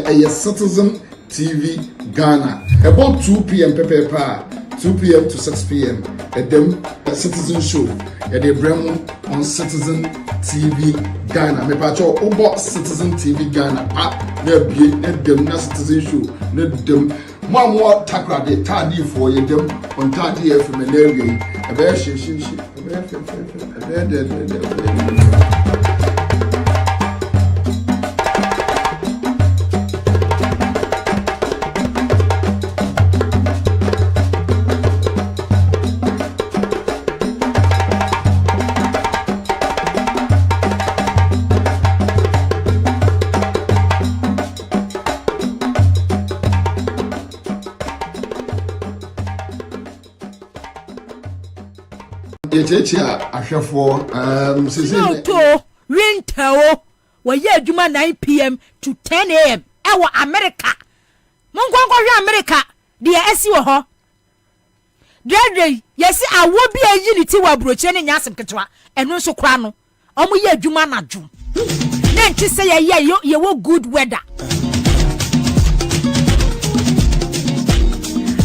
A Citizen TV Ghana about 2 p.m. 2 p.m. to 6 p.m. A Citizen show they bring on Citizen TV Ghana. Me pacho obo Citizen TV Ghana dem na Citizen show dem more takra de tadi for dem on tadi FM area e be she winter we ye adwuma 9 p.m. to 10 a.m. Ewa America. Monko America. Dia esi wo ho. Dredre yesi awo bia unity wa broche ne nyasem ketwa. Eno nso kra no. Omo ye adwuma na dwum. Na nti se ye wo good weather.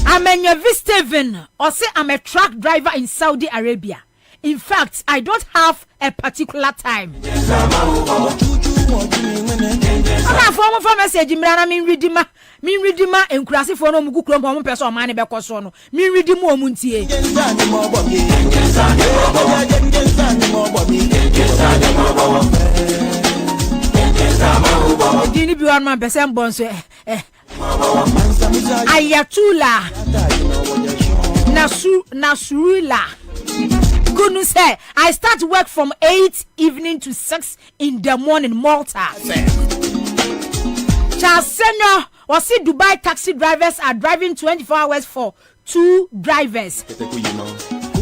Amenyevi Steven, or say I'm a truck driver in Saudi Arabia. In fact, I don't have a particular time. I'm a former for message, Mirana, redeemer, and Crassi for no Mugu Crum person, money back or so. Me redeem more Muntie. Dini beyond my best and bones. Ayatula Nasrullah. Goodness say I start work from 8 evening to 6 in the morning, Malta. Charles Senior or see Dubai taxi drivers are driving 24 hours for 2 drivers.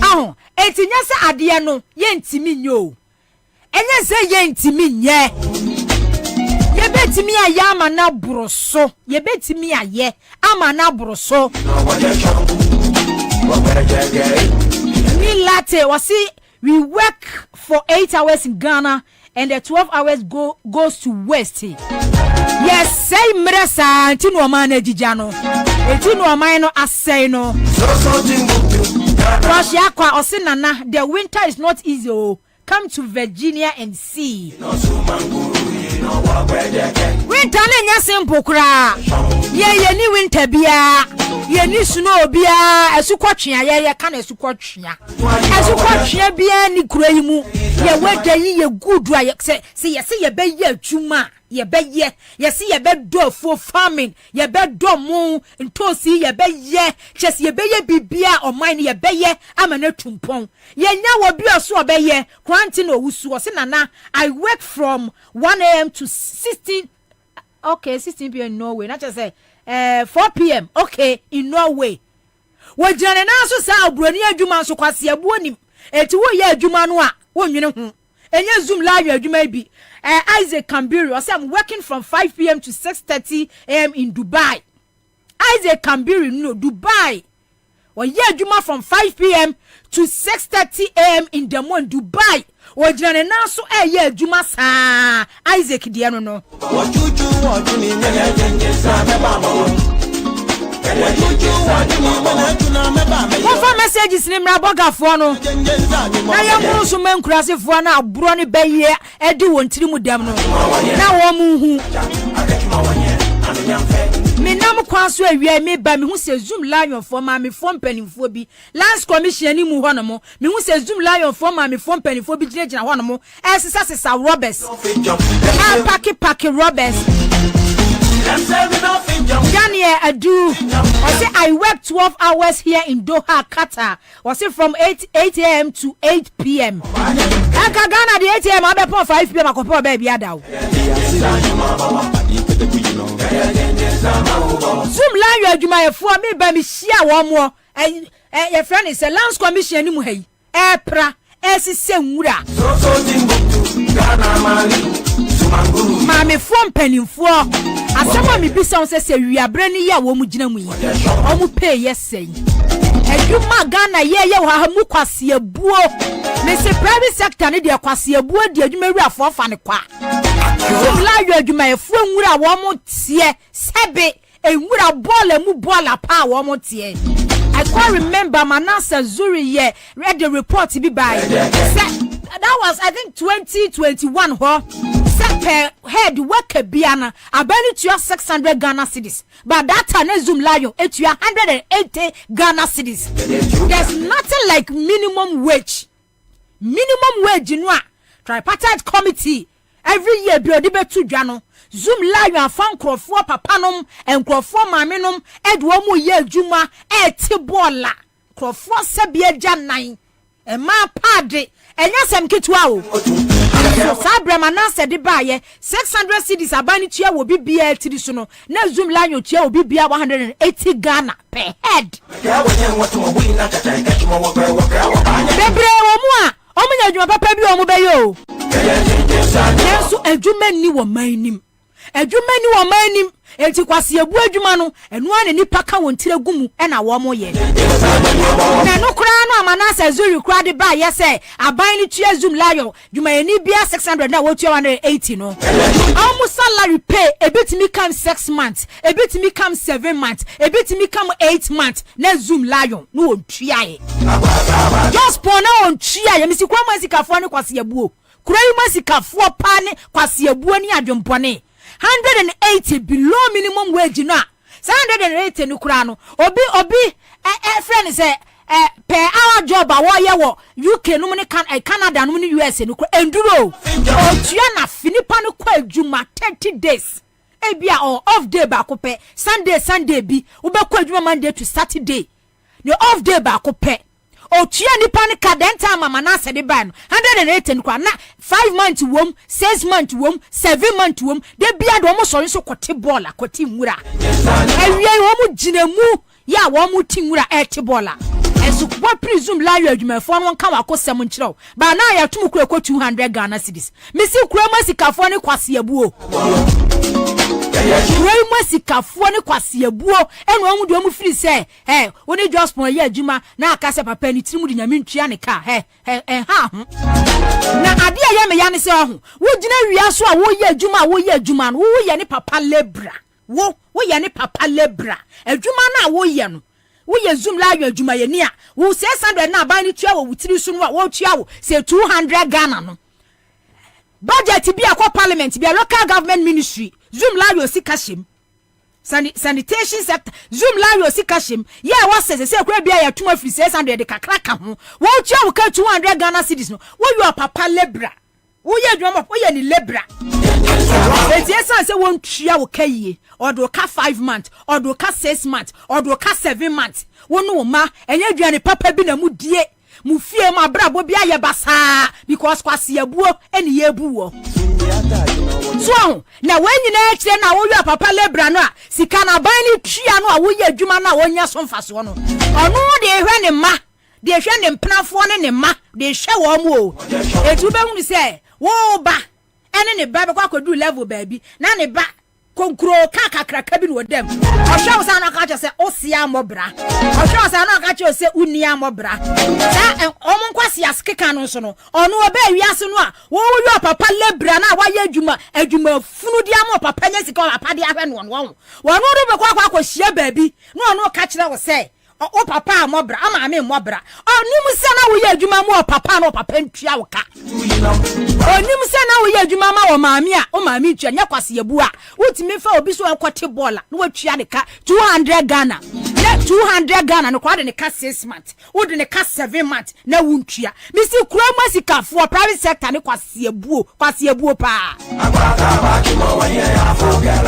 Oh, etinya se ade no ye ntimi nyo. Enye se ye ntimi nye. Yebetimi aye ama na broso. Yebetimi aye ama na broso. Me latte wasi we work for 8 hours in Ghana and the 12 hours goes to West. Yes, say mresa ntino ma na jijano. Ntino ma no asay no. Russia kwa osinana the winter is not easy. Oh. Come to Virginia and see. Winter nya simple kra. Ye ni winter bia. Ye ni snow bia. Esukotwea ye ka na esukotwea. Esukotwea bia ni kura yi mu. Ye weather yi ye good wa say ye be ye adwuma. Ye be do for farming. Ye be do mu ntosi ye be ye. Chese ye be ye bibia o mine ye be ye amana tumpon. Ye nya wo bia so be ye quarantine owusu o se nana I work from 1 a.m. to 16 p.m. in Norway. Not just say 4 p.m. Okay, in Norway. We jane na so sa obroni adwuma so kwase abu onim. Eti wo ye adwuma no a wonwene ho. Enye Zoom live adwuma bi. Isaac Kambiri, I say I'm working from 5 p.m. to 6:30 a.m. in Dubai. Isaac Kambiri, no, Dubai. Well, yeah, Juma from 5 p.m. to 6:30 a.m. in the morning, Dubai. Well, Jana so yeah, Juma sa Isaac Diano no. What you do? What for messages name Raboga for no? I am also men crazy for now, Brony Bay, Eddie won't trim them no. Now, who me nam kwaso awia me ba me hu se Zoom lion for ma me phone penifo bi last commission ni mu hono mo me hu se Zoom lion for ma me phone penifo bi gina hono mo sisa robbers pack robbers Daniel Adu I say I work 12 hours here in Doha, Qatar. Was it from 8 a.m. to 8 p.m. Aka Ghana the 8 a.m. I be 5 p.m. akopo baby ada. Zoom live adwuma ye fo me ba me hia wo mo your friend is a lands commission ni mu hai pra esise nwura ma me fo mpanimfo asema me bisa on se wiabre ni ya wo mu gina mu yi o mu pay yesei adwuma Ghana ye wo ha mu kwase abuo me se private sector ni de kwase abuo de adwuma wi afo fa ne kwa Zoom live adwuma ye fo nwura wo mu tie sebe enwura ball mu ball pa wo mu tie I can't remember Manasa Zuri ye read the report to be by that was I think 2021 ho set per head work biana abani to 600 Ghana cedis but that time Zoom lion it 180 Ghana cedis. There's nothing like minimum wage no tripartite committee every year bi odi betu dwa Zoom live afan krofo papanom enkrofo mamenom edwo mu ye adwuma eti bola krofo sebia gyanan ma pade enya sem kitwa o so sabrema na se de baye 600 cedis abani tua wo bibia tiri so no na Zoom live tua wo bibia 180 Ghana per head bebre wo mu a omunya adwuma papa bi o mu beyo yesu adwuma ni wo manim adwuma ni wo manim enti kwase abu adwuma no eno ane nipa ka won tire gumu na wo mo ye na no kura no Amanasa Zuri kura de ba ye se aban ni tua Zoom layo dwuma ye ni bia 600 na wo tua 180 no almost salary pay ebitimi come 6 months ebitimi come 7 months ebitimi come 8 months na Zoom layo no won tua ye just pon na won tua ye misi kwa masikafoɔ ne kwase abuo kura yi masikafoɔ pa ne kwase abuo ni adwompɔne 180 below minimum wage no 180 no kura no obi friend say per hour job a wo ye wo UK no ne Canada no ne US no kura enduro otua na finipa no kwa adwuma 30 days ebia or off day ba ko pe Sunday bi wo be kwa adwuma Monday to Saturday the off day ba ko pe otua nipa ne kadenta mama na se de ban 180 kwa na 5 months wom 6 months wom 7 months wom de bia do mo sori so kote bola kote nwura awie wo mu ginemu ya wo mu tinwura ete bola esu kwa presume la yo adwumafo no nka wakosem nkyerɛw ba na ya tum kura ko 200 Ghana cedis misi kura masikafo ne kwase abuo Ray Masikafoɔ ne kwase abuo eno amu do mu firi sɛ woni just pon ye adwuma na akase papa ni tirimu de nyame ntua ne ka ha ho na ade a ye me ya ne sɛ ho wo gina wia so a wo ye adwuma no wo ye ne papa lebra wo ye ne papa lebra adwuma na wo ye no wo ye Zoom la adwuma ye ni a wo 600 na ban ni tua wo tiri so no a wo tua wo say 200 Ghana no budget bi akọ parliament bi local government ministry Zoom la yo sikashim sanitation sector Zoom la yo sikashim yeah what say kura bia ya tuma free 600 de kakra ka ho wo tua wo ka 200 Ghana cedis no wo your papa lebra wo ye adwuma wo ye ni lebra eti esan se won tua wo ka yie or do ka 5 months or do ka 6 months or do ka 7 months wo no ma enya aduane papa bi na mu die mu fie ma brabo bia ye basa because kwase abuo eni ye buwo so na wenyi na ekire na wo wi papa lebra no a sika na ban ni twia no a wo ye adwuma na wonya so mfaso no ono de hwe ne ma de hwe ne mpenafo ne ma de hwe wo mu o etu be hu se wo ba ene ne ba be kwa kodu level baabi na ne ba konkro kakra bi no dem ohwe sa no ka che se osia mobra ohwe sa no ka che se unia mobra sa omunkwasi askeka no so no ono oba wiase no a wo wo papa lebra na wa ye adwuma funu dia mo papa nya sika papa dia hwe no wo do be kwa hia baabi no ono ka kire wo se o papa mobra ama me mobra onim se na wo ye adwuma mo papa no papa ntua wo ka onim se na wo ye adwuma ma wo maami a o maami ntua nya kwase yebu a wotimi fa obi so enkote bola na watua ne ka 200 Ghana na 200 Ghana no kwa de ne ka 6 months wo de ne ka 7 months na wuntua misi kura masika for private sector ne kwase yebu pa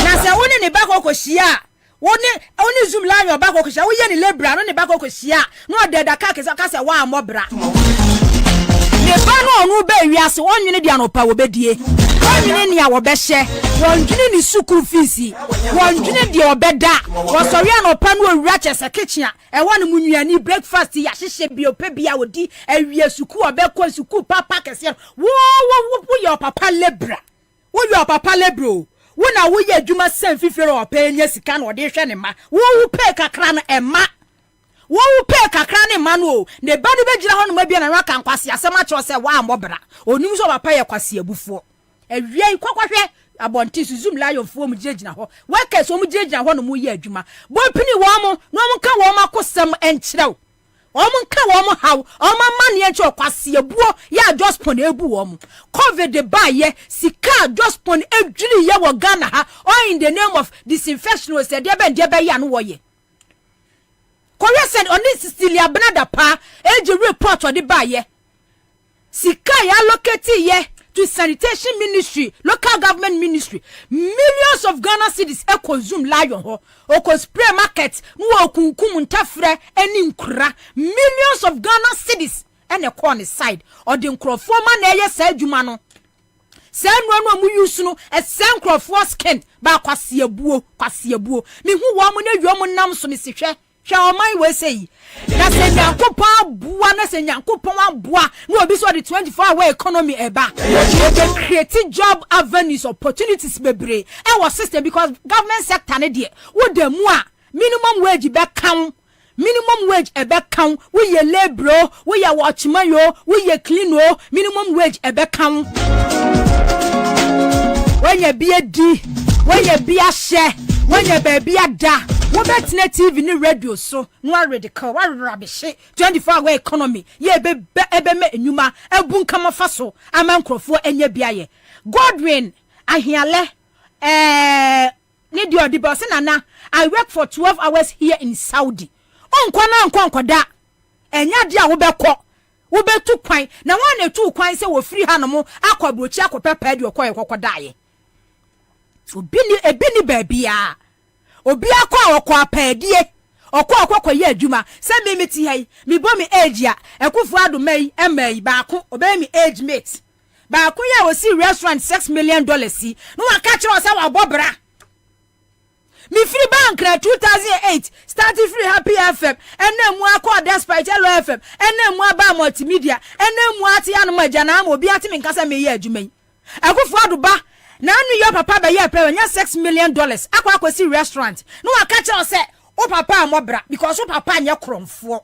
na se woni ne ba ko hia Oni zoom la yo ba ko ksia wo ye ni lebra no ne ba ko ksia no de da ka kesa ka se wa amobra ne ba no onu ba wiase wonwene dia no pa wo bedie wonwene ni a wo be hye wonwene ni school fees wonwene dia obeda wo sori an opa no owura chese kitchen e wo no munuani breakfast ya hyehye bi opa bia wodi awie suku obekọ suku papa kese wo yo papa lebra wo yo papa lebro wona wo ye adwuma san fifere opa nya sika na ode hwe ne ma wo pe kakra na ema wo pe kakra ne ma no ne ba no begira ho no ma bia na raka nkwase asema che se wa amobra onim so papa ye kwase abufo awie kwakwahwe abonti zoom lion fo mu gina ho waka so mu gina ho no mu ye adwuma bo pini wo mo no mo ka wo makosam enkirew omun ka wo mo haw mani enche okwase abuo ya just pon ebu wo mo covid de ba ye sika just pon edwiri ye wo Ghana ha or in the name of disinfection we said de be ya no wo ye Korea said on this Cecilia Benada pa eji report o de ba ye sika ya locate ye to sanitation ministry, local government ministry, millions of Ghana cedis e consume lion ho o spray market no kunkum ntafre eni nkura millions of Ghana cedis and a corner side or the nkrofo ma na ye sa adwuma no sa no mu use no e sa nkrofo skin ba kwase abuo me hu wo mo na dwo mo nam so me sihwe Shaomai we say na se nyankopon bua na se nyankopon aboa na obi so the 24-hour economy eba they create job avenues opportunities bebre e was system because government sector ne de wo da mu a minimum wage be kan minimum wage ebe kan we ye labor we ye watchman yo we ye clean o minimum wage ebe kan when ye be di when ye be a share when ye be a da wo betne TV ni radio so no already call wa rabishe 24-hour economy ye ebe me enuma ebu nkama fa so amankrofo enye biaye Godwin ahiale ni di odibo se nana I work for 12 hours here in Saudi onkoda enya dia wo betu kwan na wan na tu kwan se wo free hanomo akwabrochi akopepa di okodaye obi ni baabia obi akwa okwa paadie okwa ye adwuma se me meti hai me bo me age a ekufu adomai emai baako obe me age mate baako ya wo si restaurant $6 million si no aka kire se wa bobra me free bank na 2008 starting free Happy FM ene mu akọ despite Hello FM ene mu aba multimedia ene mu ati anoma jana ma obi ati me nkasa me ye adwuma yi ekufu adoba na anu your papa be ye pray nya $6 million akwa si restaurant no aka kire se o papa amobra because o papa nya kromfo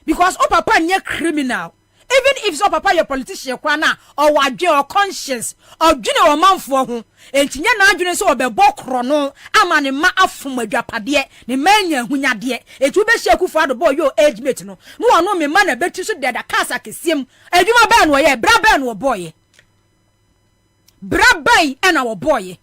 because o papa nya criminal even if so papa your politician kwa na or wadwe or conscience or dwene o manfo ho entinya na adwene so obebo kro no ama ne ma afom adwapade ne manya hunyade etu be hye kufu adobo yo age mate no no ono me ma na beti so deda kasa kesiem adwuma ba no ye bra ba no boy bra bai and our boy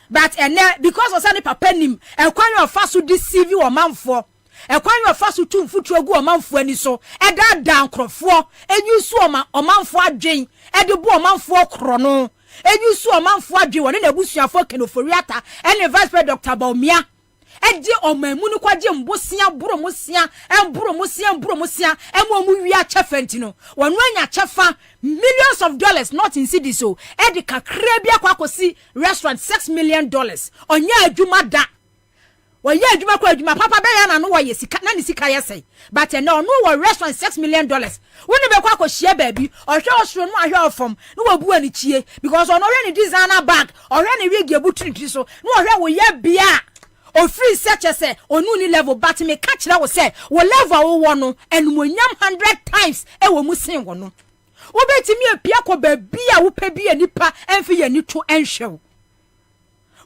but and because of any papa nim e kwan your faso deceive or manfo e kwan your faso tumfutu agu o manfo ani so e da nkrofo enyu su o manfo adwen e de bo o manfo kro no enyu su o manfo adwen woni na busuafo kenoforiata and vice president Dr. Baumia eje omamu ni kwaje mbosia bromosia embromosia emu wi achefenti no wonu anya chefa millions of dollars not in cedis so edi kakra bia kwakosi restaurant $6 million onya adwuma da oye adwuma kwa adwuma papa be ya na no woye sika na ni sika yesai but no wo restaurant $6 million woni be kwakohia baabi ohwe osoro no ahwe ofom no wabu ani chie because ono hwe ni designer bag ohwe ni wig ebutrinti so no ohwe wo ye bia o free search say onu ni level but me catch na wo say wo level wo no enumonyam 100 times e wo musin wo no wo betimi apia ko baabi a wo pa bi anipa emfi ye ni to enhwew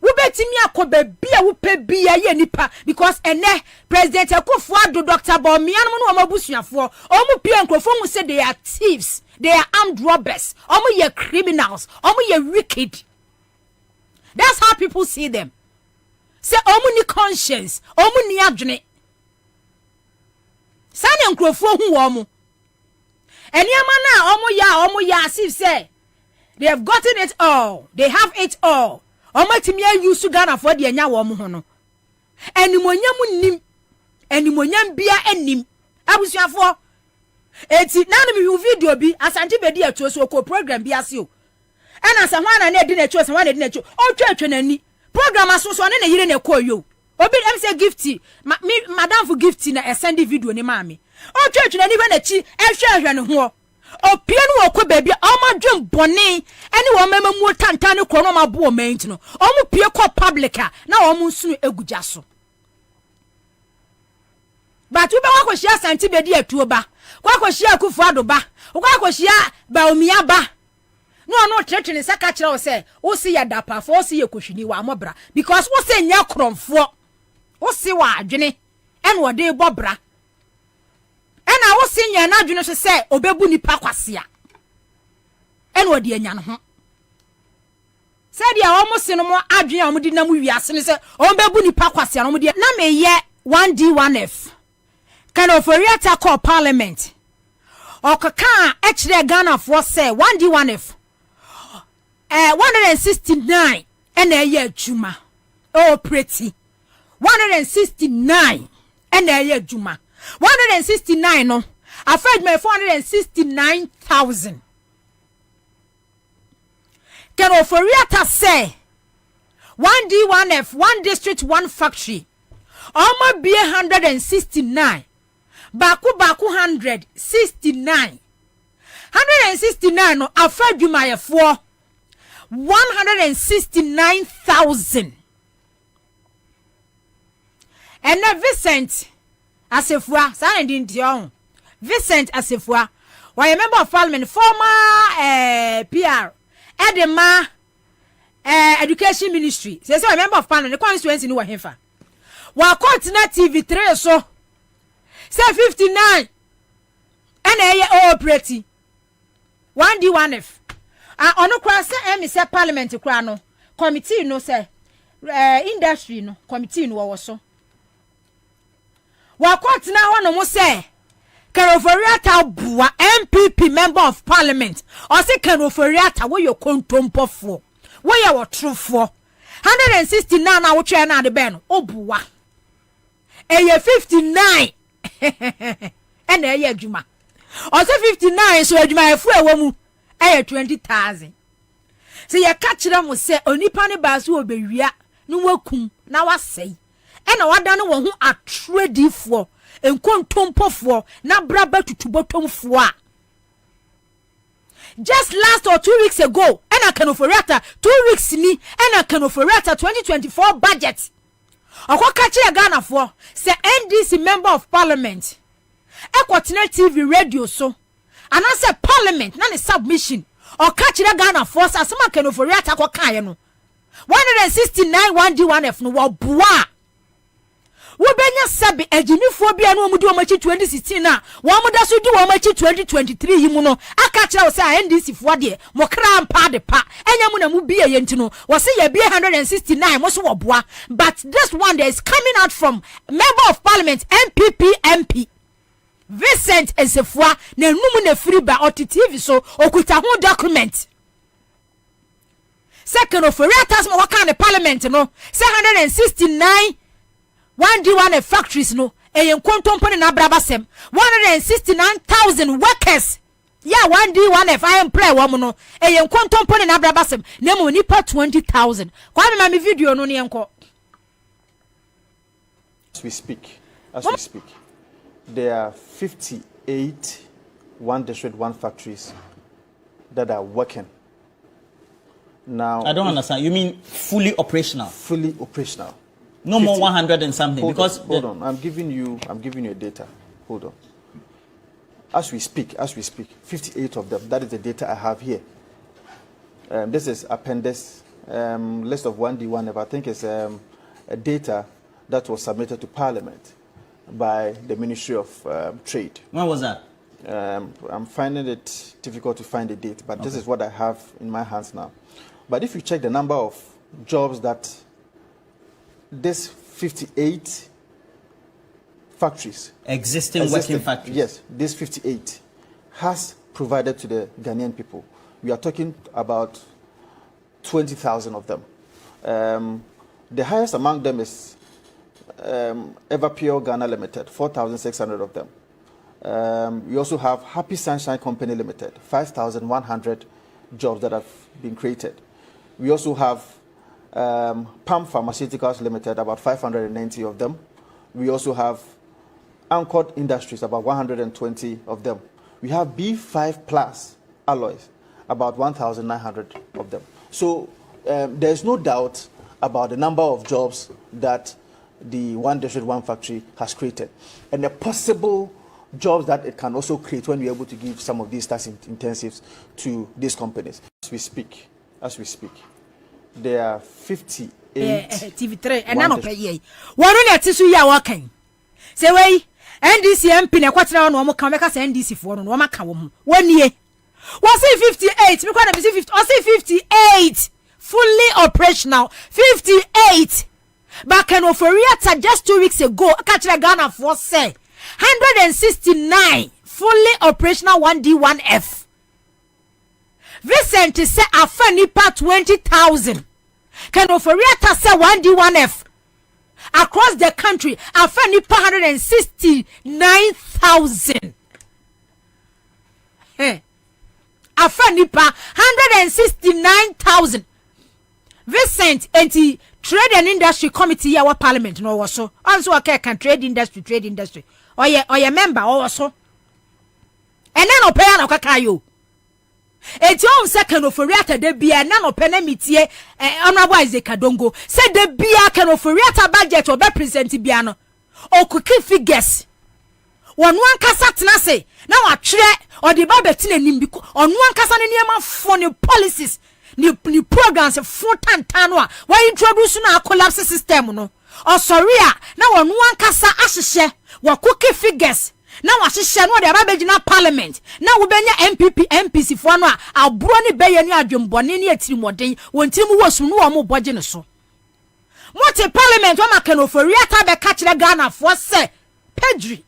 wo betimi akoba bia wo pa bia ye nipa because ene president Akufo-Addo Dr. Bomian no omabusuafo omu pia nkrofo mu say they are thieves, they are armed robbers, omu ye criminals, omu ye wicked. That's how people see them. Say omu ni conscience, omu ni adwene. Sane nkrofo hu wo mu. Eniama na omu ya as if say they have gotten it all, they have it all. Omatimi use Ghana for the anya wo mo ho no enimonyam nim enimonyam bia enim abusuafo eti na no me video bi asante bedi atuo so ko program bi ase o ena se hwana na edi na atuo se hwana edi na atuo o twatwa nani program aso so na yire na ko yo obi em say gifty madam for gifty na send video ni maami o twatwa nani hwe na chi ehwe ne ho opie no okọ baabi amadwem bone ene wo mema mu tantane kro no mabo o main no omu pie kọ public na omu nsunu egugya so but we be wakohia santi bedi atuo ba wakohia Akufo-Addo ba wakohia Baomia ba no tretwe ne saka kire wo se wo se ya dapa fo wo se ye kohwini wa mobra because wo se nya kromfo wo se wa adwene ene wo de bobra ena wo sinya na adwene so se obebu nipa kwasea ena odi anya no ho se dia wo mo sino mo adwene a mo di na mo wiase ne se obebu nipa kwasea no mo di na me ye 1D1F kind of oriata call parliament okaka e kire Ghana for say 1D1F 169 ena ye adwuma oh pretty 169 ena ye adwuma 169 no afraid me 469,000 can oforiata say 1D1F 1 district 1 factory almost be 169 baku 169 no afraid you my for 169,000 and Vincent Asefua, San Dindion. Vincent Asefua, why a member of parliament, former PR, Edema Education Ministry. Says a member of parliament, the constituency in Wahefa. While Continent TV 3 so say 59 and a pretty 1D1F. On no cross, say parliament crano committee no say industry no committee no was so. Wakot na wono mo say Kanoforiata bua MPP member of parliament or say Kanoforiata wo your kontompofo wo ye wo trufo 169 na wo twa na de ben obua eye 59 ena eye adwuma o say 59 so adwuma efu ewo mu eye 20,000 say ye ka kire mo say onipa ne ba so obewia no wakum na wasei ena wadane wo ho atredifoɔ enkontompofo na braba tutubotomfo a just last or 2 weeks ago ena Kanoforiata 2 weeks ni ena Kanoforiata 2024 budget akoka kire Ghana for say NDC member of parliament Equatorial TV radio so and I say parliament na ne submission o ka kire Ghana for asema Kanoforiata akoka ye no 169 1D1F no wo boa wobenya sabi ejinifo bia no omudi omachi 2016 na wo moda so di wo machi 2023 yimu no aka kira wo say NDC fo de mo kra mpa de pa enya mu na mu bia ye ntino wo say ye bia 169 mo so wo boa but this one that is coming out from member of parliament MPP MP Vincent Esefua na numu na free ba OTTV so okuta ho document second of Reuters mo waka na parliament no say 169 1D1 factories no eye nkontompo na brabasem 169,000 workers yeah 1D1 I employ wo no eye nkontompo na brabasem na mo nipa 20,000 kwa me video no ne enko. As we speak, there are 58 one district, one factories that are working. Now, I don't understand. You mean fully operational? Fully operational. No 50. More 100 and something. Hold on. I'm giving you data. Hold on. As we speak, 58 of them. That is the data I have here. This is appendix list of 1D1F. I think it's a data that was submitted to Parliament by the Ministry of Trade. When was that? I'm finding it difficult to find the date, but this is what I have in my hands now. But if you check the number of jobs that this 58 factories, existing working factories, yes, this 58 has provided to the Ghanaian people, we are talking about 20,000 of them. The highest among them is Everpure Ghana Limited, 4,600 of them. We also have Happy Sunshine Company Limited, 5,100 jobs that have been created. We also have Palm Pharmaceuticals Limited, about 590 of them. We also have Anchored Industries, about 120 of them. We have B5 Plus Alloys, about 1,900 of them. So there's no doubt about the number of jobs that the one district, one factory has created, and the possible jobs that it can also create when we're able to give some of these tax intensives to these companies. As we speak, there are 58 TV3 and none of ye. One on that issue ya working. Say way NDC MP na kwatena no mo kan make say NDC for no ma ka wo mu. 1 year. Was it 58? Me kwada be 50. Was it 58? Fully operational. 58. Back in Oforiata just 2 weeks ago, catch Ghana for say 169 fully operational 1D1F. Vincent say afanipa 20,000. Can Oforiata say 1D1F across the country afanipa 169,000. Hey, afanipa 169,000. Vincent enti Trade and Industry Committee our Parliament no was so. Also a can trade industry. Or ye member also. And then no pay no kakayo. Eti on second of Riata de bia na no pene mitie honorable Isaac Kadongo said the bia can of Riata budget or represent biano. O kuki figures. One kasa tena say na wa twere or the babetine nimbiko on one kasa ne niema phone policies. Ni programs for tantanwa why introduce na collapse system no or sorry na wonu ankasa ahihye wa cookie figures na wa hihye no de ababegina parliament na wo benya MPC fo no a aburo ni beye ni adwembone ni atirimodin wontirim wosu no wo mo boje ne so multi parliament wa makano for riata be ka kire Ghana for se pedri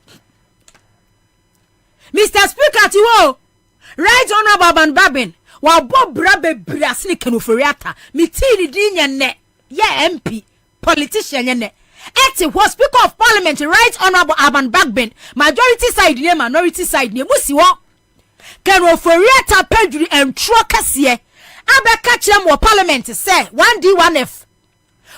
Mr. Speaker tiwo right honorable Babin wa bob brabe brasni kenoforiata mitini dinya ne ya MP politician ne eti was speaker of parliament right honorable Aban Bagbin majority side ne minority side ne musi wo kenoforiata pedri entro kase abeka kire mo parliament say 1D1F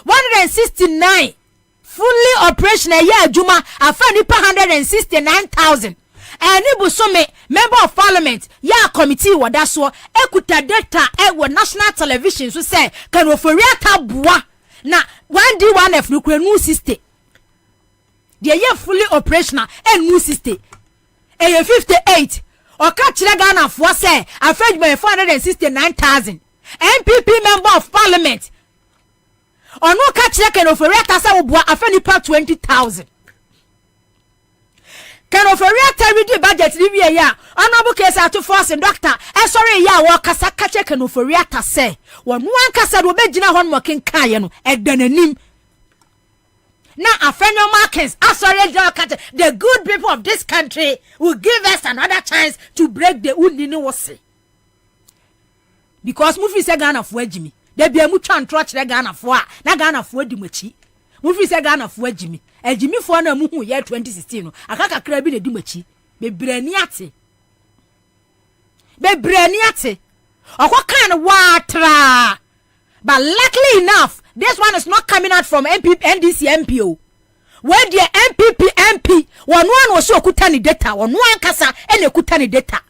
169 fully operational ya adwuma afani pa 169,000. Any busome member of parliament ya committee wadaso ekuta data ewo national television so say kan oforiata boa na 1D1F no kura new system de ye fully operational and new system e 58 o ka kire Ghana fo say afage by 469,000 MPP member of parliament onu ka kire kan oforiata say boa afani pa 20,000. Can of a real budget review ya honorable case to force and doctor sorry ya wa kasa kache can of a reata say one kasa do begina hon mokin kaya no edanim na afenyo markets sorry the good people of this country will give us another chance to break the unini wose because movie say Ghana for Jimmy they be mu twa ntro kire Ghana for na Ghana for di machi Mo fi se Ghana fo agimi. Agimi fo na mu hu ye 2016 no. Aka kakra bi na di machi. Bebrani ate. Okwa watra. But luckily enough, this one is not coming out from NDC MPO. Where the MP one was so kutani data, one kasa and kutani data.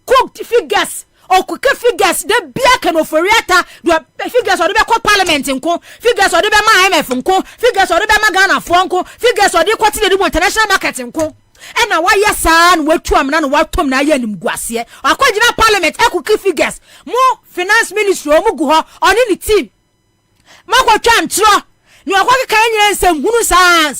Cooked figures or cook figures, the beacon of Foriata, figures or the parliament in co, figures or the Bama MF in co, figures or the Bama Ghana Fonco, figures or the quantity international market in co. And now why yes son we to am na what tom na ye nim guase akwadina parliament ekuki figures mo finance ministry o mugu ho oni ni team makotwa ntro ni akwa kan nyina nsem hunu sa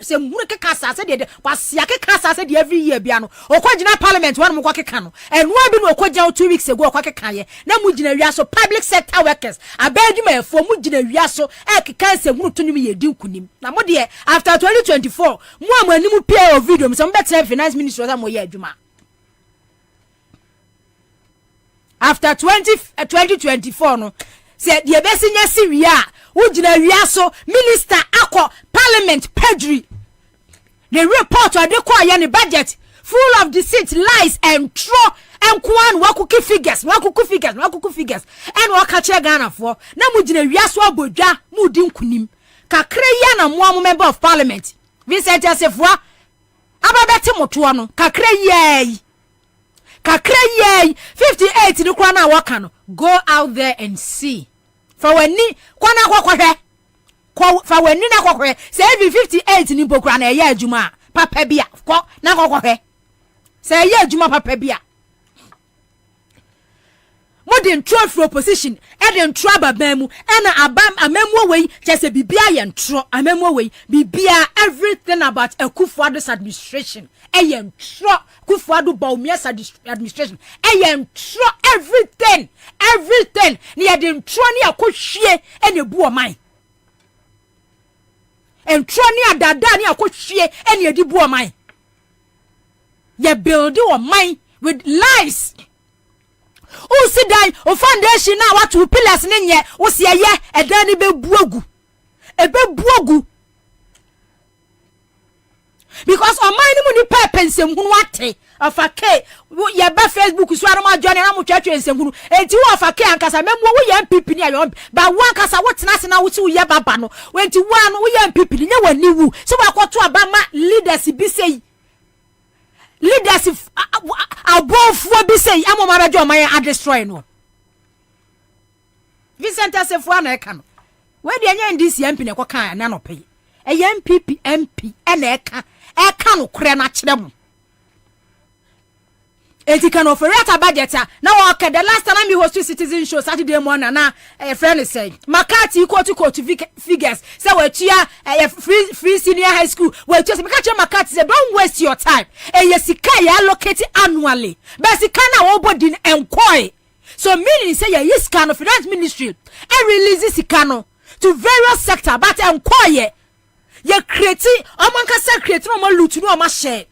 sem hunu keka sa se de kwasia keka sa se de every year bia no okwadina parliament wan mo kwakeka no enu abi no okwadja 2 weeks ago okwakeka ye na mu gina wiaso public sector workers abeduma efo mu gina wiaso ekeka nsem hunu to nim ye di nkunim na mo de after 2024 mo amanimu pia o video some better finance minister that mo ye adwuma after 2024 no say the besinya siria ugina wiaso minister akọ parliament perjury the report or the kwa yani budget full of deceit, lies and throw and kwan wakuki figures and wakache Ghana for na mugina wiaso abodwa mudi nkunim kakre ya na mo member of parliament Vincent Asefua ababete moto no kakre ye 58 ni kwa na waka no go out there and see for when ni kwa na kwakwe for when ni na kwakwe say 58 ni bokura na ye adwuma papa bia kwa na kwakwe say ye adwuma papa bia modern trophy opposition and then trouble bemu and amemo way just a bibia yen tro amemo way bibia everything about a Kufuor's administration yen tro Kufuor Bawumia's administration yen tro everything near den tro ni akohwie ene bu o man en tro ni adada ni akohwie ene edi bu o man ye build o man with lies. O sidai o foundation na watu pillars ne nye o se ye edan ni bebuagu because on mind mu ni pensem hunu ate afake ye ba Facebook so arama join na mu twatwe ensem hunu enti wo afake ankasa memwo wo ye MPP ni ayo ba wo ankasa wo tena se na wo ti wo ye baba no wenti wo no wo ye MPP ni nye wani wu so wa kwoto abama leaders bi sei leaders above be say amoma bejo man a destroy no Vincent Asefua na eka no we de anya ndisi MP ne kokan na no pay MPP MP na eka no kure na kire mu eti kan operate budget na okay the last time we host citizen show Saturday morning na friend say makati quote figures say we tua free senior high school we tua make sure makati say don't waste your time sika ya allocate annually but sika na wo body enquire so meaning say ya sika no finance ministry and release sika no to various sector but enquire ya create omanka say create no mo loot no ma share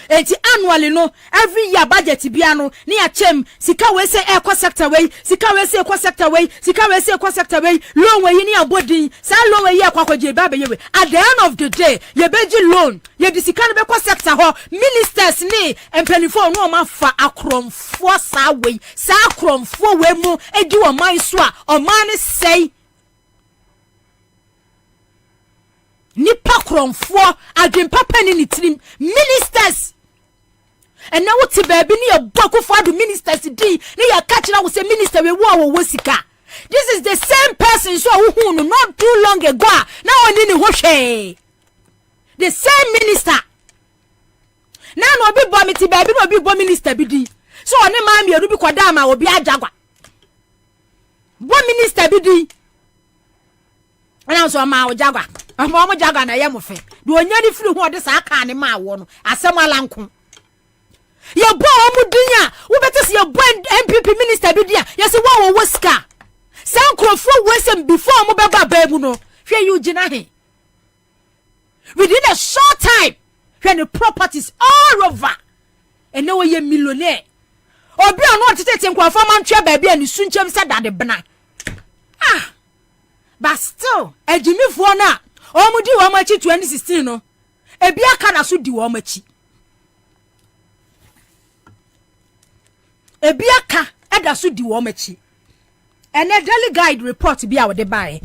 enti annually no every year budget bia no ni achem sika we say eco sector way sika we say eco sector way sika we say eco sector way loan we ni abodin sa loan we ye kwakwaje ba be ye at the end of the day ye beji loan ye di sika no be eco sector ho ministers ni empanifo no ma fa akromfo sa we sa akromfo we mu edi o man so a o man say nipa kromfo adwen papa ni tirim ministers and now what baby ni aboko for the ministers di ni ya catch na wo say minister we wo sika this is the same person so who not too long ago now oni ni ho hwe the same minister na no bi bo meti baby no bi bo minister bi di so oni ma mi enu bi kwada ma obi ajagwa bo minister bi di ana so ma ojagwa ama mo jaga na ye mo fe de onya ni firi ho de sa aka ne ma wo no asem alanko ye bo mu dinya wo bete se ye bo MPP minister bi dia ye se wo sika san krofo wesem before mo be ba mu no hwe you gina he within a short time when the properties all over and now ye millionaire obi ono tete nkwafo man twa ba bia ni sunchem se dade bena but still ejimifoɔ na ɔmo di wɔn akyi 2016 no ebi aka na so di wɔn akyi ebi aka ɛda so di wɔn akyi ɛnɛ daily guide report bi a wɔde bae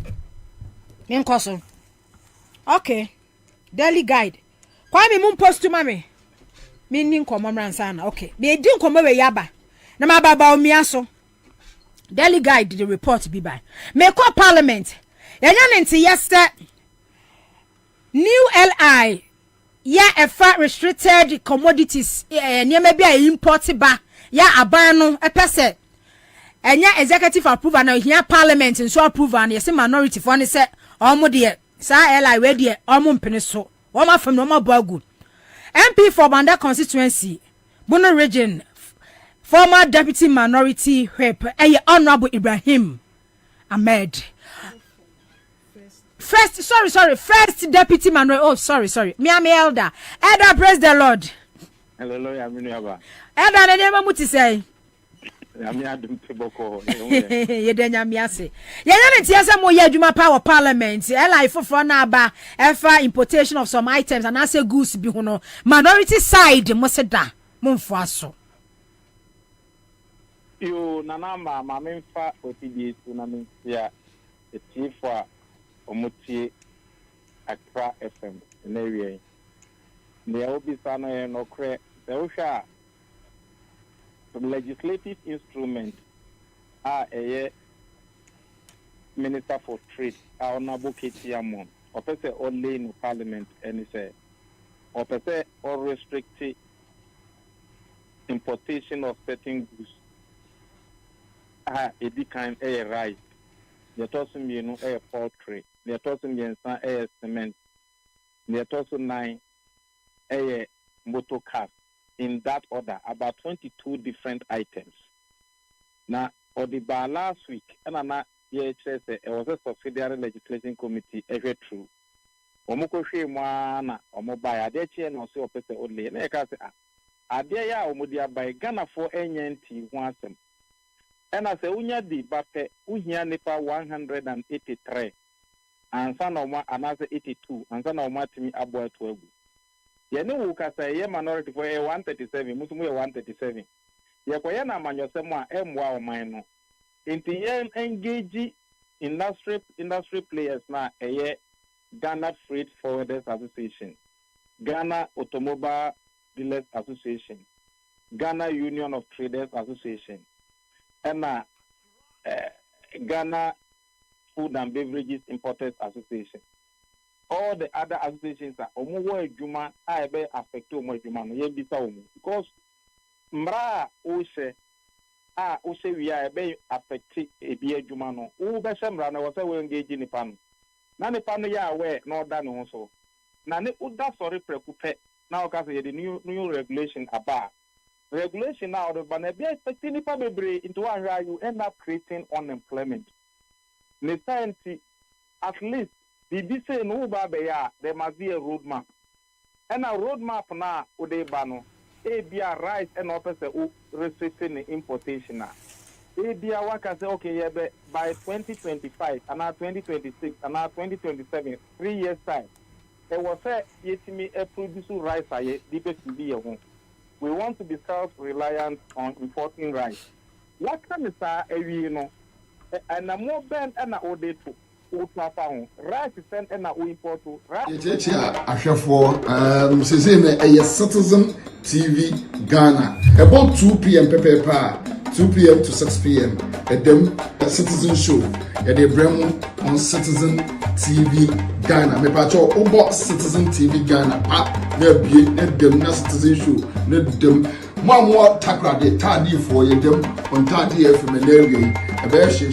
menkɔ so okay daily guide kwame mun post to mame me ni nkɔmɔ mransa na okay me di nkɔmɔ we yaba na ma baba omia so daily guide the report bi bae me call parliament yanya nti yester new li ya efa restricted commodities niema bi a import ba ya aban no epese enya executive approval na hia parliament nso approval na yesi minority for ne se omo de sa li we de omo mpene so omo afam no omo bagu MP for Banda constituency Bono region former deputy minority whip honorable Ibrahim Ahmed first deputy minority me elder praise the Lord hallelujah elder na name muti say ami adum teboko ye denya mi ase ye na ntia se mo ye adwuma power parliament ela ifoforo na aba efa importation of some items and as a goods bi ho no minority side mo se da mo mfo aso yo nana ma memfa otidi tu na mentia etifo a omutie Accra FM na wie ne obi sa no e no kre se wo hwa some legislative instrument a Minister for Trade Honorable Ketiamon or per se or lay in Parliament and say or per se or restrict importation of certain goods a kind a rice the tossing a poultry the tossing a cement the tossing 9 a motor car. In that order, about 22 different items. Now, or the bar last week, and it was a subsidiary legislation committee, every true. Omoko she mwana, omobaya, adechi and also opese only. And I can say, Adea omodia by Ghana for NNT wansem. And I say, Unya di bape, Unya nipa 183. And son of another 82, and son of Matimi Abua 12. Yene wuka say ye minority for 137 musumu ye 137 ye koye na amanyosem a emwa oman no enti ye engage industry players na eye Ghana Freight Forwarders Association, Ghana Automobile Dealers Association, Ghana Union of Traders Association, and Ghana Food and Beverages Importers Association. All the other associations are omo ejuma a be affect omo ejuma no ye bisa omo because mra o se wi a be affect ebi ejuma no wo be se mra na wo se we engage nipa no na nipa no ya we na oda no so na ne oda sorry prekupe na o ka say the new regulation about regulation now the ban be affect nipa bebre into one you end up creating unemployment necessity at least Bibi say no babeya, there must be a roadmap. And a roadmap na udebano. Ebia rice and opposite restricting the importation. Ebia waka say okay, by 2025 and now 2026 and now 2027, 3 years time. It was say yetimi a produce rice aye deepest to be a home. We want to be self-reliant on importing rice. What can is you know? And a more band and a ode too. Right send and we import to right. Citizen TV Ghana about 2 p.m. 2 p.m. to 6 p.m. At them Citizen Show at the Bremo on Citizen TV Ghana. Me pacho about Citizen TV Ghana. Let them na Citizen Show. Let them more takra de tardy for them on 30 FM and area. A bear she.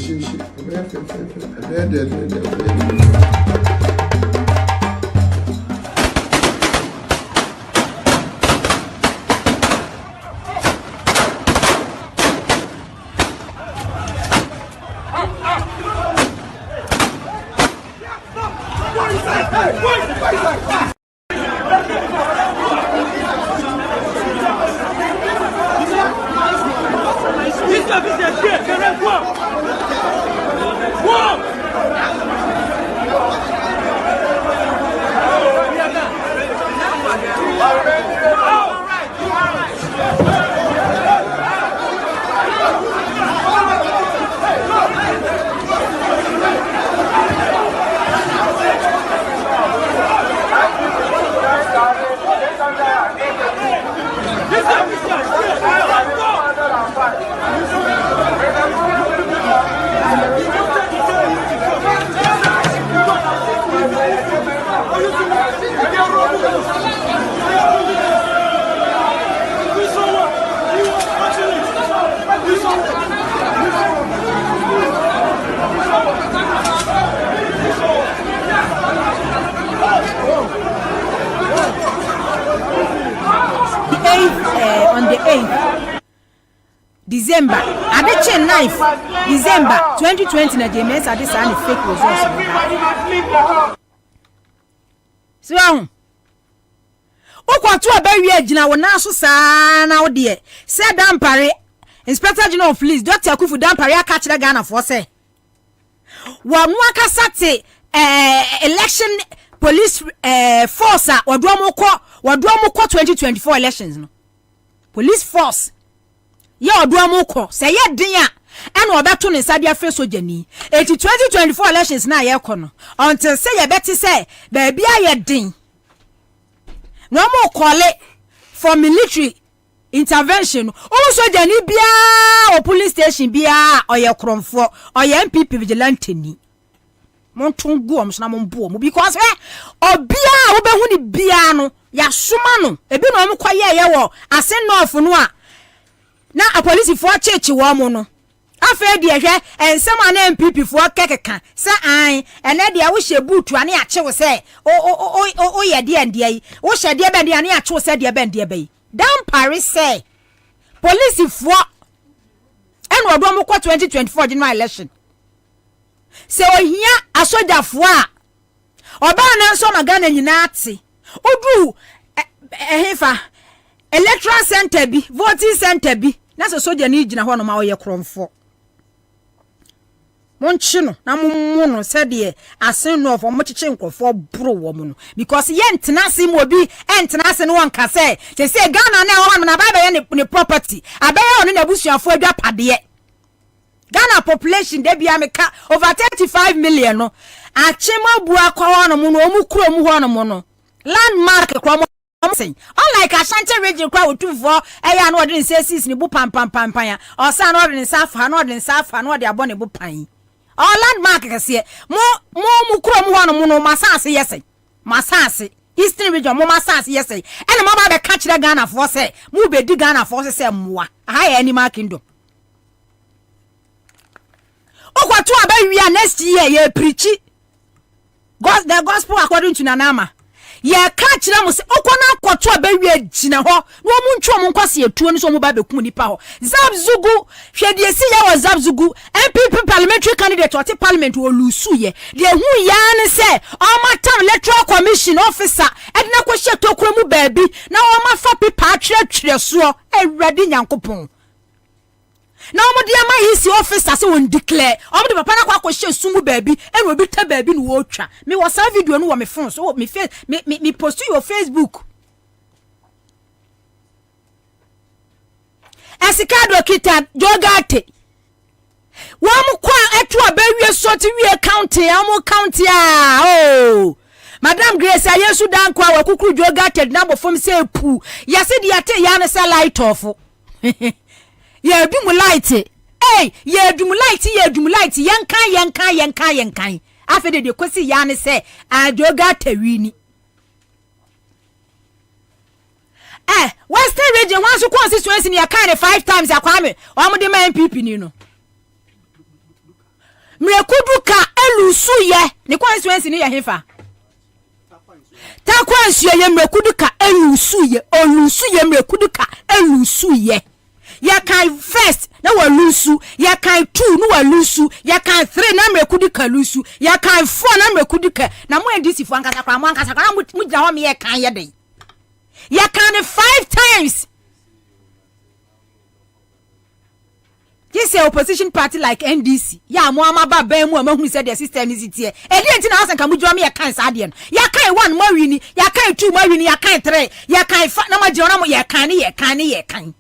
December adeche 9 December 2020 na James ade sa na fake results so okwato abawi agina wona so saa na wo de se dampare Inspector General of Police Dr. Akufu dampare aka kire Ghana for say wa no aka sate election police force wadomo ko 2024 elections no police force ye wadomo ko say ye den a ena obeto ne sade afa sojani 2024 elections na ye ko no until say ye beti say ba bia ye den no mo call it for military intervention also jani bia o police station bia oye kromfo oye MPP vigilante ni montungu omsna mombo mu because obia wo behu ni bia no ya soma no ebi no omkwaye ye wo asen no ofu no a na a police fo chechi wo mu no afa de hwe ensem ana MPP fo kekeka se an ene de wo hye butu ane a chewo se o ye de ande yi wo hye de bende ane a chewo se de bende be dan Paris say police fo en odo mo 2024 general election se ohia asoja fo a oba na nso magana nyina ate odu ehefa electoral center bi voting center bi na so soja ni gina ho no ma wo ye kromfo monchi no na mummu no se de asen no of mo chiche nkofo bro wo mu no because ye ntena se mo bi entena se no wonka se Ghana na ho na ba ye ne property abaya ono na busuafo adwa pade Ghana population de bia meka over 35 million no achema bua kwa hono mu no omu kuro mu hono mu no landmark kwa mo saying unlike Ashanti region kwa otufo eya na odin sesis ni bu pam ya osa na odin safa na odin safa na odin abone bu pan all landmark kase mo kuro mu hono mu no masase yesay masase Eastern region mo masase yesay ene mo ba be ka kire Ghana for say mu be di Ghana for say moa ha animal kingdom okwato abawia next year ye preach the gospel according to Nanama ye ka kire mo se okwana akwato abawia gina ho no mu ntwo mo nkwase etuo ni so mo ba bekum nipa ho Zabzugu hwede si ya wa Zabzugu MPP parliamentary candidate oti parliament wo lusu ye de hu ya ne se o matam electoral commission officer edina ko hye tokuro mu baabi na o ma fa pipa atwetwe so awrade nyankopon na omo de ama hisi officer se won declare omo de papa na kwa hye sumu baabi eno obi ta baabi no wo twa me wo sa video no wo me phone so me post your Facebook Esikado kita jogate wamu kwa etu abewie soti wie county amu county Madam Grace ayesu dan kwa wakukuru jogate na bofom se pu yase de ate ya ne sa light off ye dum light ye dum light yankan afede de kwesi ya ne se jogate wini Western region once you constituency ni akane 5 times akwame omude ma MPP ni no mrekuduka elusuye ni constituency ni ya hefa takwansuye ye mrekuduka elusuye olusuye mrekuduka elusuye ya kai first na walusu ya kai 2 no walusu ya kai 3 na mrekuduka lusu ya kai 4 na mrekuduka na mo ndisi fu ankasa kwa mo ankasa kwa mu gina ho me ye kan ye den ya can 5 times. This is opposition party like NDC. Ya mo amaba ban mu amahu said the system is it here. Enti na hasan ka mu jwa me ya kan saade no. Ya kan 1 ma wini, ya kan 2 ma wini, ya kan 3, ya kan 5 na ma je na mo ya kan.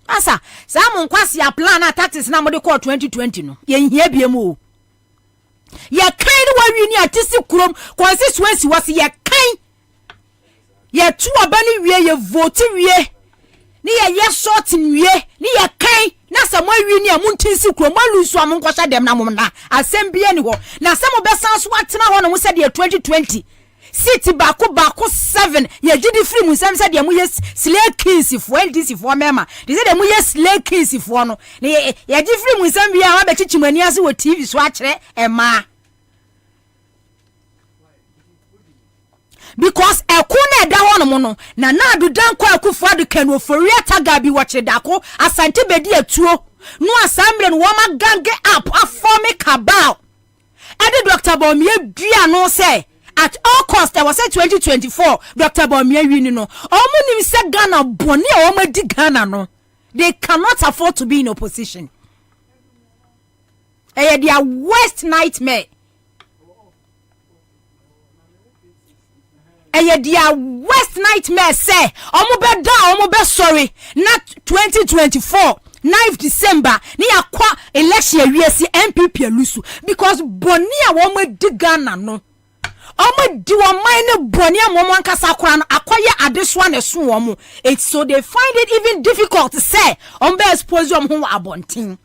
Asa, sa mo nkwase ya plan na tactics na mo de call 2020 no. Ye nhia biem o. Ya kan no wa wini atisi kurom, constituency was ya kan ye tu abani wie ye vote wie ni ye short wie ni ye kan na samo wie ni amuntinsi kro malusu amunkwasha dem na mumna asembie ni ho na samo besan so atena ho no mu se de 2020 city bako 7 ye gidi free mu sem se de mu ye slay kings fo NDC fo mema de se de mu ye slay kings fo no ye gidi free mu sem bia wa be chichimani ase wo TV so akere ema because ekuna eda ho no na adu dan kwa akufu adu kanu oforia taga bi wo chedako asante bedi atuo no assembly no woma gange up a form cabal ede Dr. Bawumia dua no say at all cost there was say 2024 Dr. Bawumia win no omo nim say Ghana boni a woma di Ghana no they cannot afford to be in opposition. Their worst nightmare. Their worst nightmare say omo be down, omo be sorry. Not 2024 9th December ni akwa election wiesi MPP lusu because boni a womo di Ghana no. Omo di wo mine boni a womo ankasa akwa no akoye adeswa na so womo. It's so they find it even difficult to say on be expose wo ho abontin.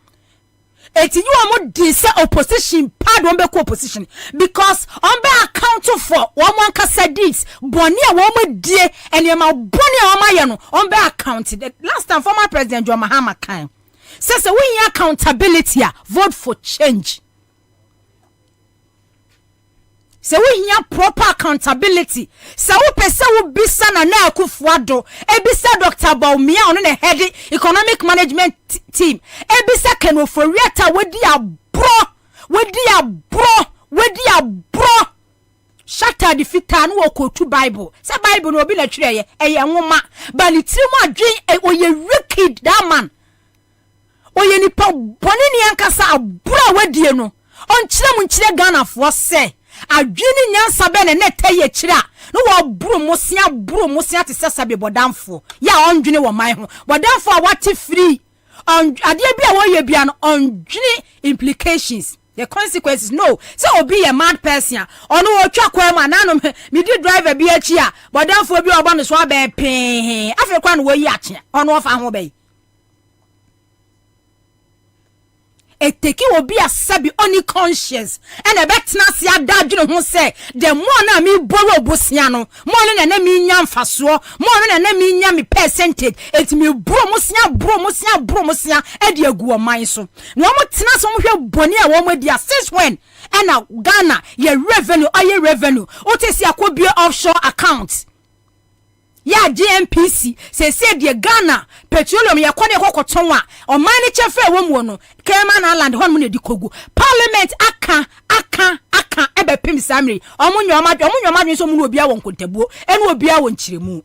Eti you amu di say opposition pad won be opposition because on be account for one kasa deeds boni a won die enema boni a won aye no on be account. Last time former president John Mahama kan says we need accountability vote for change. So we need proper accountability. So we pese we bisa na Akufo-Addo e bisa Dr. Bawumia on the head economic management team e bisa Kenoforiata wedi abro shatter the fitan wo kotu Bible say Bible no bi na twere ye eye nwoma ba ni tirimu adwen oye wicked that man oye nipa boni ni ankasa abro wedie no on kire mu nkire Ghana fo say adwini nyansa be ne netaye kira no wo buru mosia te sesabe bodamfo ya ondwini wo man ho bodamfo a wate free on ade bia wo ye bia no ondwini implications the consequences no so obi a mad person ono wo twa kwa ma na no me di driver bi achi a bodamfo bi obo no so abe pin afekwa no wo yi ache ono wo fa ho be eteki obi asabi oni conscience and ebetena se adadwene ho say the more na me borrow obosia no more na me nya mfaso more na me nya me percentage et me bro mosia e de agu o man so no mo tena so mo hwe boni a wo mo dia since when and Ghana ye revenue o te si akobie offshore account ya GMPC say the Ghana petroleum ya kwane kokoton a o man ni chefe wo mu no Cayman Island hon mu na di kogu parliament aka ebe pim samri omunyo so mu no obi a won kontabuo ene obi a won kiremu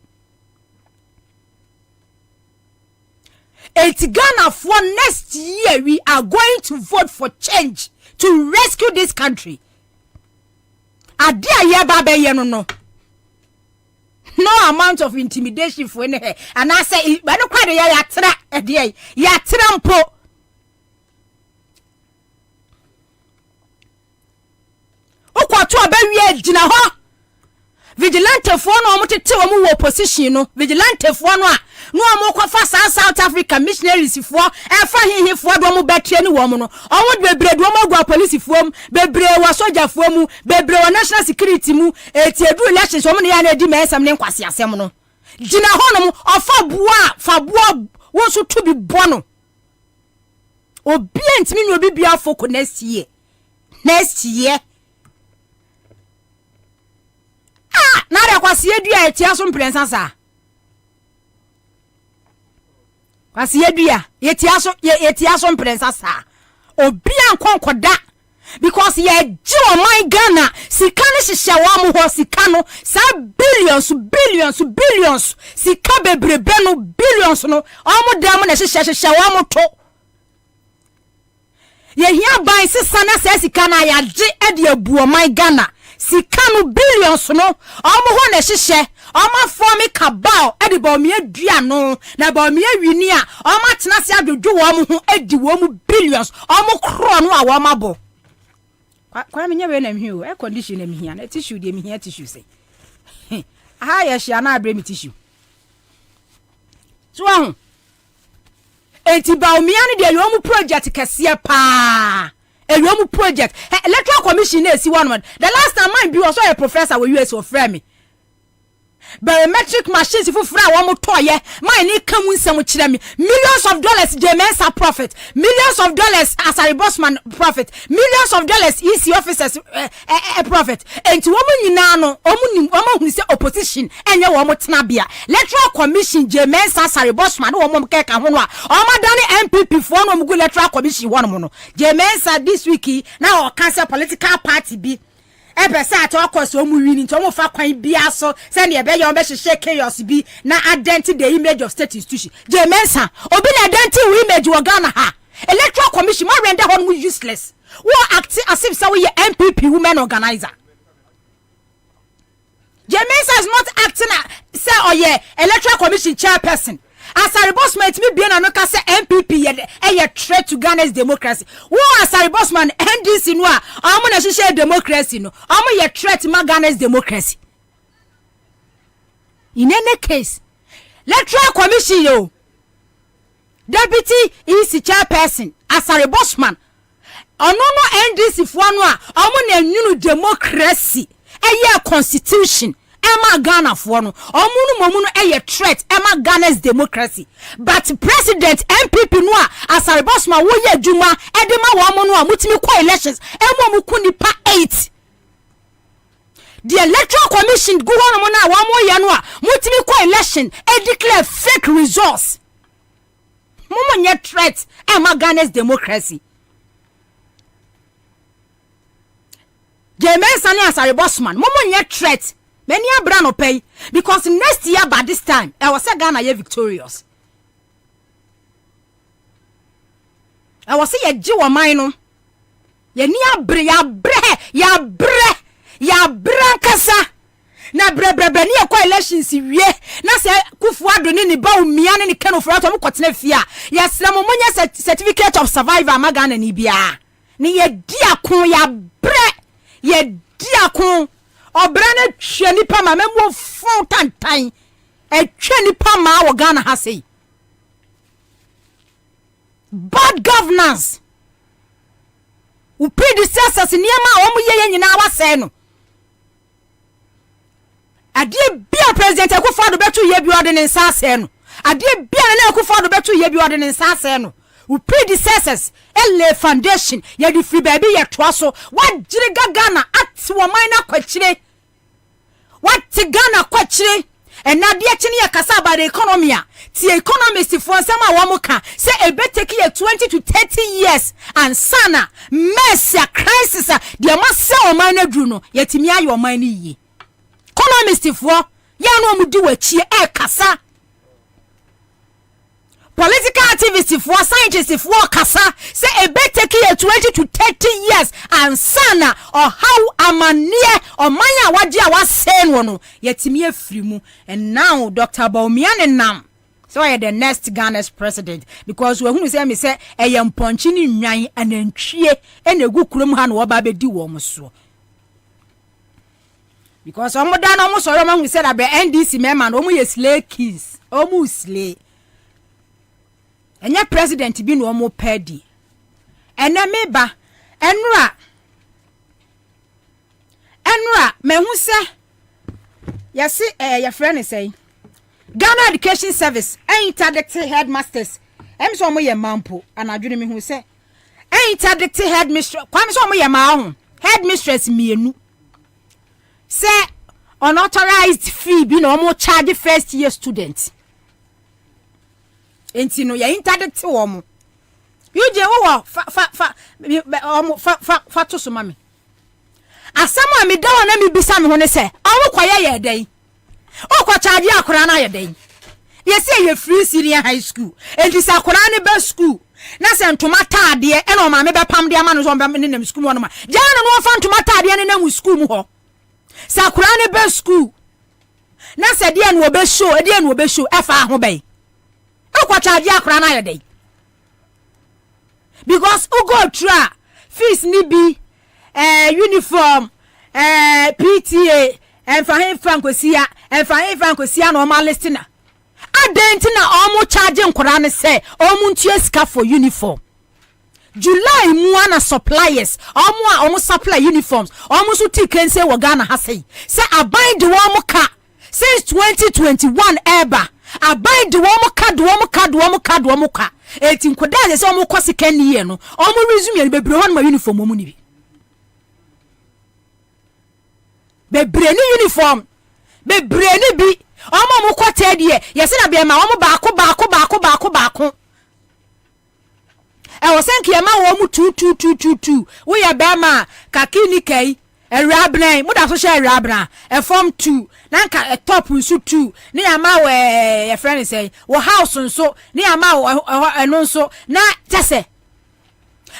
et Ghana for next year we are going to vote for change to rescue this country ade aye ba be ye no no amount of intimidation for any and I say but no kwade ya tra ede ya tra mpo okwato abawie gina ho vigilante fo no omotete wo mu opposition no vigilante fo no a no amokwafa South Africa missionaries fo efa hihi fo do mu betre ni wo mu no omo bebre do mu agwa police fo mu bebre wa soldier fo mu bebre wa national security mu etiedu elections wo mu ya na di mensam ne nkwase asem no gina ho no fa boa wo so to bi bono obi antimi ni obi bia fo ko next year na re kwase edua etia so mprensa sa kwase edua yetia so mprensa sa obi ankonkoda because ye ji o my Ghana sika ne hihye wa mu ho sika no sa billions sika bebrebe no billions no omo dam na hihye wa mu to ye hia ban sisa na sa sika na ya ji e de abu o my Ghana sika no billions no omo ho na hihye omo form cabal e de Bawumia dua no na Bawumia wini a omo tena se adwodwo wo mo ho edi wo mu billions omo kro no a wo mabo kwa me nyawe na mhiu air condition na mhia na tissue de mhia tissue say aha ya hia na abre mi tissue so ahun enti Bawumia no de yo mu project kase pa ewiamu project electoral commission na esi one the last time mine bi was a professor we US of frame Biometric machines fufura wa mo toye my ni kamu nsem kire me millions of dollars Jemensa profit, millions of dollars Asari Bossman profit, millions of dollars EC officers profit. Enti wo mo nyina no omo hu se opposition enye wo mo tena bia electoral commission Jemensa Asari Bossman wo mo keka ho no a omo dane MPP fo no mo go electoral commission wo no Jemensa this week na o cancel political party bi Ebesa at all cost omu winning to fa kwan bia so send e be your be hye chaos bi na identity the image of state institution Jemensa obi na identity image wo Ghana ha electoral commission ma render hon useless wo act as if say we MPP women organizer Jemensa is not acting say electoral commission chairperson Asari Bossman me bien no ka say MPP ye threat to Ghana's democracy. Wo Asari Bossman NDC no a omo na hye democracy no. Omo ye threat ma Ghana's democracy. In any case, electoral commission yo. Deputy EC chairperson Asari Bossman. Ono no NDC fo no a omo na nyunu democracy. Eye constitution. Emma Ghana for no omunu eye threat Emma Ghana's democracy but president MPP no Asari Bossman wo ye adwuma edema wo mo no a mutimi kwa elections emo muku nipa 8 the electoral commission go on mo na wo mo ye no a mutimi kwa election e declare fake results momo nye threat Emma Ghana's democracy Jemensa ni Asari Bossman momo nye threat many abra no pay because next year by this time I was say Ghana ye victorious. I was say ye ji wo man no ye ni abre ya bre kasa na bre ni e kwa elections wie na say kufu ado ni ba umia ni kanu for ato mo kotena fia ye sra mo nya certificate of survivor ma Ghana ni bia ni ye di akon ya bre ye di akon Obrana cheni pa ma memwo fon tantan e cheni pa ma wo Ghana ha sei bad governance u predecessors niema o mu ye nyina wa se no ade bia president Akufo-Addo betu ye bi ode ne nsa se no ade bia na Akufo-Addo betu ye bi ode ne nsa se no u predecessors ele foundation ye di free baby ye toaso wa jire Ghana at wo man na kwachire what Ghana kwachire enade akini ye kasa about the economy ti economists for sama wo muka say e beteki ye 20 to 30 years and sana mess crisis de ma se o man na dru no yetimi aye o man ni yi economists for ya no mu di wachi e kasa political activists for scientists for kasa say e beteki ye 20 to 30 years and sana or how amanie or manya wadi a wasen wono yetimi afiri mu and now Dr. Baumiane nam so I the next Ghana's president because we hunu say me say eye mponchi ni nwan anantwie enegu kurom ha no oba bedi wo mso because omo da no mo soro ma hu say that be NDC member no mo ye slay keys omo slay enye president bi no omo pedi ene meba enura me hu se yesi your friend is saying Ghana Education Service interdicted headmasters em so mo ye mampo anadwene me hu se interdicted headmistress kwam so mo ye ma ho headmistress mienu se unauthorized fee bi no mo charge first year students enti no ye interdict wo mo yuje wo fa to so mame asama mi dawo na mi bisa me ho ne se awo kwaye ye den o kwa charge akora na ye den ye se ye free senior high school enti sa akora ne ba school na se ntoma taade e no ma me be pam de ama no so be ne nam school mo no ma jana no fa ntoma taade ne na school mu ho sa akora ne ba school na se de no be show e de no be show e fa ho be o kwa charge akora na ye den because u go try fees ni bi uniform PTA and for him francosia normal listener adentina omo charging Quran say omo ntua sika for uniform July muana suppliers omo supply uniforms omo so tiken say wo Ghana ha say abind the omo ka since 2021 eba abai de womo ka eti nkoda se omo kwose kan ye no omo resume bebre ho no uniform omo ni bi bebre ni uniform bebre ni bi omo mo kwete de yesi na be ma omo baako e wo senki e ma wo mu 2222 wo ya be ma kakini kai Erabna, muda so share Erabna, a form 2, nanka a top nsu 2, ni ama we your friend say, wo house nso, ni ama eno so, na tese.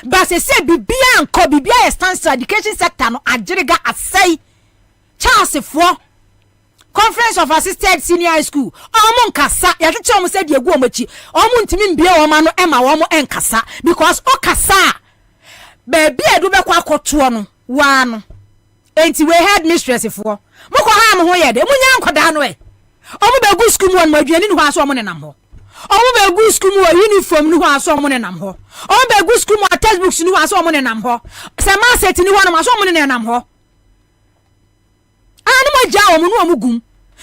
But say bibia anko bibia stands education sector no agiriga asai. Charles for Conference of Assisted Senior High School. Omo nkasa, ya tete omo say de egu omachi. Omo ntimi mbie wo ma no ema wo mo enkasa because o kasa. Baby edu be kwa akoto no, wa no. Enti we head mistress for moko ha mo ho ye de munya nkoda no e omo be gu school mu aduani ni ho aso omo ne nam ho omo be gu school mu uniform ni ho aso omo ne nam ho omo be gu school mu textbooks ni ho aso omo ne nam ho se ma set ni ho na aso omo ne nam ho anu mo ja omo no omo gum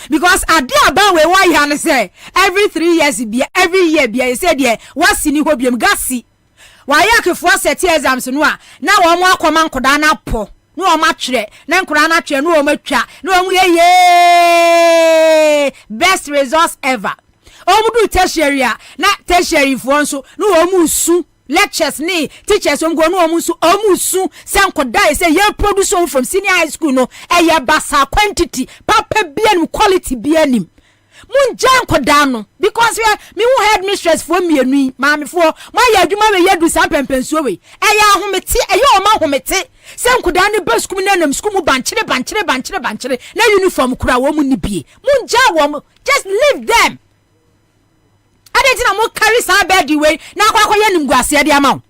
because ade aba we wa ya ne say every 3 years bia every year bia you say there wasi ni ho biam gasi wa ya kefo set exams no a na wo mo akoma nkoda na po no o matchre na nkura na twa no o matwa no o ye best results ever o mudu tertiary na tertiary fo nso no o musu lectures ni teachers o no o musu se nkoda say ye produce from senior high school no e basa quantity papa bianim quality bianim munja nkoda no because me who head mistress for mienu maame for my adwuma we yadu san pempensuo we eya ahomete eya o ma ahomete se nkoda ne baskum na nam skum banchire na uniform kura wo mu ni bie munja wo just leave them adentina mo carry sa bed way na akwa yanim guase de ama.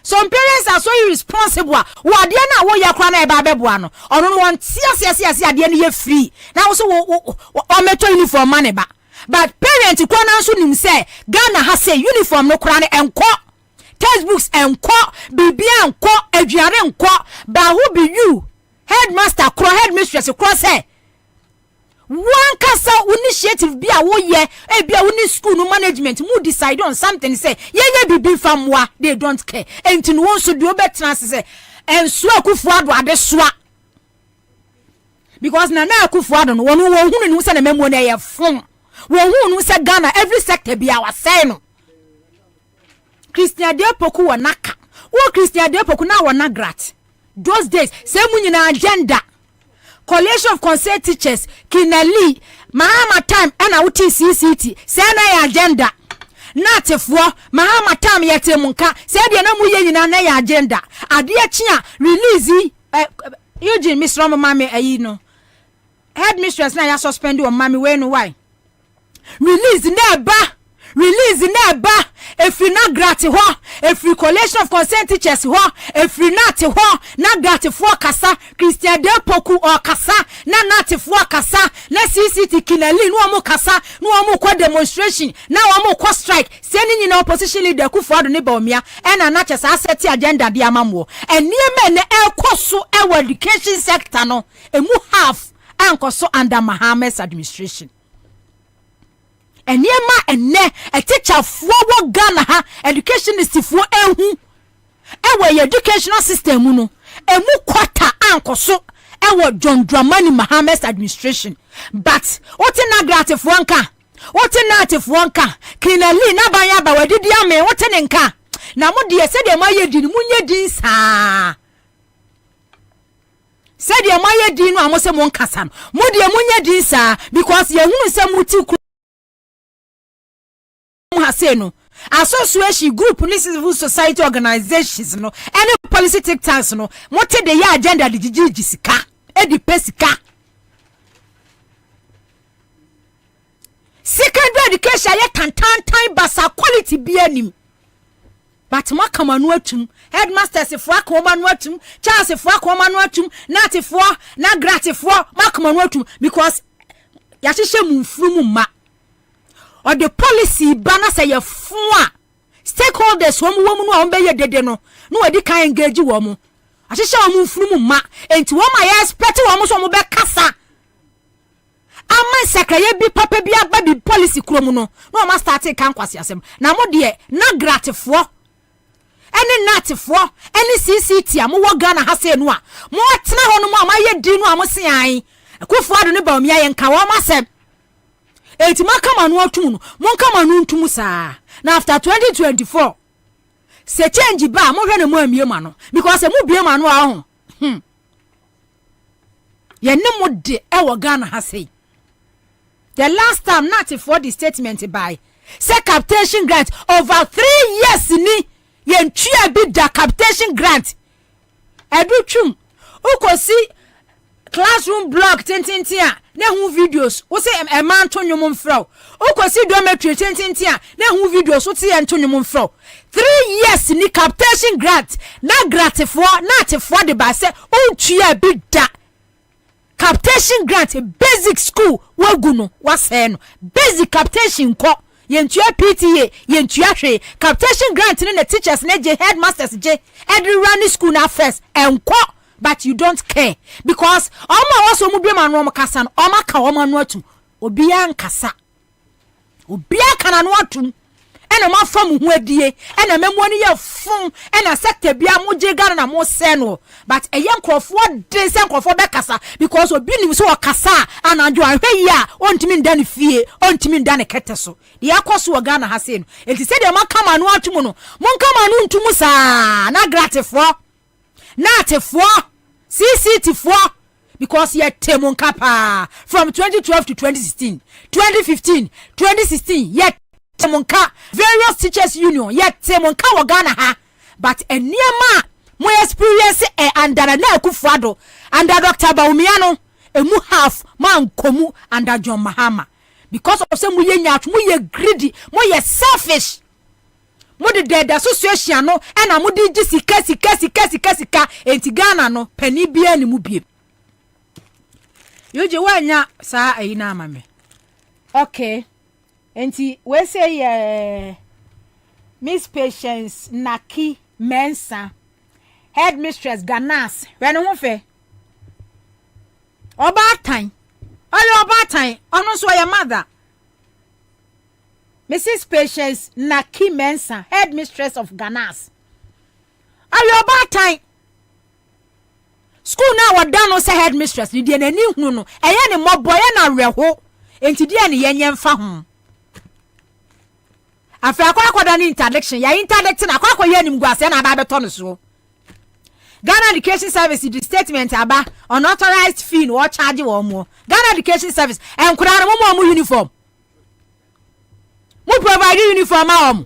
Some parents are so irresponsible. What they na wo yakra na e ba beboa no. Ono no won tia ade na ye free. Na wo so o meto uniform mane ba. But parents kwa na so nim say Ghana has say uniform no kra na enko. Textbooks enko, bibia enko, aduare enko. Ba who be you? Headmaster, headmistress say one kasa initiative bia wo ye e bia woni school no management mu decide on something say ye bibi famwa they don't care enti no so do betra say enso akufu ado ade soa because na akufu ado no wonu won hunu ni say na memo na ye fon won hunu say Ghana every sector bia wa say no Christian Depoku wa naka wo Christian Depoku na wa nagrat those days say mu nyina agenda Collation of Concert Teachers Kinali Mahama time ana uti CCT say na agenda natifo Mahama time yete munka say de na mu ye nyina na agenda ade akia release Eugene Miss Rom mama ayi no headmistress na ya suspend o mama we no why release na ba efri na grati ho efri collation of consent teachers ho efri nati ho na grati fo kasa Christian Depoku o kasa na nati fo kasa na CCT Kinali no omo kasa no omo kwa demonstration na omo kwa strike seni nyina opposition leader Kufu Ado ne ba omia e na chesa asset agenda de amamwo enieme ne ekoso e education sector no emu half ankoso under Mohammed's administration. Eniema ene a teacher for Ghana ha educationist for ehu ewe educational system no emu kwata ankoso ewe John Dramani Mohammed's administration but ote na gratis wanka ote na atif wanka Kinali na banya ba wadidi ame ote ne nka na mo de se de maye di munye din saa se de maye di no amose mo nkasa no mo de munye din saa because ye hunu se muti no association group civil society organizations no any policy take tanks no what the ya agenda the jiji sika e di pesika secondary education ya tantan basa quality bi anim but makama no atum headmasters fo akoma no atum Charles fo akoma no atum natifo na gratifo makama no atum because ya hihye mumfuru ma or the policy bana say ye fun stakeholders wo mu no be ye dede no odi kan engage wo mu ahihye wo mu funu mu ma enti wo ma ye expect wo mu so mo be kasa ama sekra ye bi papa bi aba bi policy krom no no ma start kan kwase asem na mo de na gratifo ene natifo ene CCT amowo Ghana ha se no a mo tena ho no mo amaye di no amose an akufo ado ne ba omi aye nka wo masem enti makama no atum no mo nkama no ntum saa na after 2024 se change ba mo hwe ne mo amie ma no because mo bie ma no a ho ye ne mo de e wo Ghana ha se the last time natifo the statement by say captation grant over 3 years ni yentua bi da captation grant edu twum ukosi classroom block tintintia na hu videos wo say e man to nwom mfrao ukosi dormitory tintintia na hu videos wo tie nto nwom mfrao 3 years ni captation grant na gratifo na atifo de ba say untua bi da captation grant basic school waguno waseno basic captation ko yentua PTA yentua hwe captation grant ne teachers ne je headmasters je every running school na first enko but you don't care because oma waso mu bia manu om kasa no oma ka oma no atum obia nkasa obia kana no atum ena ma fam hu adie ena memmo ne ye fun ena sector bia mo je Ghana na mo se no but eye nkrofo de se nkrofo be kasa because obi ni so kasa anadwo ahwe ya ontimi ndane fie ontimi ndane keteso de yakoso wo Ghana ha se no enti se de ma kama no atum no mo kama no ntum saa na gratifo na atifo CCT4 because ye temon kapa from 2012 to 2016 2015 2016 ye temonka various teachers union ye temonka wo Ghana ha but eniema mo experience under na Akufo-Addo under Dr. Bawumia emu half man komu under John Mahama because of say mo ye nyat mo ye greedy mo ye selfish mo de the association no na mo de gi sika enti Ghana no pani bia ni mu biem yoje wanya saa ayi na amame okay enti we say Miss Patience Naki Mensa headmistress Ganas we no ho fe oba tan ono so your mother Mrs. Patience Naki Mensa headmistress of Ganas ayo oba tan school na wada no say headmistress ni de nani hu no eye ne moboye na reho enti de ne yenye mfa ho afa akwa ni interdiction ya interdict na akwa ye nim guase na aba beto no so Ghana Education Service the statement aba unauthorized fee no charge wo mo Ghana Education Service enkura no mo uniform mo provide uniform am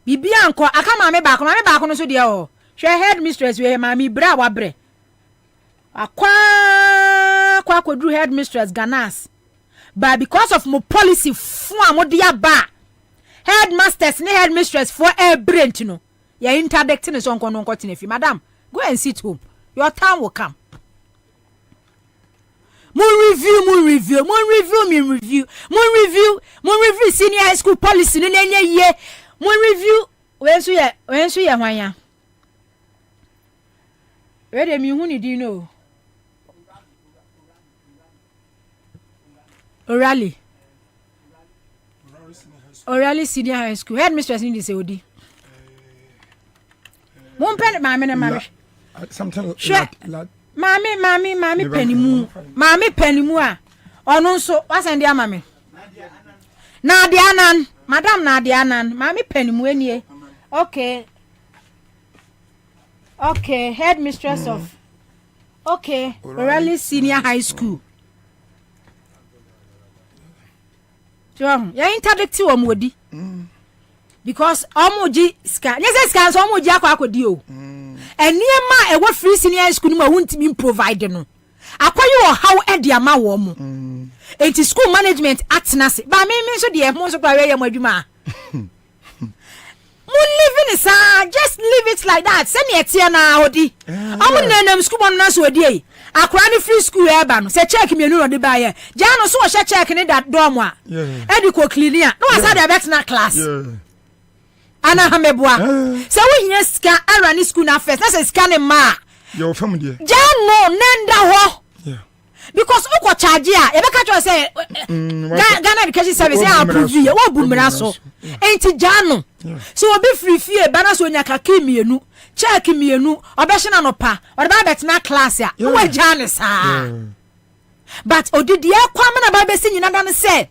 bibia anko aka ma me ba ko no so de o hwe headmistress we ma mi bra wa bre akwa kodru headmistress Ganas but because of mo policy fun amodia ba headmasters ne headmistress for a brent no ya interdict ne so nko no nko tenefi madam go and sit home your time will come Mon review senior high school policy no nenye ye mon review when so ye hwanya we de mi hu ni di no Orally senior high school headmistress ni say odi mon pen ma me na ma something Mami penimu a ono nso wasende ama me Nadia Anan madam Nadia Anan mami penimu enie okay headmistress of Orally senior high school John ya interdict wo modi because omoji ska nyese ska so omoji akodi o eniema ewo free senior school ma wuntimi provide no akoye o how e dia ma wo mo enti school management atnase ba me so de mo so kwa we yam adwuma mo living is just leave it like that send me etia na odi amu nenam school mo na so odi e akora ni free school e ba no se check me no de ba ye ja no so o she check ni that dorm a edi ko cleaner no asa de bet na class ana hameboa se wo hia ska arani school na first na se ska ne ma your family ja no nenda ho because uko charge ya ebeka cho say Ghana Education Service ya approve ye wo bumira so enti jano so obi free fee bana so nya kaka mienu check mienu obehye no pa ode ba betna class ya wo jane sa but odidi akwam na ba besi nyina dan say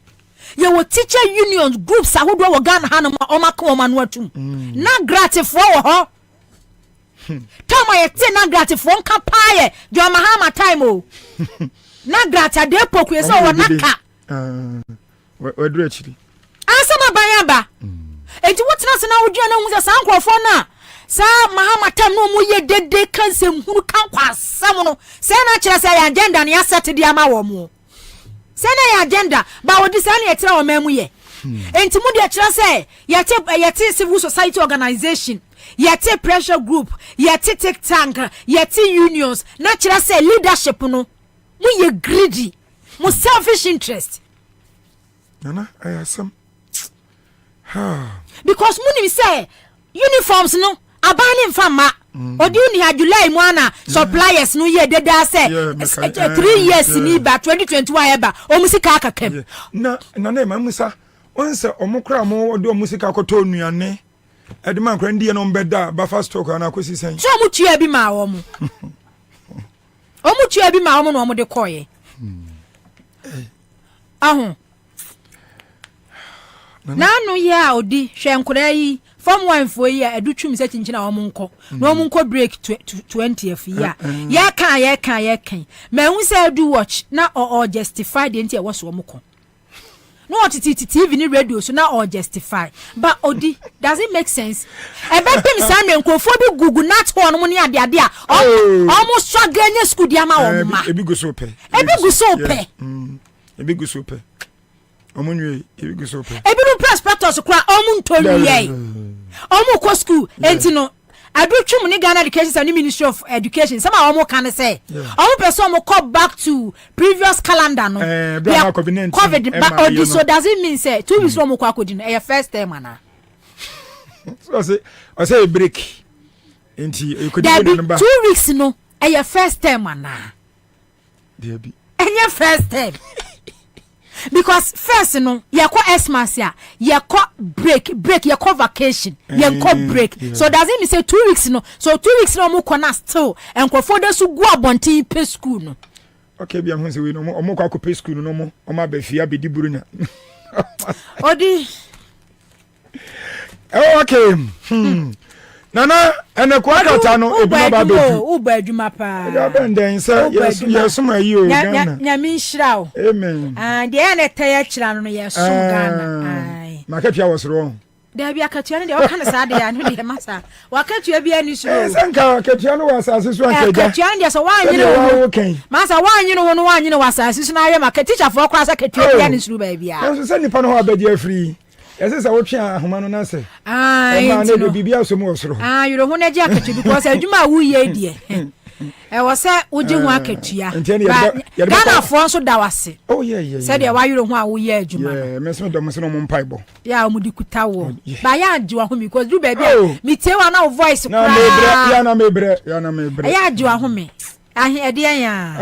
ye wo teacher unions groups ahodo wo Ghana ha no ma o maka o ma no atum na gratifo wo ho Tama ye te na gratifo nka paye jo mahama time o na grata de poku so wo naka we do actually asama bayamba enti wotena se na wodua na hu sa nkrofo na sa mahama time no mu ye dede kansem huru kan kwasam no se na kire se ya agenda na ya set dia ma wo mu se na ya agenda ba wodi sa na ye tira wo mamu ye enti mu de kire se yete civil society organization yete pressure group yete take tank yete unions na kire say leadership no mu ye greedy mu selfish interest nana ayasam because muni say uniforms no abani mfama odi uni ha July mu ana suppliers no ye deda say 3 years ni ba 2021 eba o musika akakam na ma musa onse omukra mo odi o musika akoto nuane edman kra ndie no mbeda ba fast talk na akosi sen so mu tua bi ma wo mu o mu tua bi ma wo mu no mo de koye ahun nanu ya odi hwenkura yi form 1 fo yi adutwum se chinchina wo mu nko no mu nko break 20th ya kan ma hu se do watch na or justify the ntia wo so wo ko no TV ni radio so na or justify but odi does it make sense e be pim sa me nkofo bi gugu nat ho no mo ni ade a almost struggle nya school dia ma wo ma ebi go so pe omunwe ebi go so pe ebi no prospectus kwa omuntoru ye omu ko school enti no adutwum ni Ghana Education Service Ministry of Education some omu kan say omu person omu come back to previous calendar no COVID but odi so does it mean say 2 weeks omu kwa kodi no e first time ana so say break enti e kodi no number 2 weeks no e first time ana there be enye first time because first no yako Xmas ya yako break yako vacation yako break so does it mean say 2 weeks no so 2 weeks no mo kona still enkofo de so go abontin pe school no okay bia ho se we no mo kwa ko pe school no mo o ma ba fia be di burunya odi okay nana ene kwa kata no eduma ba be uba adwuma pa ya benden say yes ma yi o Ghana nyame nhyira o amen de ene taya kira no yes Ghana ai makatua was wrong da bia katua ne de o kan sa de ya no de masa wakatua bia ni so sanka katua no was asese anka ja katua ne so wanyine wo masa wanyine wo no wanyine wasase so na aye maka teacher for kwasa katua bia ni so ba bia so say nipa no ho abedi afri yes say wo twa ahoma no na say ma ne do bibia so mo osoro you ho na ji akatua because adwuma wo ye die e wo say oje ho akatua Ghana for so da wase oh yeah say de wa yuro ho a wo ye adwuma yeah me so do mo so no mo mpaibo ya mo di kuta wo ba ya adwo ho because do baby me tie wa na voice kra na mebre ya adwo ho me ahe ede ya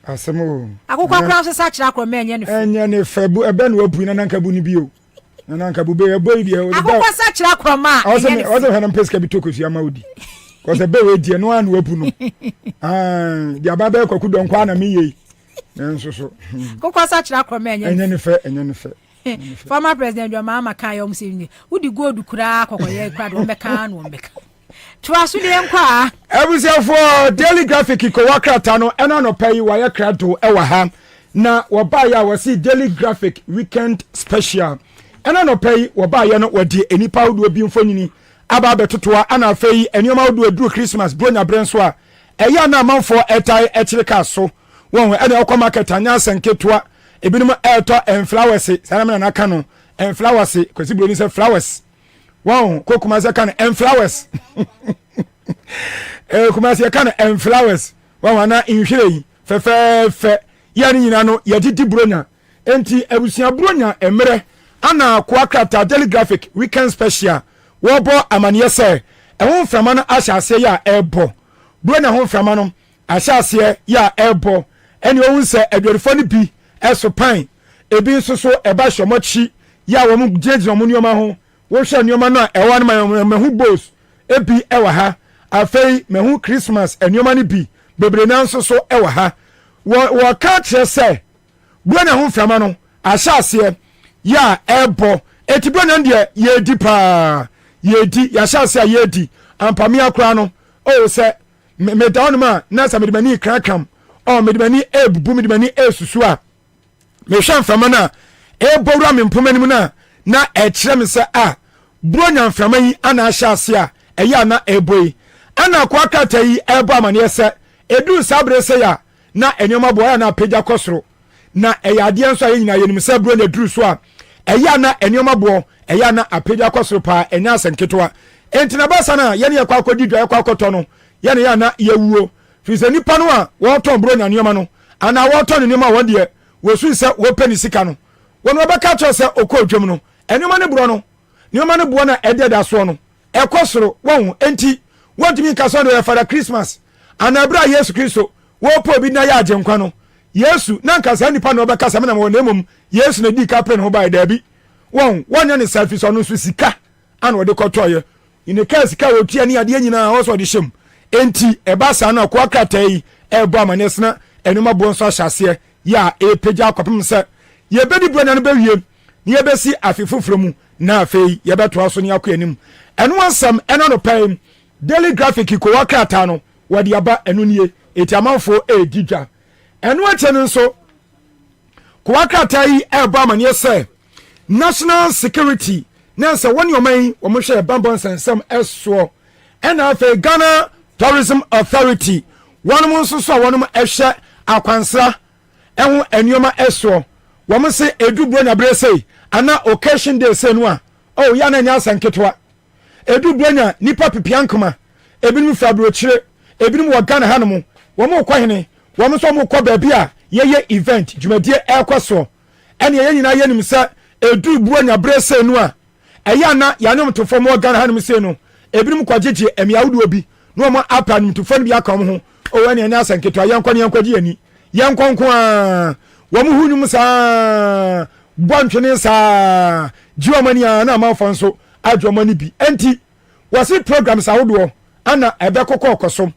asemo akokwa kra so sa kira kro me enye ne fabu ebe na wabu na nanka bu ni bio na nanka bu be boy bi akokwa sa kira kro ma o se hanam peska bi tokosu amaudi ko se be we die no an wabu no di ababa kwaku don kwa na meye nso so akokwa sa kira kro me enye ne fe former president John Mahama kan yo msini udi gold kura kokoye kwa do mbeka no mbeka twaso de nkwa for daily graphic ko wakrata no ena no pay wa ya krato e wa ha na wo ba ya wo si daily graphic weekend special ena no pay wo ba ya no wodi enipa wodo bi mfonyini aba betotoa ana afei enioma wodo aduru Christmas bronya brenso a eya na amanfo etai echirika so won ena okọ market anya sanketoa ebinum eto flowers sana na aka no flowers kwesi broni se flowers wow kokuma se kan flowers kuma se kan flowers wow na inhwere fe ya ni nyina no ya didi bronya enti abusia bronya emre ana kwa krata daily graphic weekend special wo bo amaniye se ehun frama no ahyase ya ebo bronya hon frama no ahyase ya ebo ɛne ɔhu sɛ aduarefo no bi ɛso pan ebi nso so ɛba hyɛmɔkyi yɛ a wɔn gyinagyina wɔn nneɛma ho wɔhwɛ nneɛma no a ɛwɔ no ma mahu bowls ebi ɛwɔ ha afei mahu Christmas nneɛma no bi bebree nan nso so ɛwɔ ha wɔka kyerɛ sɛ bua na ho mframa no ahyɛ aseɛ yɛ a ɛbɔ eti bua na deɛ yɛdi paa yɛdi yɛahyɛ aseɛ a yɛdi ampame akora no o sɛ meda hɔ nom a na sɛ mede m'ani krakram mede m'ani ebubu mede m'ani esusu a mehwɛ mframa no a ɛbɔ wura me mpoma anim no a na ɛkyerɛ me sɛ a buro nya mframa yi ana ahyɛ ase a ɛyɛ a na ɛbɔ yi ana akoa krata yi ɛbɔ amaneɛ sɛ ɛduru saa berɛ sɛ a na ɛnneɛma boɔ na apagya kɔ soro na ɛyɛ adeɛ nso a yɛ nyinaa yɛnim sɛ buro na ɛduru so a ɛyɛ a na ɛnneɛma boɔ ɛyɛ a na apagya kɔ soro paa ɛnyɛ asɛ nketewa enti na basa no a yɛne yɛkɔ akɔdi dwa yɛkɔ akɔtɔ no yɛne yɛ a na yɛwuo firi sɛ nnipa no a wɔtɔn buro na nneɛma no anaa wɔtɔn ne nneɛma a wɔn deɛ wɔsui sɛ wɔpɛ ne sika no wɔn wɔbɛka kyerɛ sɛ ɔkɔ odwam no nneɛma no borɔ no nneɛma no boɔ no ɛdɛda soɔ no ɛkɔ soro wɔn enti wɔntumi nka sɛ ɔno yɛ fada Christmas anaa berɛ a Yesu Kristo wɔpɔ obi na yɛ agyenkwa no Yesu na nka saa nipa na ɔbɛka sɛ menam wɔ na mmom Yesu na di ka pɛ ne ho bae daabi wɔnyɛ ne selfie sɛ ɔno nso sika ana wɔde kɔtɔɔyɛ ne kaa sika wɔtua ne adeɛ nyinaa wɔ sɛ ɔde hyɛm enti ɛba saa no akoa krataa yi ɛbɔ amanneɛ sena ɛnoma boɔ nso ahyɛ aseɛ yɛ a ɛpagya akɔpem sɛ yɛbɛdi burana no bɛwie na yɛbɛsi afe foforɔ mu na afei yɛbɛtoa so ne akɔ anim ɛno asɛm ɛna no pɛi Daily Graphic kɔwa krataa no wɔde aba ɛno nie ɛti amanfoɔ ɛɛdi dwa ɛno akyɛ no nso kɔwa krataa yi ɛbɔ amanneɛ sɛ national security na sɛ wɔne ɔman yi wɔn hwɛ bambɔ nsɛnsɛm ɛsoɔ ɛna afei Ghana Tourism Authority wɔn nso so a wɔn ɛhwɛ akwansra ɛho nneɛma ɛsoɔ wɔn se edu buro nya bere sei ana occasion day sei no a ya na nya asanketewa edu buro nya nipa pipia nkoma ebinom fra burokyire ebinom wɔ Ghana ha no mo wɔn kɔ hene wɔn nso wɔn kɔ baabi a yɛyɛ event dwumadie ɛkɔ soɔ ɛne yɛn nyinaa yɛnim sɛ edu buro nya bere sei no a ɛyɛ na yɛanom tofo mo Ghana ha no sei no ebinom kɔ gyegye emiawodo bi na wɔn apa nim tofo no bi aka wɔn ho ɛne nya asanketewa yɛn kɔ gye ani yɛn kɔnko a wɔn hu nyum saa bɔ ntwene saa gye wɔn ani a na amanfo nso adwo wɔn ani bi enti wɔsi programs ahodoɔ ana ɛbɛkɔkɔ ɔkɔso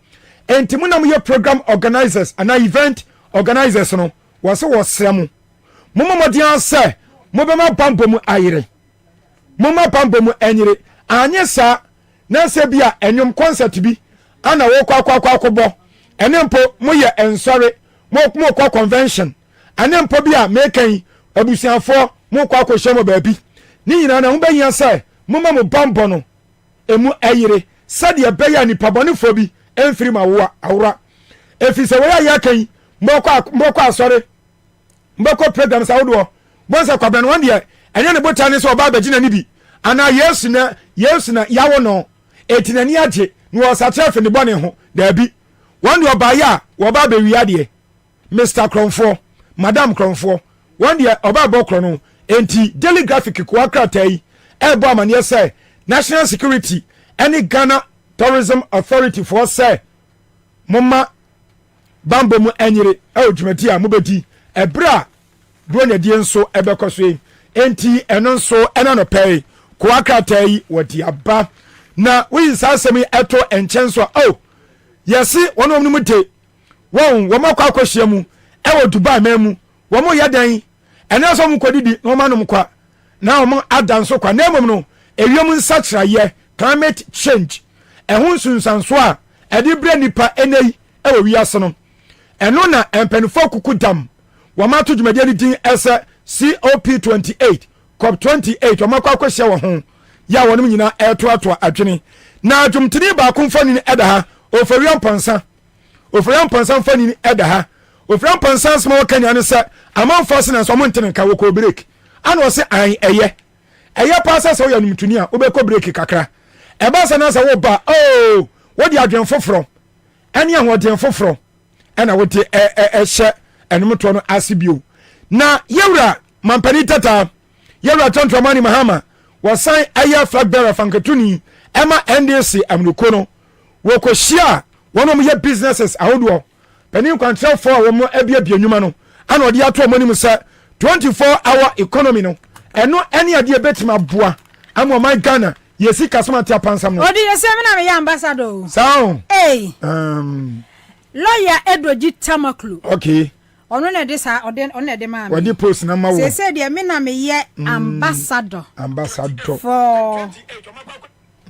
enti mu na mo yɛ program organizers ana event organizers no wɔsi wɔsrɛ mo mmɔden sɛ mobɛma bambɔ mu ayere moma bambɔ mu anyere anye saa na sɛ bi a ɛnwom concert bi ana wɔkɔ akɔbɔ ɛne mpo mo yɛ ensɔre mo kɔ convention ane mpo bi a mekan abusuafoɔ mo kɔ akɔhyɛ mo baabi ne nyinaa na ho bɛyia sɛ moma mo bambɔ no emu ayere sɛdeɛ bɛyɛ nipa bɔnefoɔ bi ɛmfiri ma awora ɛfiri sɛ wɔyɛ yɛkan mbɔkɔ asɔre mbɔkɔ programs ahodoɔ bɔnsɛ Kwabena no wɔn deɛ ɛnyɛ ne bota ne sɛ ɔba abɛgyina ne bi anaa yesu na yawo no ɛti n'ani agye na wɔsakyerɛ afi ne bɔne ho daabi wɔn deɛ ɔbaayɛ a wɔba abɛwie adeɛ Mr. Kromfoɔ Madam Kromfoɔ wɔn deɛ ɔba abɔ korɔ no enti Daily Graphic kɔwa krataa yi ɛbɔ amanneɛ sɛ National Security ɛne Ghana Tourism Authority foɔ sɛ moma bambɔ mu anyere ɛwɔ dwumadi a mobɛdi ɛberɛ a buronyadie nso ɛbɛkɔ so yi enti ɛno nso ɛna no pɛi kɔwa krataa yi wɔde aba na woyi saa asɛm yi ɛtɔ nkyɛn so a yɛse wɔn mu te wɔn akɔ akɔhyia mu ɛwɔ Dubai man mu wɔn yɛ dan ɛna so wɔn kɔdidi na wɔn anom kwa na wɔn ada nso kwa na mmom no ewiem nsakyerɛyɛ climate change ɛho nsunsanso a ɛde brɛ nipa ɛnɛyi ɛwɔ wiase no ɛno na mpanimfoɔ kuku dam wɔn ato dwumadie ne din ɛsɛ COP28 COP28 wɔn akɔ akɔhyia wɔn ho yɛ a wɔn nyinaa ɛtoatoa adwene na dwomtini baako mfoni ɛda ha oforian ponsa mfoni ɛda ha oforian ponsa sma wɔkanya ne sɛ amanfo se na so mo ntene ka wɔkɔ break ana wɔ se an ɛyɛ paasa sɛ wɔyɛ numtuni a wobɛkɔ break kakra ɛba sɛ na sɛ wo ba wodi adwen foforo ɛne ahoɔden foforo ɛna wote ɛhyɛ ɛnomtoɔ no ase bio na yɛwura mampani tata yɛwura tontomani mahama wɔsan ɛyɛ flag bearer fankatuni ɛma NDC amnuko no wɔkɔhyia wɔn yɛ businesses ahodoɔ Penny control for a woman ebia bianuma no. Ana odi ato mo nim say 24-hour economy no. Eno any idea betima boa. Amo my Ghana. Yesi kasoma tia pansam no. Odi yesi me na me ambassador. Sound. Hey. Lawyer Edward Tamaklu. Okay. Ono na de sa ono na de ma me. Wadi post na ma wo. Say de me na me ye ambassador. Ambassador. For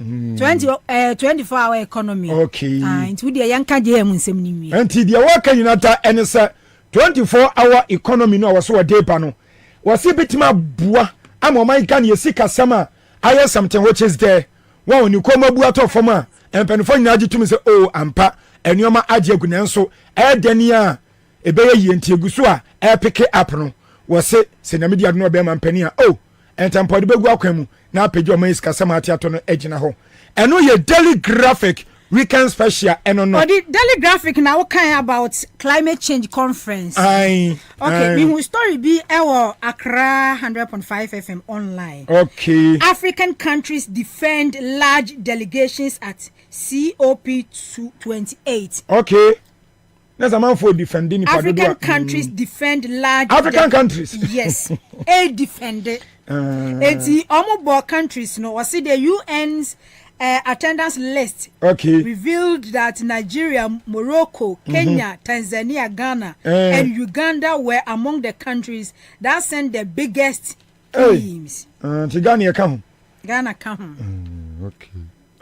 24-hour economy. Okay. Nti de yanka je mu nsem ni wi. Nti de waka nyinata ene say 24-hour economy no was what day pa no. Was bitima bua am my Ghana yesi kasama aye something which is there. Wa oni koma bua to forma empenfo nyina agi tumi say oh ampa enyoma agi aguna nso e dani a ebeye yenti eguso a e pick up no was se na media no be man pani a oh entampo de begu akwam na apegi o man kasama atiato no agina ho eno ye daily graphic weekend special eno no. The daily graphic now kind about climate change conference. Okay, we story be our Accra 100.5 FM online. Okay. African countries defend large delegations at COP28. Okay. There's a man for defending African countries defend large African countries. Yes. A defended. It's almost countries no was the UN's attendance list revealed that Nigeria, Morocco, Kenya, Tanzania, Ghana, and Uganda were among the countries that sent the biggest teams. Ghana come. Okay.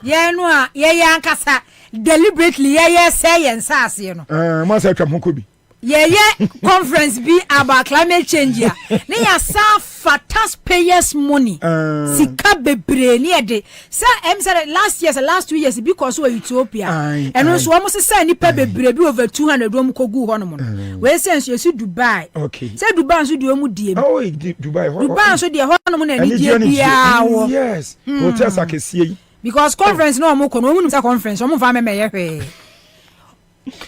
Yeah, no, yeah, Ankasa deliberately, yeah, say and sass, you know. Must have come could be. Yeah, conference be about climate change. Yeah, they are for taxpayers' money. Sika bebre near de. Sir, said last 2 years because we Ethiopia, and also almost say ni bebre be over 200 room kogu honomon. We sense you see Dubai. Okay. Say Dubai so do mu die. Oh, Dubai so die honomon and die. Yes. Hotels akesie. Because conference no mo kono mu conference mo fa me hwe.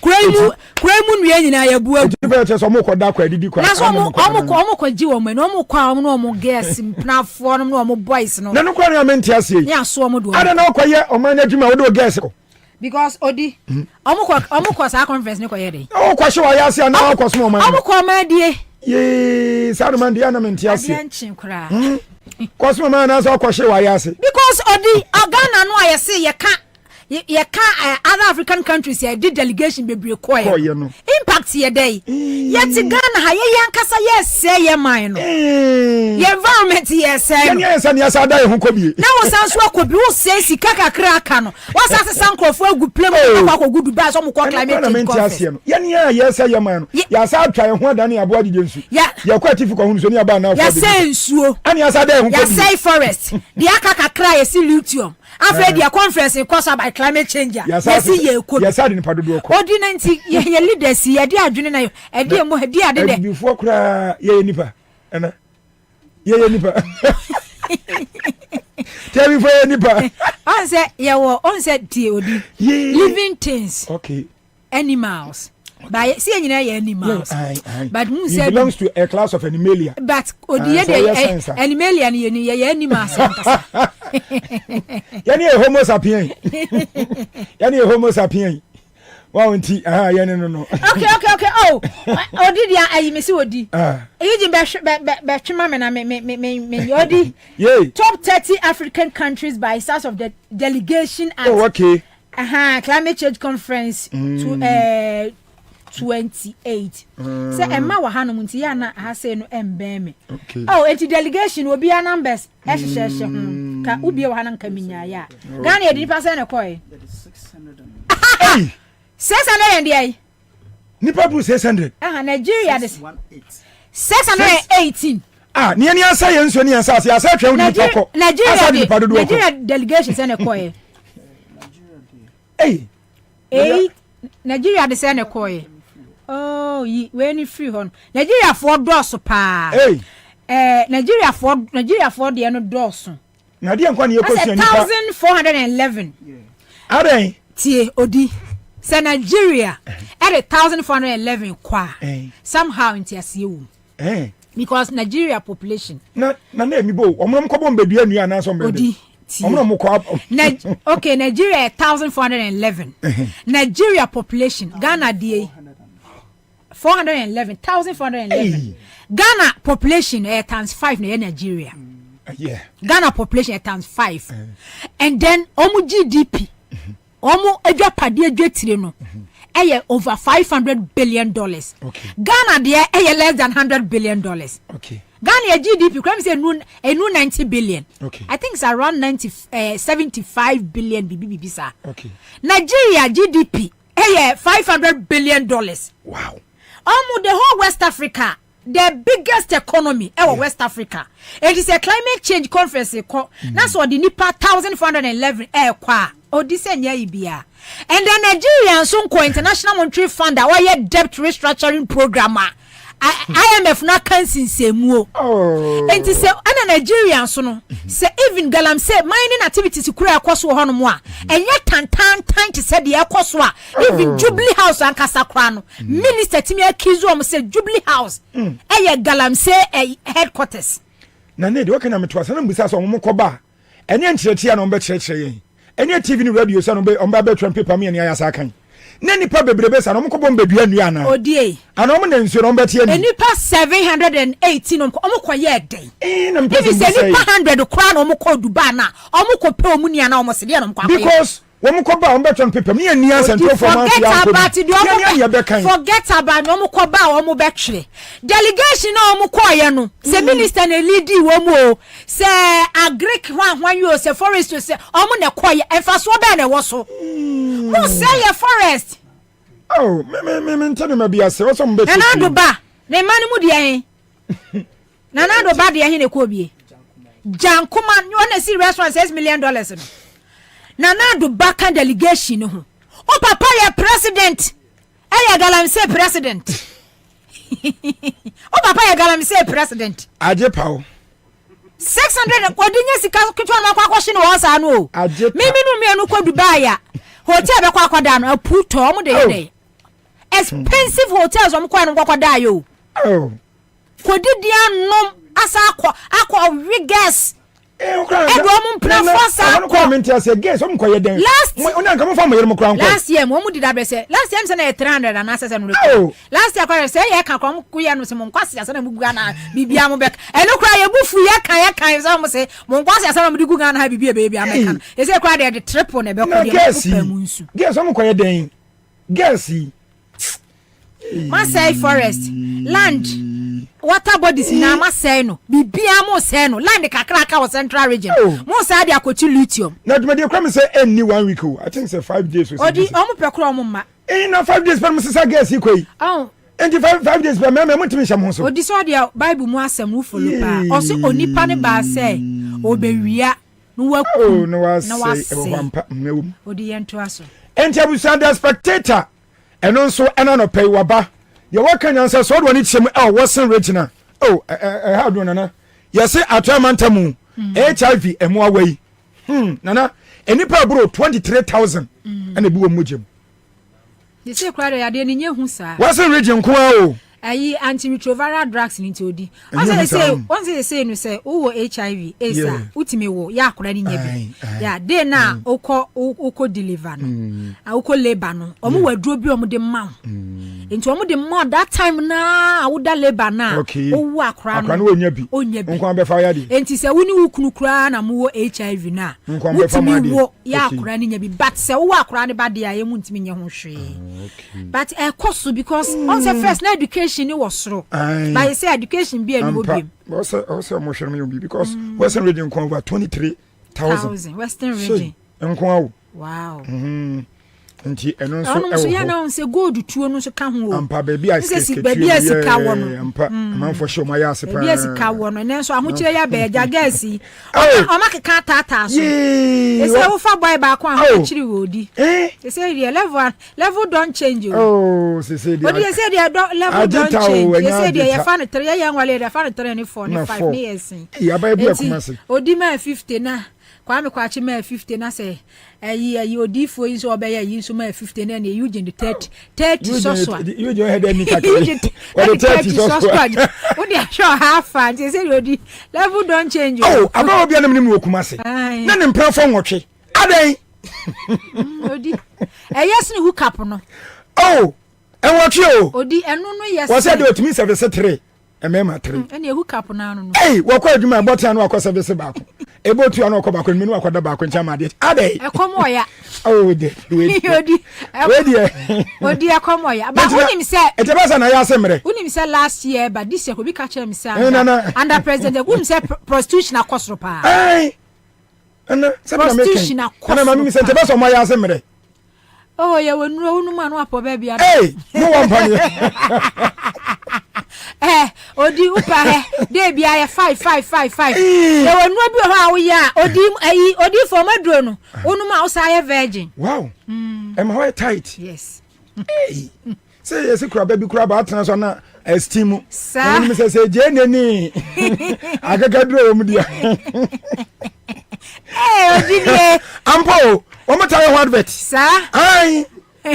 Kwemu nwe nyina ya bua better so mo koda kwa didi kwa na so mo kwaji wo me no mo kwa no mo guess mpnafo no mo boys no na no kwa na menti ase ya so mo do ada na kwa ye o man adwuma wo do guess ko because odi omo kwa sa conference ni kwa ye dey o kwa hwe ya ase na o kwa so mo man omo kwa ma die ye sa do man dia na menti ase ya nchin kura kwa so man na so kwa hwe ya ase because odi Ghana no aye say ye ka other African countries here did delegation bebre koye impact here day yet Ghana ha ye yankasa yes say ye mine no ye environment yes say yes ada ye ho kobie na wo sanso akobi wo say sika kakra aka no wo sase sankrofo agu plem ko akogu Dubai so mo ko climate change conference ye ne yes say ye mine no ya sa atwa ye ho ada ne abo adije nsu ye ko atifu ko hu so ne aba na ya say nsuo ani yes ada ye ho kobie ya say forest the aka kakra ye si lithium after the conference caused by climate change yes ye ko yes ade nipa dodo ko odi na nti ye leaders ye de adwene na e de mo de ade de before kura ye nipa ana ye nipa tell me for ye nipa on say ye wo on say tie odi living things okay animals by see anyina ye animals but mu say belongs to a class of animalia but odi ye de animalia ye animals yani a homo sapien yani a homo sapien wow nti yani no okay oh odi dia ayi me se odi eji be twema me na me odi top 30 African countries by size of the delegation at climate change conference to 28 say emma wa hanom nti ya na ha say no embeme enti delegation obi a numbers ehhehye ka obi wa hanan kaminya ya Ghana e di percent na koy 600 and dey nipa bu 600 Nigeria this 618 ni asa ye nso ni asa ase asa twa uni koko Nigeria delegation say na koy Nigeria the say na koy oh we ni free hon Nigeria for dosso pa Nigeria for the no dosso na dia nkwa ne yekosia nipa 1411 aden tie odi say Nigeria at 1411 kwa somehow into asiu because Nigeria population na mi bo omrom ko bom bedua nua na so mbede odi omrom ko okay Nigeria 1411 Nigeria population Ghana die 411,411. Ghana population times 5 in Nigeria. Yeah. Ghana population times 5. And then omu GDP. Omu edwa padi edwa tire no. Over $500 billion. Okay. Ghana there less than $100 billion. Okay. Ghana GDP crime say no 90 billion. Okay. I think it's around 75 billion BBB sir. Okay. Nigeria GDP $500 billion. Wow. Almost the whole West Africa, the biggest economy West Africa. It is a climate change conference. That's what the NIPA 1411 kwa. This and Ibia. And the Nigerian International Monetary Fund our debt restructuring program. IMF na kansin semu. Oh. And say ana Nigerian so no. Say even galam say mining activities kura akoso ho no mo a. Enye tan to say the akoso a. Even Jubilee House and Kasakra no. Minister timi akizu am say Jubilee House. Eye galam say headquarters. Na need work na metwa sana mbisa so mo koba. Enye nchirechia no mbe chirechire yen. Enye TV ni radio sa no be on ba betwam paper me ene ayasa kan. Na nipa bebrebe sa no mo kobo mbedua nua na. Odie. Ana mo na nsuo no mbeti ani. Nipa 718 no omo koye den. Na mpese say nipa 100 kra na omo ko Dubai na omo ko pe omu nia na omo se de no kwa. Because when koba on betwam paper me ani answer to performance ya ko. Forget about no omo koba omo betwe. Delegation na omo koye no. Se minister na lead wo mu se agric hwan you se forest se omo na koye enfa so be na wo so. Mo say your forest. Oh, me tell me be ase. What's on bet? Nana do ba. Ne mani mu dia hen. Nana do ba dia hen e ko bie. Jankuma, you want to see restaurant $6 million no. Nana do ba kan delegation ho. O papa ya president. Ya galam say president. O papa ya galam say president. Aje pawo. 600 odinye sika kitwa na kwa kwhye no wasa no o. Mimi no me no kwa Dubai ya. Hotel be kwa akwada no aputo omo de expensive hotels omo kwa no akwada yo. Oh. Kodidia nom asa akwa Vegas. Last year, mo did that say. Last year, say 300 and answers and last year, say, I can come kuya no some kwasi asana mugana bibia mo bek. E no cry ebufu ya kan some say mo kwasi asana mo digugana ha bibia baby American. E say cry the trip on e be ko dey munsu. Guess am koye den. Guess Masai forest land water bodies na Masai no bibia mo say no land kakraka was central region mo say dey akochi lithium na dum dey come say any 1 week I think say 5 days or so odi omo pekro omo ma na 5 days per mo say guess ikoi and 5 days per me mutimi hyam ho so odi so dey Bible mu asem wo follow pa o say onipa ne ba say obewia no waku no was say wampa mewum odi yento aso enti abusa the spectator eno nso ena no pay waba ye wakan answer so do ni chem Western regional how do nana ye say atwamantamu HIV emu awai nana enipa bro 23,000 ena bi wo mugem ye say kware ya de ni nyehu sa Western region ko o ayi antiretroviral drugs ni odi once say no say wo HIV esa utimi wo ya akora ni nyabi ya de na uko deliver no uko labor no omo waduro bi omo de ma enti omo de ma that time na awuda labor na owu akora no onya bi nko be fa ya di enti say woni wukunu kura na mo wo HIV na utimi wo ya akora ni nyabi but say wo akora ne ba de aye mu ntimi nye ho hwe but cost because on the first na education ni was through. But you say education be a new game. Also, more because Western region come over 23,000. Western region. Wow. Nti eno nso so ya na say gold tuo no so ka ho o ampa baby asika baby asika wo no ampa manfo show my ass pa baby asika wo no nenso ahokire ya be ja gasi o makeka tata so e say wo fa boy ba ko ahokire wo di e say the level don't change oh say but you say the level don't change you say the ya fa no 3 ya nwale ya fa no 3 ni 4 ni 5 ni years ya ba bi akumase odi ma 50 na kwame kwachi ma 50 na say ayi odifo yin so obeya yin so ma 50 na you the 30 so so you your head any kaka or the 30 so so we dey sure half and say odi level don't change aba obi anam ni mu okumase na ne mpran fo nwotwe adan odi yes ni hook up no And what you? Odi enu no yes. What said it means service 3. A mema 3. And you hook up now no. Hey, what call you my button or service back? Able to no come back when you kwada back when chama dit. Ade. E komo ya. Oh, de. Wait. Odi. Odi e komo ya. But unim say e tebasa na ya semre. Unim say last year but this year ko bi ka chere me say under president unim say prostitution akosro pa. Hey. And prostitution akosro. And mama say tebasa mo ya semre. Oh, yeah, when no man wa po baby. Hey, no one pay. Odi upa dey bia 5. There were no bi ho awo ya. Odi for madro no. Onu ma usa virgin. Wow. Am I tight? Yes. Hey. Say yes kura baby kura ba atena so na esteem. Sir. Me say je nani. Agagado mu dia. Odi ni. Ampo. Omo tire what vet. Sir. Ai.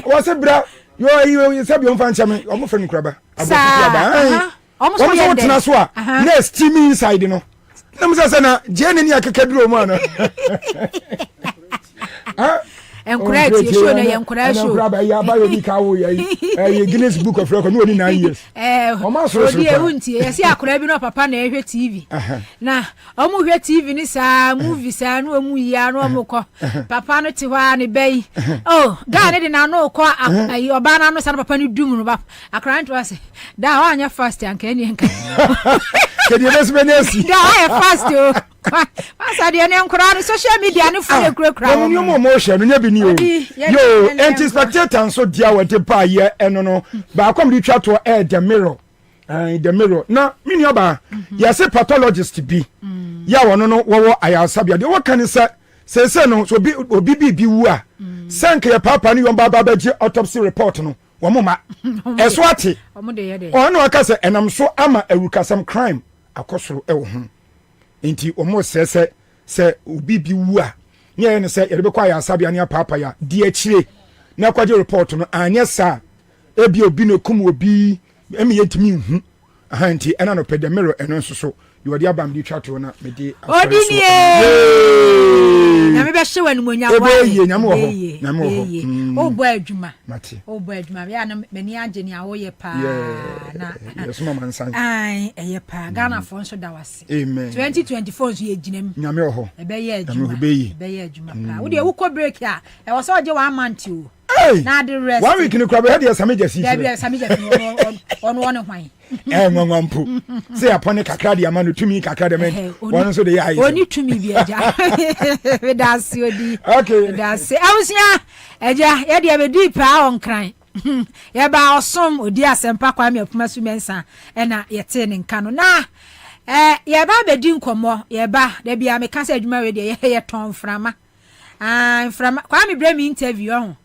What's a bra? You said you fan chame. Omo friend kraba. Sir. Omo so tena so a. Na steam inside no. Na me say na je nani akakaduro mu ana. Encourage you show na encourage show. Encourage ya ba yo bi ka wo ya Guinness Book of Record no 9 years. Odi ehunti e si akora bi no papa na ehwe TV. Na omu hwe TV ni sa movie sa no omu ya no omu ko. Papa no ti hwa ne bai. Oh, ga ne de na no ko oba na no sa papa ni dum no ba. Akora nto ase. Da wa anya fast anka eni enka. Kedi resbenesi. Da wa fast o. Asa de ne nkora no social media no fure kura. No mo share no nya bi ni o. Yo, anti spectator so dia we de pa ye eno no. Ba kom di twa to the mirror. The mirror. Na mini oba. Ya say pathologist bi. Ya wono no wo ayasabia. De wo kan say no so obi bi wu a. Sank ya papa ni yomba baba je autopsy report no. Wo mo ma. Eso ate. Omo de ye de. Ono aka say enam so ama awukasam crime akosoro e wo ho. Inti omo se obi bi wu a nye ne se yebe kwa ya sabia ne papa ya di akire na kwaje report no anya sa ebi obi no kum obi emi yetimi hu inti ena no pede mirror eno nso so you dey abam di twato na me di odi ni na me be hye wanu monya wa nyame wo o bo adwuma mate o bo adwuma ya na mani age ni awo ye pa na yeso mama nsan ai eye pa Ghana for nso da wase amen 2024 nso ye ginam nyame wo ebe ye adwuma pa wo de wo ko break a e wo so oje 1 month o na the rest 1 week ni kwa be had ya same jesi ya same jesi ono hwan ngwampu say apone kakra de amanu tumi kakra de men won so de ya oni tumi bi eja we da si odi okay da si awusia eja ye de be di pa on kran ye ba osom odi asempa kwa me apuma su mensa na ye te ne nka no na ye ba be di nkomo ye ba da bia me kan say adwuma we de ye ton frama frama kwa me bre me interview ho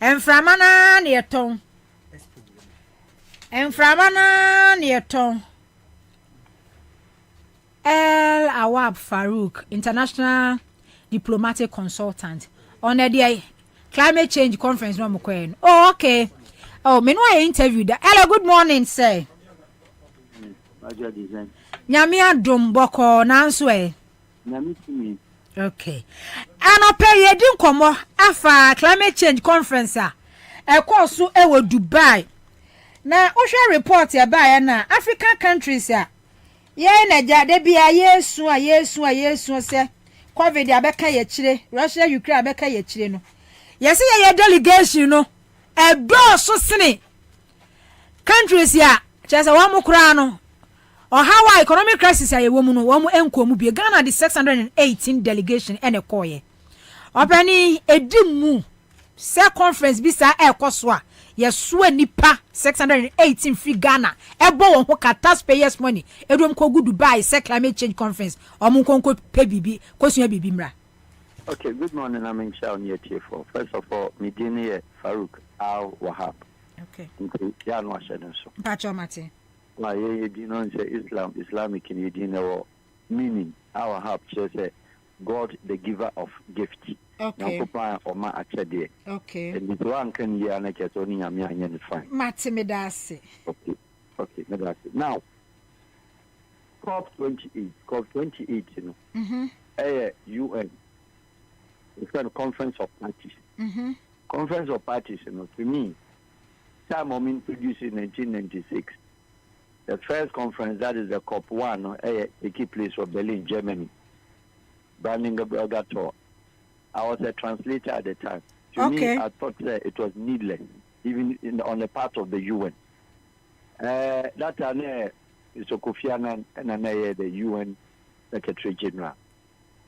enframa na ne ye ton Enframana Nieton El Awab Farouk, International Diplomatic Consultant, on the climate change conference. No more. Oh, okay. Oh, me no I interviewed that. Hello, good morning, sir. Nyamia Domboko Nanswe. Okay. Ano pay ye din komo afa climate change conference a. E course so e wo Dubai. Na ohwe report ya ba ya na African countries a ye na ja de bia yesu se covid abeka ye kire Russia Ukraine abeka ye kire no yesi ye delegation no e do so sene countries ya chese wa mukura no o how economic crisis ya wo mu no wo mu enko mu bi Ghana the 618 delegation ene koye opani edimu se conference bi sa e koso a yesu nipa 618 free Ghana ebo won ho ka taxpayers money edom ko gu Dubai se climate change conference omun konko pe bibi kosua bibi mra. Okay, good morning. I'm in Shaun here for. First of all, Medina Farouk Al Wahab. Okay. Ya no ashedon so. Pacho mate. Why you know say Islamic in Medina meaning Al Wahab say God the giver of gift. Okay. Okay. And the one can hear and get only a million fine. Matimidasi. Okay, medasi. Now, COP28, you know, UN, it's a conference of parties. Conference of parties, you know, to me, time I'm introduced in 1996. The first conference, that is the COP1, taking place for Berlin, Germany. Brandenburger tour. I was a translator at the time. To me, I thought it was needless, even on the part of the UN. That time, is Kofi Annan and the UN Secretary General.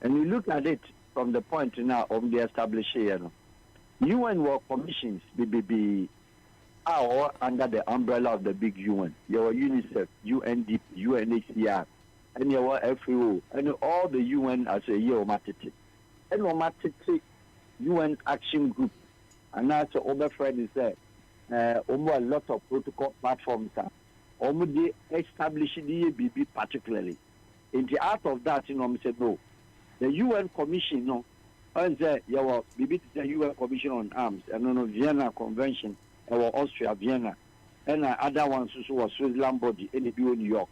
And you look at it from the point now of the establishment, UN work commissions, BBB, are under the umbrella of the big UN. Your UNICEF, UNDP, UNHCR, and your FAO, and all the UN as a year matiti. And matiti UN Action Group. And that's over friend is there. A lot of protocol platforms are. They established the BB particularly. In the out of that, we said no. The UN Commission, BB the UN Commission on Arms, and Vienna Convention, Austria, Vienna, and other ones also was Switzerland body, and it New York.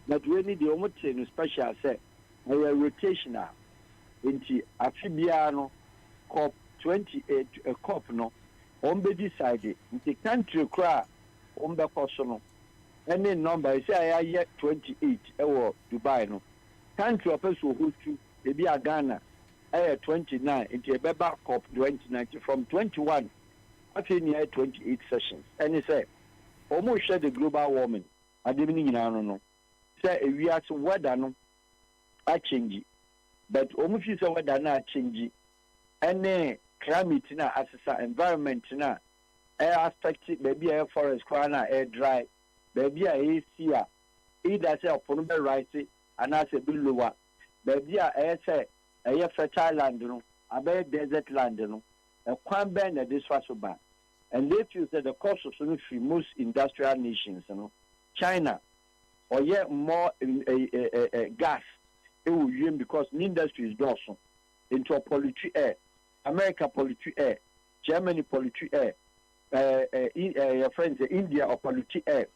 But we need the almost special say a rotational into Afibiano COP 28 COP no be decided the country cry be personal. Any number is say 28 Dubai no country of person who to be a Ghana 29 into a Beba COP 2019 from 21 I think near 28 sessions. And he said almost share the global warming. I didn't know. Say we are some weather no I change, but almost is a weather na change. Any climate na as environment na air aspect maybe air forest kwana air dry, maybe air sea either say upon be rise and as a below, maybe air say air fertile land no, a desert land no, a kwan bend this fasoba. And they feel that the cost of solution most industrial nations, China, or yet more gas, it will use because the industry is dorsal into a polluted air. America polluted air, Germany polluted air, your friends India or polluted air,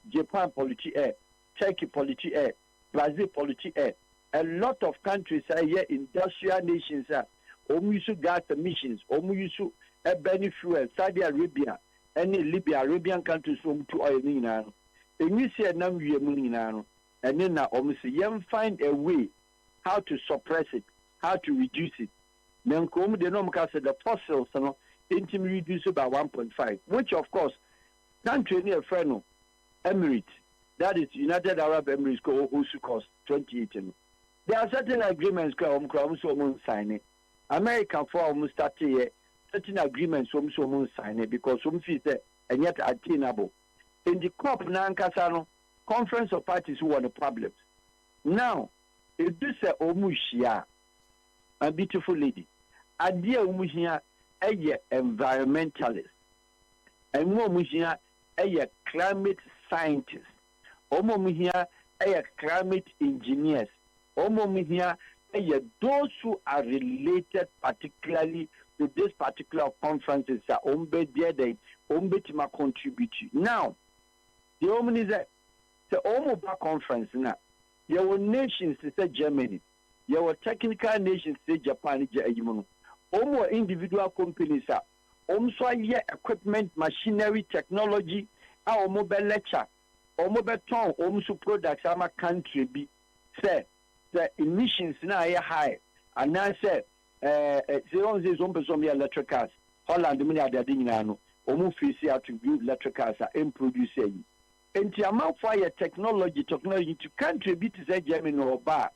Japan polluted air, Turkey polluted air, Brazil polluted air. A lot of countries are here industrial nations are almost gas emissions, almost a benefit fuel, Saudi Arabia, any Libya, Arabian countries from to oil in and you see a number of money and then almost you find a way how to suppress it, how to reduce it. Then come the normal the fossils intimately reduce by 1.5, which of course country near friend Emirates, that is United Arab Emirates also cost 28. There are certain agreements almost signing. American for almost certain agreements almost signing because some feel and yet attainable. In the COP Nankasano Conference of Parties who are the problems. Now, if this is Omushia, a beautiful lady, Adia Omushia, a environmentalist, and Omushia, a climate scientist, Omushia, a climate engineers, Omushia, those who are related particularly to this particular conferences are they to contribute. Now, the Omen is the Omoba conference now. There were nations say Germany, there were technical nations say Japan, Omo individual companies are also equipment, machinery, technology, our mobile lecture, or mobile ton, almost products our country be say the emissions now are high. And now say electric cars. Holland many are doing now. Almost to build electric cars and producing. And the amount for technology to contribute to Germany or bar.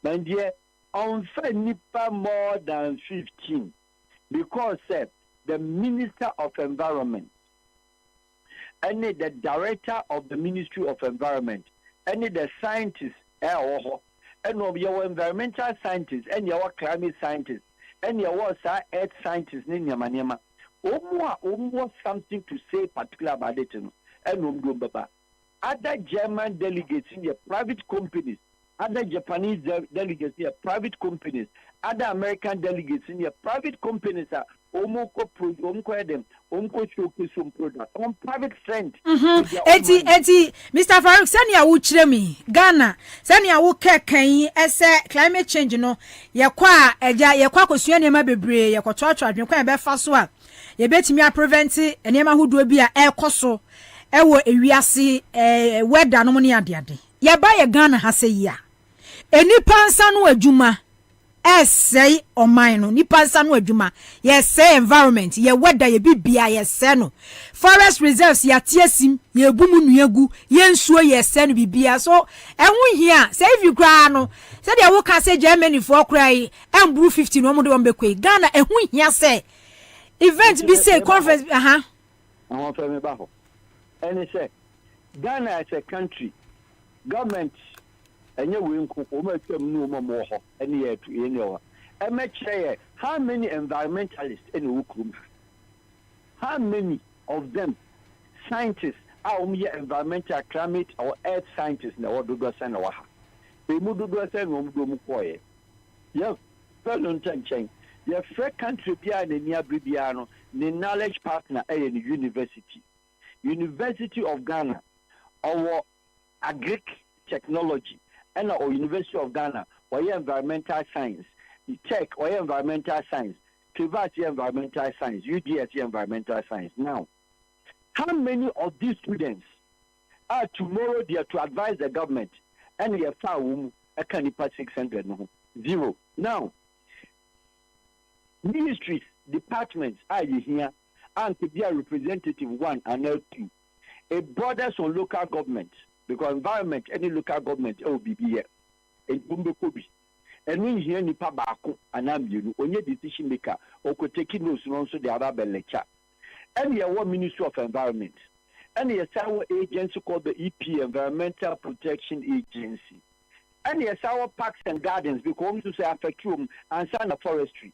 And dear, on nipa more than 15. Because the Minister of Environment, and the Director of the Ministry of Environment, and the scientists, and of your environmental scientists, and your climate scientists, and your earth scientists, Ninyama, almost something to say particular about it. And other German delegates in the private companies, other Japanese delegates in the private companies, other American delegates in the private companies are showcase some products on private friend. Eti Mr. Farouk sani awu chire mi Ghana sani awu keken ese climate change no ye kwa eja ye kwa kosua nema bebre ye kwoto atwa adwen kwa be fa so a ye betimi a prevent enema hodo bi a ekoso ewo ewiase weather no mo ne ade ye ba ye Ghana ha se yi a enipa nsa no adwuma say oman no nipa nsa no adwuma ye say environment ye weather ye bibia ye say no forest reserves ya tiesim ye bumu nuagu ye nsuo ye say no bibia so ehun hia say if you cry no say they wo ka say Germany for cry embru 50 no mo de ombekwe Ghana ehun hia say event be say conference I want to me ba ho and say Ghana as a country government enye we nko o ma twam no mo ho ene ye tu ene o e ma kire how many environmentalists in Ukrum, how many of them scientists are environmental climate or earth scientists na what do go send wa ha e mu do go send no do mu koye yes fellow chen your free country bia na ni abribia no ni knowledge partner e ni University of Ghana or agric technology and our University of Ghana or environmental science, tech or environmental science, Trivati environmental science, UDS environmental science. Now, how many of these students are tomorrow there to advise the government and we have found a canipa 600? No. Zero. Now, ministries, departments are you here and to be a representative one and L2. It borders on local government. Because environment, any local government, will be here. And Bumbekobi. And when you hear Nipa Bako, and I'm you, only decision maker, or could take notes also the Arab lecture. And you have Ministry of Environment. And you have our agency called the EP, Environmental Protection Agency. And you have our parks and gardens, because to say affect you and sign a forestry.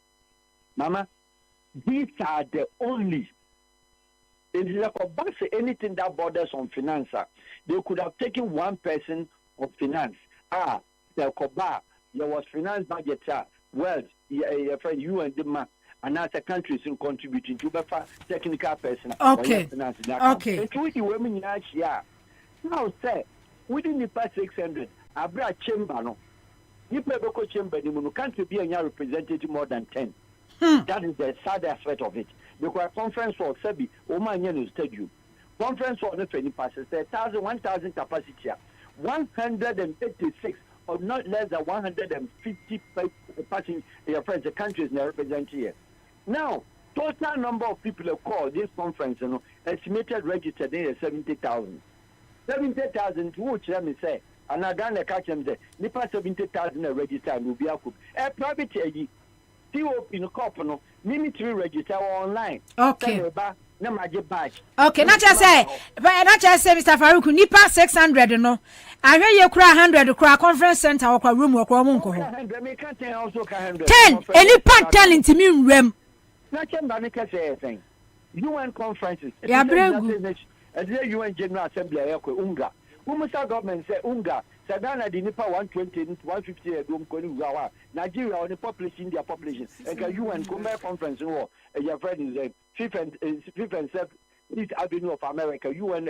Mama, these are the only. It is like anything that borders on finance. They could have taken one person of finance. The Koba, there was finance budget, wealth, your friend, you and the man, and as a country is contributing to the technical person. Okay. Okay. And to the women, now, say, within the past 600, I brought chamber. No, you pay local chamber, you can't be a representative more than 10. That is the sad aspect of it. Because conference for Sebi, Oman Stadium. Conference for the 20 passes, 1,000 capacity, 186 or not less than 150 passing your friends, the countries now represent here. Now, total number of people who call this conference, estimated registered in 70,000. 70,000 to which let me say, and I done a catch them there, Nipa 70,000 registered will be a coup. A private TOP in a couple, military register online. Okay. Okay, not just say, Mr. Farouk, Nipa 600, no. I hear you cry 100 cry conference center or room or 10, any part telling to me, Rem. Not saying UN conferences. Yeah, brave. As the UN General Assembly, Unga. Umusa government say Unga. Sagana the Nipa 120, 150 Nigeria on the population, their population. And UN conference war. Your friend is fifth and seventh East Avenue of America, UN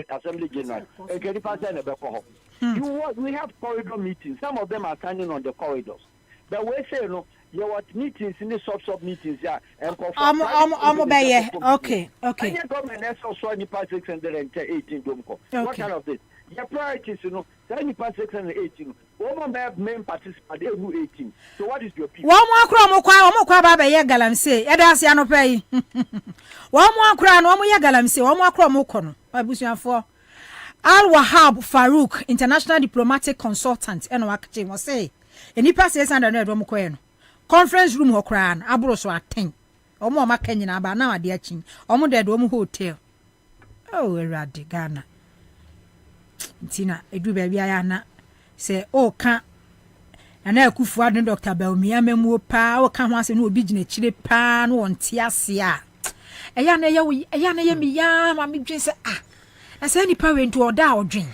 Assembly General. And can you pass we have corridor meetings. Some of them are standing on the corridors. But we say your meetings in the sub meetings, and okay. And your government has also Nipa 618 Domko. What kind of this? Your priorities, Nipa 618. Woman main participant, 18. So what is your people? One more crop, Baba Yagalamse, Edasiano pay. One more crown, one more Yagalamse, one more crop, Abusian for Al Wahab Farouk, international diplomatic consultant, and Wakati was say, and he passes under Romoqueno. Conference room or crown, Abroso at 10. Or more Kenyan about now at the etching, or more dead woman hotel. Oh, Radi Ghana. Tina, a do baby Ayana. Say, oh, can't. And I could for Dr. Belmia Memo Pa, or come once and no business chili pan, one tiasia. A yana yami yam, I mean, just as any parent to order or drink.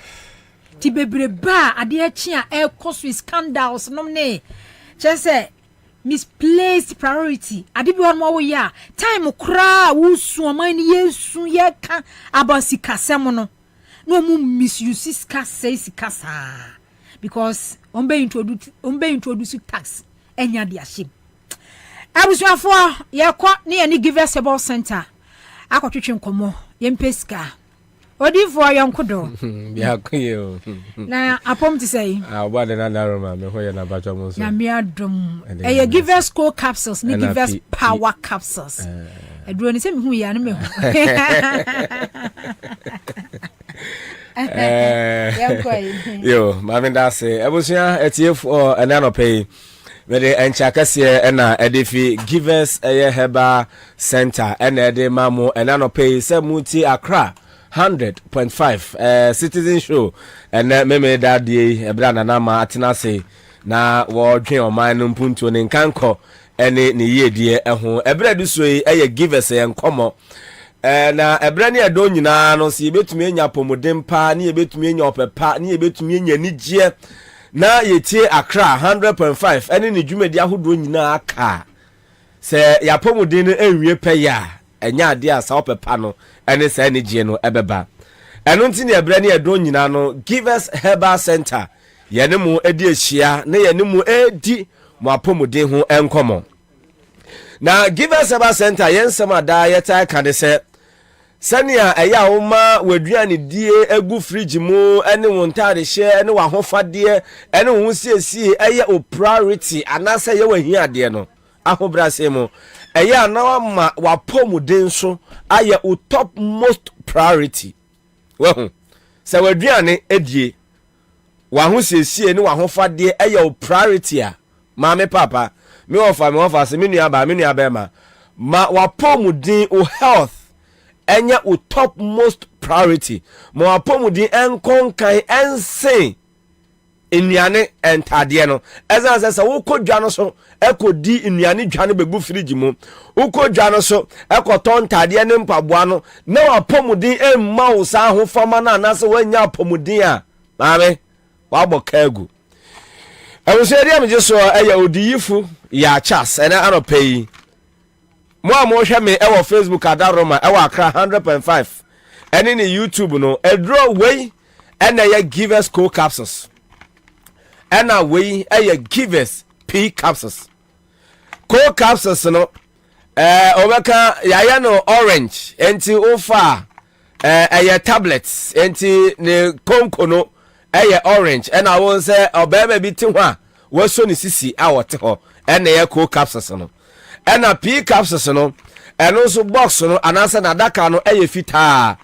Tibebre bar, a dear chia, air cost with scandals, no nay. Just say, misplaced priority. I did one more year. Time cry, woo so many years soon yet can about Sikasemono. No more misuse says Casa. Because umbe introduce tax enya dia shim abusuafo yekwa ne ye ni Givers Herbal Center akotwetwe nkomo yempeska odifo yonkodo bia koyo na apom ti say oba de na naroma me hoye na bacho mo so na me adom ye Givers Co capsules ni Givers Power capsules eduro ni se me hu ya no me hu yo mami da se ebusia etiefo enano pay we de enchakase na edefi Givers Herbal Center and ede mamo enano pay se muti Accra 100.5 citizen show and meme da die ebra na ma atena se na wo dwen oman no mpuntu ne nkanko ene ne yedie eho ebra du so eye Givers enkomo na ebra ne edo nyina no se yebetumi enya pomodem pa ne yebetumi enya opepa ne yebetumi enya nigye na yetie Accra 100.5 ene ne dwumadi ahodo nyina aka se yapomodin no enwie pe ya enya ade asa opepa no ene se nigye no ebeba eno nti ne ebra ne edo nyina no Givers Herbal Center yene mu edi ehia ne yene mu edi mo apomodin ho enkomo na Givers Herbal Center yensem ada yeta ka de se sania eya woma waduane die egu fridge mu ene wontade hye ene wa hofade ene wo siesie eya o priority anase ye wahia de no ahobrase mu eya na wa wapomuden so aye o top most priority wehu se waduane edie wa ho siesie ne wa hofade eya o priority a maame papa me ofa se me nua ba ma wapomuden o health enya o top most priority mo apomudi enkonkan ensen enuane entade no ezan se wo kodwa no so ekodi enuane dwane bebu fridge mu wo kodwa no so ekoton ntade ne mpaboa no na apomudi emma wo sa ho fama na anase wanya apomudi a maame wabo kagu awuseri amje so eya odiyifu ya chas ena anopai mo hwe me e wo Facebook adaroma e wo Accra 100.5 ene ni YouTube no edro wey ena ya Givers Co capsules ena wey e Givers P capsules Co capsules no obeka ya no orange enti ofa ya tablets enti ne konko no ya orange ena won se obeba bi ti ho a waso ni sisi a wote ho ena ya Co capsules no ena P capsules no eno so box no anasa na daka no eye fita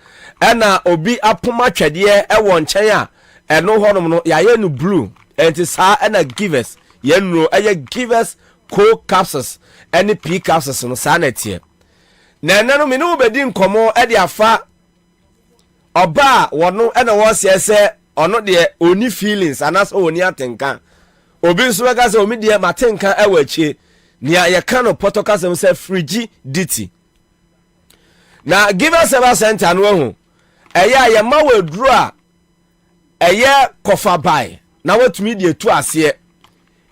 ena obi apoma twede wo nchen a eno honom no yaye no blue enti sa ena Givers ye no eye Givers Co capsules ene P capsules no sa na tie na enano me no bedi nkomo e de afa oba wono ena wo se ono de oni feelings anasa oni atenka obi nso ga se omi de matenka e wachi nia ye kano potokasem se frigidity na Givers Herbal Center no hu eya ye ma waduru a eye kofa bai na watumi de tu ase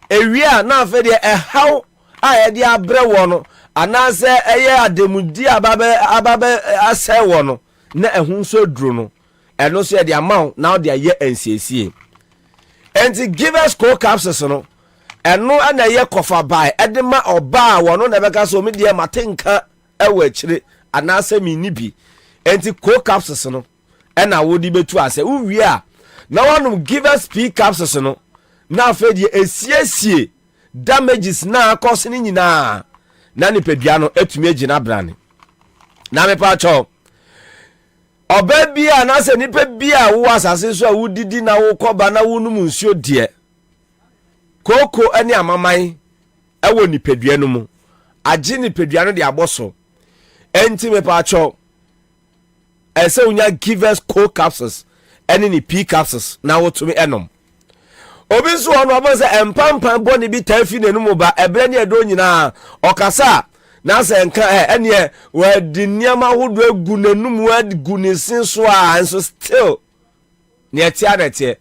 ewi a na afa de ehaw a ye de abre wo no anase eye ademudi ababe ase wo no na ehun so duru no eno so ye de amaw na de ye ensiesie enti Givers Co capsules no eno ana ye kofa bai edema oba wono na beka so me de matenka ewa akire anase mi nibi enti Co capsules no ena wodi betu ase uwie a na wonum Givers P capsules no na afedi esiesie damages na cause ni nyina na nipadua no etumi agina brane na me pa cho oba bia na se nipa bia wo asase so a wodidi na wo koba na wonum nsuo de koko ani amaman ewo nipadua no mu age nipadua no de aboso enti me pa cho ese unya Givers Co capsules eni ni P capsules na wotumi enom obi so ono abose empampan boni bi tafi nenum ba ebre ne edo nyina okasa na se nka ene wa diniama hodo agu nenum wa gu nesin so a enso still ne etia na tie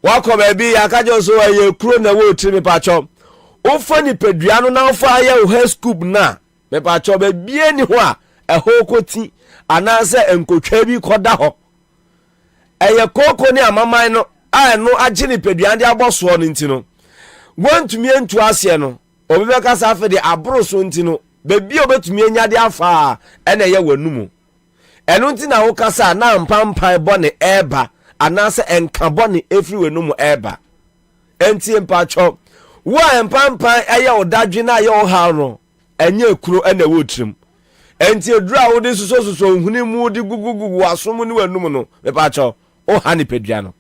wako baby akajo so ye kuro na wo tiri me pacho ofa ni pedua no na ofa ye o hair scoop na me pacho ba bie ni ho a eho koti anase enkotwa bi koda ho eye koko ni amaman no a no age ni pedua ndi aboso no ntino wontumi entu ase no obi be ka sa fe de abro so ntino bebi obetumi anya de afa ene ye wanumu eno nti na wo kasa na mpampa bone eba anase enka bone efri wanumu eba enti mpacho wo empampa eye odadwe na ye o ha no enye ekuro ene wo trim enti edura wo de suso nhuni mu de gugugu asom ni wanumu no mepacho o ha ni pedua no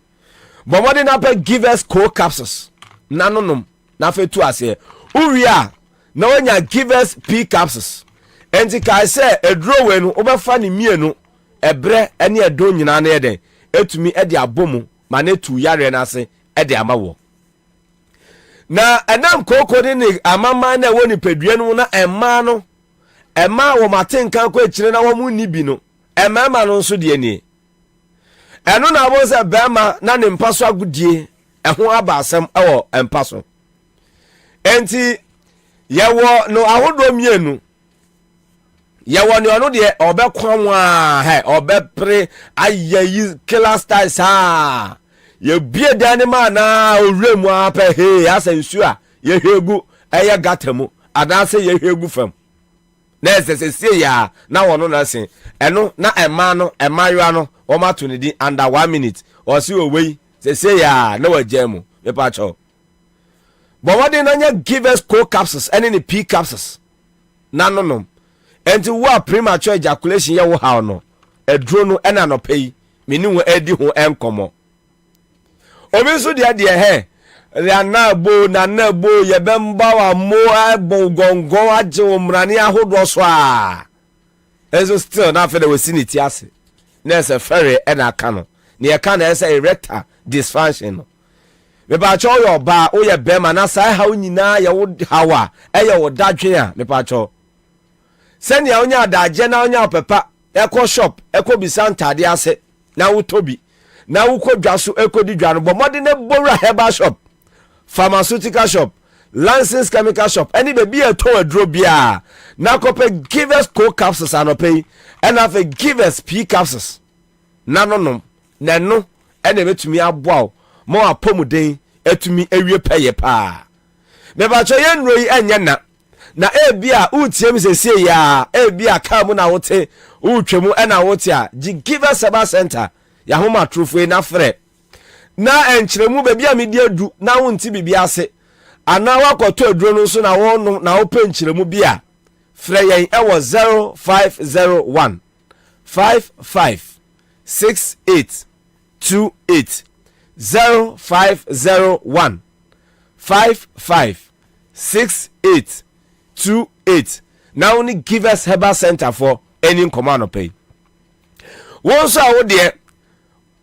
bomode na pe give us cold capsules nanonom na fe tu ase uria na wonya give us p capsules enti kai se eduro we no obefa ni mienu ebre ene edo nyina na eden etumi ede abomu ma na tu yare na ase ede amawo na enam koko de ni amama na woni pedua no na emma no emma wo matenkan ko ekire na wo mu ni bi no emma no nso de ni eno na bo se bema na ne mpaso agudie eho aba asem ewo empaso enti yewo no ahodo mienu yewo ne ono de obekwanwa he obepre ayeyi killer styles ha ye bie dane ma na owremu apa he asensu a ye hegu eye gatamu adanse ye hegu fam na esese ya na wono na sen eno na ema no emayo no o ma to ne di under 1 minute o si owei sese ya na wajemu me pa cho but what na nya give us cold capsules and any p capsules no enti wo premature ejaculation ye wo ha no edro no ena no pei meni wo edi ho enkomo obi so dia he ya na bo ye bemba wa mo abo gongo aje omrani ahodo so a ezo still na fe de we siniti ase na se ferry ena aka no na ye ka na ese erector dysfunction no me ba cho yo ba o ye be ma na sai ha nyina ye wo hawa e ye wo dadwe a me ba cho send ya onya adaje na onya pepa eko shop eko bisanta de ase na wo tobi na wo kodwa so eko di dwa no bo mode ne bowra herbal shop pharmaceutical shop licensed chemical shop any baby a to adro bia na kope give us cold capsules anope and have a give us p capsules nanonom nano ene betumi aboa mo apomuden etumi ewie peye pa me ba cho yen roi enye na ebia utiem sese ya ebia ka mu na wote utwemu ena wote a give us Herbal Center ya homa trufo na frɛ na enkyeremu baby a medi adu na wonti bibia ase ana wakoto aduro no so na won na wo penkyeremu bia frɛ yen ewo 0501 556828 0501 556828 now only give us Herbal Center for any command pay won so awo de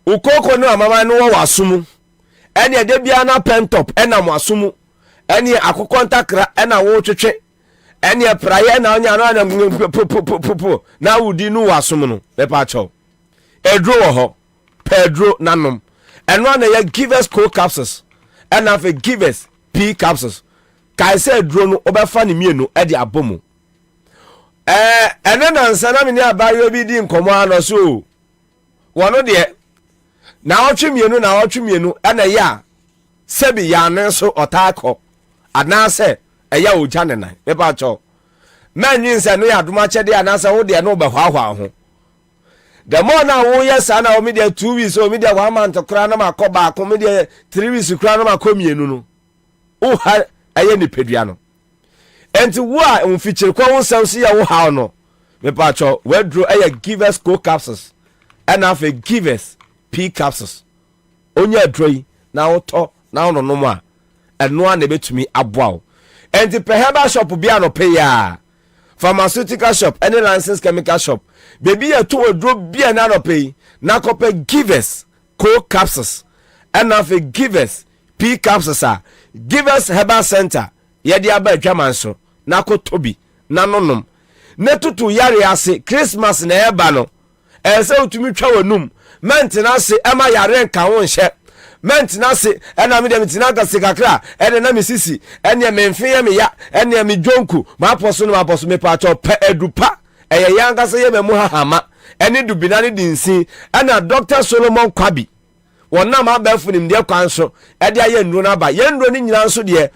ukoko no amama no wa asumu ene ede bia na pentop ena mo asumu ene akokɔ ntakra ena wo twetwe ene praye na onya no na na wudi no wa asumu no be pa cho edro wo ho pedro nanom eno na ya give us cold capsules ena fe give us p capsules kai say edro no obefa ne mienu e de abomu ene na nsana me ni abayo bi di nkomo ano so wono de na otwemienu ana ya sebi ya nenso otako anase eya oja ne nan me pa cho manyin se no ya duma chede anase wo de no be hwahwa ho the more na wo yes ana o me de 2 weeks o me de 1 month kra na makoba ko me de 3 weeks kra na makomienu no o ha eye ni pedua no enti wo a mfichire kwa wo sam si ya wo ha no me pa cho we draw eye give us cold capsules and have a give us p capsules onya adroi na woto na ono no ma eno a na betumi aboa enti pe herbal shop bia no pe ya pharmaceutical shop any licensed chemical shop baby ya to adro bia na no pe na kope give us cold capsules and have a give us p capsules give us Herbal Center ye dia ba adwaman so na kotobi na nonom ne tutu yare ase Christmas na eba no ese utumi twa wanum mentina se ema yare nka wo nhye mentina se ena me dem tina ka se kakra ene na me sisi ene me mfe me ya ene me dwonku ma aposo no aposo me pa cho pe edupa eye yanga se ye me mu hahama ene dubina ne dinsin ena Dr. Solomon Kwabi wonna ma ba funim de kwan so ede aye nduro na ba ye nduro ni nyina so de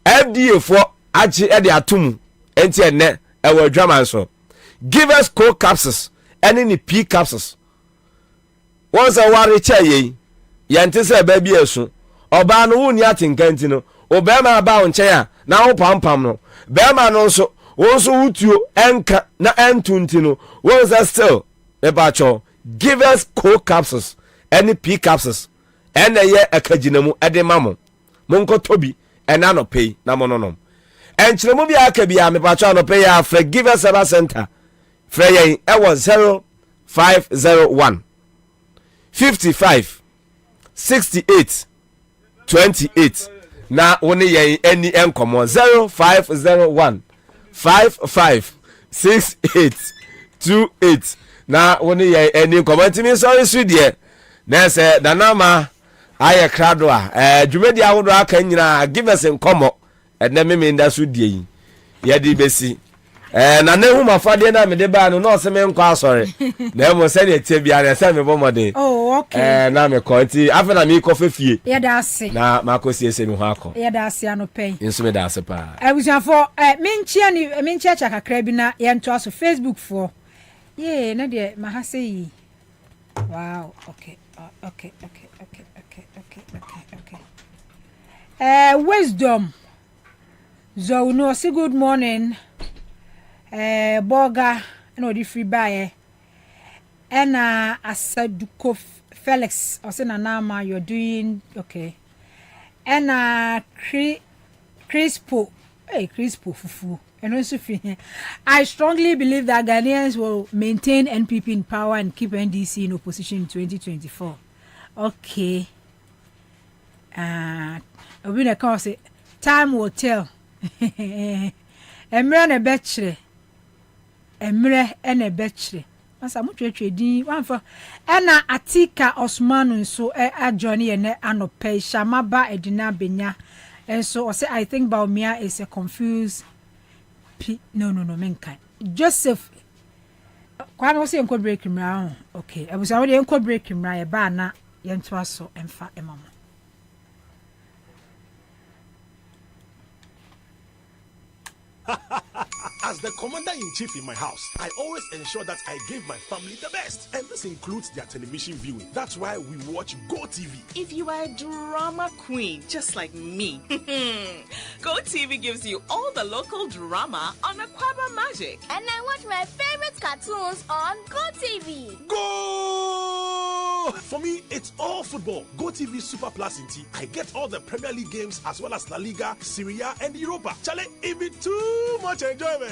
FDA fo agye e de atum enti enne e wo adwaman so give us cold capsules any ni pea capsules once a ware cha ye yente se ba bi esu oba no woni atenkanti no obema ba wo nchen a na wo pampam no bema no so wonso wutuo enka na entunti no wonsa still e ba cho give us cold capsules any pea capsules ene ye akaginamu ede mamo monko tobi ena no pay na mononom enchiremu bia aka bia me pa cho no pay ya fra give us a center fra yen e was 0501 55 68 28 na woni yen eni enkomo 0501 55 68 28 na woni yen eni komantimi sorry su de na se danama aye krado a dwumedi awodo aka nyina give us enkomo ene me nda su die ye di besi na ne hu mafade na me de ba no no se me nkwa asore na mo se ne tie bia na se me bomode oh okay na me ko nti afa na me ko fefie ye da ase na makosi ese mi ho akọ ye da ase anopen inso me da ase pa abusuafo menchia chakakra bi na ye nto aso Facebook for ye na de mahase yi wow okay okay wisdom so no say good morning boga no di free buy ena asaduko Felix osena nama you're doing okay ena crispo fufu and also I strongly believe that Ghanaians will maintain NPP in power and keep NDC in opposition in 2024 okay we na can say time will tell emre na betchre asa mutwetwe din wanfa ena atika osman nso adjoni ye ne anope shamaba edina benya enso o say I think Baumia is a confused no menka Joseph kwa no say enko break mra okay abusa we enko break mra ye ba na ye nto aso emfa emamo As the commander-in-chief in my house, I always ensure that I give my family the best. And this includes their television viewing. That's why we watch GoTV. If you are a drama queen, just like me, GoTV gives you all the local drama on Aquaba Magic. And I watch my favorite cartoons on GoTV. Go! For me, it's all football. GoTV Super Plus in T. I get all the Premier League games as well as La Liga, Serie A, and Europa. Chale, even too much enjoyment.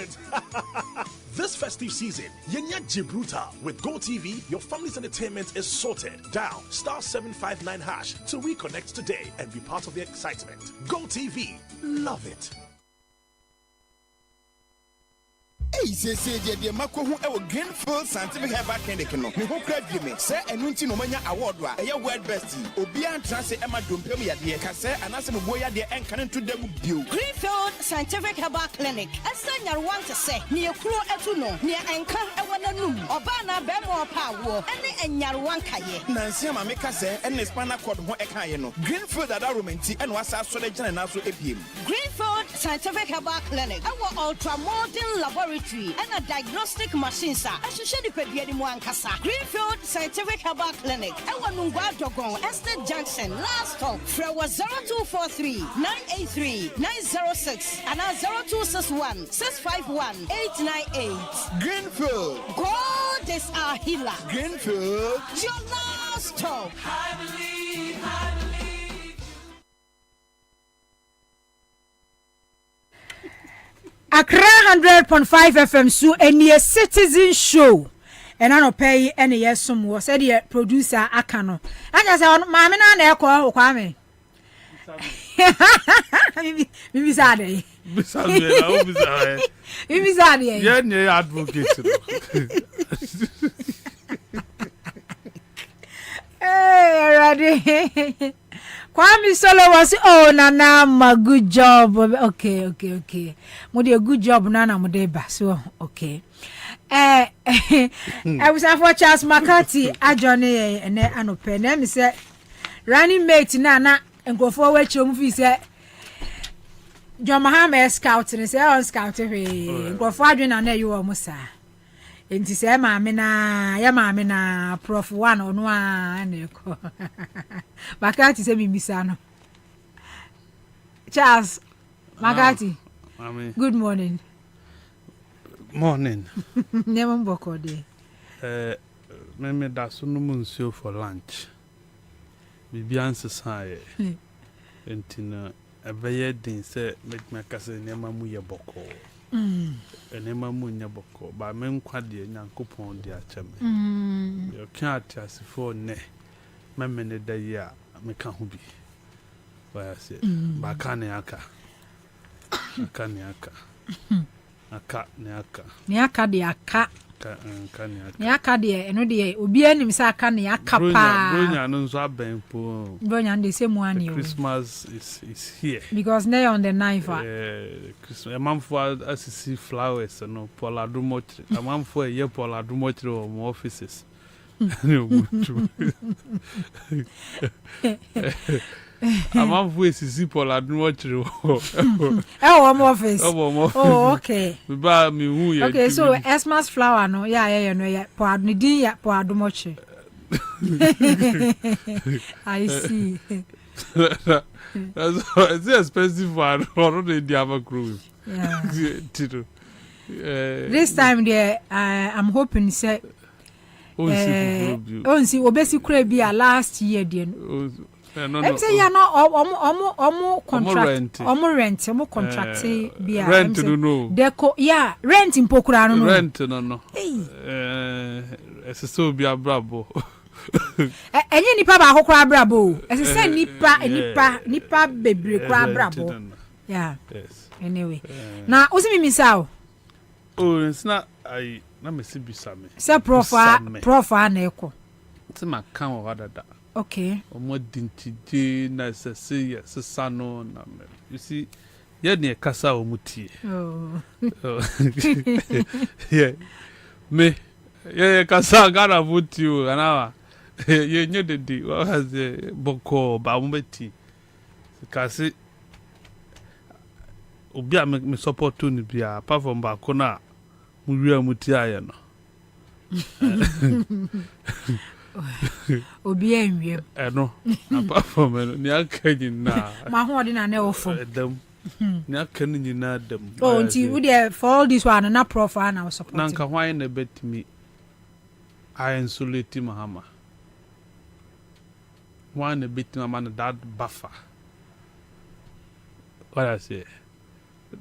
This festive season, Yenya Gibraltar with GoTV, your family's entertainment is sorted. Dial *759# to reconnect today and be part of the excitement. GoTV, love it. Hey, say the Mako who our Greenfield Scientific Herbal Clinic no. Me who crave me. Say enunti no manya award wa. Eya world best. Obia transe Emma Dompem ya de. Ka say anase mo ya de enkan to dem bio. Greenfield Scientific Herbal Clinic. Asa nyar want to say. Ni ekuro etu no. Ni enkan ewana num. Oba na be mo pa wo. Ene enyar wan kaye. Nansi ma meka say ene spinal cord ho eka ye no. Greenfield adoromenti ene wasa so de gina na so ebiem. Greenfield Scientific Herbal Clinic. Our ultra modern laboratory and a diagnostic machine sir. Ashushe di pediadi mo ankasa. Greenfield Scientific Herbal Clinic. Ewa nungwa dogon Estate Junction last stop. Frewa 0243 983 906 and 0261 651 898. Greenfield. God is our healer. Greenfield. Your last stop. I believe. Accra 100.5 FM so any citizen show and I no pay any yes some was said the producer Akano and I say mama na ekọ Kwame bibi sade bibi sade yeah ne advocate hey ready Kwame Solo was nana ma good job okay mo dey good job nana mo dey ba so okay I was for Charles McCarthy ajone ene anope na me say running mate na nkofo wa chom fi say John Mahama scout ni say on scout we go for adwena na you o sa enti say maame na prof one ono a na ko Makati say bibisa no Charles Makati good morning never mboko de me da so no munsuo for lunch Bobie Ansah enti na ebeye din se me kase nema mu ye boko nema mu nya boko ba me nkwa de Nyankopɔn de acha me yo kan atiasifo ne me ne da yi a me ka ho bi ba se ba ka ne aka ne aka de aka ne aka de eno de obi anim se aka ne aka pa bronya no so aben po bronya de se mu ani Christmas is here because they on the knife Christmas man for assisi flowers no Paula Dumotre a man for ye Paula Dumotre o offices I'm going to see Paul and watch you. I'm office. Oh, okay. Okay, so Xmas flower, no, yeah, Paul Nidi, ya Paul Dumoche. I see. It's expensive one, or the other crew. Yeah. This time, there, I'm hoping, say, see, obesity be a last year, dear. I'm saying you know, contract, rent, contract, be rent, no, deco, yeah, rent in Pokura, no, rent, no, it's so be a bravo. And you nipa ba hokra brabo, as I say, nipa baby brabo. Yeah, yes. Anyway, now, what's me misao? Oh, it's not, I, let me see, besame. Say, profa, neko. It's my count of that. Okay. Omo dintije na sese sano na me. You see, ye ne kasa omutie. Oh. Yeah. Me ye kasa gara muti o anawa. Ye nye dedi wa haze boko ba umbeti. Kasi obi a me support ni bia apart from ba ko na mu wi amuti aye no. Obi enwiem no apart from ni aka nyina ma ho odi na na ofo dem ni aka nyina dem oh nti we dey for all this one na profile na support na nka hwan na betimi I insulate Mahama one na betimi man that buffer what I say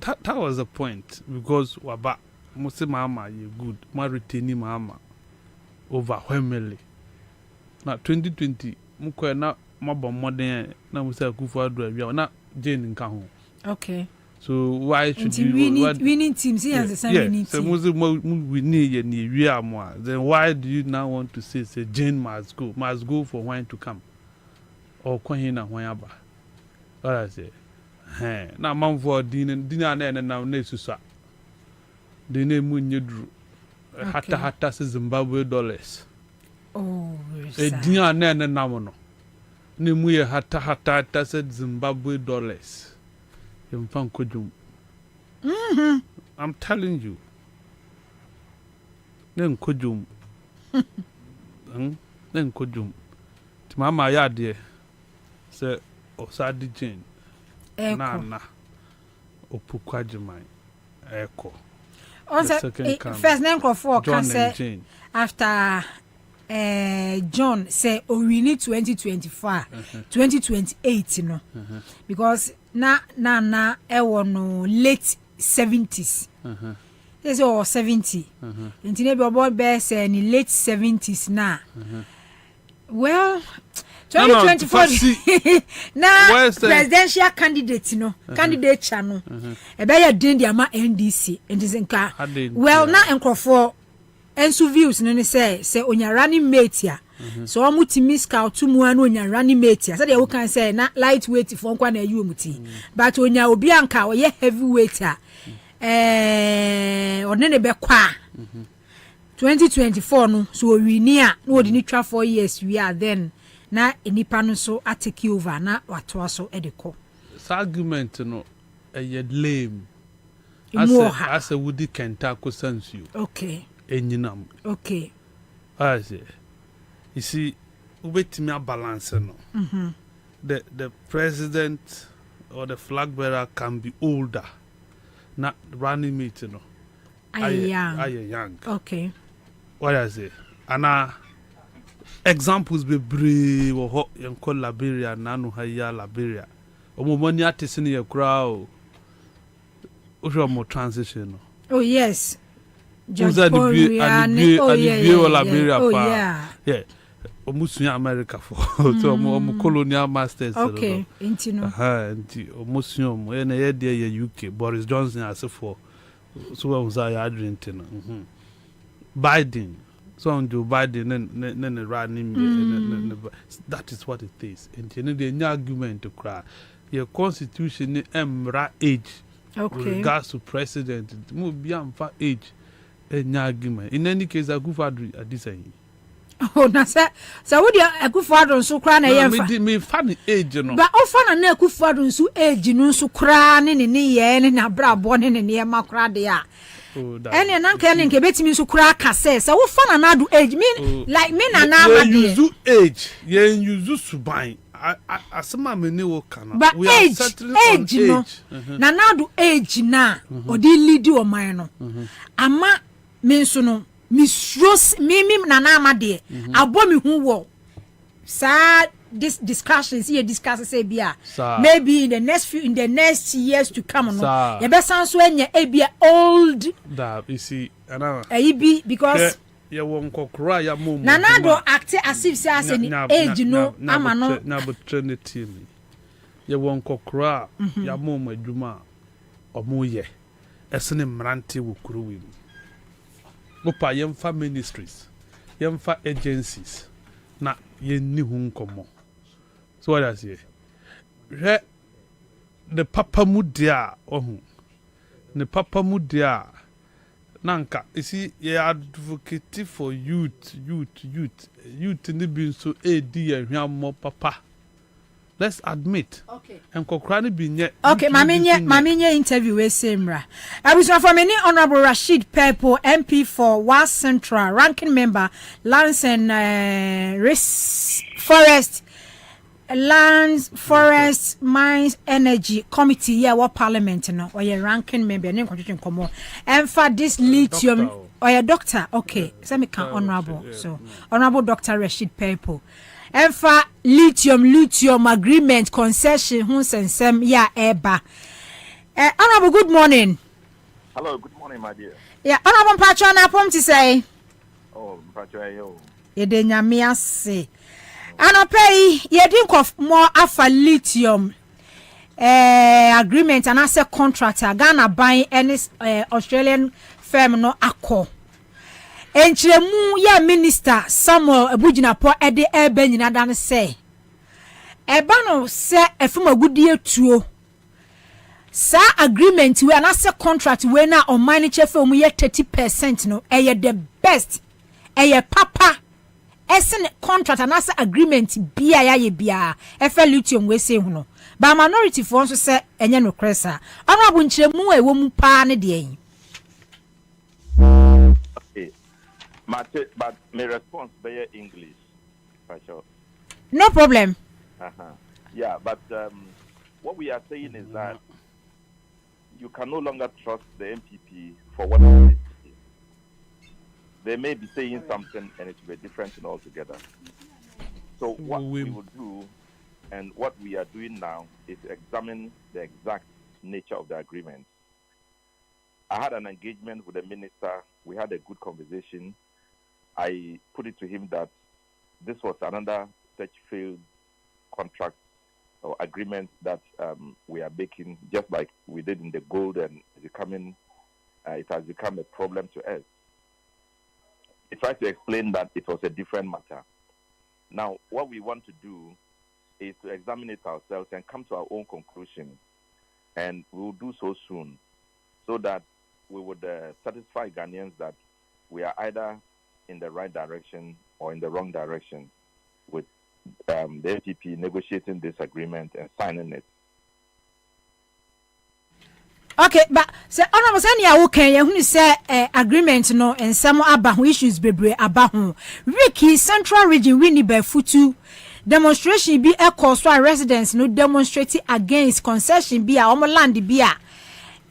that was the point because waba Mose Mahama you good ma retain Mahama overwhelmingly. Na 2020 mukwe na mabo modern na musa kufu adu na Jane nka ho. Okay. So why should you winning teams here as the same winning team? So we need ye ni wi amwa. Then why do you now want to say Jane must go for when to come? Or kwan na hwan aba. What I say? Na man for dinner na na susa. Dinner mu nyedru. Hata Zimbabwe dollars. Oh, dia na namono. Ne mu ye hata Zimbabwe dollars. Yemfan kojum. I'm telling you. Nen kojum. Nen kojum. Ti mama ya de se osadi Jane. Na opukwajiman. Eko. Also, first name for can say after John say we need 2025 2028 you know because na no late 70s they say or 70 until maybe about best in late 70s now well 2024 na presidential candidate no candidate channel e be ya din dia ma NDC nka well na enkrofo ensu views no say onya running mate ya so omutimi scout mu anu onya running mate ya say they can say na lightweight for nkwa na ayu omuti but onya obi anka oye heavyweight a onene be kwa 2024 no so we ni a no odi ni twa 4 years we are then na enipa no so atake over na wato so edeko argument no lame. As a woody Kentako sense you. Okay. Enyinam. Okay. I say. You see, wait me a balance no. The president or the flag bearer can be older, not running mate no. I young. Okay. What I say? And examples be brave or hot and call Liberia, Nano Haya Liberia. Or money artists in your crowd. Or more transition. Oh yes. Who's at the Liberia? Oh yeah. Yeah. Almost America for so colonial masters. Okay. Almost UK. Boris Johnson as for so was I drinking. Biden. So on Joe Biden running that is what it is. And you know the argument to cry. Your constitution age with regards to president move beyond for age and argument. In any case, I go for this. Oh, na so what you Akufo-Addo nso kra na ye me fan age no. But ofa na Akufo-Addo nso age no nso kra ne ye ne na brabo ne ne ma kra de a. Ene na nka ne nke betimi nso kra ka se wo fa na do age me like me na na ma de. You age, you use suban. Asema me ne wo kana. But we age no. Na na do age na odi lead o man no. Ama me nso no Miss Nana Amade, abomi who wo. Sir, this discussions here discuss say bia. Maybe in the next years to come no. You be sound so enya e bia old. Da, you see, ana. Be because ya won kokora ya mom. Nana do act as if say as any age no ama no. Na but trinity me. Ya won kokora ya mom adwuma omo ye. Esene mrante wo kuro wi. Mopa yemfa ministries, yemfa agencies, na yenni hu nkomo. So what I say? The papa mudia ohun. The papa mudia nanka. You see, you advocate for youth ni bin so edi ehwan mo papa. Let's admit. Okay. And Kokrani binye. Okay, mamenye interview we semra. I was from any Honorable Rashid Purple, MP for Was Central, ranking member, Lands and Forest, Mines, Energy Committee. Yeah, what Parliament no or your ranking member. Name constitution come on. And for this lithium or your doctor. Okay, so me can honorable. So Honorable Dr. Rashid Purple. And for lithium agreement concession hun sensem ya eba. Honorable, good morning. Hello, good morning, my dear. Yeah, Honorable Patron apom to say. Oh, Patron, yo. Ye de nyame ase. Anopay ye think of more afa lithium agreement and as a contractor Ghana buying any Australian firm no akọ. Enchiremu ya minister Samuel Ebuginapo ede ebe nyina dan say eba no se efuma gudie tuo sa agreement we na se contract we na on mine chefe omu ye 30% no eye the best eye papa esen contract na se agreement bia ya ye bia efe lithium we say hu no ba minority for nso se enye no kresa ono abu nchiremu e wo mu pa ne de yin. But my response be English, for sure. No problem. Yeah, but what we are saying is that you can no longer trust the MPP for what it is. They may be saying something and it will be different altogether. So what we will do and what we are doing now is examine the exact nature of the agreement. I had an engagement with the minister. We had a good conversation. I put it to him that this was another such failed contract or agreement that we are making, just like we did in the gold, and it has become a problem to us. I tried to explain that it was a different matter. Now, what we want to do is to examine it ourselves and come to our own conclusion, and we will do so soon, so that we would satisfy Ghanaians that we are either in the right direction or in the wrong direction with the NPP negotiating this agreement and signing it. Okay, but say honorable say ya wo kan ye hunu say agreement no ensem aba ho issues bebre aba ho. Wiki Central Region wini be futu demonstration bi e cause for residents no demonstrating against concession bi a omo land bi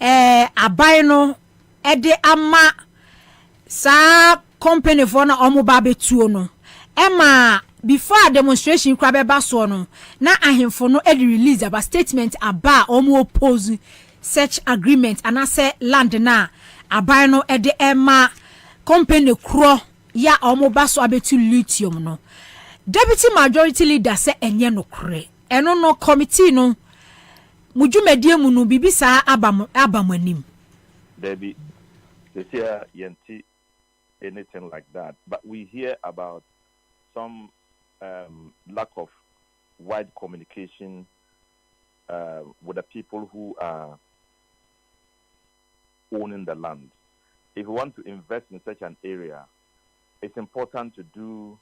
a abai no e de ama sa company for na omo ba betuo no. Emma before demonstration kwa beba so no na ahemfo no e release about statement aba omo oppose such agreement and I say land na abai no e de ema company kro ya omo ba so abetu lithium no. Deputy majority leader say enye no kre eno no committee no mujumedie mu no bibisa abamanim Debbie, this year yenti anything like that, but we hear about some lack of wide communication with the people who are owning the land. If you want to invest in such an area, it's important to do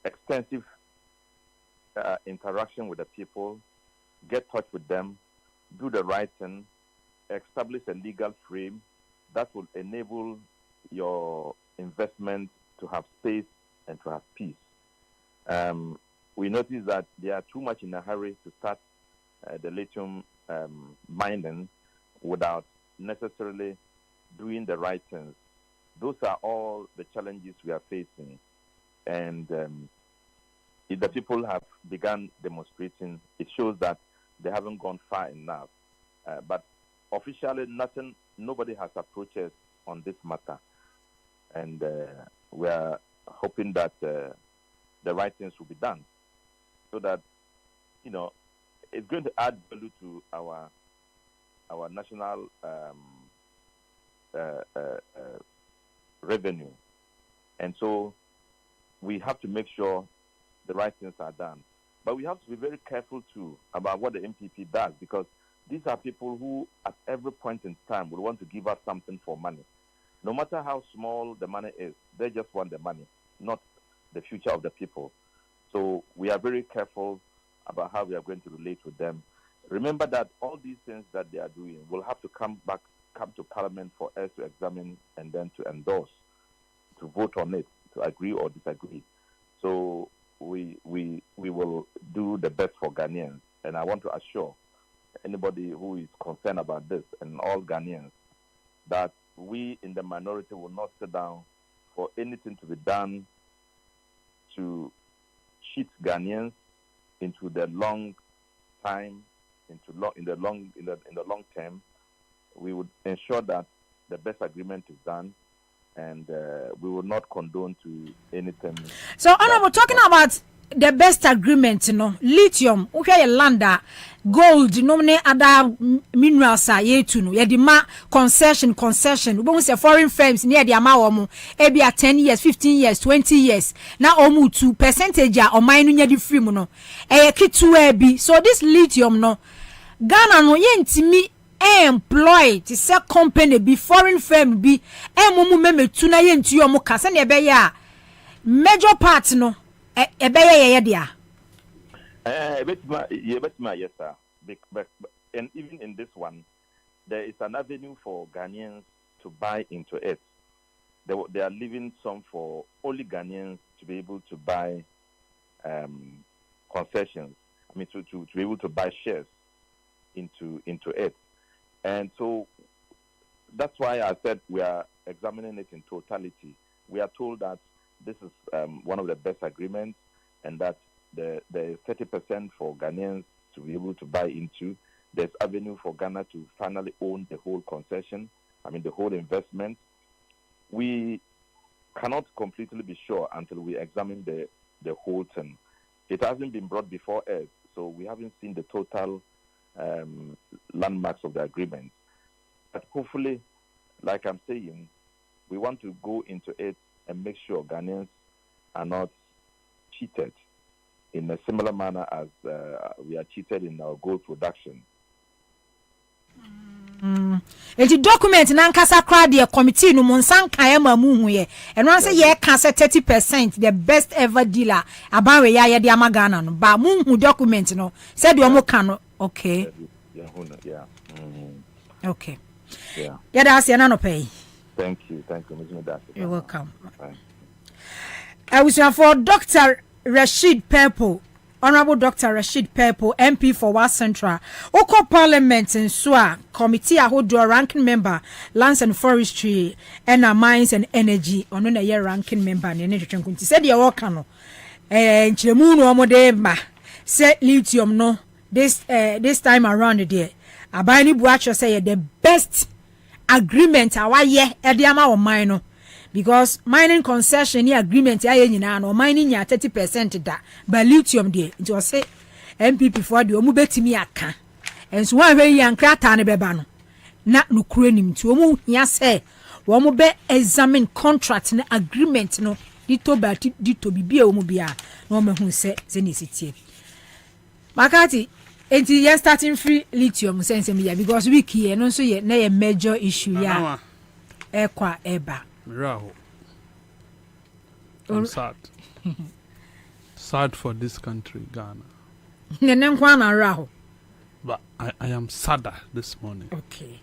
extensive interaction with the people, get touch with them, do the right thing, establish a legal frame that will enable your investment to have space and to have peace. We notice that they are too much in a hurry to start the lithium mining without necessarily doing the right things. Those are all the challenges we are facing. And if the people have begun demonstrating, it shows that they haven't gone far enough. But officially, nobody has approached us on this matter. And we are hoping that the right things will be done so that, you know, it's going to add value to our national revenue. And so we have to make sure the right things are done. But we have to be very careful too about what the MPP does, because these are people who at every point in time will want to give us something for money. No matter how small the money is, they just want the money, not the future of the people. So we are very careful about how we are going to relate with them. Remember that all these things that they are doing will have to come to Parliament for us to examine and then to endorse, to vote on it, to agree or disagree. So we will do the best for Ghanaians. And I want to assure anybody who is concerned about this and all Ghanaians that we in the minority will not sit down for anything to be done to cheat Ghanaians into the long time, in the long term. We would ensure that the best agreement is done, and we will not condone to anything. So, Anna, we're talking about the best agreement, you know, lithium, okay, landa, gold, you know, other minerals are ye to know. Yeah, the concession. We want say foreign firms near the amount, maybe 10 years, 15 years, 20 years. Now, almost 2 percentage or mine near the free mono. Kit to be so this lithium no Ghana no yenti me employ to say company be foreign firm be mumu meme tuna yenti yo mo kasa na ebe ya major part no ebe ye dia yes sir. And even in this one there is an avenue for Ghanaians to buy into it. They are leaving some for only Ghanaians to be able to buy concessions. I mean to be able to buy shares into it. And so that's why I said we are examining it in totality. We are told that this is one of the best agreements, and that there is 30% for Ghanaians to be able to buy into. There's avenue for Ghana to finally own the whole concession, the whole investment. We cannot completely be sure until we examine the whole thing. It hasn't been brought before us, so we haven't seen the total landmarks of the agreement. But hopefully, like I'm saying, we want to go into it and make sure Ghanaians are not cheated in a similar manner as we are cheated in our gold production. The document na nkasa kra the committee no monsan kan ma mu hu ye eno an say ye can say 30% the best ever dealer about we ya de amagana no ba mu hu document no said you mo kan no okay yeah. Okay. Yeah. Yeah, that's no pay. Thank you, Mr. Dasi. You're welcome. I was for Dr. Rashid Purple, Honorable Dr. Rashid Purple, MP for West Central, Oko Parliament in Swa, Committee Ahodo ranking member, Lands and Forestry, and Mines and Energy, on a year ranking member, and Energy Tranquility. Said you're welcome. And Chilemuno Omodema said lithium no this time around the day. Abani Buacho say the best agreement awa ye ediama o mine because mining concession ni agreement aye nyina no mining ya 30% da but lithium dey it was say MPP for the omu betimi aka enso wan hwe yan krata ne beba no na nukure nim ti omu hia say wo mo be examine contract ne agreement no dito bibia omu bia no mehu say zeni sitie makati enti you starting free lithium sense me because we here no so ye na ye major issue ya ekwa eba Raho. I'm sad. Sad for this country, Ghana. But I am sadder this morning. Okay.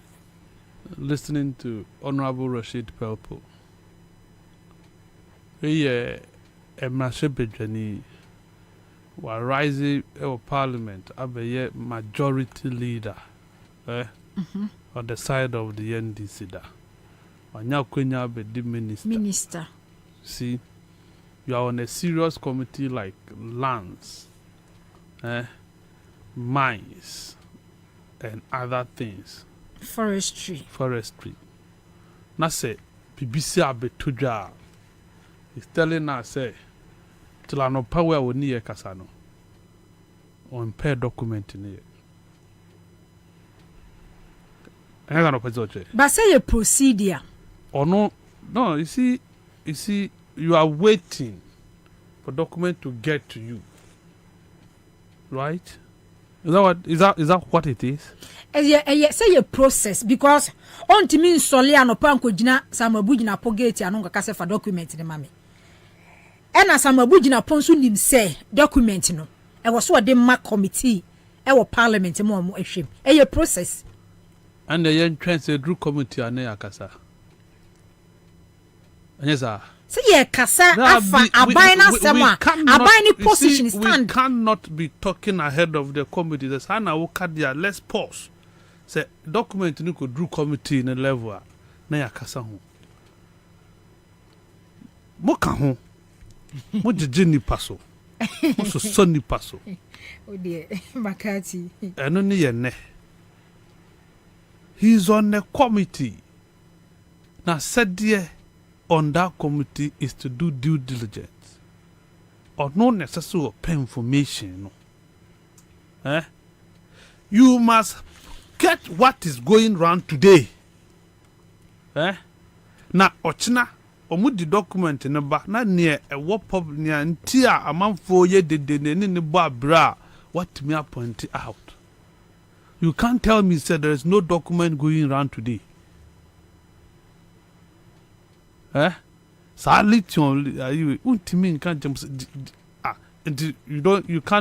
Listening to Honorable Rashid Pelpo. We Emashebejani were rising our parliament as a majority leader on the side of the NDC. Minister. See, you are on a serious committee like lands, mines, and other things. Forestry. Now say, BBC Abetuja is telling us, say, till I know power will near Casano on pair document in it. But say a procedure. Or no, you see, you are waiting for document to get to you, right? Is that what it is? Say a process because on to mean Soliano Pankojina, some Abujina Pogate, and Unga Casa for document in the mammy. And as some Abujina Ponsun say document no, I was what the MAC committee, our parliament, and more shame. A process. And the young transit drew committee on Neakasa. Yes, sir. Say yeah, Kasa Afa Abina Sama Abini position stand. We cannot be talking ahead of the committee. The Sana Okadia, let's pause. Say document you could drew committee in a level. Naya Kasa home. Moka home. Mojini paso. Moso sunny paso. Oh dear, Makati. And only a ne. He's on the committee. Now said dear. On that committee is to do due diligence or no necessary information. No. You must get what is going round today. Na ochina omudi document in ba na near a what pub near ntia amam for ye de ni bra what me point out. You can't tell me say there is no document going round today. You can't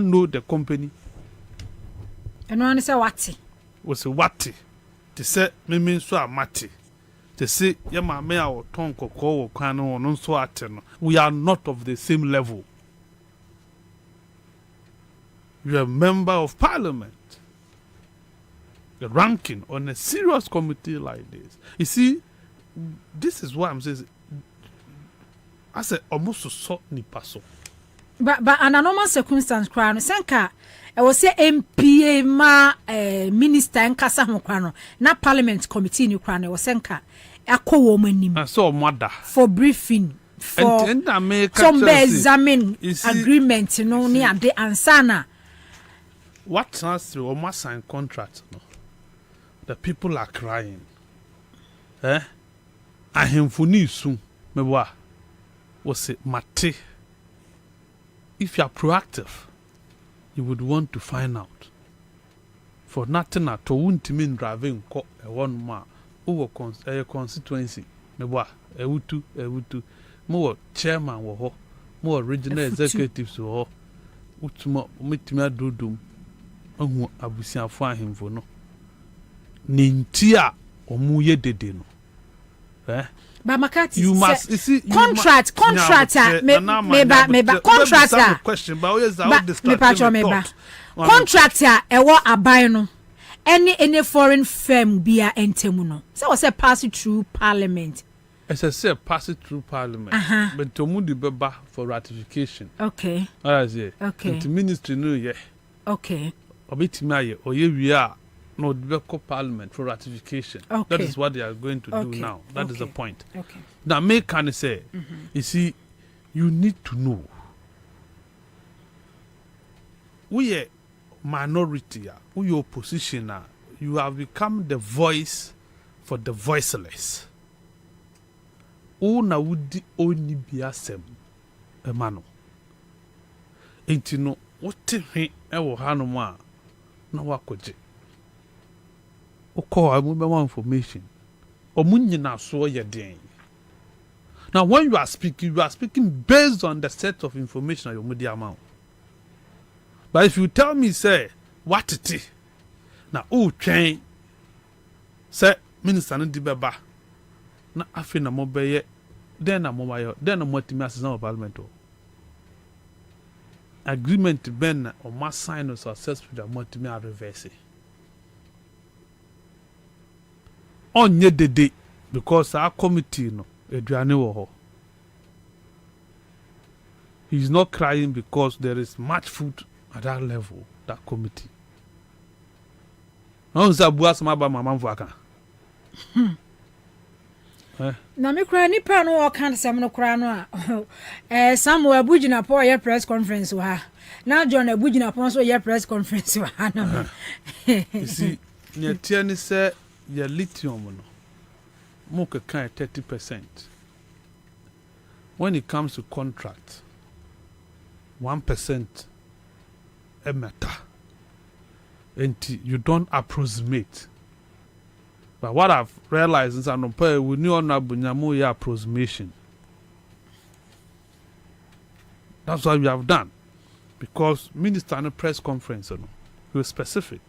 know the company. And one say what? Was a what? To say me so a mati. To say yama me our tongue or cano or non so aten. We are not of the same level. You are a member of parliament. The ranking on a serious committee like this. You see, this is what I'm saying. I said almost so ni paso. But an normal circumstance crown senka I was say MPA minister and kasa ho kwano na parliament committee ni kwano was senka akọ woman nim. So mother for briefing for some examine agreement no ni ade ansana. What has to almost sign contract no. The people are crying. Ahemfuni soon mewa was it mate. If you are proactive, you would want to find out. For nothing at all, won't mean driving one man who a constituency. Mewa ewutu more chairman wo more regional executives wo utuma umitimi adodum ahu abusiafo ahemfo no. nintia omuye dede no but Makati you must see contract contract question but always out the contract ewo aban no any foreign firm bia entemu no so was pass through parliament. As I said, pass it through parliament. But to move the beba for ratification. Okay. Okay. The ministry no yeah. Okay. Obitimaye or we are no the parliament for ratification. Okay. That is what they are going to do now. That is the point. Okay. Now make can say, you see, you need to know. We are minority, we are opposition. You have become the voice for the voiceless. Una wudi oni biasem emano enti no wote hwe ewo hanom a na wakoje ukọ amube information omunyina so ye den. Now when you are speaking based on the set of information you mudi amount. But if you tell me say what it is na o twen say minister no di beba na afi na mo beye den na mo mayo den na mo timi assistant of parliament agreement ben o ma sign o successful da mo timi a reverse onye dede because our committee no eduane wo ho. He is not crying because there is much food at that level, that committee. No zabu asma ba mama mfu aka. Na me kura ni pa no o kan sem no kura no a Samuel Abugina po ye press conference wa na John Abugina po so ye press conference wa na. You see, ne tie ni say ye lithium no mo ka kan 30%. When it comes to contract 1% a matter. And you don't approximate. But what I've realized is that we knew on Bunyamu approximation. That's what we have done. Because Minister in a press conference, he was specific.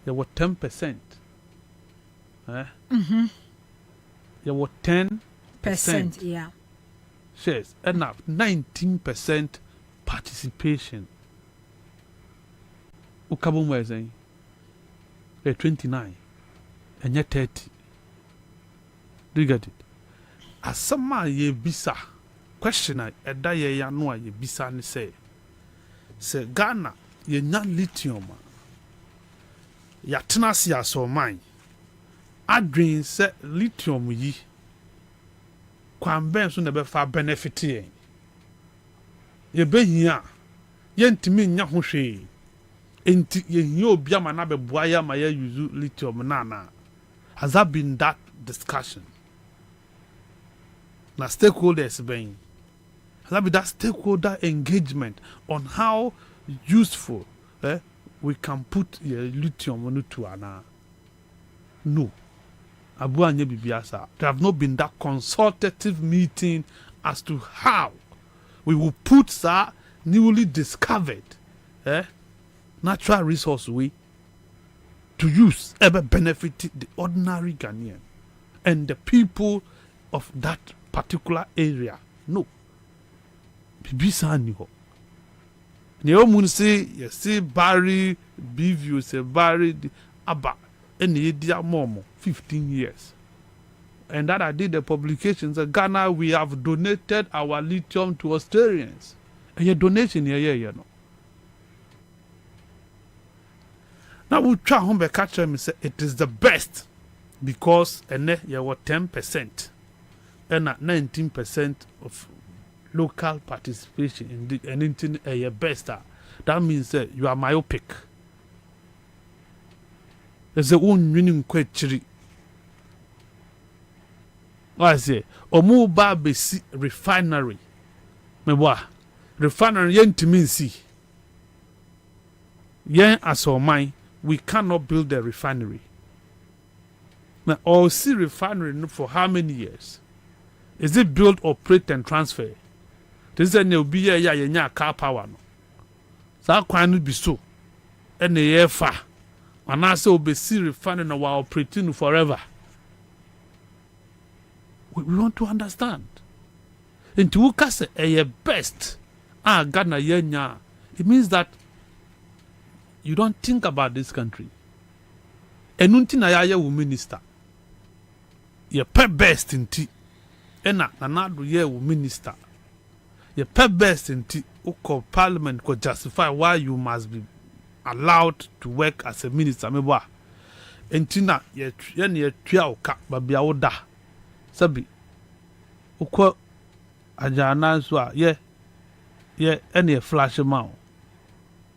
There were 10%. There were 10%. Yeah. Shares. Enough. 19% participation. Ukabumu is 29 and yet 30. Do you get it? As some ye bisa question I daye ya no ye bisa ni say Ghana ye nya lithium ya tenasi ya so mine adwin say lithium yi kwan ben so na be fa benefit ye behia ye ntimi nya ho hwe enti ye hia obi ama na be boa ya ma ya use lithium na has that been that discussion na stakeholders been has that been that stakeholder engagement on how useful we can put lithium on to ana no abu anye bibiasa there have not been that consultative meeting as to how we will put that newly discovered natural resource we to use ever benefit the ordinary Ghanaian and the people of that particular area. No. Bibisa ni ho. Ne omun say you see Barry Biview say Barry aba eni dia momo 15 years. And that I did the publications in Ghana we have donated our lithium to Australians. And your donation here you know. Now we try home be catch me say it is the best because and you were 10% and 19% of local participation in the anything your best. That means you are myopic. There's a one winning question. I say omu ba be refinery. Me wa refinery yentimi si. Yen aso mine we cannot build a refinery. Now, or see refinery for how many years? Is it build, operate, and transfer? This is a be a car power. No. So, I can't be so. And the air far. And I say obesi refinery na wa operating forever. We want to understand. Into wuka say a best Ghana yenya. It means that you don't think about this country. Enunti na ya wo minister. Ye pe best inti. Ena nanado ye wo minister. Ye pe best inti uko parliament could justify why you must be allowed to work as a minister. Meba. Entina ye tria oka babia oda. Sabi uko ajana so ye any flash mouth.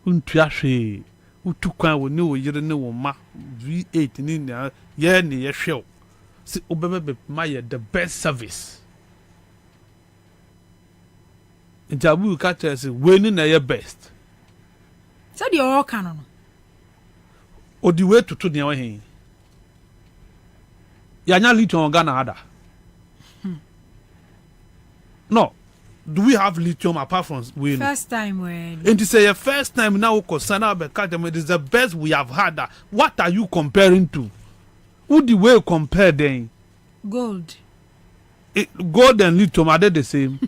Untua hwe utukwan wo ne wo yire ne wo ma V8 ni na ye ne ye hwe si obebe ma ye the best service ntabu ka tell say we ni na ye best said you all can no odi we tutu ne we hen ya nya lithium Ghana ada no. Do we have lithium apart from wind? First time when. And to say your first time now, it is the best we have had. What are you comparing to? Who do we compare then? Gold. Gold and lithium, are they the same?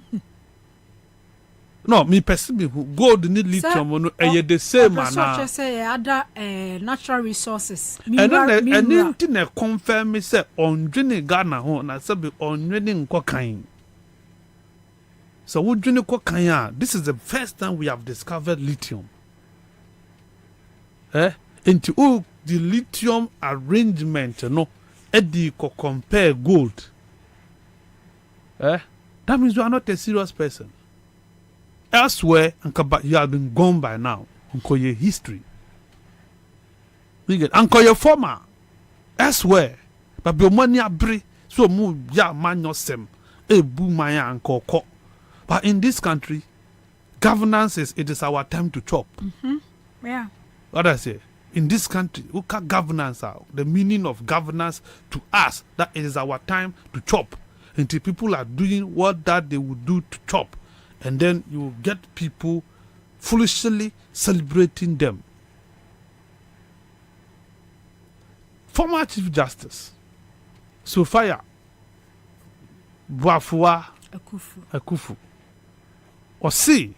No, me personally, gold and lithium are the same. And say other natural resources. And then they confirm me say on Ghana Ghana, I said on winning cocaine. So this is the first time we have discovered lithium. Into the lithium arrangement, Eddie could compare gold. That means you are not a serious person. Elsewhere, you have been gone by now. Uncle your history. Uncle your former. Elsewhere. But be money abri. So move ya man yourself. Boo my uncle. But in this country, governance it is our time to chop. Yeah. What I say? In this country, governance out. The meaning of governance to us, that it is our time to chop. Until people are doing what that they would do to chop. And then you get people foolishly celebrating them. Former Chief Justice Sophia Boafua Akufu. Or see,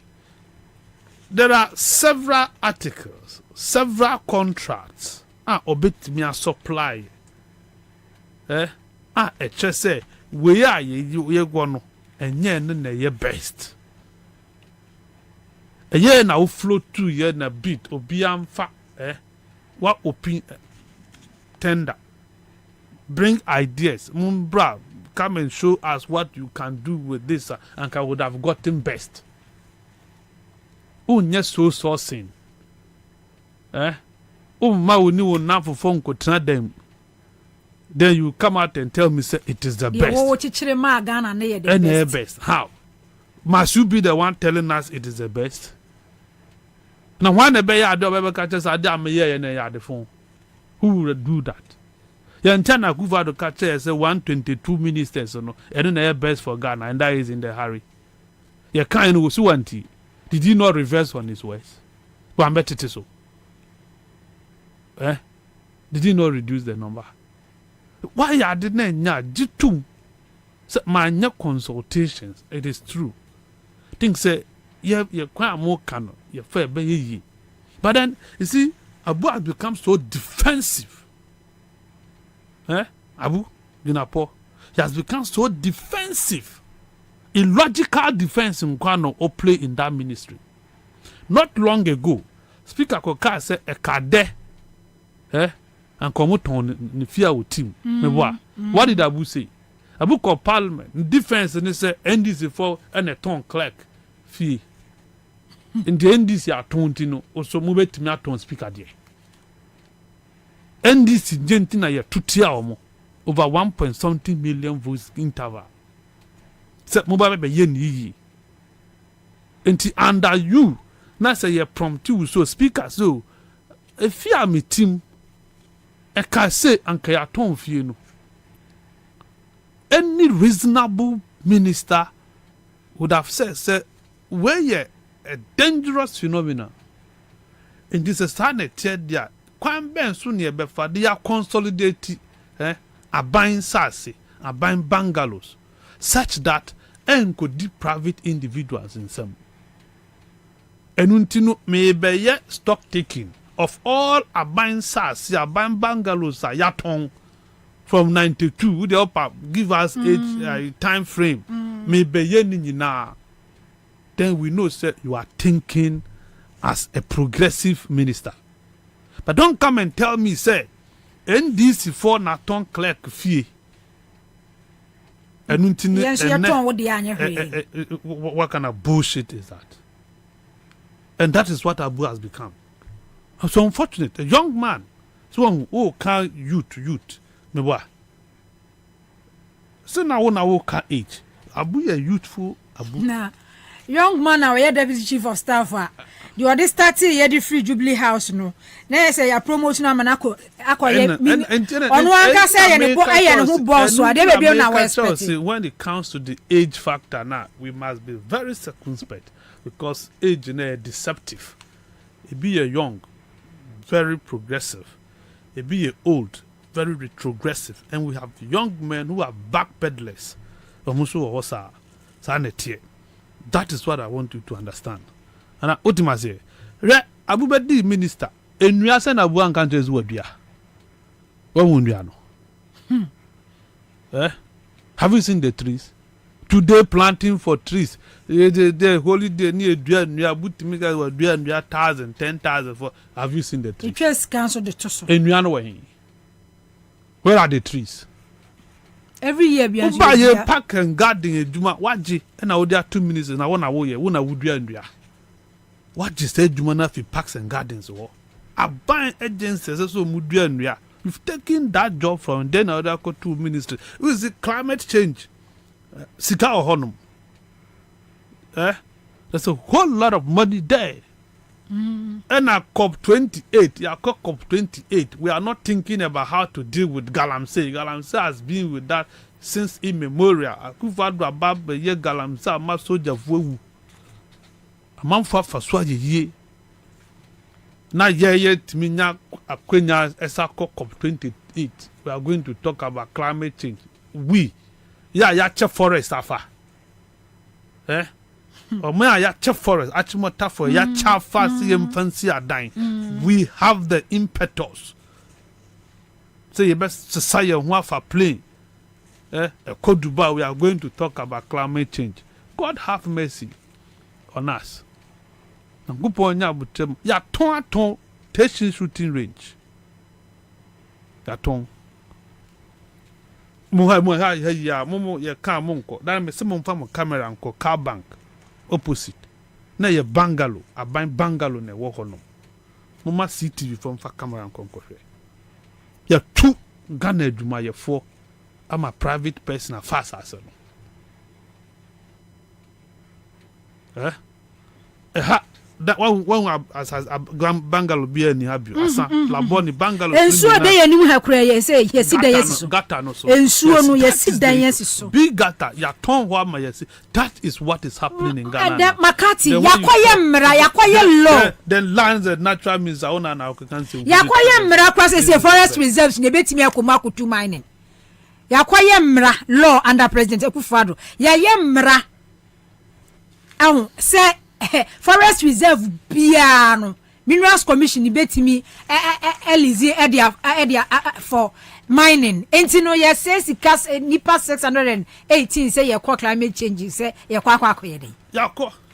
there are several articles, several contracts, obit me a supply. Just say, we are you going and yen ye best. A year now flow 2 years na bit, obiam fa, what opinion tender. Bring ideas, Mumbra, come and show us what you can do with this, and I would have gotten best. Yes, so sourcing. Ma we knew now for phone could try them. Then you come out and tell me say it is the best. And best. How? Must you be the one telling us it is the best? Now when the bear do catches a damn year and the phone. Who would do that? Yantana Guva to catch say 122 ministers or no, and then best for Ghana, and that is in the hurry. You can't was one. Did he not reverse on his words? But I'm better so. Did he not reduce the number? Why I didn't know? My consultations, it is true. Things say, you're quite more canon, you're fair, but then, you see, Abu has become so defensive. Abu, Ginapo, he has become so defensive. Illogical defense in Kwano or play in that ministry. Not long ago, Speaker Koka said a kade, and come on the fear with team. What did Abu say? Abu called Parliament defense and they say NDC for and a ton clerk fee. In the NDC are tontino also move to me ton speaker there. NDC gentina ya 2 tier over 1.something million votes interval. Set mobile be yen yi. Enti under you, na say ye prompt you so speaker so if you are me team e ka say anka ya ton fie no. Any reasonable minister would have said where ye a dangerous phenomenon. In this standard there kwan ben so ne be fa de consolidate aban sase aban bungalows such that could di private individuals in some enuntino may be stock taking of all aban sase aban bungalows yaton from 92 the upper give us age time frame may be nyina. Then we know sir you are thinking as a progressive minister. But don't come and tell me say NDC for Naton clerk fee. What kind of bullshit is that? And that is what Abu has become. So unfortunate, a young man, so can youth, me what? So now can age. Abu a youthful Abu. Nah, young man, now we deputy chief of staff. You are this 30 year the free Jubilee House no. Na say your promotion am na akoye onu anka say ye bo aye no boss so ade be na we expect. When it comes to the age factor now, we must be very circumspect because age is deceptive. It be a young, very progressive. It be a old, very retrogressive, and we have young men who are backpedalers. That is what I want you to understand. And ultimately, Abubedi minister, and we are saying Abu and countries would be. What would you know? Have you seen the trees? Today planting for trees. The holiday near Duan, but me guys were doing 1,000, 10,000 for. Have you seen the trees? It just cancelled the tussle. And we are way. Where are the trees? Every year, be a park and garden. Waji, and I would have 2 minutes, and I want to way. When I would do Andrea. What you said, Jumana for parks and gardens, or a buying agencies, so Mudia and Ria. We've taken that job from then other 2 ministries. It was the climate change. Sika or Honum. There's a whole lot of money there. And at COP28, COP28, we are not thinking about how to deal with Galamsey. Galamsey has been with that since immemorial. Akufo-Addo Ababa ye Galamsey ama soja fuewu. Amamfa faswa ye. Na ye timinya akwenya esako COP28. We are going to talk about climate change. We ya forest afa. Ya forest achimota for ya chafa fancy adan. We have the impetus. Say you best society who for plane. Koduba, we are going to talk about climate change. God have mercy on us. Ya ton station shooting range. Ya ton. Momo ya car monko. That me some from camera and car bank opposite. Na ye bungalow, a bungalow ne walk on. Mama CTV from for camera and conco. Ya 2 Ghana Juma ye 4. I'm a private person a fast as that one as a bungalow be any habu asa laboni bungalow ensuo dey anim hakura ye say yesi dey yesi gata no so ensuo no yesi dey yesi so big gata ya ton ho ama yesi. That is what is happening in Ghana. And makati yakoye mra yakoye law then lands and natural means are on na can say yakoye mra kwa say forest reserves ne betimi akoma akutu mining yakoye mra law under President Akufo-Addo ye mra say forest reserve biano minerals commission betimi elizi edia for mining entino ye say sikas nipa 618 say ye climate change say ye kwa ye dey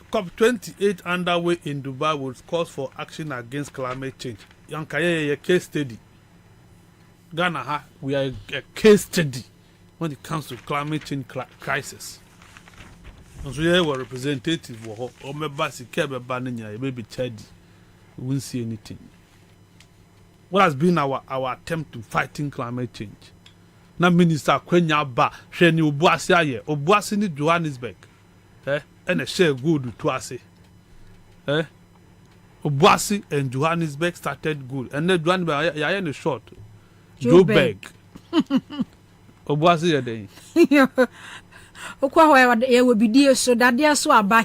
COP28 underway in Dubai will cause for action against climate change. Yankaye a case study. Ghana we are a case study when it comes to climate change crisis. So you were representative or member Sikebe Bananya, you may be chadi. We won't see anything. What has been our attempt to fighting climate change? Na Minister Kwenya Ba, Sheni Obuasi aye, Obuasi ni Johannesburg. And a share good to us. Obuasi and Johannesburg started good. And then Johannesburg, I in the short. Joburg. Obuasi day. Okwa ho ye wo bidie so dade so aba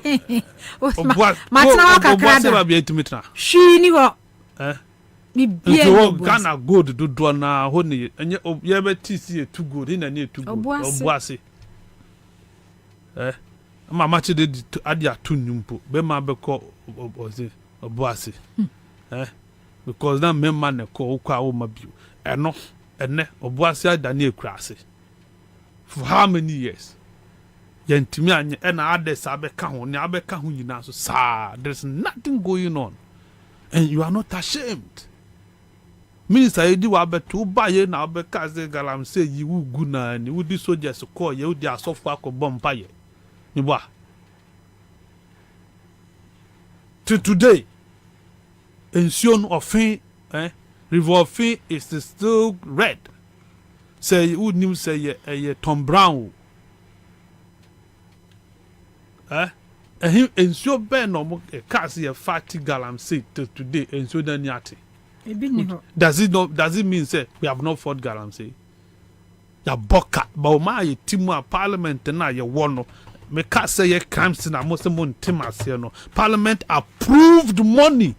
matna kakra da bi etimitra hwi ni ho Ghana gold do do na ho ne enye ye be TC too good in na too good obuase mama che de ade atu nyumpo be ma be ko obuase because that member ne ko kwa wo ma bio ene obuase ada na ekurase for how many years yentimi anye na ade sa be ka ho ne abeka ho nyina so sa there's nothing going on and you are not ashamed. Minister Edi wa betu ba ye na be ka se galam say yi wu gu na ni wu di soldiers call ye wu di asofu akobom pa ye ni ba to today ension ofin river ofin is still red say wu nim say ye Tom Brown ensio ben no mo ka se ye fati galam say to today ensio da ni ate. Does it mean say we have not fought Galamsey? Ya boka but ma ye timu a parliament na ye wono me ka say ye crimes na mo se mon timase no parliament approved money,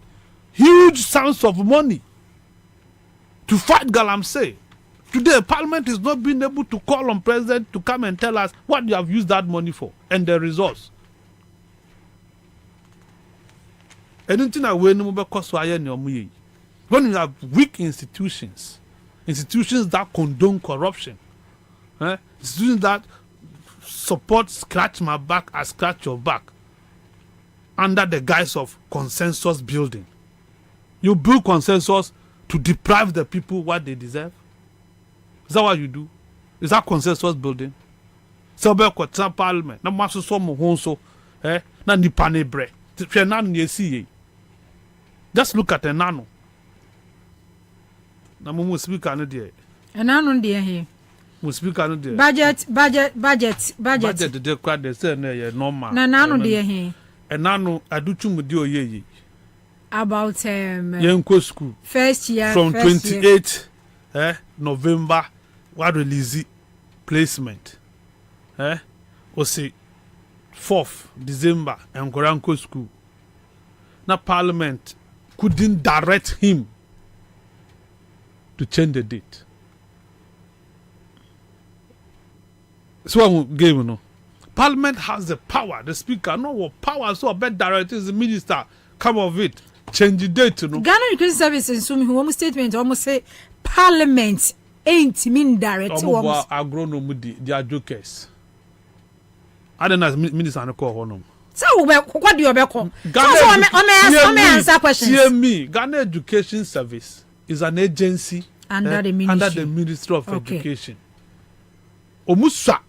huge sums of money to fight Galamsey. Today parliament is not being able to call on president to come and tell us what you have used that money for and the results. Anything away no be cause aye ni omu ye. When you have weak institutions that condone corruption, institutions that support scratch my back, I scratch your back, under the guise of consensus building, you build consensus to deprive the people what they deserve. Is that what you do? Is that consensus building? So be ko tsan parliament na maso so mo honso na nipa ne bre hwe na no esi. Just look at a nano. Na mo speaker no de enano de he mo speaker no de budget de kwa de say na ye normal na nano de he enano adutum de oyeyi about yenko school first year from 28 November what release placement o say 4th December enkoranko school na parliament couldn't direct him to change the date. So what game no? Parliament has the power. The speaker no what power. So a bed director is the minister. Come of it. Change the date. No. Ghana Education Service in some home statement almost say Parliament ain't mean director. Almost agronomy. They are jokers. I don't know. Minister no call honum. So what do you call? So answer questions. Hear me. Ghana Education Service is an agency under the Ministry of Education. Omusa,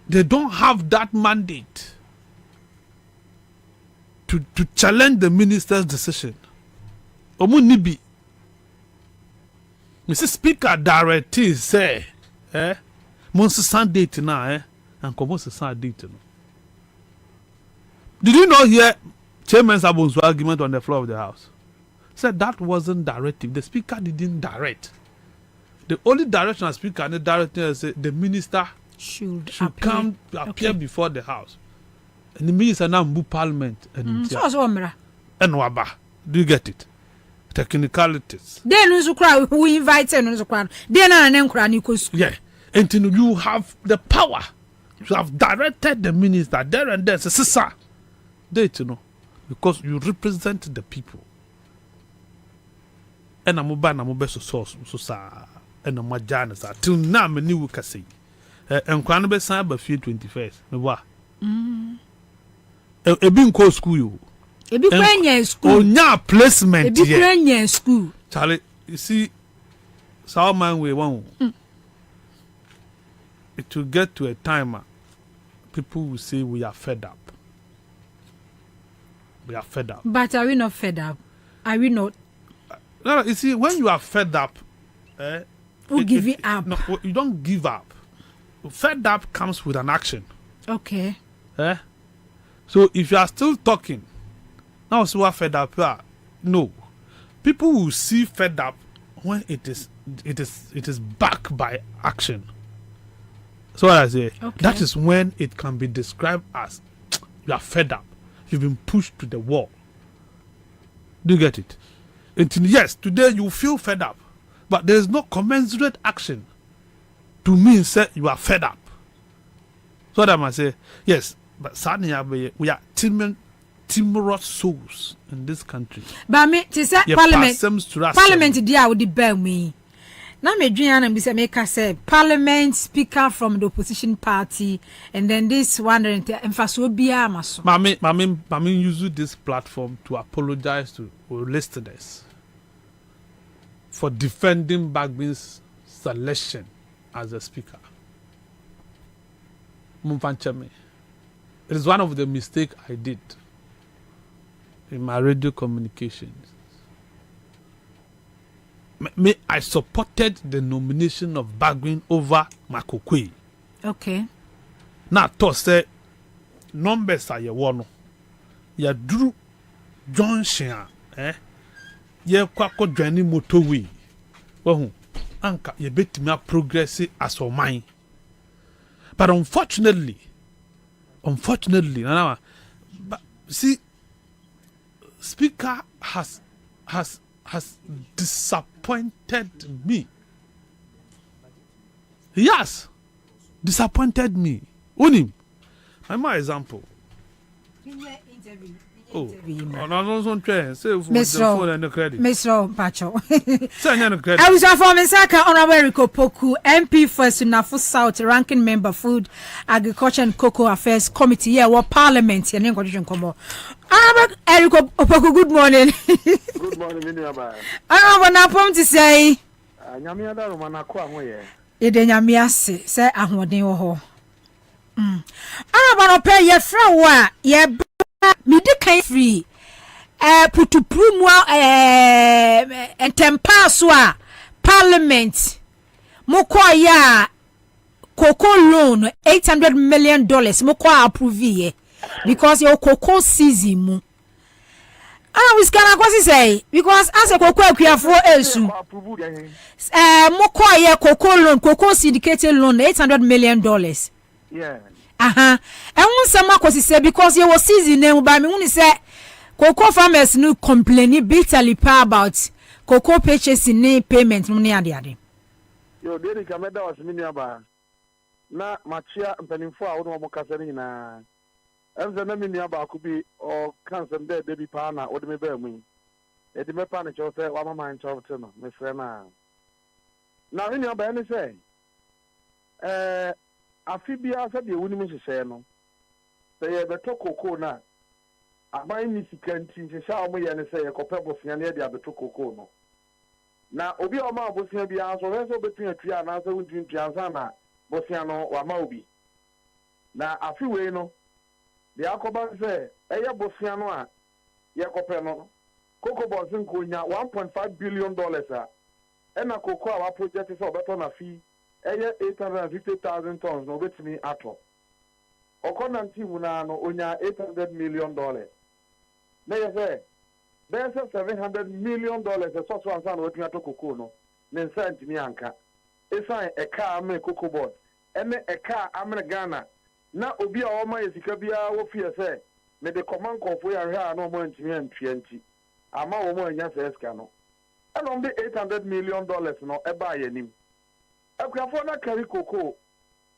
they don't have that mandate to challenge the minister's decision. Omu nibi. Mr. Speaker directly say, Monsi san date na and Komosi san date no. Did you not hear Chairman Sabon's argument on the floor of the House? Said that wasn't directive. The speaker didn't direct. The only direction the speaker and the director is the minister should appear before the House. And the minister now move parliament and waba. Do you get it? Technicalities. Then who invited yeah. And you have the power. You have directed the minister there and there. Sir, date, because you represent the people. And I'm mobile so sa and I'm majanas till now me new say and kwan be san ba fie 21st me wa e bi nko school you e bi kwanya school onya placement e bi kwanya school Charlie, you see sao man we won it will get to a time people will say we are fed up. But are we not fed up? Are we not? No, you see, when you are fed up, who give it up? No, you don't give up. Fed up comes with an action. Okay. So if you are still talking, now see what fed up are. No, people will see fed up when it is backed by action. So what I say, that is when it can be described as you are fed up. You've been pushed to the wall. Do you get it? And yes, today you feel fed up, but there is no commensurate action to mean that you are fed up. So that I must say, yes, but sadly we are timorous souls in this country. But me, to say Parliament, dear, would bear me. Now me dream and be make us say Parliament speaker from the opposition party, and then this one and Fasobia Maso. Mami use this platform to apologize to listeners for defending Bagbin's selection as a speaker. Mumfanchame. It is one of the mistakes I did in my radio communications. I supported the nomination of Bagbin over Makokwe. Okay. Now, to say numbers are your one. Ya Drew John Shea, ye kwako journey motorway. Well, anka ye bet me progress as of mine. But unfortunately, but see, Speaker has disappointed me. Yes, disappointed me. Unim, I'm my example. Oh, no, no, train. Say for the phone and the credit. Mr. Pacho. Credit. I was from Misaka Honorary Poku, MP for Sunafu South, ranking member, Food, Agriculture and Cocoa Affairs Committee. Yeah, what Parliament? Your name condition come. Eric Opoku, good morning. Good morning, Miniaba. I want to to say. Nyamia da Romana kwa moye. Ede nyamia say ahoden wo ho. Want to pay your friend wa ye me de kan free putupru mu entempa so a Parliament moko ya cocoa loan $800 million moko approve ye because your cocoa season mu we can kwasi say because as a cocoa akuafo esu moko ya cocoa syndicated loan $800 million. Yeah. And some akwasi say because you was season name by me when say cocoa farmers no complaining bitterly about cocoa purchasing payment money ade. Yo dey kameda was Miniaba. Na machia mpanimfo a wo mo kasa ni na emze na Miniaba akubi o cancel there baby pa na wo de me ba mu e de me pa na cho say wa mama ncho te no me frɛ na Miniaba any say afibia said the winning hyehyɛ no sɛ yɛbɛtɔ cocoa na aban ni sika nti hyehyɛ a wɔyɛ ne sɛ yɛkɔpɛ bosea ne yɛde abɛtɔ cocoa no na obi a ɔma bosea bia so hwɛ sɛ obɛtumi atua anaasɛ wontumi tua ansa na bosea no wama obi na afiwei no deɛ akɔba sɛ ɛyɛ bosea no a yɛkɔpɛ no cocoa boss nkonya $1.5 billion a ɛna cocoa a wa project sɛ ɔbɛtɔ na fi 850,000 tons no betimi ato okonanti muna no onya $800 million na yefe there's $700 million so ansa no wetumi ato cocoa no ne nsa ntimi anka esan e car me cocoa board ene e car amre Ghana na obi a o ma yesika bia wo fie se me de command confo ya hwa na o mo ntimi antwianti ama wo mo anya seska no eno mbe $800 million no e ba yanim akuafo na carry cocoa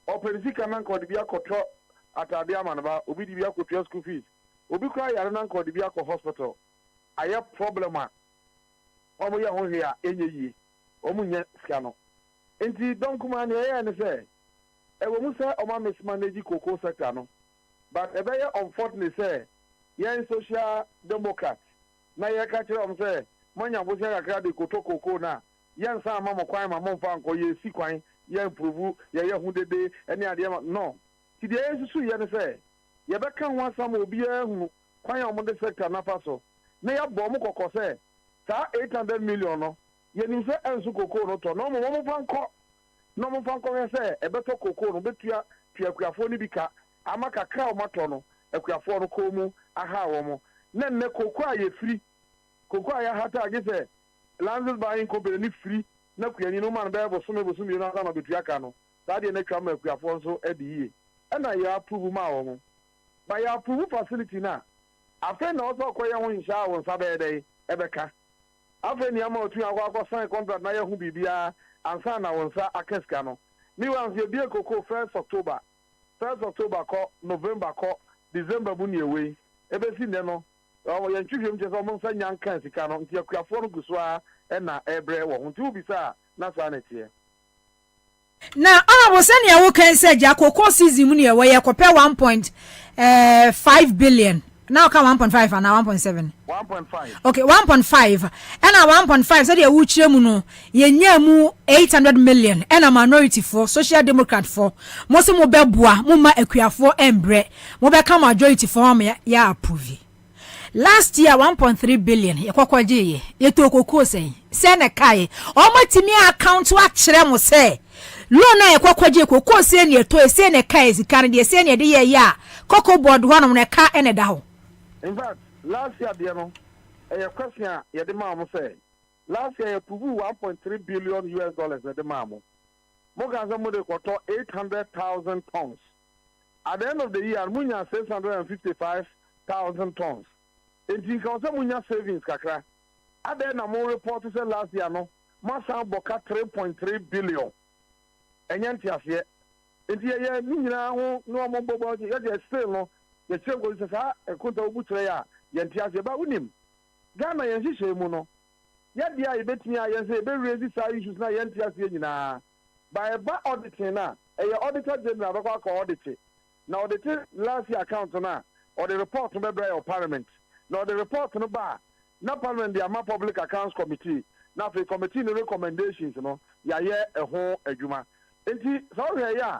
operisika na nko de bia kotro atade amanaba obi de bia kotro school fees obi kwa yare na nko de bia ko hospital aya problem a omo ye ho hia enyeyi omo nya sika no enti donc man ye ne say e wo mu say omo mismanage cocoa sector no but e be ye unfortunate say ye social democrat na ye ka kire om say monya bo say kakra de cocoa na yan sa mama kwan ma momfa nko ye si kwan ye improve ye hu dede ene ade no ti de yesu ye ne say ye be kan ho asam obi hu kwan ya mo de sector na paso na ya bo mo kokko say sa $800 million no ye nim say ensu kokko no to no mo fa nko say e be to kokko no betua tuakuafo ni bika ama kakra o mato no akuafo no ko mu aha wo mo na ne kokko a ye free kokko a ya hata age say Lands buying company ni free na kuyani no man be bosome na na betua ka no sa de na twa ma kuafo nso e de yie e na ya approve ma wo ba ya approve facility na afa na ozo koye ho insha wo nsa be dey ebeka afa ni ama otu akwa sign contract na yehu bibia ansa na wonsa akeska no mi wan se bie koko 1st October ko November ko December bu ni ewe ebesi ne no ye ntwihwem je so mo nsa nyanka sika no nti akuafo no guso a na ebre wo nti ubi sa na sa na tie na honorable senior wo kan say jakoko season mu ne ewe ye kopɛ 1.5 billion now ka 1.5 and 1.7 1.5 okay 1.5 and 1.5 say the wu kire mu no ye nya mu 800 million and minority for social democrat for mo se mo beboa mo ma akuafo embre mo be ka majority for mo ya approve last year 1.3 billion ye kwakwaje ye to kokoko say na kai o matimi account wa kire mo say loan na ye kwakwaje kokoko say na to say na kai sika de say na de ye ya koko board ho no na ka ene da ho. In fact, last year, a question, yeah, the mama say, last year, approve 1.3 billion US dollars at the mama. Mogaza Mode quarter 800,000 tons. At the end of the year, Munya 655,000 tons. And you can say Munya savings, Kakra. At the end of more report, say last year, no, Masa Boka 3.3 billion. And Yantias yet. And here, Nina, no more bobo, you're still no. The chango is a conta butrea, Yantias about him. Gama Yansi Muno. Yet the I bet me I say, very raised issues na Yantias by a bad auditor now, a auditor general auditor. Now the last year account na or the report to member of parliament. Now the report to the bar, not parliament, the Ama Public Accounts Committee. Now the committee recommendations, you know, ya a whole a juma. And sorry, yeah,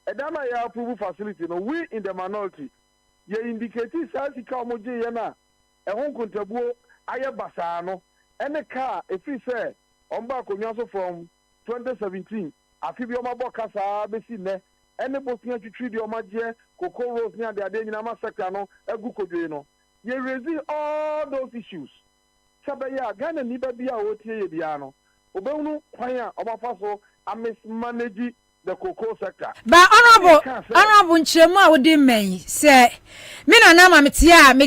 a dama ya approval facility, no, we in the minority. Ye indicate say ka omoje ye na e hon kontabuo aye basano ene car if he say omba konwa so from 2017 afi bi omabo kasa be si ne ene bosia twitwi di omaje koko rose ni ade nyina ma sector no egu kodwe no ye raise all those issues sabe ya Ghana ni ba bia wotie ye bia no obehunu kwan a omafa so mismanage the cocoa sector. But honorable nchemu a wodi men say me na na ma metia me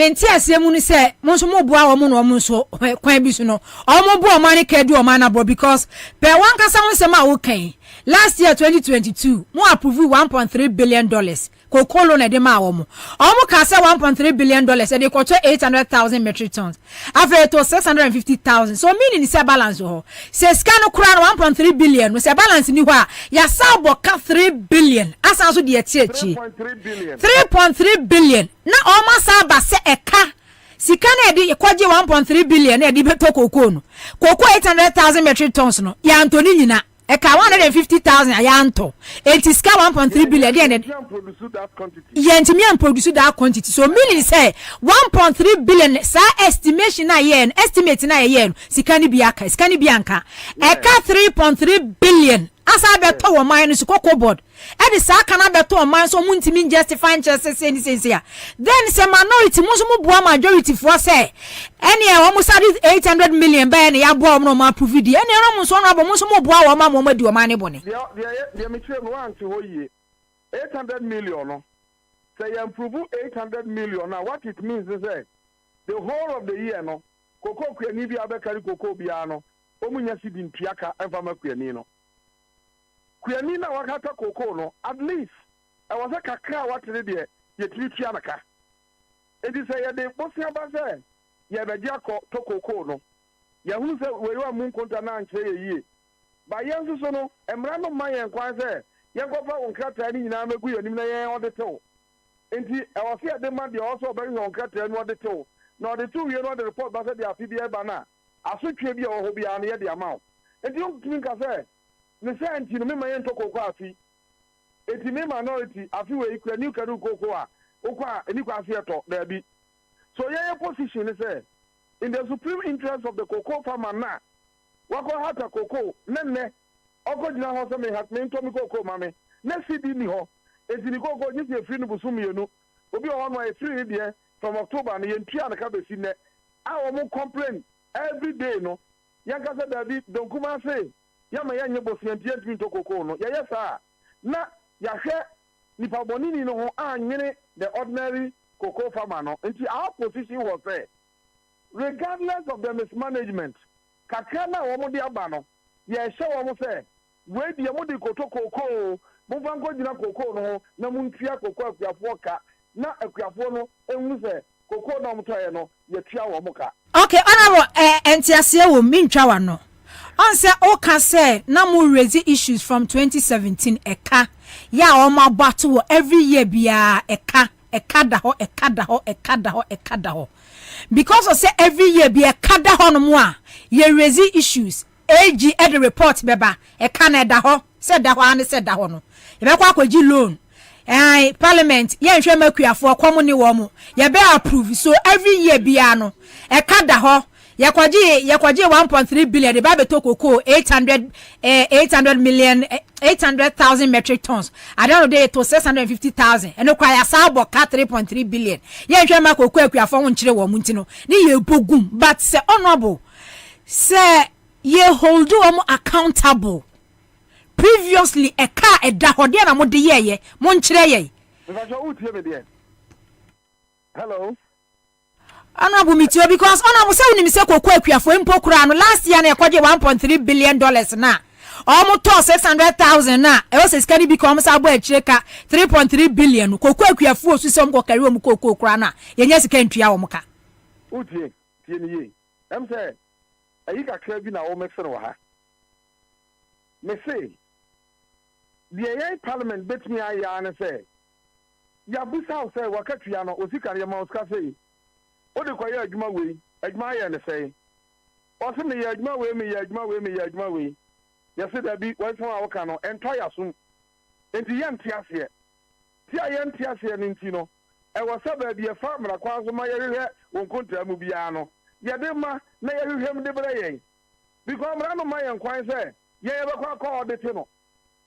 ntia se mu ni say mo so mo bua wo mo no mo so kwan bi so no o mo bua man ka du o man na bro because per one kasa won sem a wo kan last year 2022 mo approve 1.3 billion dollars cocoa loan e de ma wo mo ka say 1.3 billion dollars e de ko 800,000 metric tons after to 650,000 so meaning say balance ho say scan no kura 1.3 billion no say balance ni ho a ya sabo ka 3 billion asa so de echi 3.3 billion na o ma saba se eka sika na de kwaje 1.3 billion na de beto cocoa no cocoa 800,000 metric tons no ya Anthony nyina eka 150,000 ayanto enti ska 1.3 billion de yentimi am produce that quantity so meaning say 1.3 billion sa estimation na yen estimate na yen sika ni biaka sika ni bianka eka 3.3 billion asa beto wo man so kokko board e de sa kana beto wo man so muntimi justify chances any sense ya then say minority mo so mo bua majority for say any e wo mo sa 800 million ba ne ya bua wo no ma approve di any ro mo so no abo mo so mo bua wo ma mo ma di wo man ne bone the me tire no wan to ho yi 800 million no say you improve 800 million now what it means is that the whole of the year no koko kwani bi abekari koko bia no omunya sidi ntuaka emfama kwani no kwani na wakata koko no at least I was a kakra what de ye tiri anaka it is say de bosia ba say ye beji akọ to koko no ye hu say we wa mun konta na nche ye yie ba ye nso so no emra no man ye nkwan say ye gofa onkrata ni nyina megu ye nim na ye odete enti e was here de man de also be onkrata ni odete na odete we no the report ba say de afibia ba na asotwe bi o ho bia na ye de amount enti on timi ka say me say enti no me man ye ntokoko afi enti me minority afi we ikura ni kadu koko a okwa eni kwa afi eto da bi so ye position is say in the supreme interest of the cocoa farmer na wako hata cocoa nenne ogodina ho so me hat me ntomi cocoa mame na sidi ni ho enti ni cocoa ni se free no busum yenu obi o no e free de from October na ye ntua na ka be si ne a wo mo complain every day no yanka say da bi don kuma say ya ma yanye bosiantie ntimi to cocoa no ya yesa na ya hwe nipa bonini no ho anyene the ordinary cocoa farmer no enti our position was say regardless of the mismanagement kakra na wɔn de aba no yɛ hyɛ wɔn sɛ wei deɛ mo de koto koko mo fa nko gyina koko no ho na mo ntua koko akuafoɔ ka na akuafoɔ no ehunu sɛ koko na wɔn tɔɛ no yɛtua wɔn ka. Okay, honorable entiasie wo mintwa wa no on say o ka say na mo raise issues from 2017 eka ya o ma battle every year bia eka da ho because of say every year bia eka da ho no mo a ye raise issues AG e the report beba eka na da ho say da ho an say da ho no ye be kwa kwaji loan parliament ye nhwe makuafo kwom ni wo mo ye be approve so every year bia no eka da ho yakwaji 1.3 billion the babe to cocoa 800,000 metric tons I don't know to 650,000 and require sabo ka 3.3 billion ye nhwe ma cocoa akuafo ho nkyere wo mu ntino ni ye bogum but say honorable say ye hold them accountable previously a car a dahodia na mo de ye mo nkyere ye hello honorable mitio because honorable say we say kokwa akuafo mpo kura no last year na ekwaje 1.3 billion dollars na almost 600,000 na e was skani become sabo akire ka 3.3 billion kokwa akuafo osu se mko kare mu kokwa kura na yenye sika ntua wo mka utie tie ni ye em say ayi kakra bi na wo mexer wo ha me say the AI parliament bet me aya na say ya busa say wakatua no osika re ma osika say o de kwaye adwuma wei adwuma ya ne sei o se me ya adwuma wei ya se da bi wan so awaka no ento ya so enti ya ntiase ti ya ntiase ne nti no e wo sa ba bi e fa mra kwa so ma ye hwehwe won kontra mu bia no ye de ma na ye hwehwem de bra yen because mra no ma ye nkwan se ye be kwa call audit no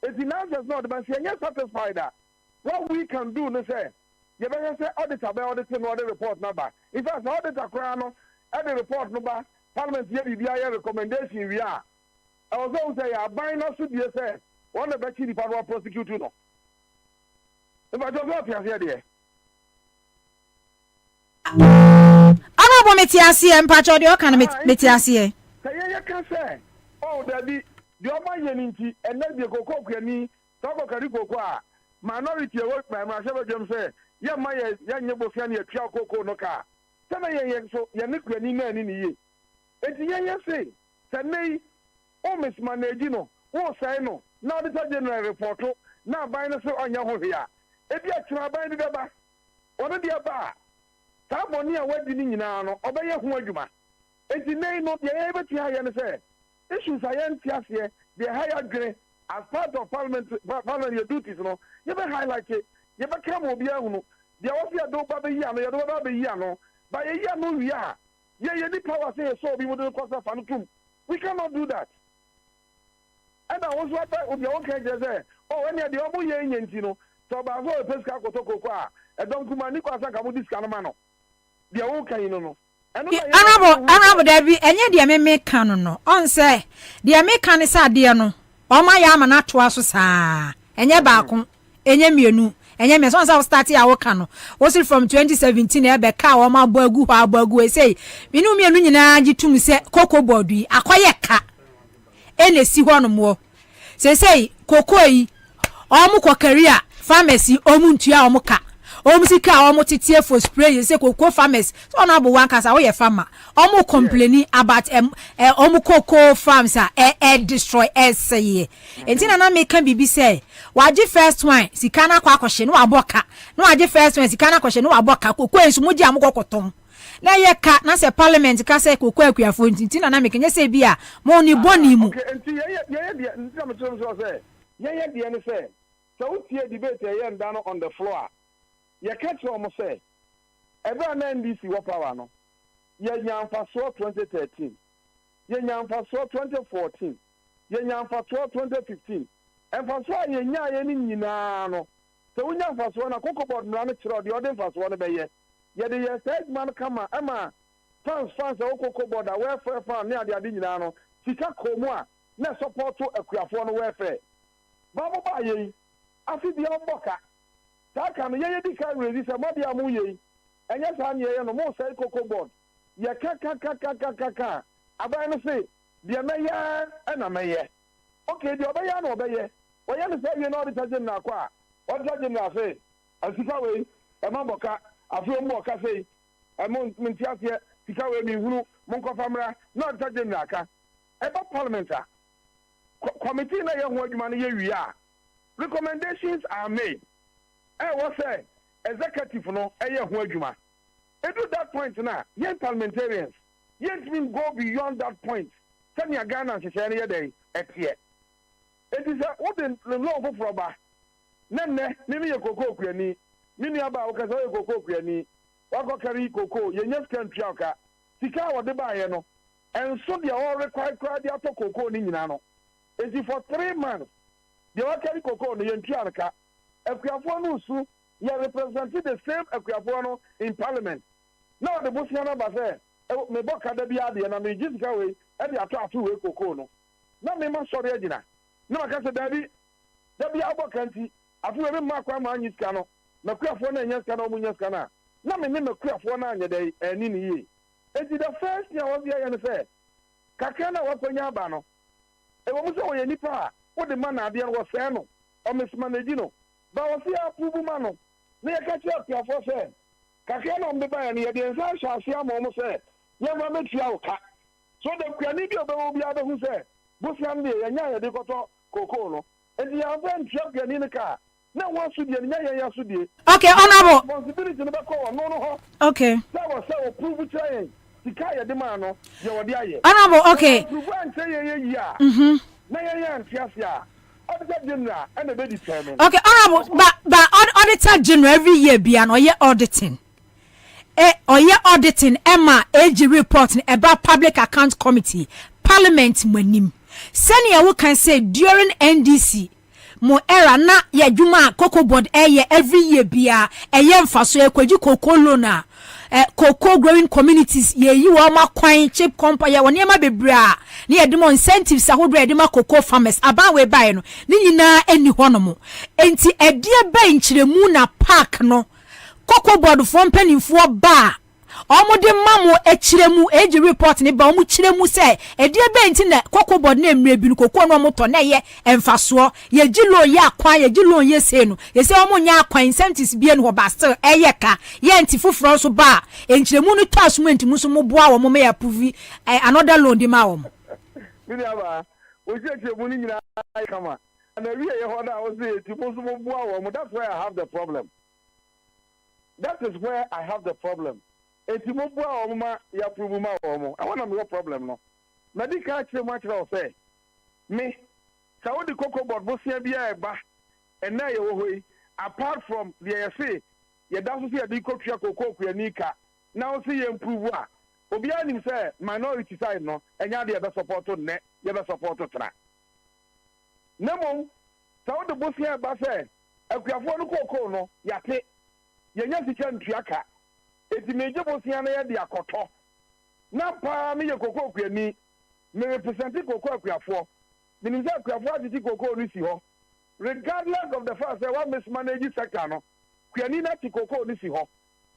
enti now just not but se ye satisfied that what we can do no say you better say auditor by auditing or the report number. If as auditor crown at the report number, Parliament here recommendation we are. I was also say I buy not to be say one of the chief power prosecutor no. If I just got here there. Honorable Metiasie mpacho de o kan Metiasie. Say you can say oh there be the oba yeninti and then the kokoko kwani toko kariko kwa minority work by myself them say ya maye ya nyebo fia na atua koko no ka sama ye so ya ne kwani na ni ye enti ye say sanei o mismanage no o sai no na auditor general report na ban no so onya ho hia ebi atwa ban bi ba ono dia ba ta boni a wadi ni nyina no obeye ho adwuma enti nei no ye betia ye ne say issues ayanti ase the higher grade as part of parliament duties no you be highlight it you be come obi ahunu there was ya do ba be yi ano ya do ba be yi ano ba ye yi ano wi a ye ni power say so obi mo do kosa fanu tum we cannot do that and I was what obi o kan je say oh when the obo ye nyanti no so ba so e pesika kotokoko a e don kuma ni kwasa ka mo diska no ma no de o kan no honorable David enye de me kan no on say de me kan say ade no o ma ya ma na to aso saa enye baako enye mienu enye me so start ya wo kan no was from 2017 e be ka o ma abagu e say minu mienu nyina gitum se koko board yi akoye ka ene si ho no mo say koko yi o mu kokaria pharmacy o mu ntua o mu ka o mu sika o mu titie for spray say koko farmers so na bo wan kasa wo ye farmer o mu complaining about o mu koko farms destroy say entina na me kan bibi say waji first one sika na kwa akwhye no aboka no waji first one sika na akwhye no aboka koko ensu muji amokokoton na ye ka na say parliament ka say koko akuafo entina na me kenye say bia mo ni boni mu okay enti ye ntina me tell so say ye de ne say so tie debate ye nda no on the floor ye catch o mo say ebe na NDC wo power no ye nyamfaso 2013 ye nyamfaso 2014 ye nyamfaso 2015 emfaso ye nya ye ni nyina no so wo nyamfaso na koko board mra no kiro de ode mfaso no be ye de ye stage man kama ama fans o koko board a welfare fan ne ade nyina no sika komu a na support akuafo no welfare babo ba ye afi bi omboka ta kan ye di ka release mo dia mu ye enye sa ne ye no mo sai koko board ya ka aban no say dia meya na meye okay dia obeya na obeye oya no say you know the tajin na kwa o tajin na say asika we e ma boka afi o mo ka say e mo ntiasie sika we mi hunu mo nkofa mra na tajin na aka e ba parliament a committee na ye ho adwuma no ye wi a recommendations are made what say executive no e ye ho adwuma e do that point na ye parliamentarians yet mean go beyond that point. Send your Ghana and share your day at here. It is a what in the law of Roba. Nene, Mimi Coco Queni, Mini about Okazo Coco Queni, Wako Kari Coco, Yenes can Chaka, Sika or the Bayano, and so they all require crowd after Coco Ninano. It is for 3 months. The Wakari Coco, the Yantiaka, Equiafono Su, you represented the same Equiafono in Parliament. Now the Busiana Bazaar. Me boka da bia de na me jisika we e de ato we koko no na me ma sori agina na maka se da bia aboka nti afu we ma kwa ma anyisika no na kuafo na anyisika na omunyisika na me me kuafo na anya dai ani ni yi enti the first year was here and say kakana wakonya aba no e wo mu se wo ye nipa wo de ma na ade no wo se no o me manage no ba wo se apubu ma no na ye ka che kuafo se kakana mbe ba ya ni ye de nsa hwase ama mo se never make you out. So the Quanibia will be able to say, Bussian, and Yaya de Coto, Cocono, and the Avan Champion in the car. No one should be a Yaya Sudi. Okay, honorable. Responsibility in the back. No. Okay. That was so prove it. Tikaya de Mano, your Dia. Honorable, okay. Okay, honorable, but auditor general every year be an auditing. Auditing Emma AG report about public accounts committee parliament mwanim senior we can say during NDC mo era na ya juma cocoa board every year bia mfaso ekwaji cocoa lona cocoa growing communities ye yi wa ma kwan chip company ya woni ma bebra na ye demo incentives ahodo ye demo cocoa farmers aba we buy no ni nyina eni hono enti edie ba nchiremu na park no Cocoa board from penny for bar. Omode mamu echiremu age report ni ba omu chiremu se e die benti na cocoa board na emre bi cocoa no moto na ye emfaso ye gilo ye akwan ye gilo ye se no ye se omu nya akwan incentives bi en ho ba still eye ka ye nti fufuro so ba enchiremu no tax mu enti muso mo boa wo mo me approve another loan di ma wo mo mini aba o je mu ni nyina kama na wi ye ho da o se enti muso mo boa wo mo. That's why I have the problem. That is where I have the problem. Eti mo bua oma ya prove ma omo. I want no problem no. Na di ka kire mo kire o say. Me sa wo di cocoa board bo sia bia e ba. And na ye wo hoi apart from the say ye da so say di cocoa cocoa kuanika. Na o say ye improve a. Obi anim say minority side no enya de be support ne, ye be support tra. Nemo sa wo di bo sia ba say akuafo no cocoa no ya te yenya sika ntuaka eti meje bosia na ye de akoto na pa me ye kokoko kwani me represent kokoko akuafo menim say akuafo aditi kokoko no si ho regardless of the fact that one mismanage sector no kwani na ti kokoko no si ho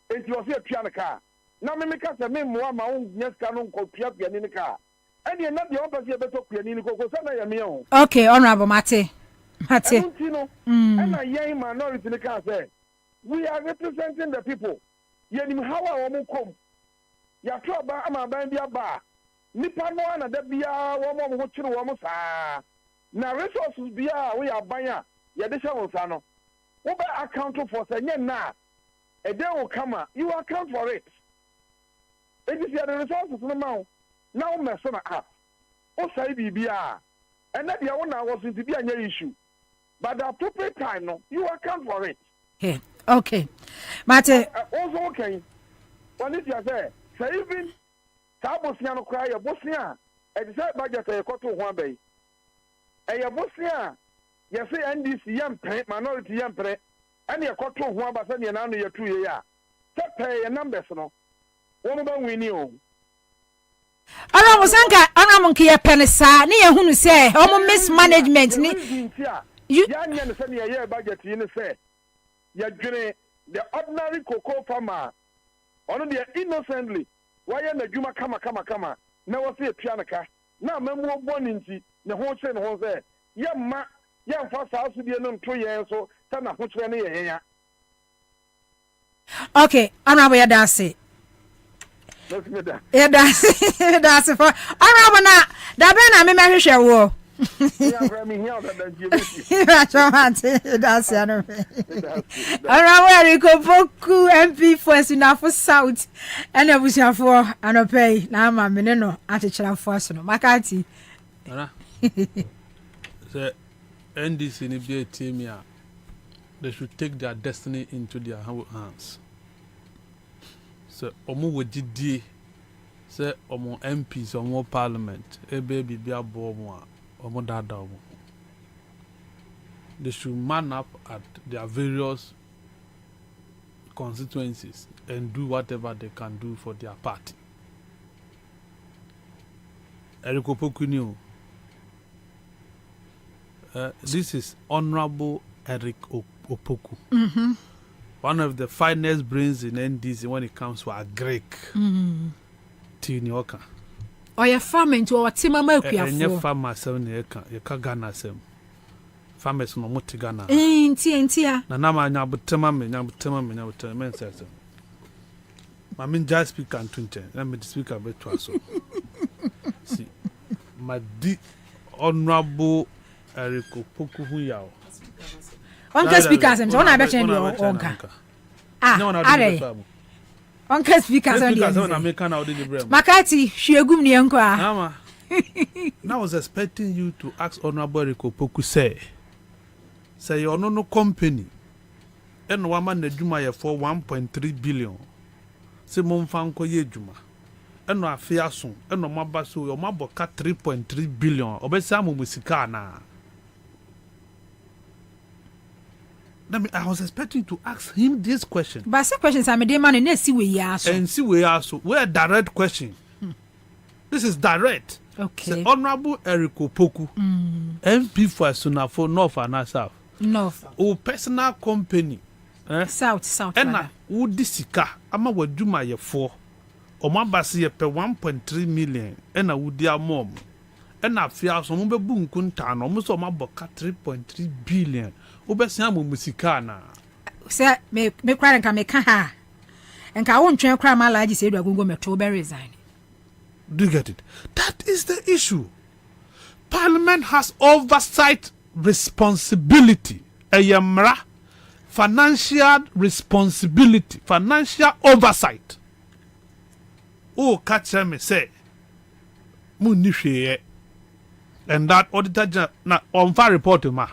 eti o se atua na ka na me ka se me mo ama won nyeska no nkopia kwani ne ka ene na de opase ye beto kwani ne kokoko sa na ye me ho. Okay, honorable Mate and a young minority ne ka say we are representing the people. Yenim hawa wo mu kom. Ya to ba ama ban bia ba. Nipa no na da bia wo mo ho kire wo mo saa. Na resources bia we aban a ye de hye wo sa no. Wo ba account for say na. E dey will come, you account for it. It is the resources no ma. Now me so na app. O say bibia. And that the one was to be an issue. But the appropriate time no, you account for it. Yeah. Okay. Mate. Also okay. When it you say even Bosnia no cry Bosnia exact budget e koto ho abai. E Bosnia you say NDC yam minority yam pre and e koto ho abasa ne na no ye 2 year. Say pay numbers no. Wo mo ba wini o. Ana musanka ana monke ye penisa ne ye hunu say o mismanagement ni you nya ne say ne ye budget yi ne say the ordinary cocoa farmer, only they innocently wayɛ n'adwuma kama na wɔsɛ etua ne ka na amamu bɔ ne nti ne ho kyerɛ ne ho sɛ yɛmfa saa so deɛ no nto yɛn so sɛ na ho kyerɛ ne yɛn ya. Okay, honorable Yadasi. Yadasi for honorable na da be na me mehwehwe wo. Poku MP for Sinafo South and Abusiafo Anope na ma me no atechirafo so no makati. The NDC ni be a team ya. They should take their destiny into their hands. So, omo wajidi, say omo MPs, omo parliament, baby be a bomb, omo dada omo. They should man up at their various constituencies and do whatever they can do for their party. Eric Opoku, this is Honorable Eric Opoku. One of the finest brains in NDC when it comes to a Greek. Tinioka. Or your farming to our Timama. And your farmer 7 acre, your Kagana sem. Farmers no Mutigana. Tia. Nanama Nabutama, says. I mean, just speak and 20. Let me speak a bit to us. See, my deep Honorable Eric Opoku Huyao. Uncle speakers and one I bet you Onka. Uncle speakers on the Makati, she a good uncle. Now I was expecting you to ask Honorable Eric Opoku say you're no company and one man the Juma for 1.3 billion. Say Monfanko ye Juma. And no affair soon, and no mabasu, your maboka 3.3 billion, or Besamu Musikana. I was expecting to ask him this question. But some questions I'm a dear man and see where you are. And see where you are. So, where direct question. This is direct. Okay. So, Honorable Eric Opoku, MP for Sunafo North and South. North. O personal company. South. And I would disika. Ama would do my 4. O my basi pe 1.3 million. And I would dear mom. And I fear some boom kuntan almost on my boka 3.3 billion. Obesiamu musikana. Say me cry and can make ha. And I won't try cry my lady said we're going to October resign. Do you get it? That is the issue. Parliament has oversight responsibility. Ayamra financial responsibility, financial oversight. Oh, catch me say Munishi and that auditor general na on fire report ma.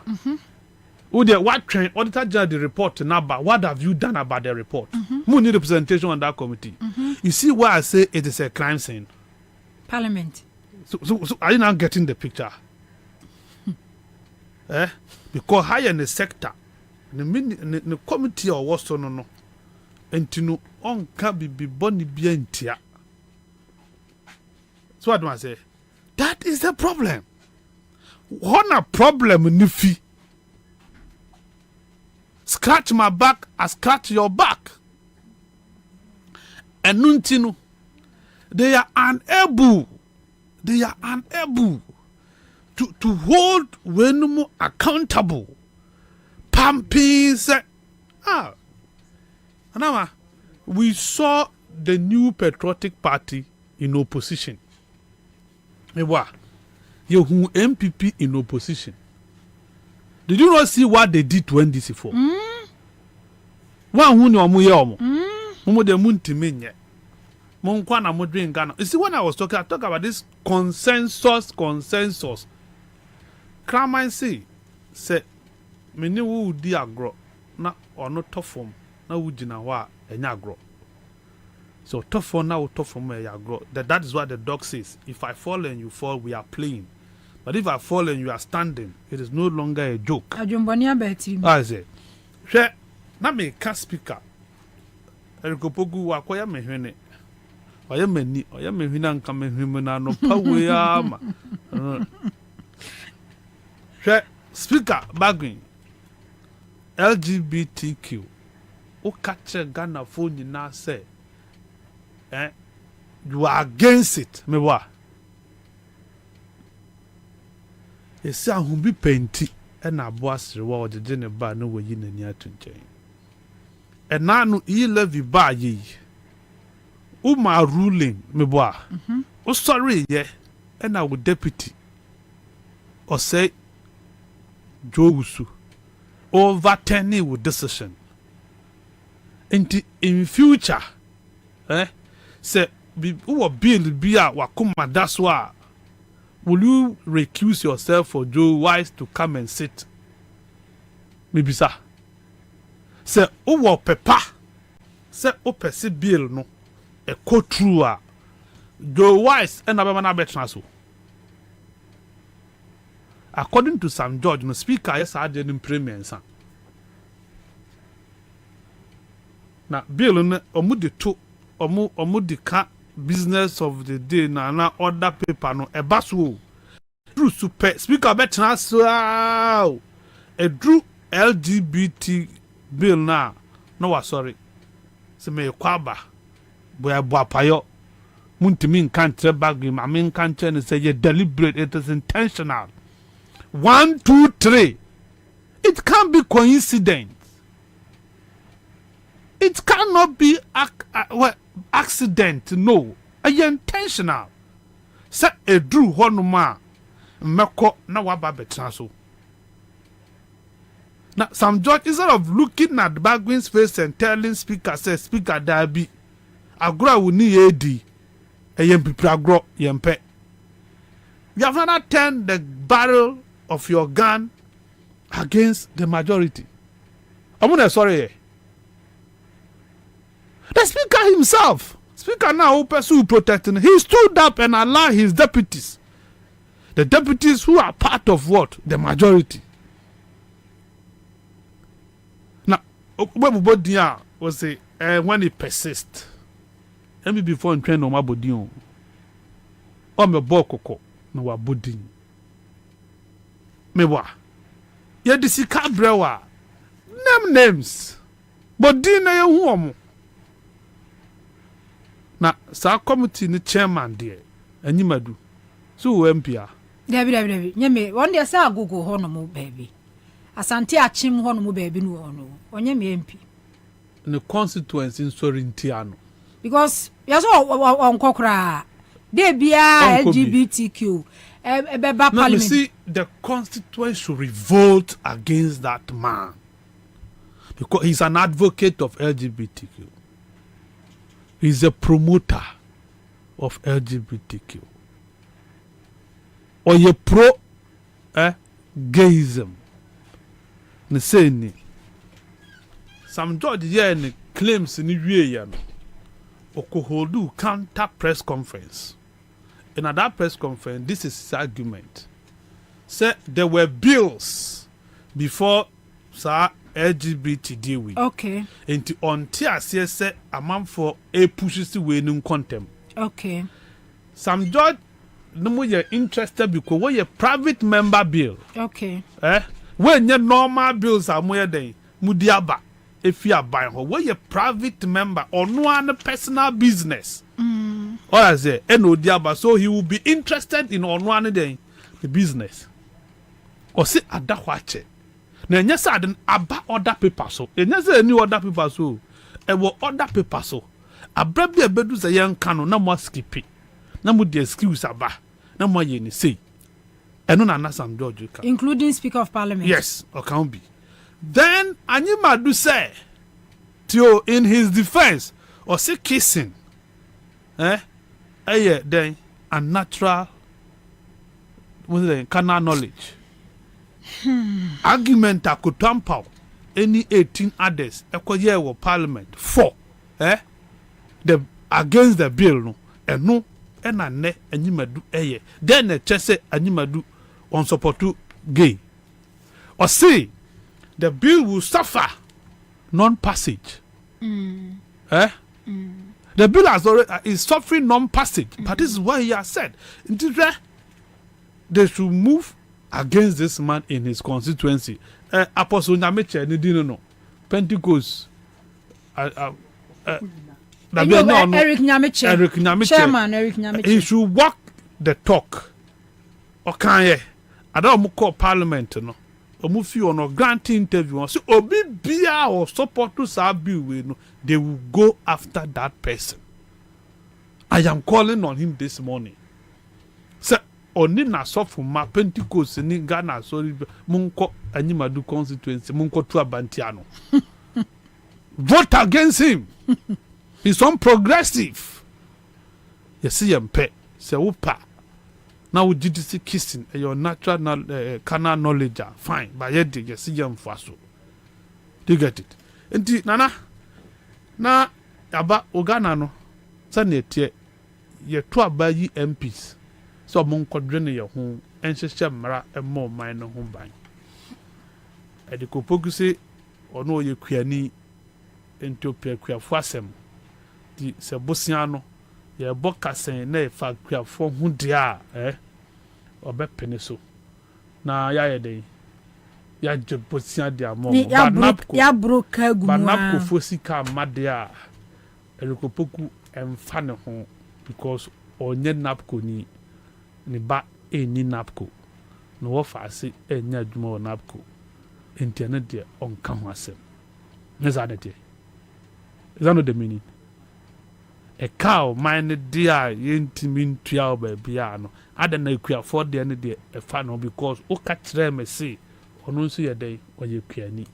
What train auditor general the report now, but what have you done about the report? Who need representation on that committee? You see why I say it is a crime scene. Parliament. So are you now getting the picture? Because higher in the sector, the committee or what's on no, and to know on can be bonny bien tia. So what do I say? That is the problem. What a problem, Nifi. Scratch my back, I scratch your back. And Nuntino, they are unable to hold Wenumu accountable. Pampins. Now, we saw the new patriotic party in opposition. You who MPP in opposition. Did you not see what they did to NDC for? One who know Muyomo. Mumo de Muntiminye. Monkwana Mudrin Ghana. You see, when I was talking, I talk about this consensus. Kraman say, many who di agro, na or not tough form, na wujina wa agro. So tough form now, tough form agro. That is what the dog says. If I fall and you fall, we are playing. But if I fall and you are standing, it is no longer a joke. I say, share, na me can speaker. Eric Opoku wakoya mehwene. Oya meni, oya mehwina nka mehwina no pawe ama. Share speaker bagwin. LGBTQ. O catch Ghana phone na say, you are against it. Me wa. Esi ahun bi penti na abo asere wa odede ne ba na wayi nani atunchen. Na no yi levy ba yi. Uma ruling me boa. O sorry ye na wo deputy. O say Jowusu overturning with decision. In future, say who bill be a wakuma that's why. Will you recuse yourself for Joe Wise to come and sit? Maybe sir. Say who pepper. Say persi bill no. A co true Joe Wise and Abamana Betraso. According to Sam George, no speaker yes I didn't premium son. Now bill on omudi to omudi ka business of the day na other paper no e baso. Drew super speaker Betraso a drew LGBT bill now. No sorry. Se me kwaba boy payo muntimi nkantre bag ma me nkantre ne say you deliberate, it is intentional. 1 2 3 it can't be coincidence. It cannot be accident. No, intentional. Say a drew honoma meko na waba betraso. Now some judge, instead of looking at Bagwin's face and telling speaker, say speaker Darby agro will need AD a yempi agro yempe. You have not turned the barrel of your gun against the majority. I'm sorry. The speaker himself, speaker now who pursue protecting, he stood up and allowed his deputies, the deputies who are part of what? The majority. Now, when was say when it persists, let me before and train on my body on my bokoko no wa body. Mewa, ye disika brewa, names, body na ye huomo. Na sa committee ni chairman there, enyimadu. So MPA. Debi. Nyeme, one day sa agogo ho no mo baby. Asante achim ho no mo baby no ono. Onye me MP. The constituency in Sorintiano. Because yaso on kokra. Dey bia LGBTQ. Now you see, the constituent should revolt against that man because he's an advocate of LGBTQ. He's a promoter of LGBTQ. Or you pro gayism. Ne say ni. Some judge here ni claims ni wiye no. Okoholdu counter press conference. And at that press conference, this is his argument. Said there were bills before LGBT deal with. Okay. And to until say a man for a pushes to win in contempt. Okay. Some judge no more you're interested because we're a private member bill. Okay. When your normal bills are more than Mudiaba. If you are buying her, we're a private member or no one personal business. Or I say, so he will be interested in on one day the business. Or say at that watch it. Now, yes, I didn't about other people so. And yes, I knew other people so. And what other people so. A brother bedus a young canoe, no more skipping. No more the excuse about. No more ye say. And no na some George. Including Speaker of Parliament. Yes, or can be. Then Anyima do say to in his defense or say kissing. Then a natural carnal knowledge. Argument that could tamper any 18 others a parliament for the against the bill no and no and a ne and you do then a chese and you do on support to gay or say the bill will suffer non-passage. The bill has already is suffering non-passage, but this is what he has said. They should move against this man in his constituency. Apostle Nyameche ni dino no Pentecost Eric Nyamiche. Chairman Eric Nyamiche. He should walk the talk. Okay, I don't call parliament no. Omufi on a grant interview. So obi bia or support to Sabi no, they will go after that person. I am calling on him this morning. Sir, oni na sofu ma Pentecost ni Ghana sorry munko Anyimadu constituency munko tu Abantiano. Vote against him. He's on progressive. You see him pet. Say upa. Now we GDC kissing your natural carnal knowledge. Fine. But yet you see him faso. Do you get it? Indeed, Nana. Na aba Uganda no. Sanete ye two abayi MPs. So munko drene your home and she mara and more minor home bang. Edikopoku say or no ye kwiani into kwafasem. Di Sebosiano, ye boka sen na fa kwafo hu dia obepene so na ya yede ya jebosia dia mo ya broka gumu banapko fosika madea elikopoku emfa ne ho because onye napko ni ba eni napko no wo fa ase enya adwuma wo napko entiane de onka ho asem nezanete is that not the meaning? A cow mine dear yentimin trial by piano. I don't know queer for the end of a funnel because o catch them a say or no see a day or you can.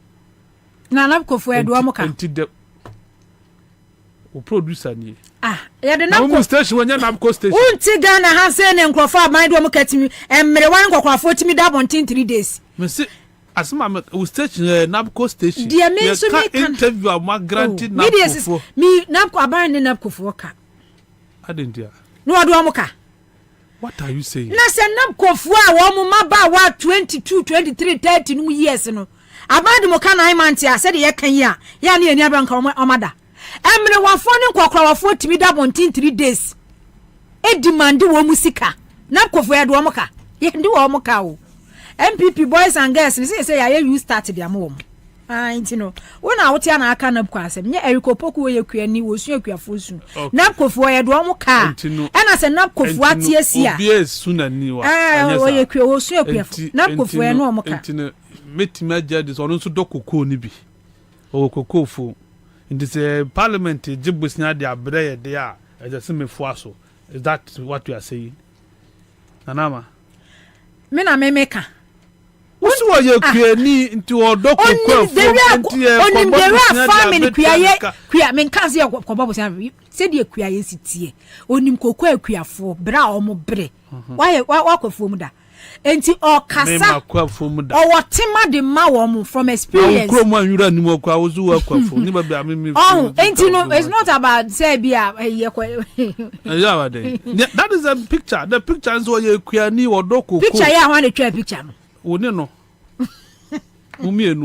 Nanapko for Edwamoka. O producer ni. Yeah, the number station when you're not station. Won't Ghana has sent and Crawford mind woman catching me and Meriwan go for 40 down on 3 days. As mama we station Napco station. Dear me so me interview am granted Napco. Me Napco aban Napco for ka. I didn't hear. No aduamoka. What are you saying? Na se Napco for a woman maba wa 22, 23, 30 years no. Aban mo kana 9 months ya said ye kan ya. Ya ne ani abran ka omada. Emre wa fo ne kokra wa fo timi da bon 3 days. E demand wo musika. Napco for aduamoka. Ye ndi wo moka o. MPP boys and girls say you started their mom. You know, when I was here, I can't have quasem. Yeah, Erico Poku, you can was your fusun. Napco for a duomo car. And as a napco for what years here. Soon and new. Oh, you was your napco for a normal car. Met major is also Doko Nibi or Cocofu. In this parliament, Jibus Nadia Brea, they are as a semi foaso. Is that what you are saying? Nanama. Mena memeka. What's what you create into Odoko? Only there are family quia men kazi ya kwa babu said ye quia city. Only mkokwe quia for bra or mo bre. Why walk of Fumuda? Enti or Casa or what Tima de Mawam from experience. Oh, ain't no, it's not about Serbia. That is a picture. The picture is what you create or Doko. Picture, yeah, I want to try a picture. No.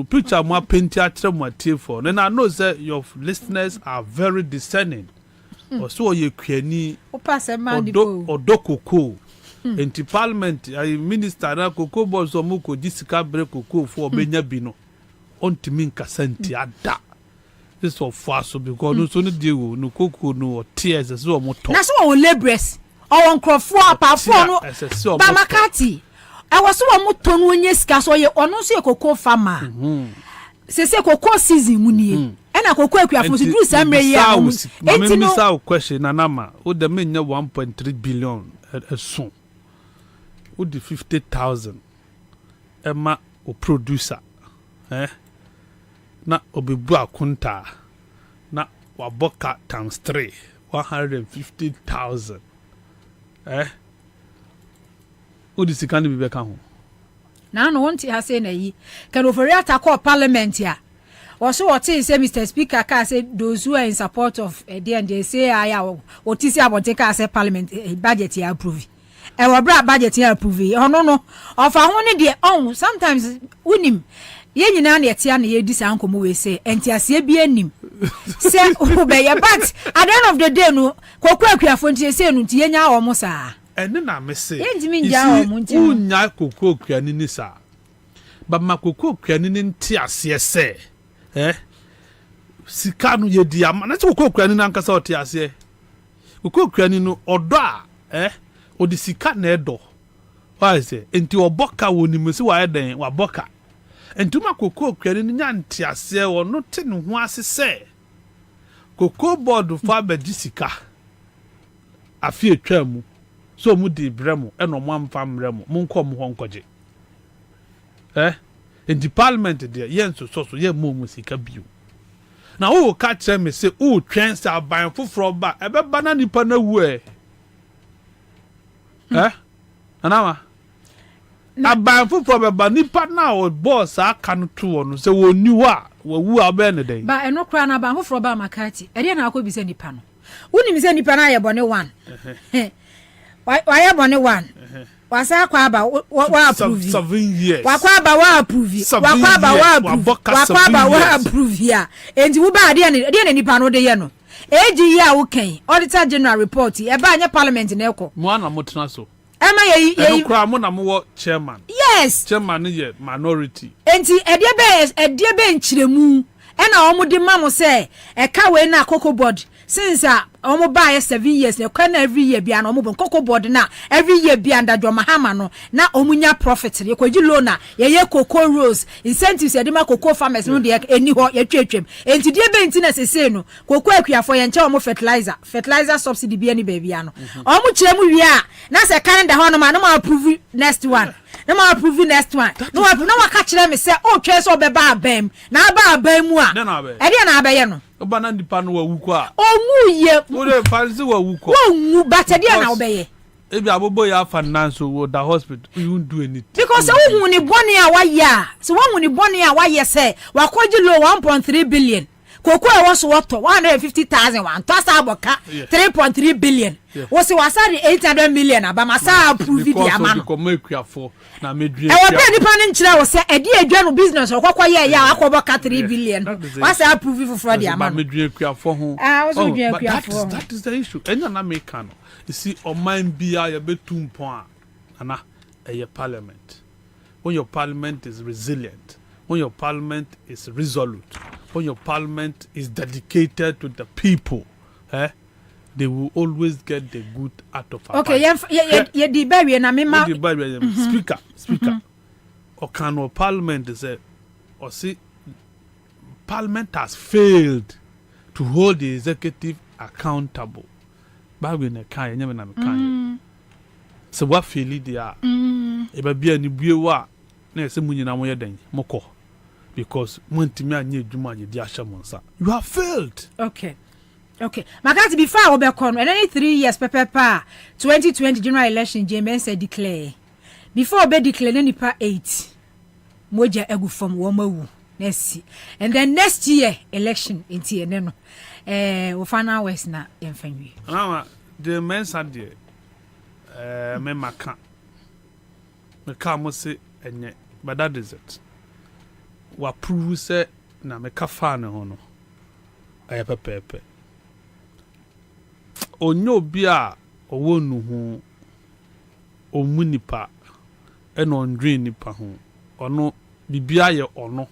Picture more painted for. And I know that your listeners are very discerning. Or so you can or Doko. Enti parliament minister na koko bozo muko disika break koko for benyabino ontimi nkasenti ada this of faso because no so no deal no koko no tears so moto na so o labors o nkrofo apafo no ba makati I was so moto no onye sika so ye ono so ye koko farmer se koko season mu nie ena koko akuafo so do samre ye enti no question na nama o de menye 1.3 billion soon. With the 50,000 Emma o producer na obibua kunta na waboka times 3 150,000 odi sikani bibeka ho na no wonti ha say na yi can overreact call parliament ya also what say Mr. Speaker ka say those who are in support of and they say what is about take as parliament budget ya approve e wa bra budget ya approve no of ahone de on sometimes unim ye nyina na etia na ye di sa nkomo we say entiase bi anim say obey but at the end of the day no kokwa akuafo ntie say no ntie nya wo mo saa ene na me say yentimi nja wo mo ntie unya kokwa akuani ni saa ba ma kokwa akuani ni ntie ase say sika no ye di ama na se kokokura ni nankasa ote ase kokokura ni no odo a odi sika na edo why say enti oboka woni mesi wa eden wa boka enti ma kokokura ni nya nte ase wo no te ne ho ase se koko board fa ba di sika afi etwa mu so mu di bremo eno mo amfa mremo mu nko mo ho nkoje in the parliament there yen so ye mo sika bio na o ka kire me say o twen sa ban foforo ba ebe bana nipa na wu anama na ban foforo be ba nipa na o boss aka no to no say wo ni wa wu abe ne den ba eno kra na ban foforo ba makati e de na akọ bi se nipa no woni mi se nipa na ye bone 1 wa ye bone 1 wasa kwa ba wa approve 7 years wakwa ba wa approve wakwa ba wa approve wakwa ba wa approve ya enti wo ba de ne nipa no de ye no eji ya wo kan auditor general report e ba anya parliament na ekọ mo ana motena so ema ye kra mo na mo chairman yes chairman ye minority enti ede be nchiremu ena omo de mamo se e ka we na cocoa board since omo buy 7 years na kwa na every year bia na omo bon cocoa board na every year bia ndadwo mahama no na omunya profit ye kwaji loan na ye cocoa rose incentives ye de ma cocoa farmers no de eni ho ye twetwem enti de be enti na sese no cocoa akuafo ye nche omo fertilizer subsidy bia ni bia no omo kiremu wi a na se calendar ho no ma no ma approve next one na ma approve next one no waka kire me se o twe so be ba abam na ba abam mu a e de na abaye no oba na ndipa no wa wuko a omu ye wo de fancy wa wuko wo bata de na obeye ebi abobo ya finance wo da hospital you won't do anything because wo hu ni boni a wa ya so wo hu ni boni a wa ye se wa kwaji lo 1.3 billion koko e wo so woto 150,000 wan to sa aboka 3.3 billion wo se wasari 800 million abama sa approve di ama no ko mekuafo na medue e wo be nipa ne nkyira wo se e di adwa no business okokwa ye ya akoboka 3 billion wasa approve for di ama no medue kuafo ho wo so medue kuafo that is the issue enya na make no you see o man bia ya betumpo a ana e parliament when your parliament is resilient when your parliament is resolute when your parliament is dedicated to the people they will always get the good out of our okay ye di bawie na me ma speaker or can of parliament say or see parliament has failed to hold the executive accountable bawie na kan nyame na me kan so what fail there e ba bia ni buewa na ese munyina mo yeden moko because montimi anye adwuma ye di ahya monsa you have failed. Okay makati before we be kon any 3 years pepepa 2020 general election James said declare before be declare nipa 8 moja egu from wo mawu next and then next year election inti ene no wo final west na emfanwi the mensa de me maka me ka mo se enye but that is it wa prove se na me ka fa ne ho no aye pepepe onyo bi a owo nu ho omunipa eno ondwe nipa ho ono bibia ye ono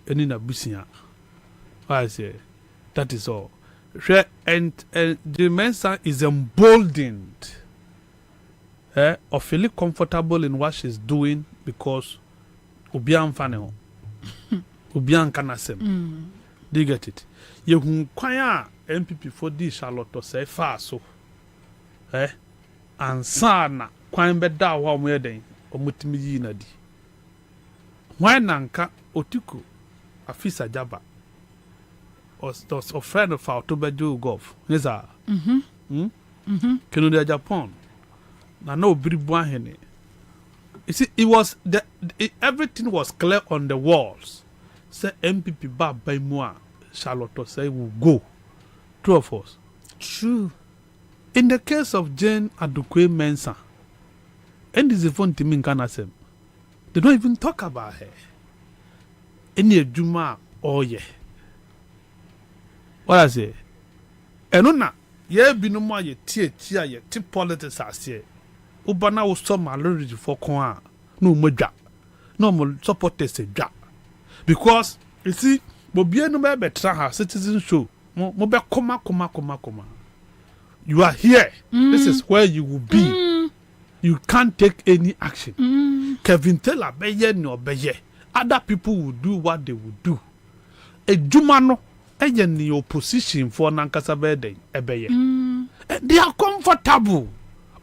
eni na busia I say that is all and the mensa is emboldened or feeling comfortable in what she's doing because obian fane ho obian kanasem do you get it ye hu kwan a MPP for di Charlotte say fa so ansa na kwan be da ho mo yeden omutimi yi na di wan nanka otiku afisa jaba or friend of our to bejo golf yes kenu de Japan na no biribu ahene. You see, it was everything was clear on the walls. Say MPP ba by moi Charlotte say will go. True of us. True. In the case of Jane Adukwe Mensah, and this is phone team in Kanasem, they don't even talk about her. Any Juma or ye. What I say? Enona, ye be no more ye tia ye tip politics as ye. Ubana was so malorious for Kwan. No more job. No more supporters a job. Because, you see, Bobie no be betra ha citizen show. Mo be koma. You are here. This is where you will be. You can't take any action. Kevin Taylor beye no beye. Other people will do what they will do. Ejuma no eye ni opposition for nankasa bede ebeye. They are comfortable.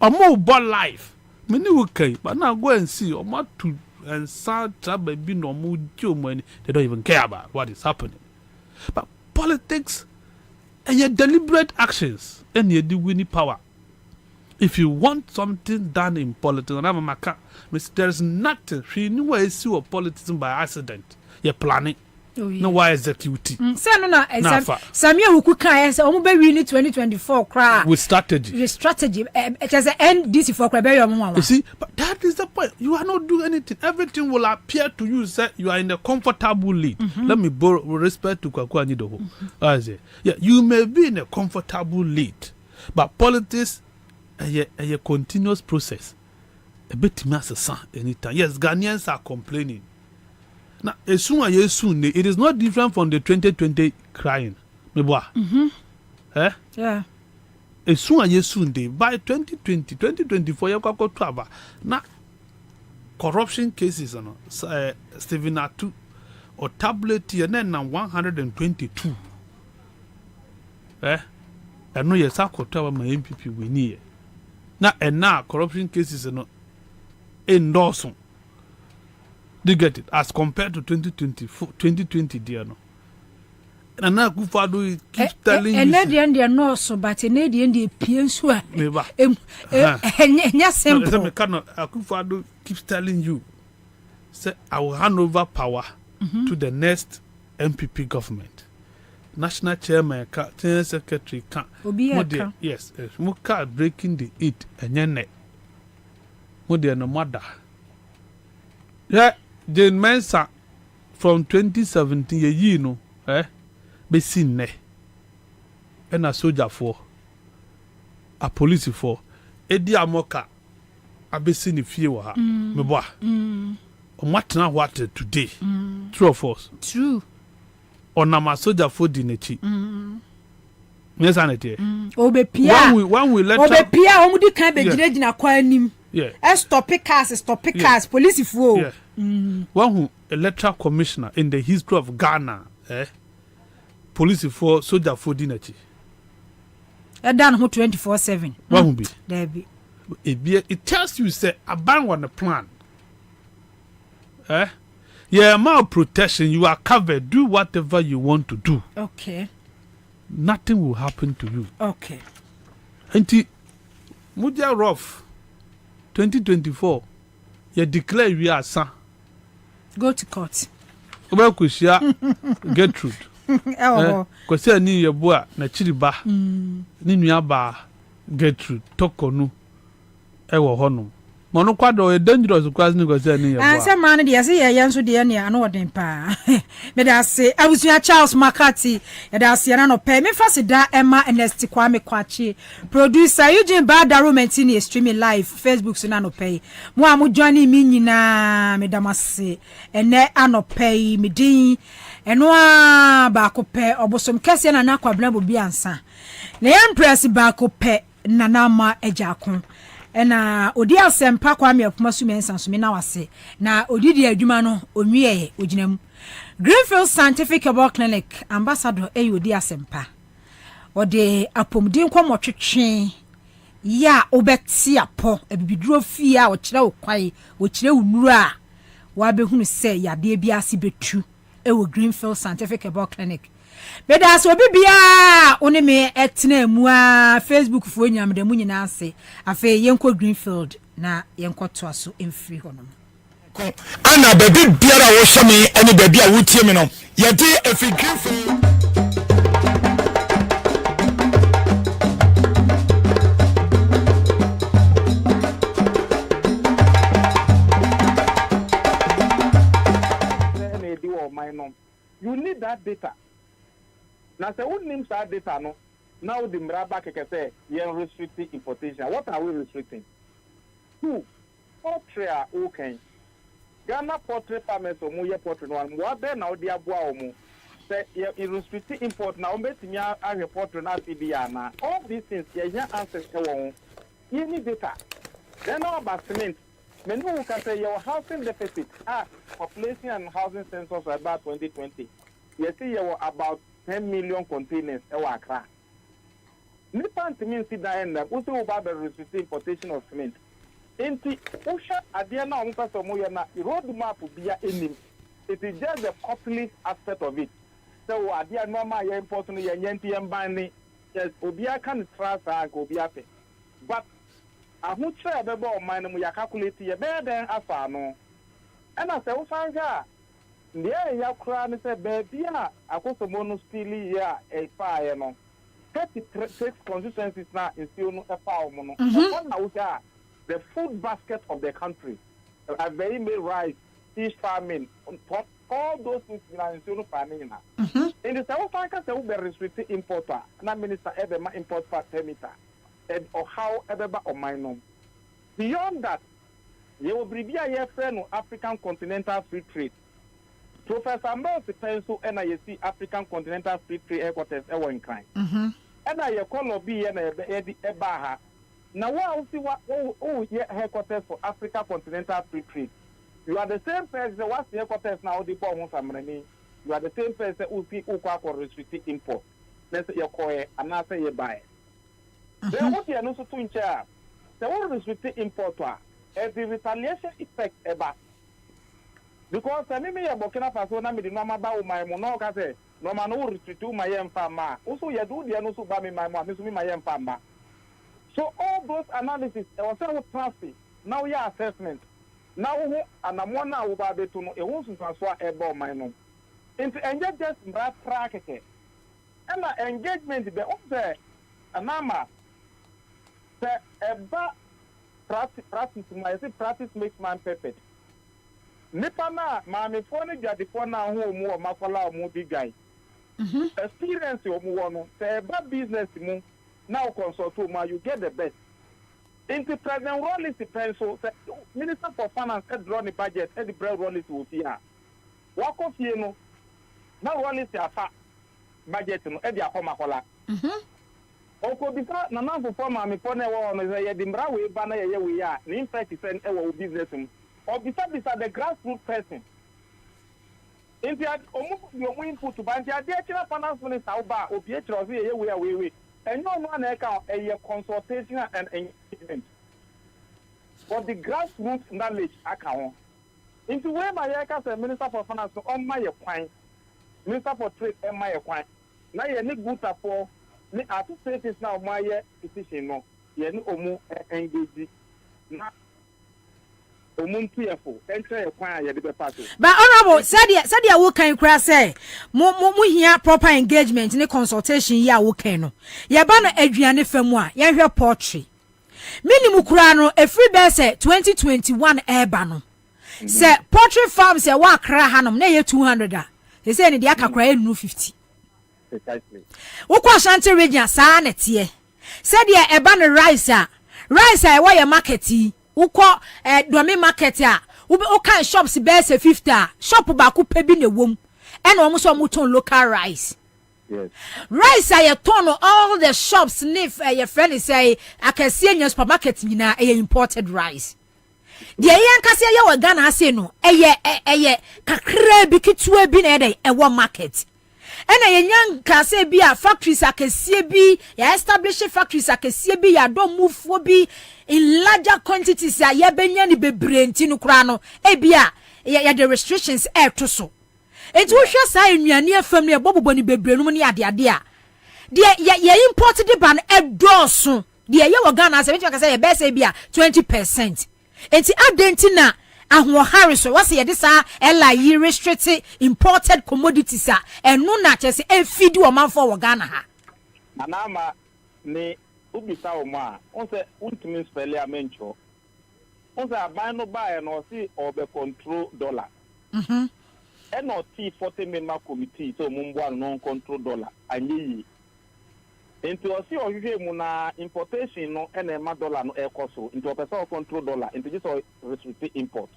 Omo ball life. Many okay, but now go and see omo to and sad baby no mo money. They don't even care about what is happening. But politics and your deliberate actions and your winning power. If you want something done in politics, there is nothing. She knew where you of politics by accident. You're planning. No, why execute? Samia Hukuka is almost 2024 cry with strategy. With strategy. It has an NDC for Kwabena. You see, but that is the point. You are not doing anything. Everything will appear to you that you are in a comfortable lead. Let me borrow respect to Kwaku Anidoho. Yeah, you may be in a comfortable lead, but politics a continuous process. A bit mass anytime. Yes, Ghanaians are complaining. Now, as soon as you soon, it is not different from the 2020 crying. Eh? Yeah. As soon as you soon, by 2020, 2024, you go to have now corruption cases. Stephen Atu or tablet and then 122. Eh? I know yes, I could tell my MPP we need. Now and now corruption cases are not endorsing. Do you get it? As compared to 2020, dear no. And now Kufado keeps telling you. And then they are not so, but in the end, they piensua. Yes, simple. Kufado keeps telling you, say, I will hand over power to the next MPP government. National chairman, General Secretary, yes, Muka breaking the it and yene. Mode no mother. Yeah, Jane Mensa from 2017, you know, be seen ne. And a soldier for a police for Eddie Amoka. I be seen if you were me boy. What now? What today? True or false? True. On a soldier for dinechi. Yes, Anity. When we let Obepia, Omudi can be judged in a quanim. Yeah. Stop cars, police for. Yeah. One who electoral commissioner in the history of Ghana, police for soldier for dinechi. Done who 24/7. One will be. There be. It tells you say abandon the plan. Yeah, amount protection, you are covered. Do whatever you want to do. Okay. Nothing will happen to you. Okay. Auntie, Mudia Rough 2024, you declare we are son. Go to court. Gertrude. Kwasi ni your boy na chiriba. Ni nuaba Gertrude tokonu. Ewo hono. Mono kwado e dangerous kwasi ni kwasi ni your boy. Answer man dey say ya yanso dey na ano odin pa. Me da say abusua Charles Makati, ya da say na no pay me fast da Emma Ernest Kwame Kwachi. Producer Eugene Badaro Mentini streaming live Facebook so na no pay. Mo amu join me nyina me da mase. Ene ano pay me din eno a ba ko pay obosom kase na Kwabena Bobie Ansah. Na empress ba ko pay na na ma ejakon. Ena odi asempa kwa me akoma su mensa so me na wase na odi di adwuma no onwie oginam Greenfield Scientific Herbal Clinic ambassador odi asempa odi apomdin kwa motwetwe ya obeti apo ebibiduro fie a okire okwai okire unuru a wa behunu se yade bia ase betu ewo Greenfield Scientific Herbal Clinic. Beda so bibia one me etena mu a Facebook fo nyamde mu nyina ase afa yenko Greenfield na yenko to aso emfiri hono ana baby biara wo hye me ene baby a wotie me no ye de efi Greenfield you need that data. Now, say what names that data no? Now the Mraba can say you're restricting importation. What are we restricting? 2. Portrait okay. Ghana portrait permits or more portrait one. What then now the abua omo? say you restrict import now. Betting a report on Biana. All these things, yeah, answers. You need data. Then all about cement. Many who can say your housing deficit. Population and housing census are about 2020. You see, you about 10 million containers. Accra. Nipan to mean sit down there. Also about the restricted importation of cement. Enti Usha Adiana Umpa Somoyana, the roadmap will be in. It is just the costly aspect of it. So Adiana Mama important Yanti and Bani, yes, Obia can trust Obia. But I would say the ball mine we are calculating a better than Afano. And I say, Ufanga, yeah, ya crown said, baby, I could some mono steely, yeah, a fire, no. 36 constituencies now in still a power mono. The food basket of the country, a very made rice, fish farming, all those things in still farming now. In the South Africa, there will be restricted importer, and minister ever import permitter, and or how ever or minor. Beyond that, you will be a friend of African continental free trade. Professor Mbos pencil and I see African continental free trade headquarters in crime. And I call of B and a Baha. Now, what see what headquarters for Africa continental free trade? You are the same person that was the headquarters now, the bomb money. You are the same person who see for restricted import. Let's say you call it and now say you buy. Then what you are not so in chair? The whole restricted importer as the retaliation effect ever. Because I mean, Burkina Faso, na me the normal ba my monoka say, no man who restrict my farmer. Also, you do the no so ba me my farmer. So all those analysis, I was saying transfer. Now your assessment. Now and I'm one now about to know a whole transfer about my no. Into engage just track it. And my engagement the observe anama. Say eba practice makes man perfect. Nipa na maame phone jadi phone na ho mu o makola o mu big guy. Experience o mu wono say eba business mu now consult ma you get the best. Into President Rollins pencil Minister for Finance draw the budget the bread Rollins will see her. Walk off here no. Now Rollins afa budget no e dia makola. Oko bisa na na for maame phone e wo no say ye dimbra we ba na ye we ya. Ni 30% e wo business mu. Or beside the grassroots person. In the almost input to bank, the actual finance minister, or PH, we and no one account a consultation and engagement. For the grassroots knowledge account. Into where my minister for finance on my point, minister for trade and my point. Now you need good for me. I to say this now, my petition, no, you know, engage. But honorable said ya wo kan kura say mo hia proper engagement ne consultation ya wo kan no ya ba na aduane famu a ya hwe poultry minimum kura no every be say 2021 eba no say poultry farms ya wa kra hanom na ye 200 a they say ne dia kakra ye 50 precisely wo kwa Ashanti region sa na tie said ya eba no rice a wa ya market uko domi market a o kan shops be say 50 shop ba ko pe bi na wom e na omo so mo ton local rice. Yes. Rice I ton all the shops nif your friend is say akasie nya supermarket nyina e imported rice. De yan kase ye wa Ghana ase no eye kakra bi kitua bi na e wo market. Ena yenyan kase bi a factories akasie bi ya establish factories akasie bi ya do move bi in larger quantities ya benya ni bebre nti no kura no e bia ya the restrictions to so enti wo hwe sa enuane afam ne bobobo ni bebre no ne ade a de ya import de ban edoso de ye wo Ghana se ka say ya be say bia 20%. Enti adenti na ahwo hariso wase ye de sa ela yi restricted imported commodities a enu na chese e feed wo manfo wo Ghana ha anama ni ubisa o ma on se ultimate spell ya mencho on se aban no buy no see or be control dollar e no T 40 member committee so mumbo no control dollar anyi into o see o hwe mu na importation no e na ma dollar no e koso into person control dollar into just restrict import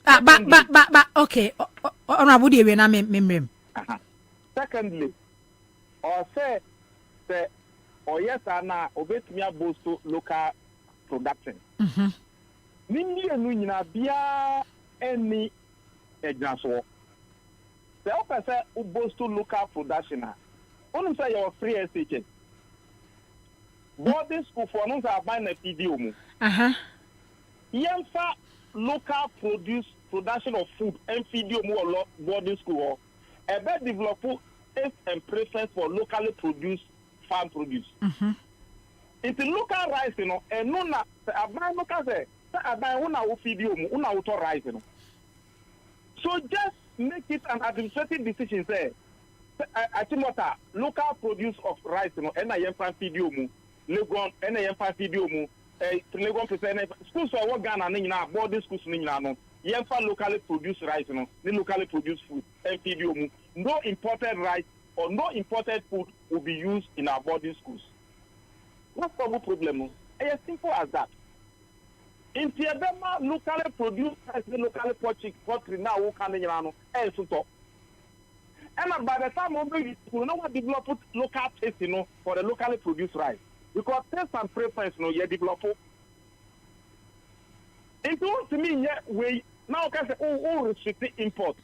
but okay Honorable de we na memrem. Secondly, or say or yes na obetumi abosto local production. Nini enu nyina bia any example. The officer who bosto local production na. Onu say your free SHS. Boarding school for no say buy na PDO mu. Yemfa local production of food and PDO mu or boarding school. A better develop taste and preference for locally produced farm produce. It's local rice, you know, and no na aban local say aban una wo PDO mu una wo to rice, you know. So just make it an administrative decision. Say, Atimota local produce of rice, you know, and I am PDO mu, Legon, and I am PDO mu, Legon percent schools for what Ghana ni na boarding schools ni na no. Yemfa locally produced rice, you know, the locally produced food, and PDO mu. No imported rice or no imported food will be used in our boarding schools. What's the problem? It's as simple as that. In Tiabema, locally produced rice, locally poultry now who can and so. And by the time we will develop local taste, you know, for the locally produced rice. Because taste and preference, you know, you develop. It wants to mean, yeah, we now can say, restrict import.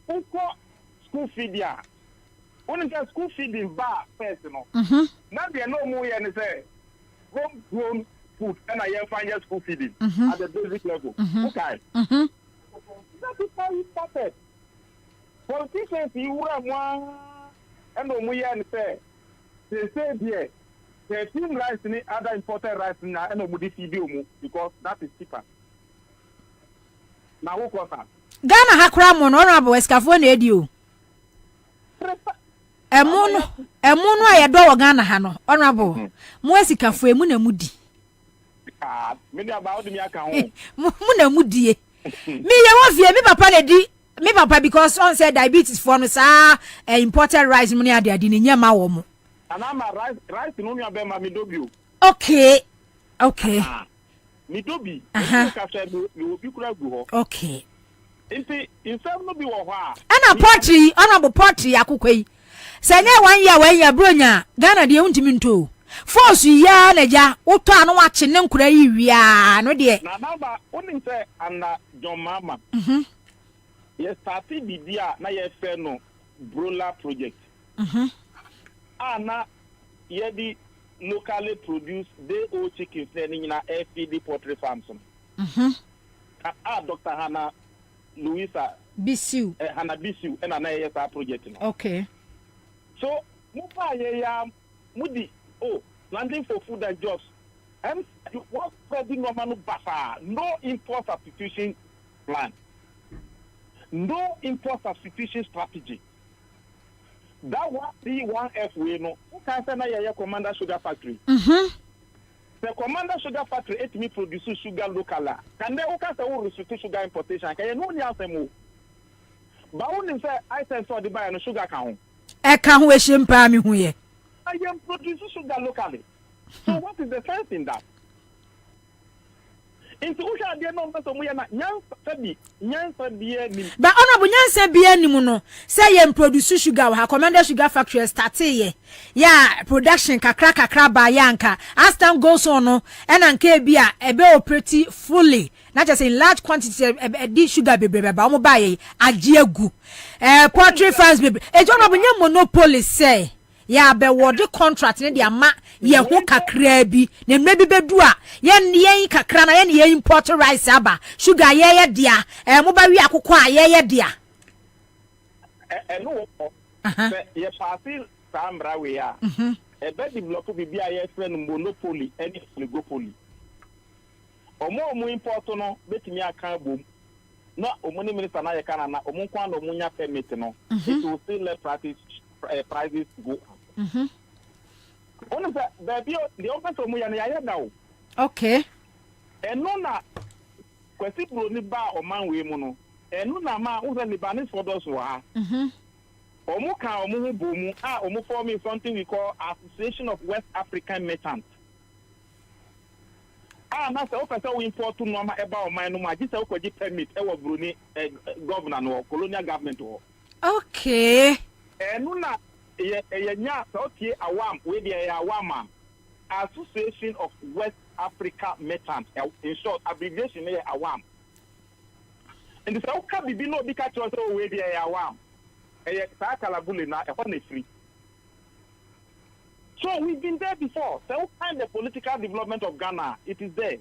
School feed ya. Only can school feed in bar first, you know. Now there no more and say homegrown food and I find your school feeding at the basic level. Okay. That is how it started. Politicians you have one and no more and say they say here the team rice in other important rice in and nobody feed you because that is cheaper. Now who that? Ghana hakra mo no honorable escafo na edio. Emu a yedo wo Ghana ha no honorable. Mo esikafo emu na mudi. Me dey about me aka ho. Mo na mudie. Me ye wo fie me papa na di. Me papa because on say diabetes for no sa imported rice mo ni ade ni nyama wo mo. Anama rice no mi abema mi dobio. Okay. Mi dobi. Ka say mi obi kura gu ho. Okay. Inti insem no bi wo ho a. Ana potri, honorable potri akokwai. Sanya 1 year bronya Ghana de untimi nto. Force ya na ja woto anu wache ne nkura yi wia no de. Na number onim say ana John Mama. Yes, started bibia na ye fe no broiler project. Ana ye di locally produced day old chicken fe ni na FD poultry farms. Dr. Hannah Louisa Bisiu. Hannah Bisiu and an ASR project. Okay. So, Mupa ya Mudi, planting for food and jobs. And what spreading normal buffer, no import substitution plan, no import substitution strategy. That was the 1F we know. Who can say na Commander Sugar Factory? The Commander Sugar Factory it me produce sugar local. Can they okay say restrict sugar importation? Can you know the answer mo? But when say I say for the buy no sugar can. E kan ho ehimpa mi hu ye. I am producing sugar locally. So what is the sense in that? Into usha de no so mu ya na nyansa bia ni. But honorable nyansa bia ni mu no say ye produce sugar ha Commander Sugar Factory start ye. Ya production kakra ba yanka. As time goes on no and anka bia ebe operate fully. Not just in large quantity di sugar bebe ba omo ba ye agiegu. Poultry farms bebe. E honorable nya monopoly say ya be word contract ne dia ma ye ho kakra bi ne mebi bedu a ye kakra na ye import rice aba sugar ye dia mo ba wi akoko a ye dia no ye party samra we a e be develop bibia ye friend monopoly any oligopoly omo import no betimi aka bom no omo ni minister na ye kana na omo kwa na omo nya permit no it will still let prices go up. Only the office of Muyana Yadao. Okay. And no na kwesi pro ni ba o man we mu no. Enu na ma wo se Libanese for those who are. Omo kan omo hu bomu omo forming something we call Association of West African Merchants. na say officer we import to normal eba o man no ma ji say o kwaji permit e wo Bruni governor no colonial government o. Okay. Enu na ye nya so tie awam we dey awam Association of West Africa Merchants, in short abbreviation e awam. And the Sauka Bibi no be catch us away the awam. Sakalabuli na free. So we've been there before. So kind the political development of Ghana, it is there.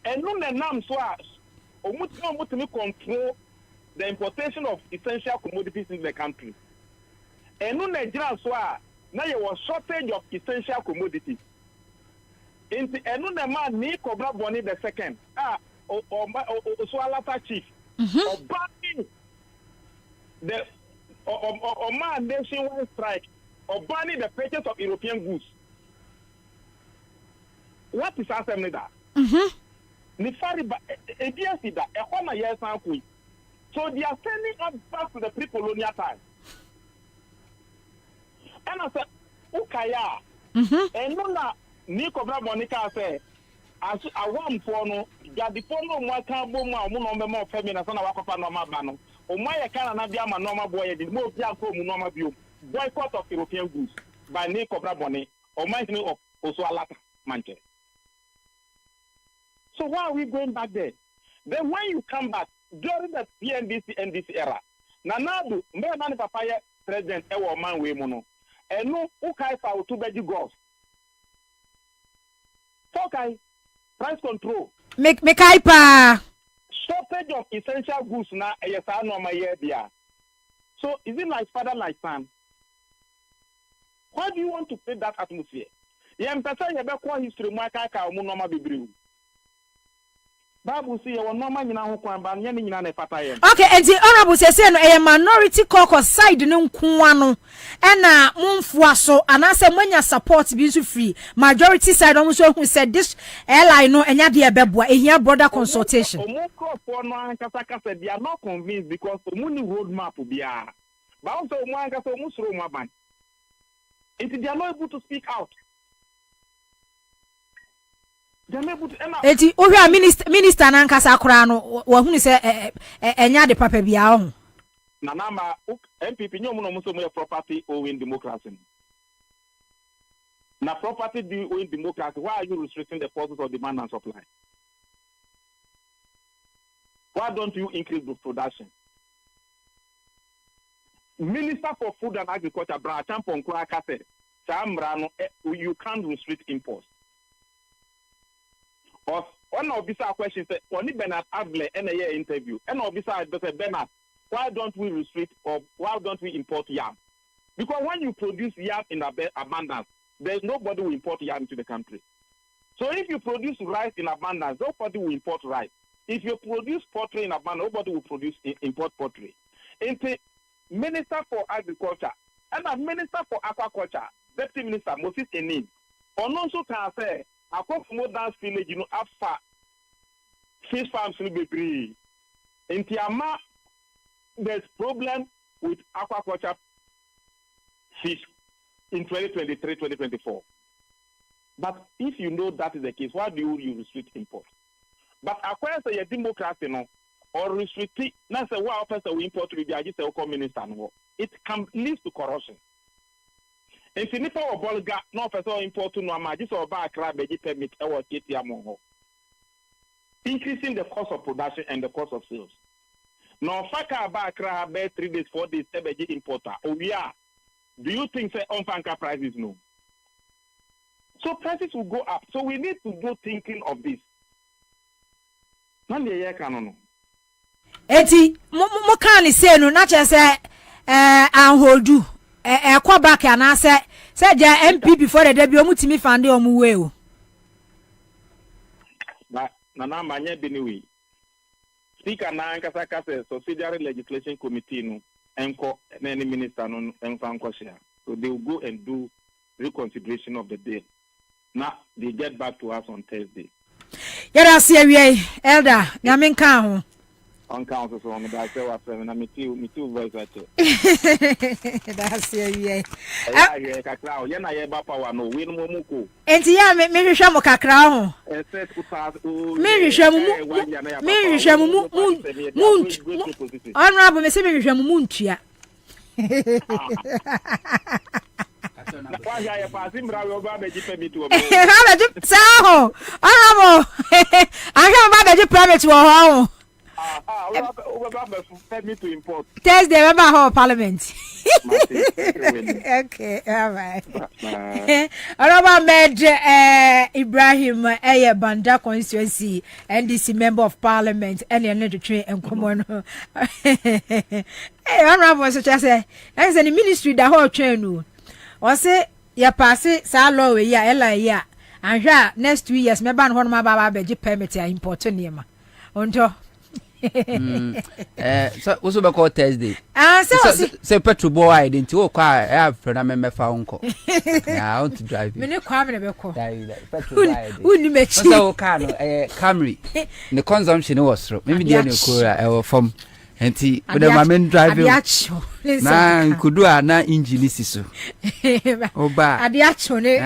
And no nam swas omutimi control the importation of essential commodities in the country. And no Nigerian swa now there was shortage of essential commodities. And no man ni Kwabena Bobie the second. Swalata chief. Or banning the man nationwide strike or banning the purchase of European goods. What is assembly that? Nifari ba ADC that a years and so they are sending us back to the pre-colonial time. And I said, Ukaya, and no na ni Kwabena Bobie say as a one for no, the phone no can boom more feminine son of Wakapa normal bano. O my can not be a normal boy, the most young normal view. Boycott of European goods by Kwabena Bobie or my name of Oswalata Manche. So why are we going back there? Then when you come back during the NDC era, Nanadu, Mbani Papaya President Ewa Man Wemono, and no Ukai for 2 beji golf. Okay. Price control. Make hyper. Shortage of essential goods now. So is it like father like son? Why do you want to create that atmosphere? History. Bible say normal okay, and the honorable says a minority caucus side no nkuano na mumfua so anase mwanya support be so free majority side almost who said this airline no enya de beboa ehia border consultation. They are not convinced because omuni roadmap bia ba also omwanka so musoro mwaban. They are not able to speak out. Eti ohia minister na nkasa akora no wa hunu se enya de papa bia ho na nama MPP nyomu no muso mo property owing democracy na property owing democracy. Why are you restricting the forces of demand and supply? Why don't you increase the production? Minister for Food and Agriculture Bra Champon Kwaka said you can't restrict imports. One of these questions said, only Bernard Adler in a year interview. And of these Bernard, why don't we restrict or why don't we import yam? Because when you produce yam in abundance, there's nobody will import yam into the country. So if you produce rice in abundance, nobody will import rice. If you produce poultry in abundance, nobody will import poultry. Into Minister for Agriculture and a Minister for Aquaculture, Deputy Minister Moses Enin, on also can say, across more dance village, after fish farms will be free. In Tiama, there's problem with aquaculture fish in 2023-2024. But if you know that is the case, why do you restrict import? But acquire say a democracy no or restrict it, not say what person we import to the just minister no. It can lead to corruption. And if you for Bolga, no person import to no just or buy a crab permit or KTM. Increasing the cost of production and the cost of sales. Now, Faka buy a crab 3 days, 4 days, importer. Oh, yeah. Do you think say on Fanka prices no? So prices will go up. So we need to go thinking of this. Eti mo kan say no na che say anholdu kwa back ana say ja MP before the debut omutimi fande omuwe o na manye biniwi speaker na nkasa kase subsidiary legislation committee no enko na any minister no enfa nko share, so they will go and do reconsideration of the bill. Now they get back to us on Thursday. Yara see we elder nyamin kan ho on council so on that say what na me two voice at that's yeah yeah kakra ye na ye ba power no we no mu ko enti ya me hwehwe mo kakra ho me hwehwe mu honorable me se me hwehwe mu ntua Why ya pasim rawo ba be jipe mi to ha be sao honorable anga ba be private wo ho Thursday, remember our parliament. Okay, all right. Honorable Major Ibrahim Banda constituency, NDC member of parliament, and the another train and common. Hey, honorable, such as as any ministry the whole train. Or say, ya pass it, Salo, ya, Ella, ya, and ya next 2 years, my band one of my baby permit ya important name. Unto so also be call Thursday. Say petrol boy I didn't go car have friend me fa unko. Yeah, I want to drive. Me ne Kwabena be call. Petrol boy. Who ni me chi. So car no Camry. The consumption was through. Maybe the new car from enti with the main driving. Na kudu na engine siso. Oba. Adiacho ne.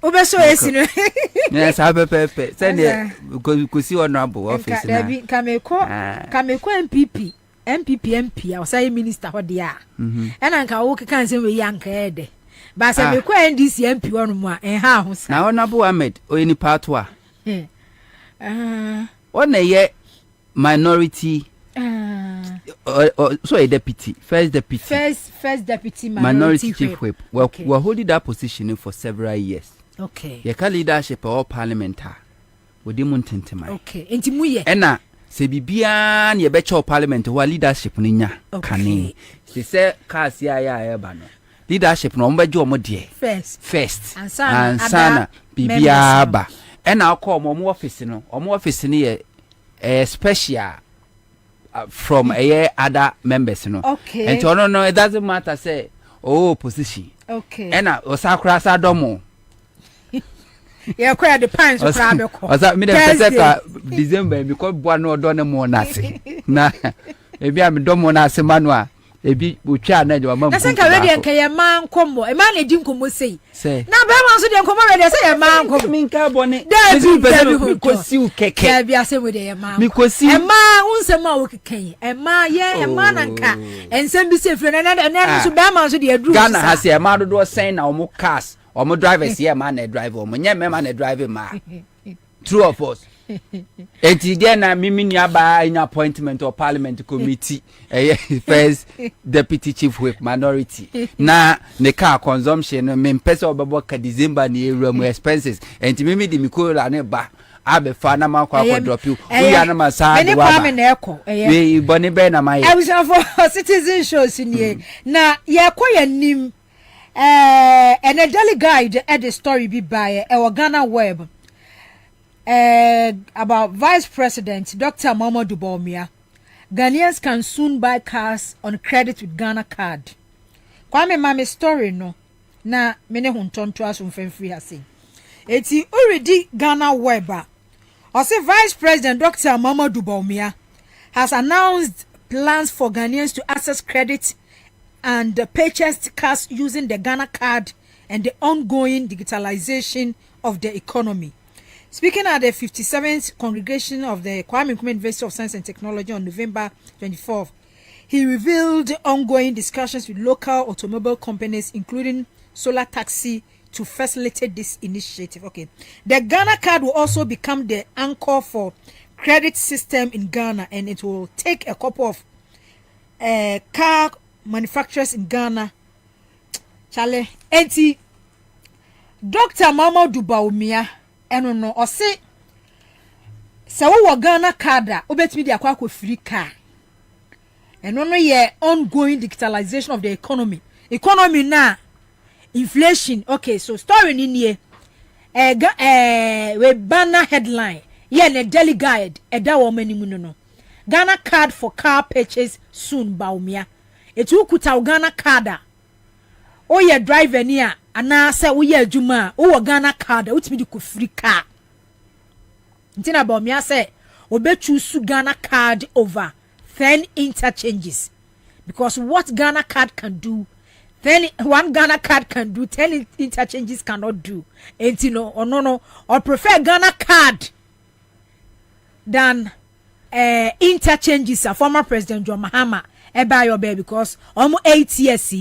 Obeso esi no. Yes, I pepe. Send go see honorable office na. Kameko MPP I was say minister ho dia. And anka wo kan say we yanka ede. Ba say me ko NDC MP wonu mu a ha ho sa. Na honorable Ahmed oyini part wa. One ye minority so a deputy, first deputy minority chief whip. Well, okay. We're holding that position for several years. Okay. You can leadership or parliamentar. We didn't intend okay. Enti muye. Ena se bibian ye becho parliament wa leadership ninya. Kani. Se se kasi ya bano. Leadership no mbejo omo die. First. Ansana bibia ba. Ena akọ omo office no. Omo office ni ye special from other members no. Okay. And no, it doesn't matter say position. Okay. And osakra sa domo. Yeah, quite the pants of Rabeko. Osa me dem December because boa no do na mo na se. Na ebi am domo na se manua. Ebi utwa na de mama. Na senka we de nka ye man kombo. E man na di nkomo sei. Na be man so de nkomo we de say ye man kombo. Minka bone. David kosi u keke. Ya bia se we de ye man. Mi kosi. E man unsem a wo keken. E man ye e man nanka. Ensem bi se fre na so be man so de adru. Ghana has ye man do sen na omo cars. Omo drivers here man na drive omo nye me man na drive ma. True of us. Eti dia na mimi ni aba in appointment or parliament committee first deputy chief whip minority na ne car consumption me pesa obebo ka December ni ewura expenses enti mimi di mikola ne ba abe fa na makwa drop you ya na masa de wa we boni be na mai I was for citizen shows ni na ye koya nim and a daily guide at the story be by Ghana web about Vice President Dr. Kwabena Bobie Ansah. Ghanaians can soon buy cars on credit with Ghana card. Kwame mame story no na mene huntonto aso mfemfiri hase. Eti already Ghana web say Vice President Dr. Kwabena Bobie Ansah has announced plans for Ghanaians to access credit and purchase cars using the Ghana card and the ongoing digitalization of the economy. Speaking at the 57th congregation of the Kwame Nkrumah University of Science and Technology on November 24th, he revealed ongoing discussions with local automobile companies, including Solar Taxi, to facilitate this initiative. Okay, the Ghana card will also become the anchor for credit system in Ghana, and it will take a couple of car manufacturers in Ghana. Chale, enti Dr. Kwabena Bobie Ansah eno no o se wo Ghana card obetimi di akwa free car eno no ye ongoing digitalization of the economy na inflation. Okay, so story ni nie we banner headline ye na daily guide da wo manimu no Ghana card for car purchase soon baumia etu kuta Ghana card o ye driver ni a ana se wo ye adwuma o wo Ghana card utimi di ko free car ntina ba omia se obe choose Ghana card over 10 interchanges, because what Ghana card can do, then one Ghana card can do, 10 interchanges cannot do. And you know, or prefer Ghana card than interchanges. A former President John Mahama eba your baby, because almost 8 years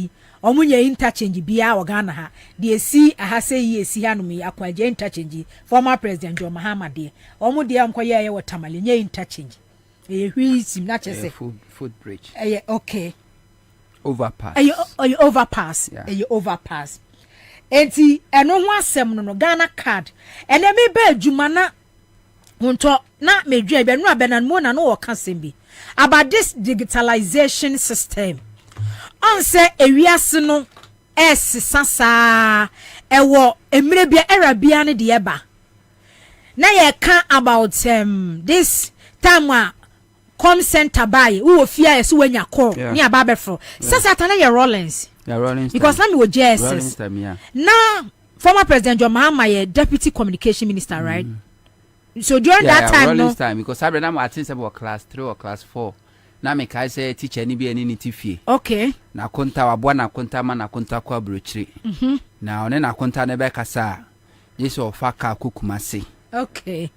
omunye interchange bia o Ghana ha de si aha say yes hanu me akwaje interchange former President John Mahama de omu de amkoye ye watamale nye interchange hwisim na chese food bridge okay overpass overpass overpass enti eno ho asem no Ghana card ene me ba adwuma na hunto na medua be no abenan mo na no wo ka sembi about this digitalization system. On say ewiase no sasa ewo emre bia erabia ne de eba na ye kan about this time com center buy wo fia yeso wanya call ni aba befro sasa tana ye Rollins because na me wo JSS na former President John Mahama ye deputy communication minister right so during that time Rollins time because Abraham I think about class 3 or class 4 na me kai say teacher ni bia ni tifie okay na konta wabwa na konta ma na konta kwa brochiri na one na konta ne be kasa yeso faka kukumase okay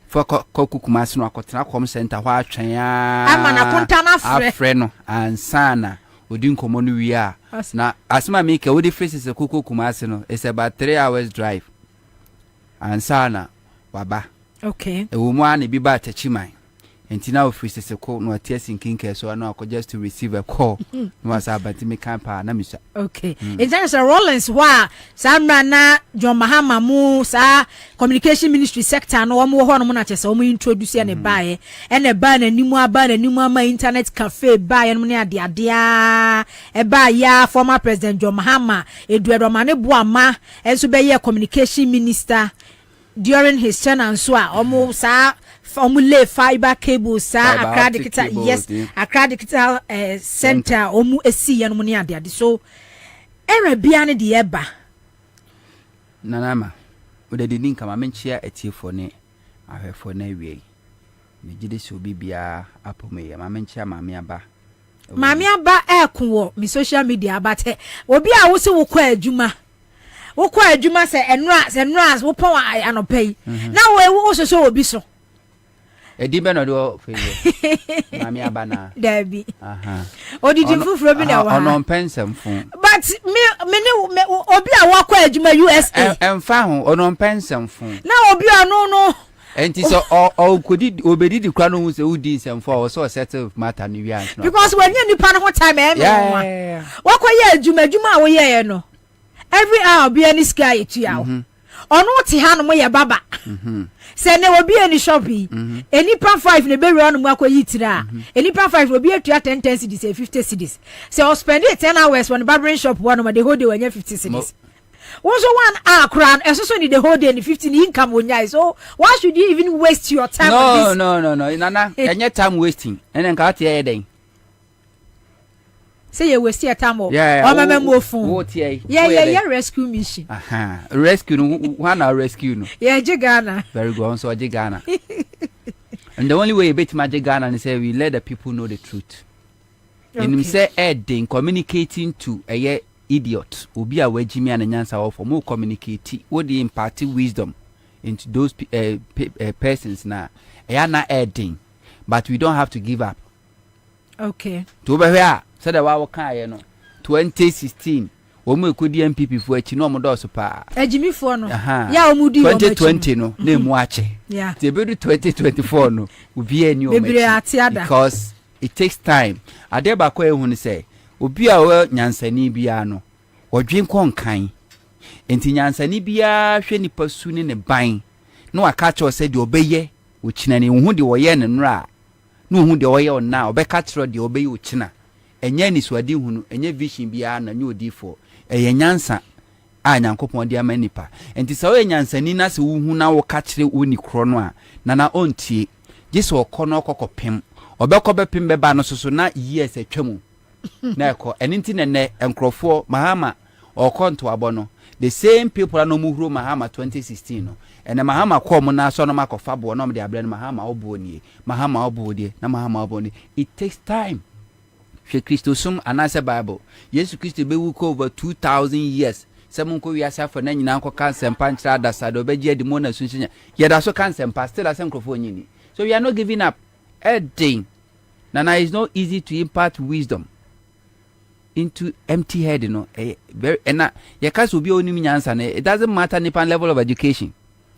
faka kukumase no akotena com center hwa atwen ya ama na konta na afre no ansana odi nkomo no wi a na asma me ke odi faces kukumase no is about 3 hours drive ansana waba okay e wo mu an bi ba tachiman enti na office se ko no atias nkinke so na ko just to receive a call no was about me campa na misa okay in terms of Rollins wa samra na John Mahama mu sa communication ministry sector no wo ho no na chese wo introduce ne bae ene ba na nimu aba na nimu ama internet cafe bae no ne ade e ba ya former President John Mahama Eduardo Mane Boama enso be ye communication minister during his tenure so omo sa formula fiber cable sa accredited yes accredited center omu esi ya no ne ade so era bia ne de eba nanama o de din kama menchia etiefo ne ahwefo na wie me gide so bibia apome ya menchia mame aba ekwo mi social media abate obi a wo se wo kwa adwuma se enras wo pon anopai na wo so obi so edi be no do feyo mami abana dabi odidi fufuro bi na wa ono pensemfu but me obi a wa kwa adwuma USA emfa ho ono pensemfu na obi anu no enti so o kodi obedi di kwa no hu se udi nsemfu o so settle matter ni wi ansno because when you nipa no time e wa kwa ye adwuma a wo ye no every hour be any sky to you ono ti ha no mo ye baba se ne obi any shopping any pa 5 ne be run mo akwa yitira any pa 5 obi atua 10 cedis 50 cedis se o spend 10 hours when barbering shop one the whole day when you 50 cedis also 1 hour crown so need the whole day and 15 income wonya so why should you even waste your time on this no nana enye time wasting enen ka ate ye den say you waste your time o mama mo phone what here yeah rescue mission rescue no one our rescue no yeah Ghana very good so Ghana and the only way you bet my Ghana is say we let the people know the truth and him say adding communicating to a idiot obi a wajimi and nyansa of more communicate what the impart wisdom into those persons now na adding but we don't have to give up okay to be here said wa kan no 2016 wo mu ekodi MPP fo achi no mo do so pa ajimi fo no ya omudi 2020 no na emu ache te bedu 2024 no obi ani o because it takes time ade ba ko ehun say obi a wo nyansani bia no odwen konkan enti nyansani bia hwe nipa su ne ban no aka cho say de obeye wo chinani hu de wo ye ne nra no hu de wo ye ona obeka tro de obeye wo china enye ni swadi hunu enye vision bia na nyu odifo eye nyansa a nyankopon de amanipa enti sa wo nyansani na se wo hu na wo ka kire oni kro no a na ontie jesu okono okokopem obekobepem beba no soso na years atwamu na eko eninti nene enkrofo mahama okonto abono the same people are no muhro Mahama 2016 no and Mahama come na so no makofa bo no me de abrɛ Mahama obo nie Mahama obo die na Mahama obo nie. It takes time. Hwe Christosum anase Bible Yesu Christo be wu ko over 2000 years. Some ko wiase for na nyina nko cancer panchra da sado be gye di mo na sunsunya ye da so cancer pa still as microphone nyini. So we are not giving up. Edding Nana, it's not easy to impart wisdom into empty head, you know. Very and you can't be only nyansa. It doesn't matter nipan level of education.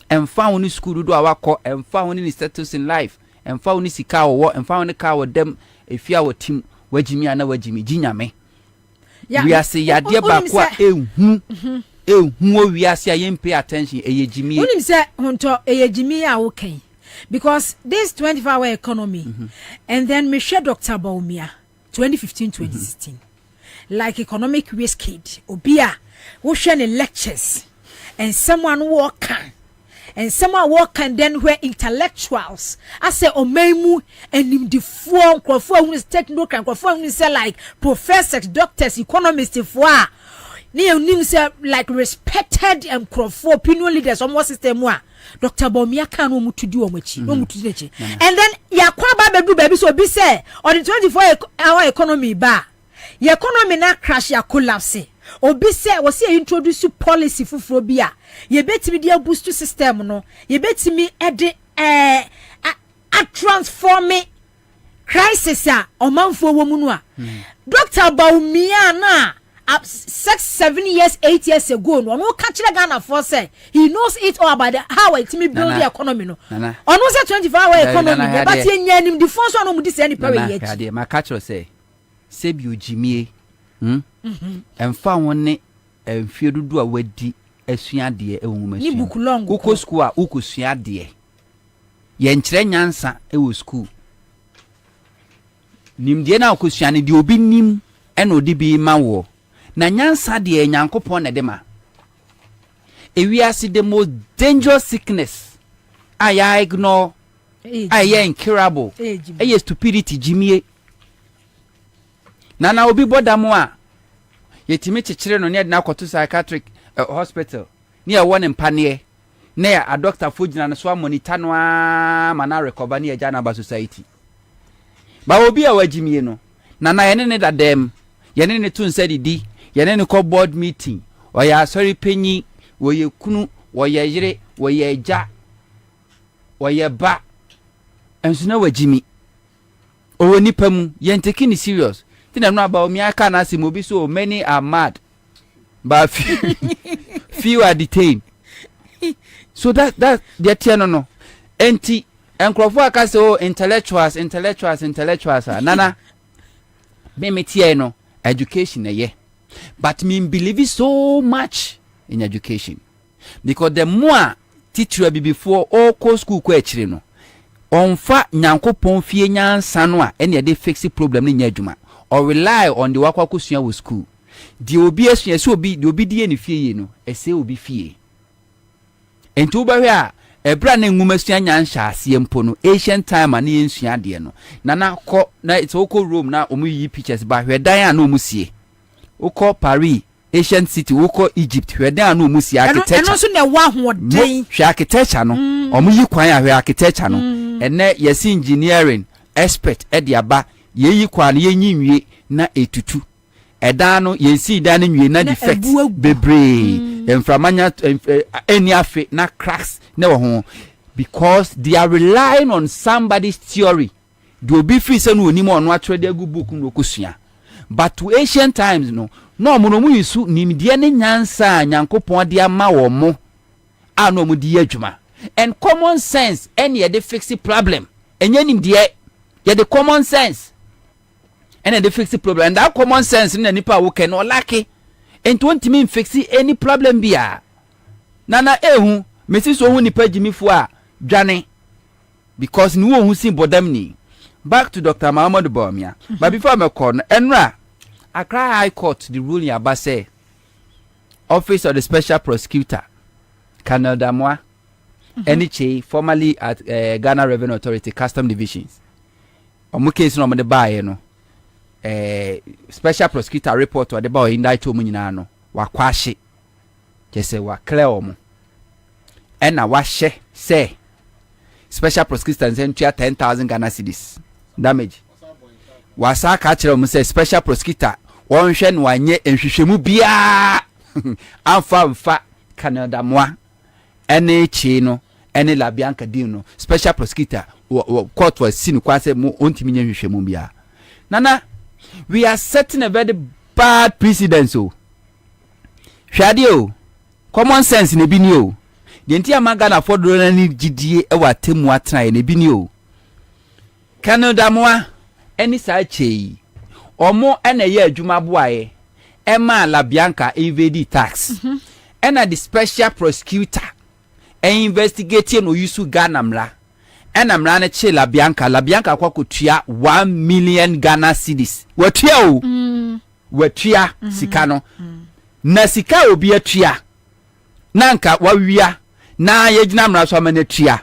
And found in school do our call and found in status in life and found in sika or and found a car with them if you are team where Jimmy and where Jimmy Jinya me. We are say ya dear bakwa we are say pay attention Jimmy. When say hunto Jimmy okay. Because this 24-hour economy, and then Michelle Dr. Baumia, 2015-2016, like economic risk kid, Obia, who sharing lectures, and someone walking, and then where intellectuals, I say Omemu, and in the form, who is technical, who is like professors, doctors, economists, for like respected and opinion leaders, almost system one. Dr. Baumia can no to do omochi no mutu dechi and then ya kwa ba baby so be say on the 24-hour economy ba your economy na crash ya collapse obi say we say introduce policy fufuro bia ye betimi dia boost system no ye betimi ede a transform crisis a omanfo wo mu no a Dr. Baumia na 6, 7 years, 8 years ago, no catch the Ghana for say he knows it all about how it me build the economy. No, on was a 24-hour economy, but him the first one this any period. My catcher say you Jimmy, and found one and fear to do a weddy as sua dear a woman. Ni book long, Uko school, Uko sua dear. Yen Trenyansa, it was school. Nim Diana Kusiani, the obi nim and odibi mawo. Na nyansa de Nyankopon na dema ewiase the most dangerous sickness I ignore I incurable stupidity jimie na obi bodamo a yetimi chechire no ne na kwato psychiatric hospital ne ya won empane na ya a doctor fogina no so monitor no a mana recover ne ya jana ba society ba obi a wajimie no na yene ne dadem yene ne tun said di yene ne call board meeting o ya sorry penyi wo ye kunu wo ye yire wo ye ja wo ye ba enso na wajimi o ni pam ye take ni serious tina no about me aka na se mobi so many are mad but few are detained so that the tiano no enti enkrofo aka se o intellectuals nana me metie no education ye. But me believe so much in education because the more teacher be before all co school ko echire no onfa Nyankopon fie nyansa no a ene dey fix problem ni nyadwuma or rely on the wakwa kosua with school the obi asua so obi the obi die ne fie ye no ese obi fie ento ba hwe a ebra na nwuma sua nyansa ase mpo no ancient time na yensua de no na ko na it's oko Rome na omu yi pictures ba hwe dan a na omu sie oko Paris ancient city oko Egypt hwe dan a na omu sie architecture eno so na wa hoden hwe architecture no omu yi kwan a hwe architecture no ene yes engineering expert e de aba ye yi kwan ye nyinwie na etutu edan no yensi dan no nwie na defect bebre enframanya any afe na cracks na wo ho because they are relying on somebody's theory do be free say no onimo ono atwede agu book no kosua but to ancient times no mo mu yisu nimdie ne nyansa Nyankopon de ama wo mo a no mu di adwuma and common sense any dey fix the problem enye nimdie ye the common sense and dey fix the problem and that common sense na nipa wo ken o laki and don't mean fix any problem bia nana ehu mesi so hu nipa jimifo a dwane because ni wo hu sin bodam ni back to Dr. Kwabena Bobie but before me call enra Accra High Court the ruling about say Office of the Special Prosecutor Colonel Damwa NHA formerly at Ghana Revenue Authority Custom Divisions omo case no mo de baaye no Special Prosecutor report or the boy indict omo nyina no wakwahye Jese wa clear omo. Ena wa she say special prosecutors and 10,000 Ghana cedis damage. Wasa ka kire omo say special prosecutor won hwe no anye enhwehwemu bia amfa Canada moa ene chi no ene la Bianca Dino special prosecutor court was seen kwase mo ontimi nya hwehwemu bia. Nana, we are setting a very bad precedent so. Hwade o. Common sense ne bi ni o. De ntia magana fodoro na ni gidie e wa temu atran ne bi ni o. Canada moa eni sa chei. Omo ena ye adwuma boae. Ema la Bianca evade tax. Ena the special prosecutor investigate no yusu Ghana mra. Ena mra na che la Bianca kwa kutua 1 million Ghana cedis. Watua o. Watua sika no. Na sika obi atua. Nanka wawia na yegyina mra so amane tua.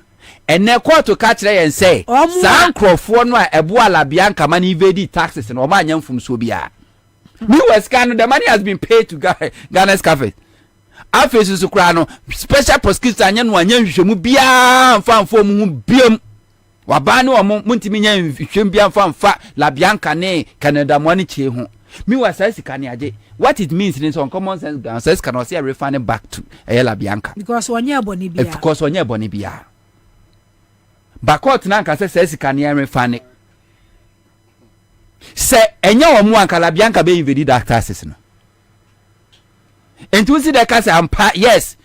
Ene court ka kire yen say san crofo no a ebo la Bianca man evade taxes no ma anya mfumso bia. Me was can the money has been paid to Ghana's cafe. Afesu su kra no special prosecutor anya no anya hwehwemu bia mfamfo mu biem. Wabane o muntimi nya hwehwem bia mfamfa la Bianca ne Canada mo ani chie ho. Me was say sika ne age. What it means in some common sense Ghana says cannot see a refund back to la Bianca. Because onya boni bia. Because onya boni bia. Bakot na nka say sika ne refund. Se enya wo mu anka la Bianca be invade that taxes no. Entu si de ka say ampa yes.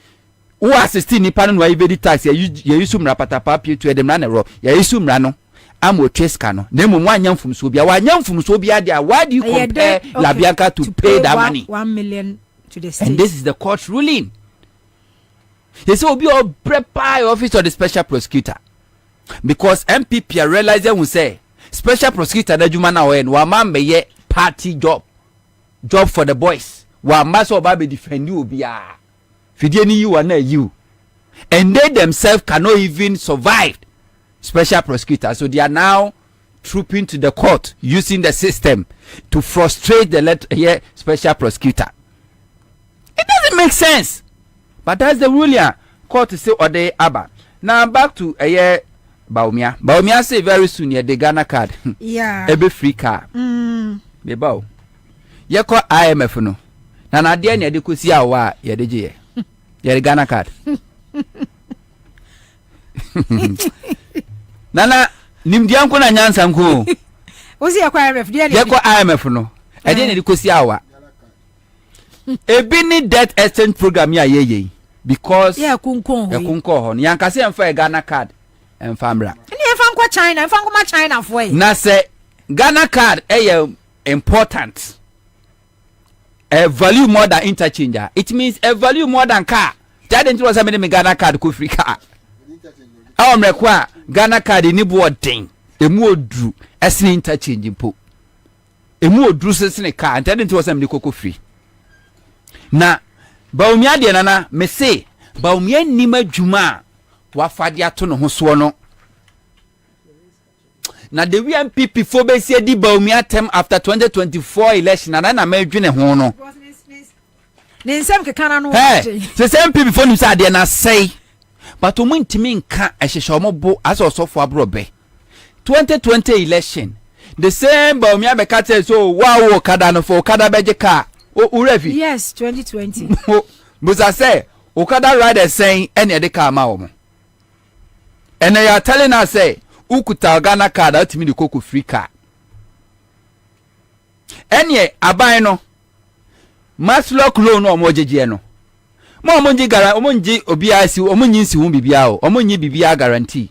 Who assist nipa no invade tax ya yusu mra patapa pie to edem na ne ro. Ya yusu mra no amo treska no. Na emu anya mfumso bia wa anya mfumso bia dia why do you compare la Bianca to pay that money 1 million to the state? And this is the court ruling. They say obi o prepare office of the special prosecutor. Because MPP realize they will say special prosecutor na juma na wen wa ma meye party job for the boys wa ma so ba be defend you bia fidie ni you na you and they themselves cannot even survive special prosecutor, so they are now trooping to the court using the system to frustrate the special prosecutor. It doesn't make sense, but that's the ruling. Court say or they aba. Now back to Baumia say very soon the Ghana card. Yeah. Ebe free car. Be bow. Ye call IMF no. Na de na de kosi awa ye de je. Ye Ghana card. Nana nimdian ko na nyansa nko. Osi ye kwa IMF de ye call IMF no. E de na de kosi awa. Ebi ni debt exchange program ya ye because yeah kunkon ho. Yanka se emfa Ghana card. Enfamra. Ni enfa China, enfa nkoma China for e. Na se Ghana card important. A value more than interchange. It means a value more than car. That didn't was me Ghana card ko free car. Our mrekwa Ghana card ni boarding. Emu odru esne interchange mpo. Emu odru sesne car. That didn't was me ko free. Na Baumia de nana me say Baumia ni madwuma wafade ato no ho so no. Na the WMPP for be say di Baumia term after 2024 election na madwene ho no. Ne nsem kekana no. The same people for say de na say. But o muntimi nka ehhehye omobo as osofo abrobe. 2020 election the same Baumia be ka say so wow kada no for kada beje car. Urevi. Yes, 2020. Buza say Okada rider saying any de car ma omo. And they are telling us say ukuta Ghana card ultimate the cocoa free car. Any abai no maslock loan no mojeje no. Mo omonji gara omonji obi asi omonyi nsi hu bibia o omonyi bibia guarantee.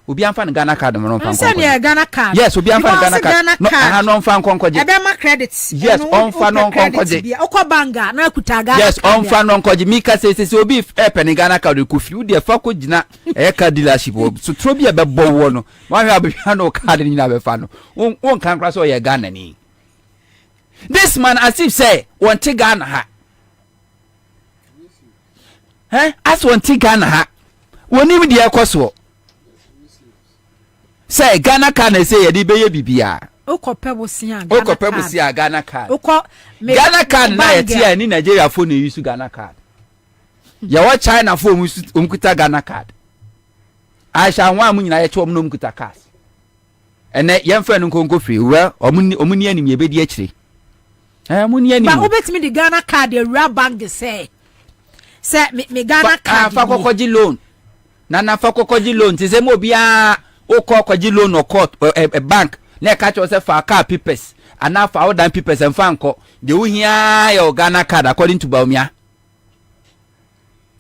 Obi amfa Ghana card no fan konko. Say Ghana card. Yes, obi amfa Ghana card. No aha no fan konko je. Ebe ma credits. Yes, on fan no konko je. Okobanga na kuta Ghana. Yes, on fan no konko je. Mika say obi pen Ghana card ku fi de fa ko gina e card dealership. So trobi e be bo wo no. Wa hwa be no card ni na be fa no. Won kan kra so ye Ghana ni. This man as if say won ti Ghana ha. As won ti Ghana ha. Woni mi de ekoso. Say Ghana card say ye di beye bibia. Okopebusia Ghana card. Ghana card na ye tia ni Nigeria phone use Ghana card. ya wa China for umkuta Ghana card Aisha wa mu nyina ye che omno umkuta cars ene yemfa no nkonko free well omuni anim ye bedi akire omuni anim ba obetimi the Ghana card the real bank dey say me Ghana card fa kokoji loan na fa kokoji loan ti se mo bia o kokoji loan no court a bank na ka cho se fa car papers ana fa odan papers en fa nko de wo hia ya Ghana card according to Baumia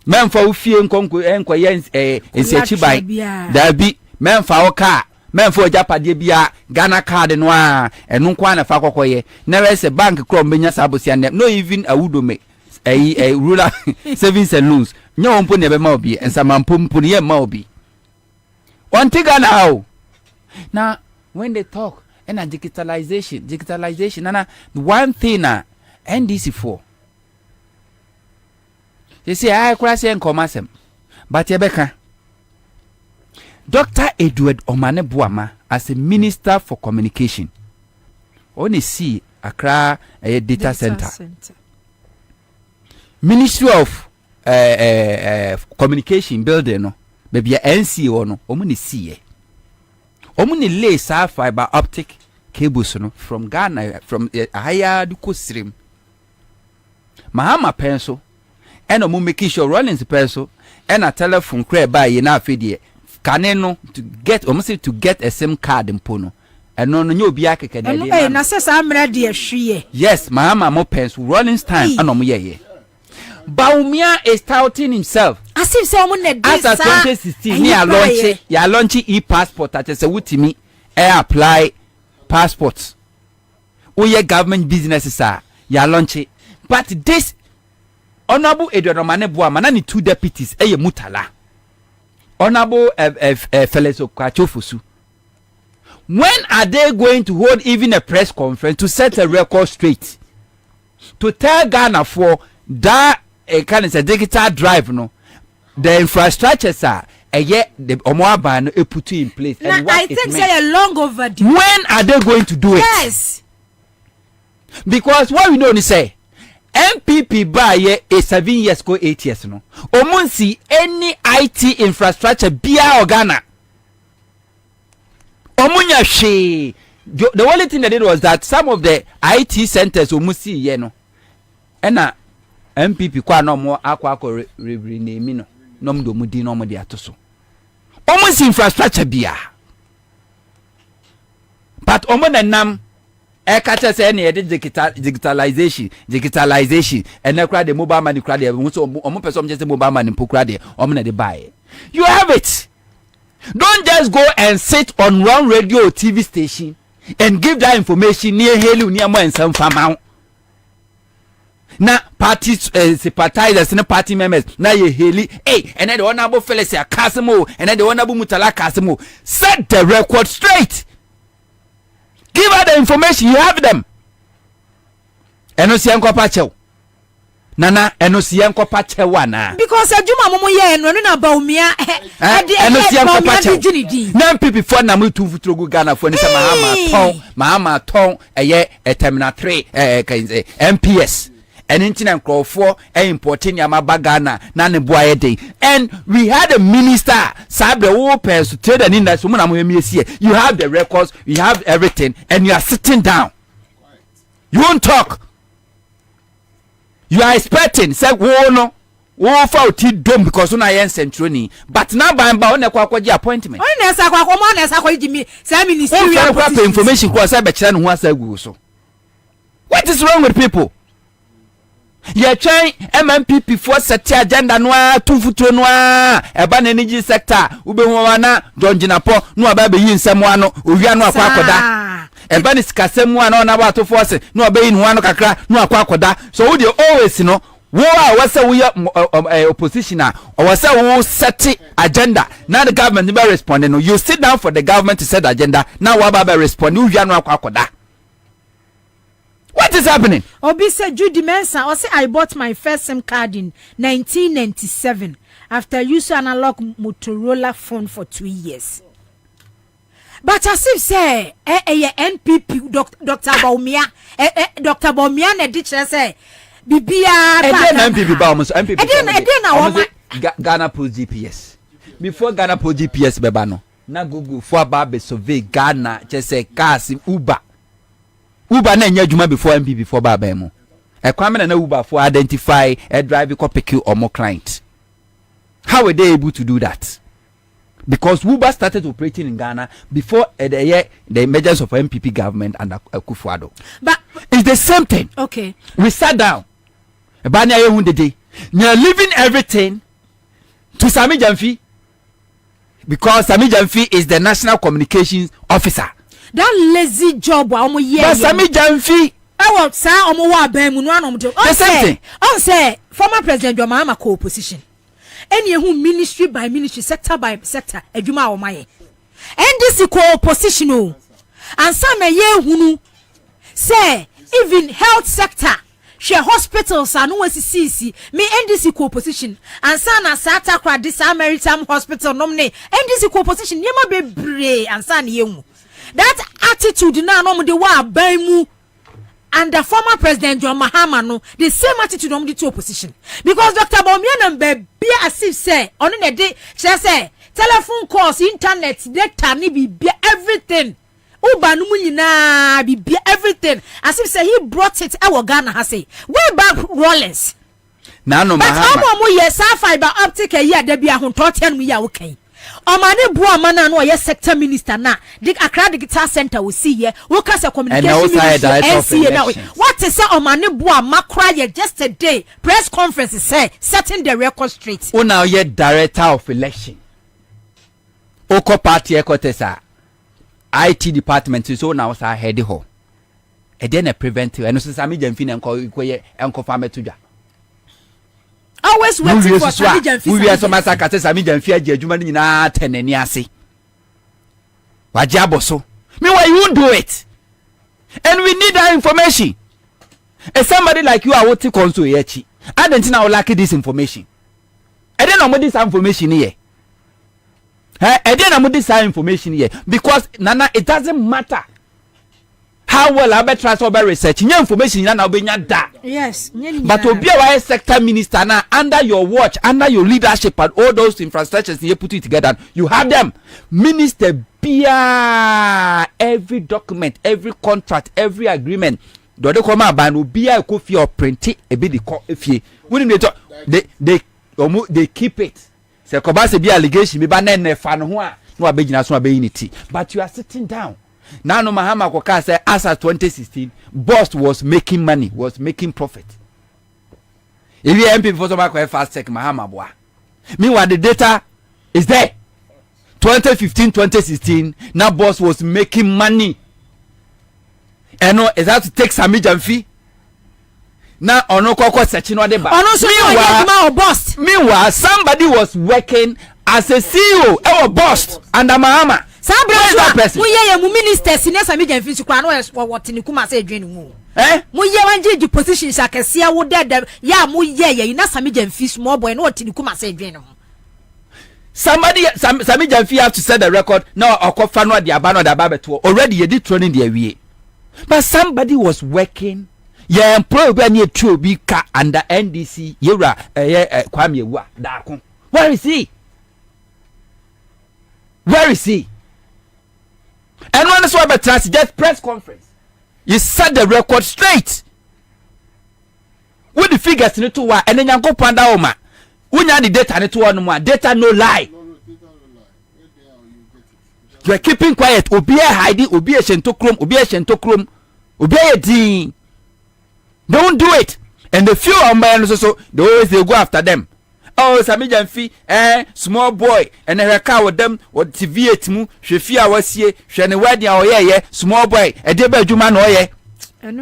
memfa wo fie nkonko enko ye ensiachi bai da bi memfa wo car memfa o japade bia Ghana card no a enu nko na fa kokoye na we se bank kro mbenya sabosia no even awudome a ruler savings and loans nyo mpo ne be ma obi ensama mpo ne ye ma obi on tiga now now when they talk and digitalization and one thing NDC for they say I cross and commerce but yebeka Dr. Edward Omane Boama as a minister for communication only see Accra a data center. Ministry of communication building no maybe NCO no omuni see omuni lay sa fiber optic cables no from Ghana from higher duko stream mahama pencil and omu making sure Rollins pencil and a telephone cray by ye na afedie kaneno to get almost to get a SIM card impono and no nyo bia keke na na sesa amra de ahwie yes mahama mo pencil Rollins time and omu ye Baumia is touting himself as if someone as of 2016 ya launch e-passport at a wutimi apply passports oye government businesses are ya launch but this honorable Edward Omane Boama na ni two deputies mutala honorable Felix Okwachofosu when are they going to hold even a press conference to set a record straight to tell Ghana for that a kind of a digital drive no the infrastructures are the omoaban put in place and I think say a long overdue. When are they going to do it? Yes, because what we know is say MPP by a 7 years go 8 years no omunsi any IT infrastructure bia Ghana omunya she the only thing they did was that some of the IT centers omusi ye no ena MPP kwa no mo akwa rename no nom do mudi no mo de atoso almost infrastructure bia but omo na nam e ka che say na digitalization and na kra the mobile money kra de omo person just mobile money po kra de omo na de buy you have it. Don't just go and sit on one radio or TV station and give that information near Helu near more and some farm. Na party sympathizers and party members na ye heli and then the honorable fellas say Kasimo and then the honorable Mutala Kasimo set the record straight. Give her the information, you have them. Enosi yanko pachew nana enosi yanko pachew wana because adwuma momo ye no na Baumia enosi yanko pachew na MPP for na mu tu futrogu Ghana for ni say mahama ton eye terminal 3 MPS and internet crowd importing yamaba Ghana na ne boaye dey and we had a minister sabe wo person trade and industry mo na mo emiesi you have the records, you have everything and you are sitting down, you won't talk. You are expecting say wo for ti dom because una yen centroni but now by on na kwa appointment on na sa kwa mo na sa kwa jimi say ministerial information kwa say be kire no ho asa gu so. What is wrong with people? You try MMPP for set agenda no tu futuro no e ba na energy sector ube ho na donjinapo no aba be yi nsem ano owia no akwa akoda e ba ni sikasem ano na ba to force no aba yi no ano kakra no akwa akoda so we dey always no wo a wase we opposition a wase wo set agenda now the government be responding no you sit down for the government to set agenda now we ba respond owia no akwa akoda. What is happening? Obi said Judy Mensah or say I bought my first SIM card in 1997 after using analog Motorola phone for 2 years. But as if say NPP Dr. Baumia Dr. Baumia na teacher say bibia MPP ba almost MPP Ghana post GPS before Ghana post GPS beba no na Google for ba be survey Ghana say cars Uber na nya adwuma before MPP for ba mu e kwame na Uber for identify a driver ko pick or more client. How were they able to do that? Because Uber started operating in Ghana before the emergence of MPP government under Akufo-Addo. But it's the same thing. Okay. We sat down. You're leaving everything to Sami Jamfi because Sami Jamfi is the national communications officer. That lazy job omo ye. But Sami Jamfi want say omo wa ban mu no anom to. The same thing. On say former president John Mahama co-opposition. Any who ministry by ministry, sector by sector, adwuma o maye. NDC co-opposition o. And some ye hunu say even health sector, share hospitals and no CC, me NDC co-opposition. And sana sata kwa this Maritime Hospital nomne NDC co-opposition yema bebre and san yemu. That attitude na no de wa ban mu. And the former president John Mahama no the same attitude on the two opposition because Dr. Bawumia be as if say on a day she say telephone calls internet data ni be everything uba no nyina be everything as if say he brought it e Ghana ha say way back Rollins na no Mahama but how mo yes fiber optic a year da bia ho 10 we ya okay Omane bua mana no ye sector minister na dik Accra Digital Center we see here we cast a communication minister now what is say omane bua makra ye just a day press conference say setting the record straight o now ye director of election oko party ekotesa IT department so now say head ho e dey na preventive and so Sami Jamfi na enko ye enko farm to dwa always waiting for Sami Jamfi. We are so much like Sami Jamfi adwuma ni na tenani ase. Waje aboso. Meanwhile you won't do it. And we need that information. If somebody like you are what console yechi. I don't think I will lack this information. I don't know this information here. I don't know this information here because Nana it doesn't matter. How well I bet trust over research new information na obenya da. Yes, but obi a sector minister na under your watch, under your leadership and all those infrastructures you put it together, you have them. Minister bia every document, every contract, every agreement. Do they come about no bia ko fi or print it e be the fie. When they keep it. Say ko ba se bi allegation be ba na nefa no ho a no abegina so abeyiniti. But you are sitting down. Now no Mahama Koka said as at 2016 Boss was making money, was making profit. If you MP for some fast check Mahama boy. Meanwhile the data is there. 2015 2016 now Boss was making money. And no is that to take Sami Jamfi. Now ono koko searching what they buy. Meanwhile somebody was working as a CEO or boss under Mahama. Sabra we ye mu ministers in Sami Jamfi su kwa no what ni kuma say dwen mu mu ye wanje position sakase wo dada ya mu ye na Sami Jamfi small boy no what ni kuma say dwen mu somebody Sami Jamfi have to set the record now okofa no de aba no da ba beto already ye did training the awie but somebody was working ye employee be na etu obi ka under NDC yewra Kwame Ewa da ko where is he and one is what better just press conference. You set the record straight. With the figures in it to one, and then you go panda oma. When you the data in it to one more, data no lie. You are keeping quiet. Obi a hiding, obi a shentokrom, obi a ding. Don't do it. And the few on so they go after them. Oh, Sami Jamfi, small boy, and a car with them, what TV at mu, Shefia was here, Shani wedding or ye, small boy, a deba juman or ye.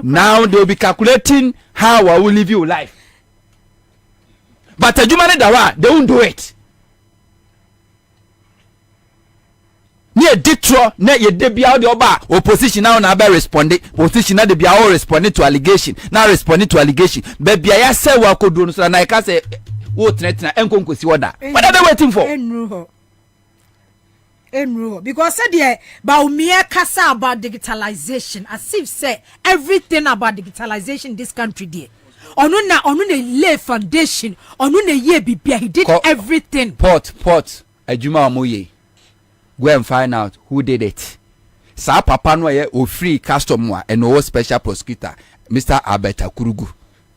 Now they'll be calculating how I will live your life. But a Juman dawa, they won't do it. Near Ditro, near your debut out the oba, opposition now never responded, position now they be all responding to allegation, now responding to allegation. Baby, I say what could do, so I can say. What are they waiting for? Because said there Bawumia kasa about digitalization as if say everything about digitalization in this country there. Onu na lay foundation. Onu na ye bibia. He did everything. Port. Ejuma omoye. Go and find out who did it. Sa papa no ye o free customer and no special prosecutor, Mr. Abeta Kurugu.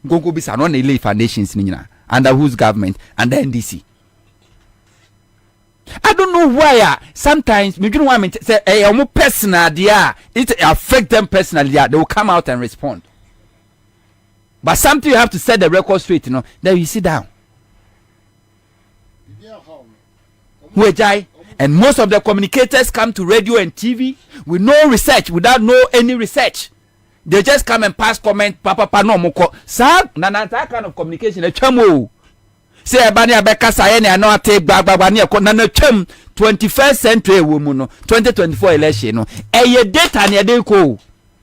Go bisa no na lay foundations ni nyina. Under whose government? Under NDC. I don't know why sometimes me don't want to say omo personal there it affect them personally they will come out and respond. But something you have to set the record straight, then you sit down. And most of the communicators come to radio and TV with no research, without any research. They just come and pass comment, papa no moko. That kind of communication a chamo. Say abani abeka sayene ano ate gbagba ni ekọ na twem 21st century woman no 2024 election no eye data na dey ko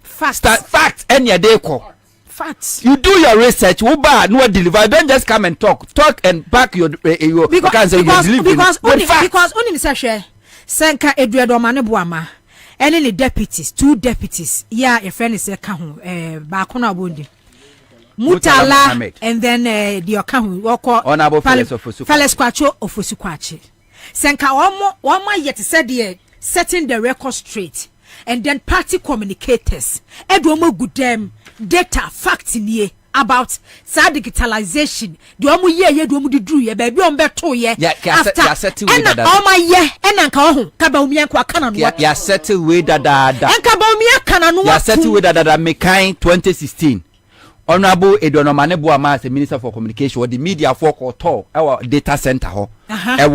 fact any dey ko facts. You do your research who ba no deliver, don't just come and talk and back your because only say hwe senka eduedo ma ne boama any the deputies, 2 deputies yeah your friend is ka ho ba ko na bondi Mutala and then the account Honorable Felix Kwacho Ofosukwachi. Senka Wama yet said the setting the record straight and then party communicators. Edwomo good them data facts in ye about digitalization. The omu ye do mu dru ye baby on beto ye after and all my ye and anka kabaumia kwa kana no ya settle way dada and kabaumia kana no ya settle way dada mekai 2016. Honorable Edonomane Boama as the Minister for Communication or the media for talk our data center ho a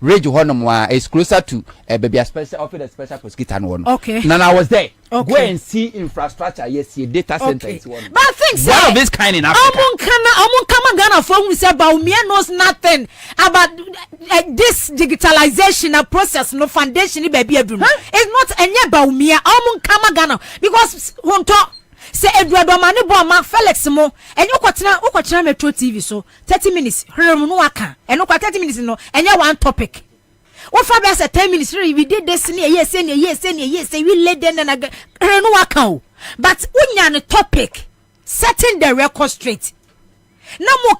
radio honomwa is closer to baby special office special prosecutor no. Okay. Now I was there. Okay. Go and see infrastructure. Yes, your data center is one. But I think one of this kind in Africa. Amun Ghana phone say Baumia knows nothing about this digitalization process no foundation baby it's not any Baumia Amun Ghana because say Eduardo Mane Boama Felix mo and you kwatena Metro TV so 30 minutes hurry no aka and no 30 minutes no and one topic what for say 10 minutes we did this yes we led then and no aka but unya the topic setting the record straight na mo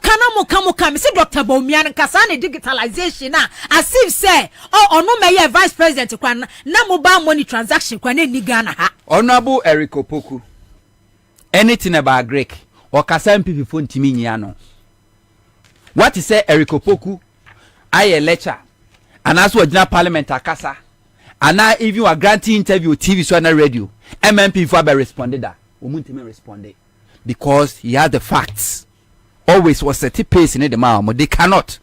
kan say Dr. Bawumia nkasa na digitalization as if say ono meye vice president kwan na mobile money transaction kwan ni Ghana ha Honorable Eric Opoku anything about Greek or Kasam people phone to me no. What is say Eric Opoku? I lecture and as what parliament akasa and now if you are granting interview TV so na radio MMP for be responded that omuntime responded because he has the facts always was set pace in the mouth they cannot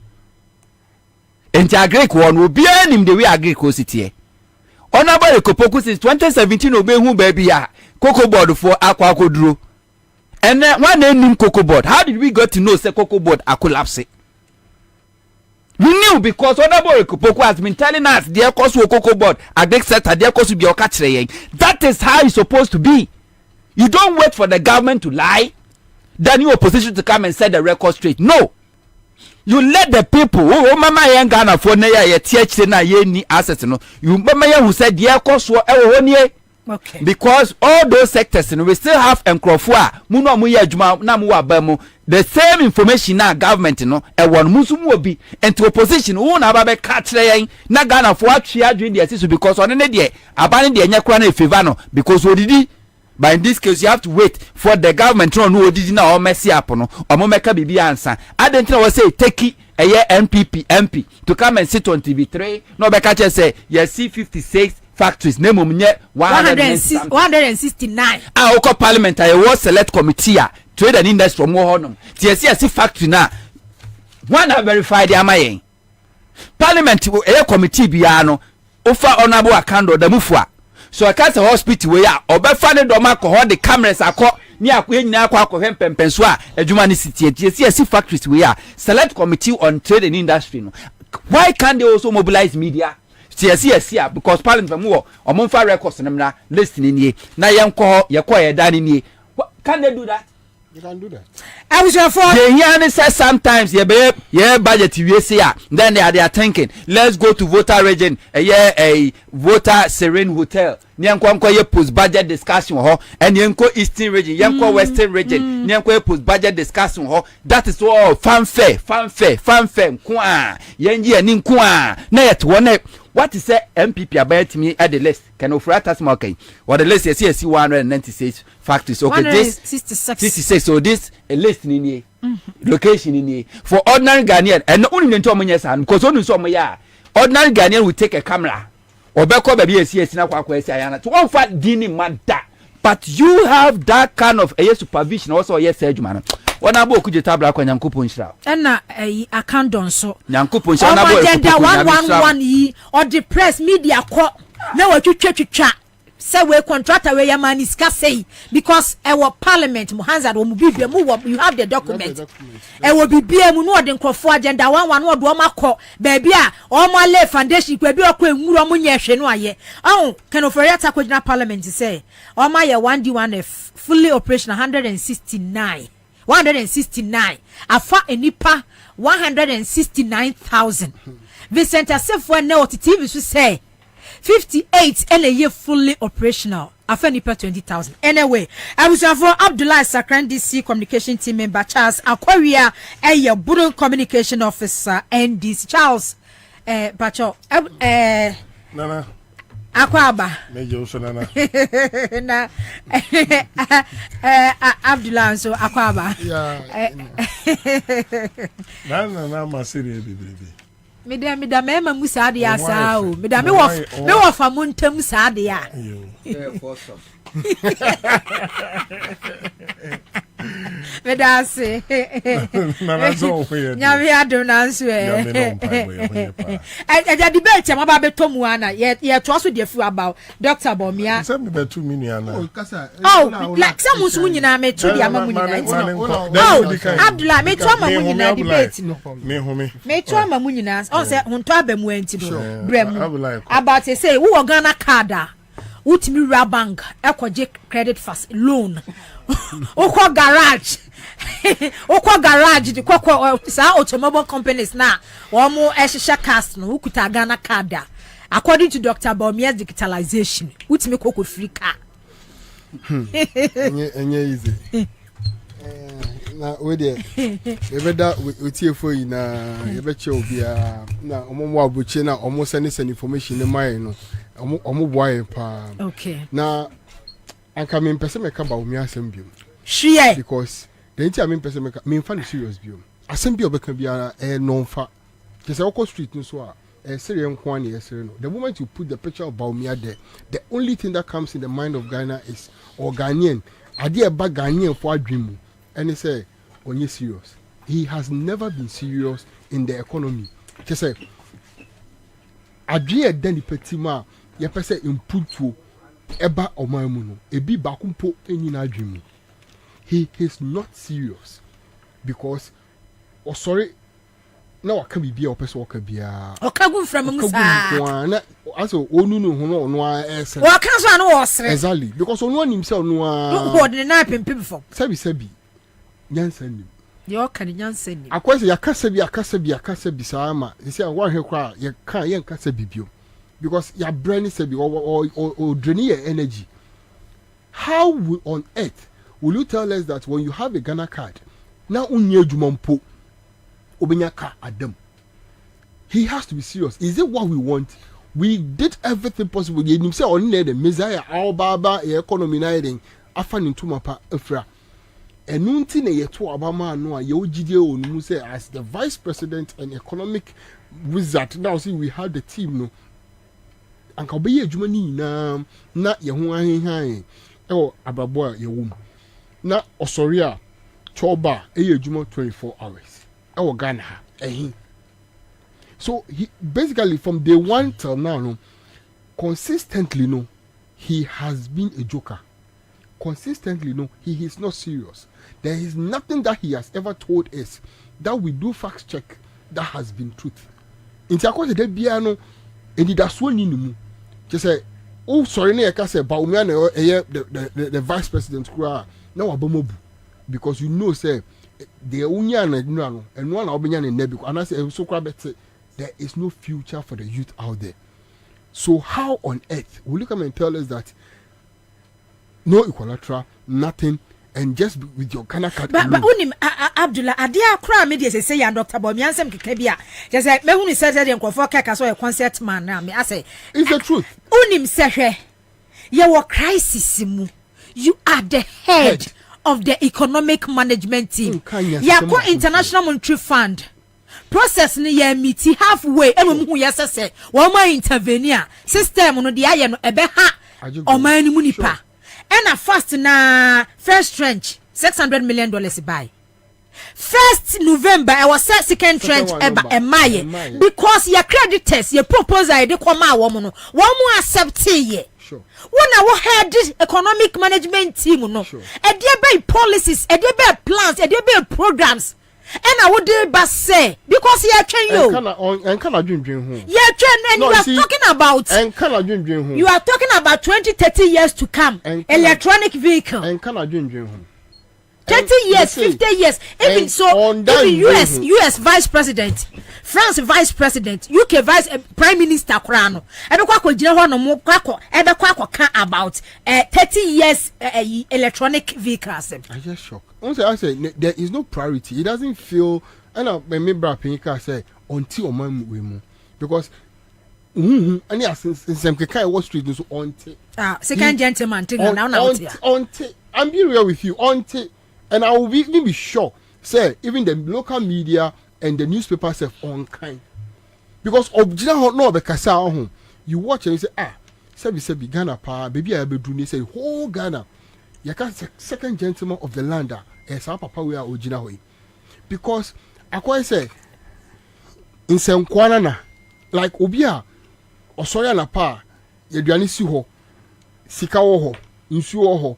enti Greek one will be him the way Greek was it here. Honorable Eric Opoku since 2017 obey who baby ya Cocoa board for aqua kodro. And then one name Cocoa board. How did we get to know say Cocoa board are collapsing? We knew because Honorable Kopoko has been telling us their cost will Cocoa board, a big sector, their cost will be your catch. That is how it's supposed to be. You don't wait for the government to lie, then you opposition to come and set the record straight. No. You let the people who mama young Ghana for na TH na ye ni assets no. You mama who said their cost will okay. Because all those sectors we still have enkrofua muno mu ye adwuma na mu abamu the same information na government no e won musumu obi enti opposition who na ba be ka kire yen na Ghana for atwe adwen dey asisu because on ne dey abane dey enya kra na favor no because odidi. But in this case you have to wait for the government no odidi na o mess up no omo meka bibi ansa adentina we say take a year MP to come and sit on TV3 no be ka say you see 56 factories name omnye 169 oko parliament I was select committee trade and industry from honum TSC factory na one have verified the amayen parliament a committee bia no ofa honorable akando da mufua so I can't hospital we ya obefa ne do makọ the cameras akọ ni akọ nyina akọ hempempenso a adwuma ne city TSC factories we ya select committee on trade and industry no why can't they also mobilize media yes because parliament mo omonfa records na listening nie na yenko ye dani nie can they do that You can do that. I was your fault. They hear say sometimes yeah budget we say then they are thinking let's go to voter region a voter serene hotel nyanko ye post budget discussion ho and yanko eastern region yanko western region nyanko post budget discussion ho that is all fanfare nko a yenji ani nko a na yet one what is say MPP about me at the list can offer us marking or the list is 196 factories okay this 66 so this a list in location in for ordinary Ghanaian and only into money because only some ordinary Ghanaian will take a camera or back up baby CS na kwa kwesi to one fat dini mada but you have that kind of a supervision also yes man one abo kuje tabla kwa nyankopon hira na account don so nyankopon hira na abo agenda 111 yi or the press media ko na watwetwetwa say we contractor we yamani ska say because our parliament mu hanza do mu bibia mu you have the document e wo bibia mu no de nkofo agenda 11 no do makọ baby a o ma lay foundation kwa bi okọ enwuro mu nyehwe no aye can of area takwagina parliament say o ma ye 1D1F fully operational 169 afa enipa 169,000 Vincent Asefo na otitivi so say 58 and a year fully operational. Afenipa 20,000. Anyway, I was for Abdullah Sakran DC communication team member Charles Aquaria a Bureau communication officer NDC Charles Bacho Nana Akwaba Major Sonana na Abdullah so Akwaba Nana Masiri baby. Mida mema musa de asa o mida me wo fa muntam sa de a mida se na so we nyame ado na so e debate ma ba betomu ana ye to so de fu about Dr. Bomia say me betu mi nua na like some so nyina me to dia ma munyina Abdullah me to ma munyina debate no me to ma munyina on say hunto abamu anti do brem about say wo Ghana card utimi ra bank ekoje credit fast loan okwa garage di kokwa sa automobile companies na wo mo ehhehya cars no ukuta Ghana card according to Dr. Bomia's digitalization utimi kokwa free car enye easy na we dey ebeda otie fo yi na yebeche obia na omomo abuche na omo send information ne mai no omo boy pa okay na anka me pese me ka ba omi asem biom hwie because the nti me pese me ka me fa serious biom asem bi obeka bia no fa ke se okọ street no so a serious nko an yesere no the moment you put the picture of Baumia there the only thing that comes in the mind of Ghana is or Ghanaian ade e ba Ghanaian for adwemu and he say onye serious he has never been serious in the economy just say adwe den petima ye pese input to eba omamu no ebi bakumpo eni na adwemu he is not serious because sorry na waka bibia opese waka bia okagu from musa na aso onu no ho no no a ese waka so na wo sere exactly because onu anim se onu a who dey na pempem for sabi nyansa nim yo kan nyansa nim akwese yakasa bi sama you say one here kwa ye kan ye nkasa bibio because your brain is be or draining your energy. How on earth will you tell us that when you have a Ghana card now unye jumampo obenyaka adam he has to be serious? Is it what we want? We did everything possible. You say only the Messiah our baba economy niding afan into mapa efra enunti ne yeto abama no a ye ogide onu say as the vice president and economic wizard. Now see we had the team no anka obeye adwuma ni na ye ho ahenhan ababo a ye wom na osori a choba eye adwuma 24 hours Ghana so he basically from day one till now no consistently no he has been a joker. Consistently no he is not serious. There is nothing that he has ever told us that we do fact check that has been truth. In Tiakote de bia no eni da so ni mu just say oh sorry na yaka say Baumia na the vice president kura na wabomobu because you know say the unya no and one obenya ne because and I say so there is no future for the youth out there. So how on earth will you come and tell us that no equilateral, nothing, and just with your Ghana card? But unim Abdullah adia kra me dey say ya Dr. Bobie Ansah keke bia just say me hu ni say dey nkofo keka so a concert man na me I say it's the truth. Unim say hwe ye wo crisis mu you are the head of the economic management team. Yako International Monetary Fund process ni ye meet halfway enu hu yesa say wo ma intervene system no de aye no ebe ha o man ni mu nipa and a fast na first tranche $600 million buy. 1st November I was set second tranche eba emaye because your creditors your proposal dey come a wo mo accept ye. Sure. When I head this economic management team no sure. E dey be policies e dey be plans e dey be programs and I would dey say because you train you and can adwendwen ho you train and no, you are talking about and can adwendwen ho you are talking about 20-30 years to come electronic vehicle and can adwendwen ho 30 years, 50 years, even so, even US Vice President, France Vice President, UK Vice Prime Minister Kurano, about 30 years electronic vehicles. I just shocked. I say there is no priority. It doesn't feel, and when me bra Pinika say until my because and yes, some kai Wall Street so until second gentleman thing now until I'm being real with you until. And I will even be sure, say, even the local media and the newspapers have on kind. Because original no the kasa home. You watch and you say, Sebi Ghana pa, baby I be doing say whole Ghana. You can't second gentleman of the land as our papa we are original way. Because I quite say in some kwanana like Obia or Soya na pa, Yadriani si ho, Sika ho, Insu ho.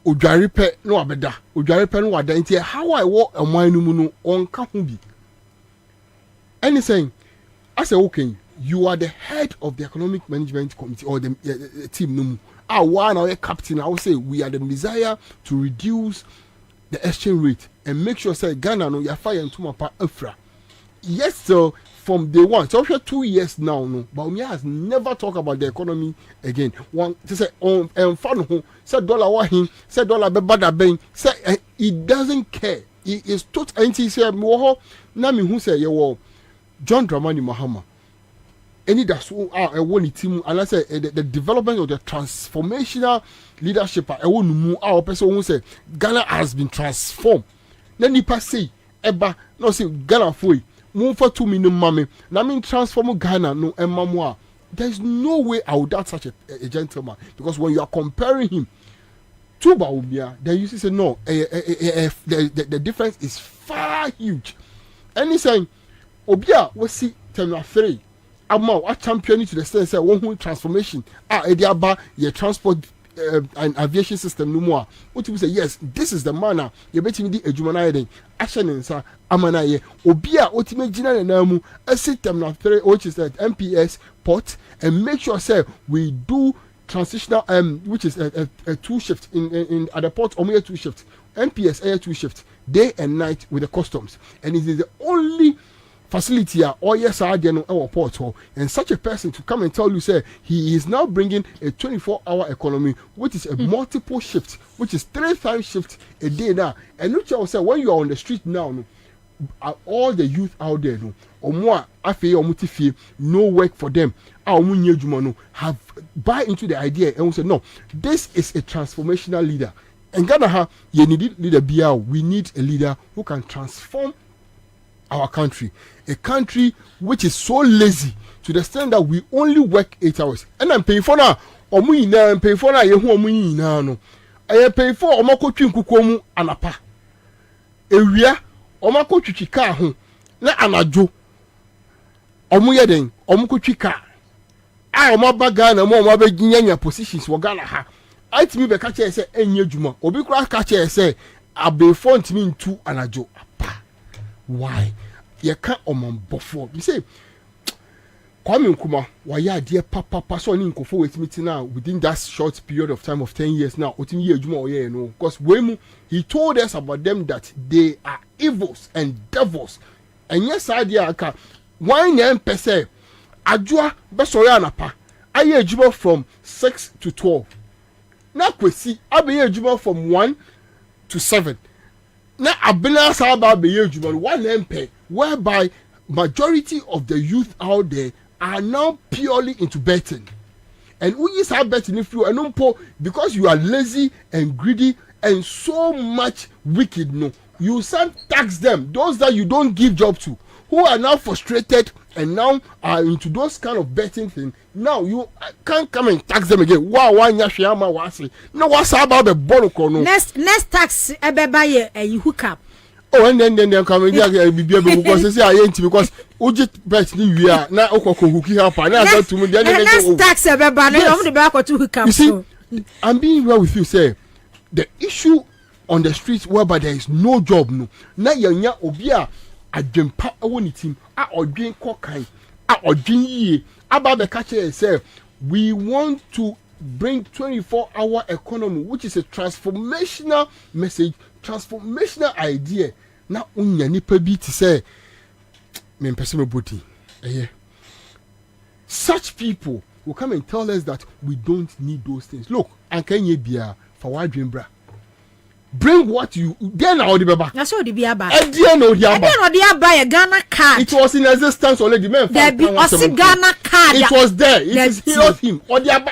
Odware pe no abeda odware pe no wada nti how I walk a man no mu no onka ho bi anything I say okay you are the head of the economic management committee or the team no mu one or a captain I will say we are the desire to reduce the exchange rate and make sure say Ghana no ya fire into my pa afra yes so from day one, so 2 years now, no, but Baumia has never talked about the economy again. One to say on fun who said dollar wahin, said dollar bebada bang, say he doesn't care. He is total anti say moho nami who say yo John Dramani Mahama. Any that's a one team and I say the development of the transformational leadership I want to move our person who say Ghana has been transformed. Then you pass say eba no say Ghana foi. Move for 2 million mommy. Now mean transform Ghana no emamwa. There is no way I would doubt such a gentleman because when you are comparing him to Baubia, then you say no. The difference is far huge. And he's saying, Obia we see Terminal 3. I'm championing to the sense that one whole transformation. Ediaba your transport. An aviation system no more. What you say? Yes, this is the manner. You bet me the ejumana action in sa amana ye. Obia ultimate general namu a system na which is that MPS port and make sure say we do transitional which is a 2 shift in at the port only 2 shifts. MPS air 2 shifts day and night with the customs and it is the only facility or yes I no our port and such a person to come and tell you say he is now bringing a 24-hour economy which is a multiple shift which is 3 times shift a day now and look you say when you are on the street now no, all the youth out there no or more afi or mutifie no work for them no have buy into the idea and we say no this is a transformational leader and Ghana you need leader we need a leader who can transform our country, a country which is so lazy to the extent that we only work 8 hours. And I'm paying for now. Omu ina I'm paying for now. Yehu omu ina no. I pay for omako twinkukomu anapa. Ewia omako twitwika ho na anajo. Omu yeden omako twika. Omo baga na mo be ginyanya positions wo Ghana ha. Aitimi be ka che say enye djuma. Obi kura ka che say abefo ntimi ntu anajo. Why? You can't before. You say Kwame Nkrumah waya dear papa so ni nkofo wetimi now within that short period of time of 10 years now otimi ye adwuma oye no because he told us about them that they are evils and devils and yes idea aka one name per se adwa besori anapa aye adwuma from 6 to 12 na kwesi abe adwuma from 1 to 7 na abena sa ba be adwuma one name per whereby majority of the youth out there are now purely into betting. And who is our betting if you are not poor because you are lazy and greedy and so much wicked? No, you can't tax them. Those that you don't give job to, who are now frustrated and now are into those kind of betting things. Now you can't come and tax them again. Wow, why nyashiyama wasi? No, what's about the boroko no? Next tax ebebaye you hook up. Oh, and then come in there because say I ain't because Ujit bet ni we are now hooky help and now to me then tax everybody I'm the back or two come. You see, I'm being well with you, say the issue on the streets whereby there is no job no. Now yanya obia adwempa woni team a odwen kokan a odwen yie aba be catch say we want to bring 24-hour economy which is a transformational message, transformational idea. Na unya nipa bi ti say me person body such people will come and tell us that we don't need those things. Look, ankenye bia for wadwen bra bring what you then na odi beba na so odi bia ba e no odi aba e no odi aba ye Ghana card. It was in existence already. Men there be osi Ghana card. It was there. It is not him odi aba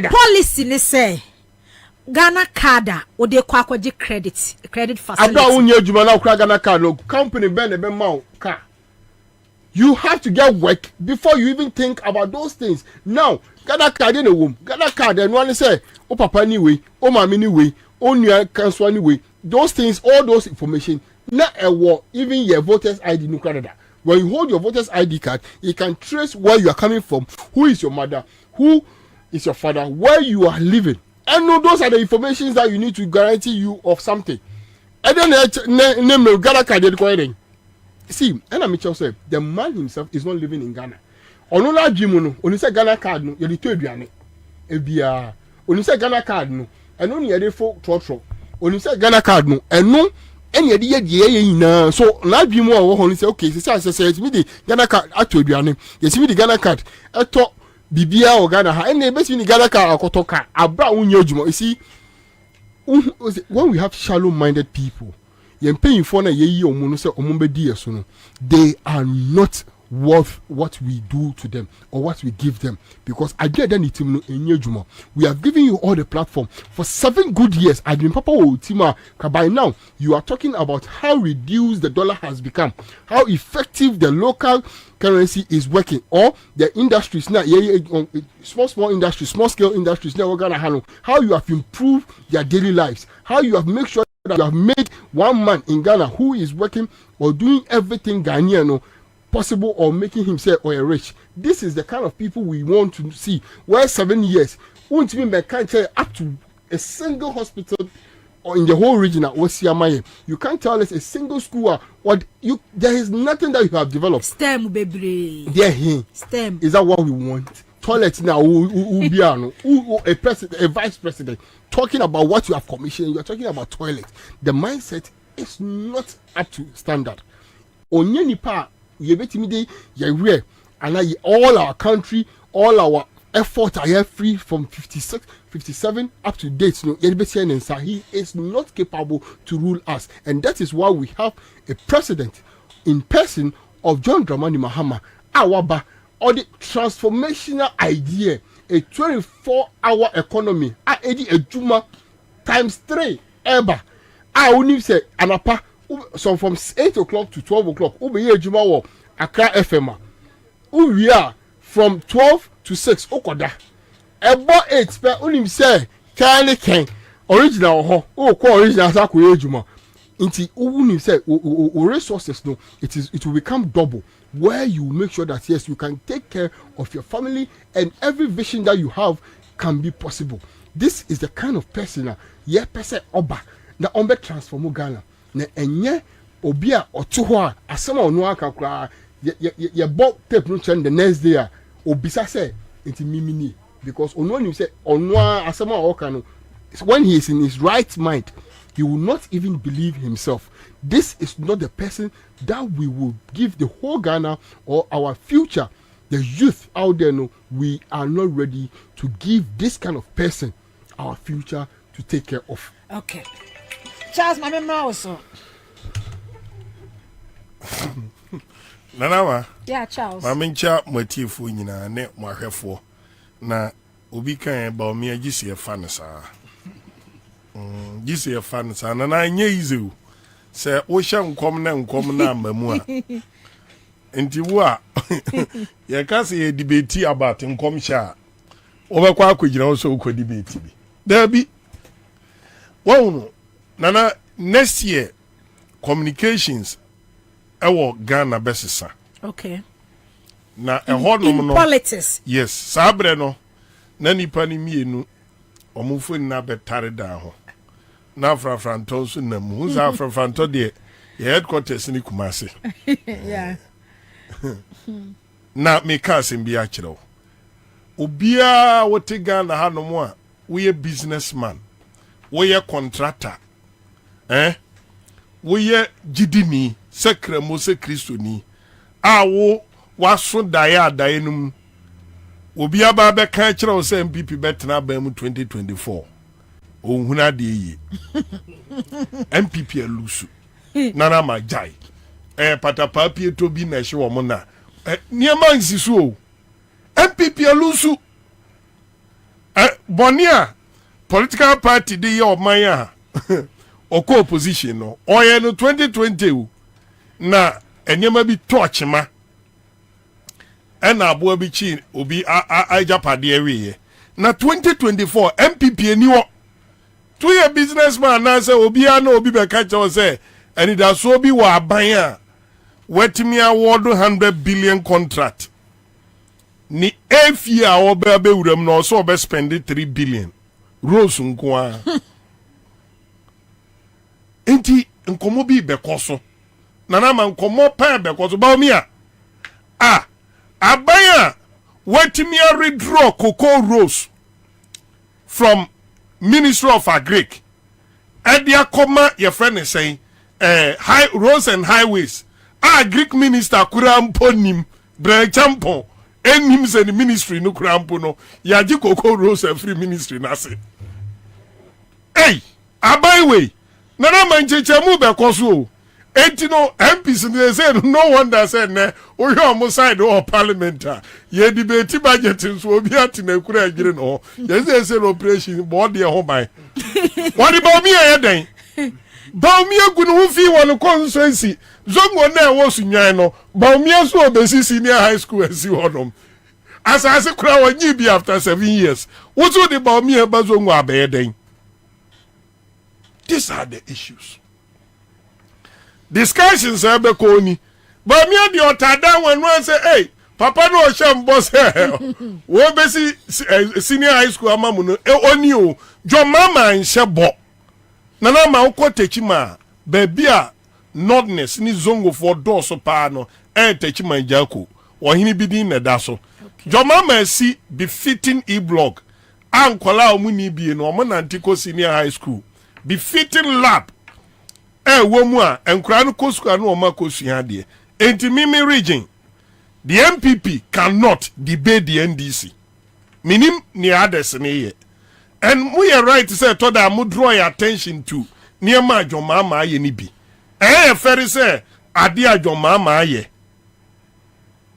the policy ni say Ghana card o de kwa kwaji credit facility. Aba unye adwuma na okra Ghana card no company ben be ma car. You have to get work before you even think about those things. Now, Ghana card in a womb. Ghana card and one say, "Oh papa anyway, oh mommy anyway, oh new council anyway." Those things, all those information. Not a war, even your voters ID no Canada. When you hold your voters ID card, you can trace where you are coming from, who is your mother, who is your father, where you are living. And no, those are the informations that you need to guarantee you of something. And then name Ghana card. See, and I'm say the man himself is not living in Ghana. Ono la dwemu no, oni say Ghana card no, ye de to aduane. Ebia, oni say Ghana card no, eno ne ye de fo trotro. Oni say Ghana card no, eno ene ye de ye nyina. So la dwemu a wo ho ni say okay, say me de Ghana card ato aduane. Ye me de Ghana card eto bibia o Ghana ha. Ene be me Ghana card akotoka. Abra unye adwuma. You see, when we have shallow minded people, they are not worth what we do to them or what we give them, because I get them. We have given you all the platform for 7 good years. I mean, Papa Tima, by now you are talking about how reduced the dollar has become, how effective the local currency is working, or the industries now, small industries, small scale industries now, how you have improved their daily lives, how you have made sure that you have made one man in Ghana who is working or doing everything Ghanaian possible or making himself or a rich. This is the kind of people we want to see. Where 7 years won't mean can't tell up to a single hospital or in the whole region at Osiamaye. You can't tell us a single school or you. There is nothing that you have developed. STEM baby. There STEM. Is that what we want? Toilets now, a president, a vice president, talking about what you have commissioned. You are talking about toilets. The mindset is not up to standard. Onye nipa yebetimide yewe, and all our country, all our efforts are here free from 56, 57 up to date. No, he is not capable to rule us, and that is why we have a president in person of John Dramani Mahama Awaba. Or the transformational idea, a 24-hour economy, a juma times 3 ever. I only say anapa, so from 8 o'clock to 12 o'clock, ube juma wo Accra FM. We are from 12 to 6 okoda. About 8 per only say can original ho original sa ko juma. Inti unim say resources no, it will become double, where you make sure that yes, you can take care of your family and every vision that you have can be possible. This is the kind of person person oba na ombe transform Ghana na enye obia oto ho a asema onu aka kra ye bought tape no trend the next day obisa say inti mimini because ono him say onwa asema okano when he is in his right mind he will not even believe himself. This is not the person that we will give the whole Ghana or our future, the youth out there. No, we are not ready to give this kind of person our future to take care of. Okay. Charles, my memory also. Nanawa. Yeah, Charles. Mamincha motifu nyina ne mahwefo na obi kan ba omi agisi e fa ne saa. Gisi e fa ne saa na anye izu. Se wo hye nkom na mamu a. Enti wo a ye ka se ye debate about nkom hye. Obekwa akogina wo so ko debate bi. Da bi. Wo nana next year communications ewo Ghana besisa. Okay. Na ehodom no politics. Yes, sabre no na nipa ni mienu omufo na betare da ho. Na frafranto so na mu za frafranto de headquarters ni Kumasi. Yeah. Na me ka sembi a kire wo. Obia wote Ghana ha no mo a we businessman. We contractor. We jidini sekre mo se Kristo ni. Awo waso dae num obi aba be kan kire o se MPP betena ba mu 2024 ohuna de yi MPP elusu nana majai patapa pie to bi na hye wo mo na niema nsisu o MPP elusu bonia political party de ye oman a oko opposition no oye no 2020 na enyema bi torchma ena abo bi chi obi ajapade awie na 2024 MPP eniwo to ye businessman na say obi ana obi be ka che say eni da so bi wa aban a wetimi award 100 billion contract ni efie a oba be wuram no so obe spend 3 billion rose nko a enti nkomo bi be koso nana man nkomo pa be koso ba omi a abaya wetimi a redraw cocoa rose from Ministry of Agric edia koma your friend is saying high roads and highways Agric minister kurampo nim brechampon enim se the ministry no kurampo no yaji cocoa rose and free ministry na se hey abai nana man chechemu be koso enti no MPs they said no wonder said na o hwe on side or parliament ye debate budget so obi atina kura agire no ye say operation board dey ho ban what about me den ba mi agu no fi won constituency zongo na wo sunyan no ba mi aso obesi senior high school asi hodom asase kura wonyi bi after 7 years wo so dey ba mi e ba zongo abaye den. These are the issues. Discussions are be koni. But me the otada when one say, hey, papa no sham boss wo be senior high school amamu no oni o jo mama nshebo. Nana ma ukotechi ma baby a nordness ni zongo for door so pa no techi ma jako. Ohini bidin na da so. Jo mama si befitting e-blog. Ankola omu ni bi no omo na ntiko senior high school. Befitting lab womu a enkura no kosuka no oma kosua de enti mimi region the MPP cannot debate the NDC minim ni others ne ye and we are right to say to that mo draw your attention to near ma adwomama aye ni bi fair say ade adwomama aye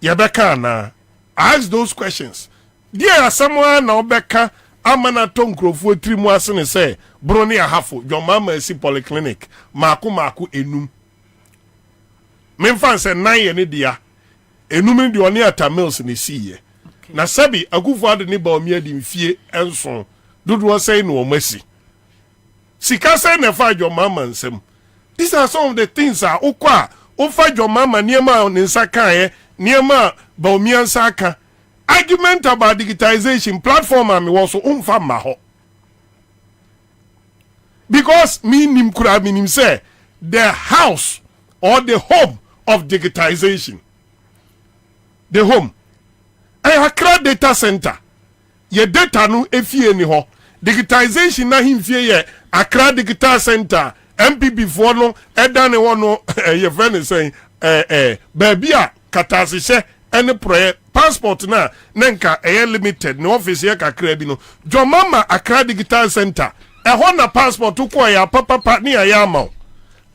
ye beka na ask those questions there are someone na obeka amana tonkrofo trimu asene say broni ahafo your mama si polyclinic maku enum memfa se nan ye ne dia enum ne de oni atamils ne siye na sabi agufo ade ne ba omi adi mfie enso dodo say no omasi sika say na fa your mama nsem. These are some of the things are okwa ofa your mama niema ne nsaka niema ba omi ansaka argument about digitization platform am was umfa maho. Because me nim kura minim say the house or the home of digitization. The home. Accra data center ye data no efie ni ho digitization na himfie ye Accra digital center MPP for no edane ho no ye friend say baby a katasehye any prayer passport na nenka limited no office ye kakra bi no Jomama Accra digital center ehɔ na passport ko ya papa ni ya ma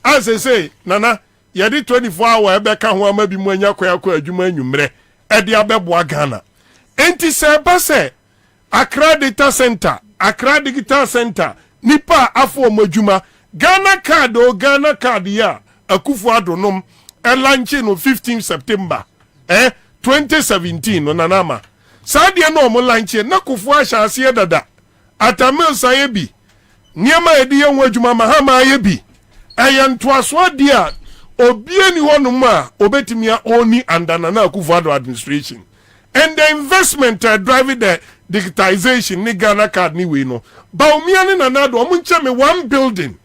as I say nana ye di 24 hour ebe ka ho ama bi mu anya kwa adwuma anwumre e de abeboa Ghana enti se ba se Accra data center Accra digital center nipa afọ omadwuma Ghana card ya Akufo Adonom launch no 15 September 2017 no nanama sadia no mo launch na Akufo ahyase dada atamil sayebi niema edi yenwo adwuma mahama ayebi ayantoaso dia obie ni honum a obetimia oni andana na Akufo Addo administration and the investment driving the digitization ni Ghana card ni we no baumia ni nanado omunche me one building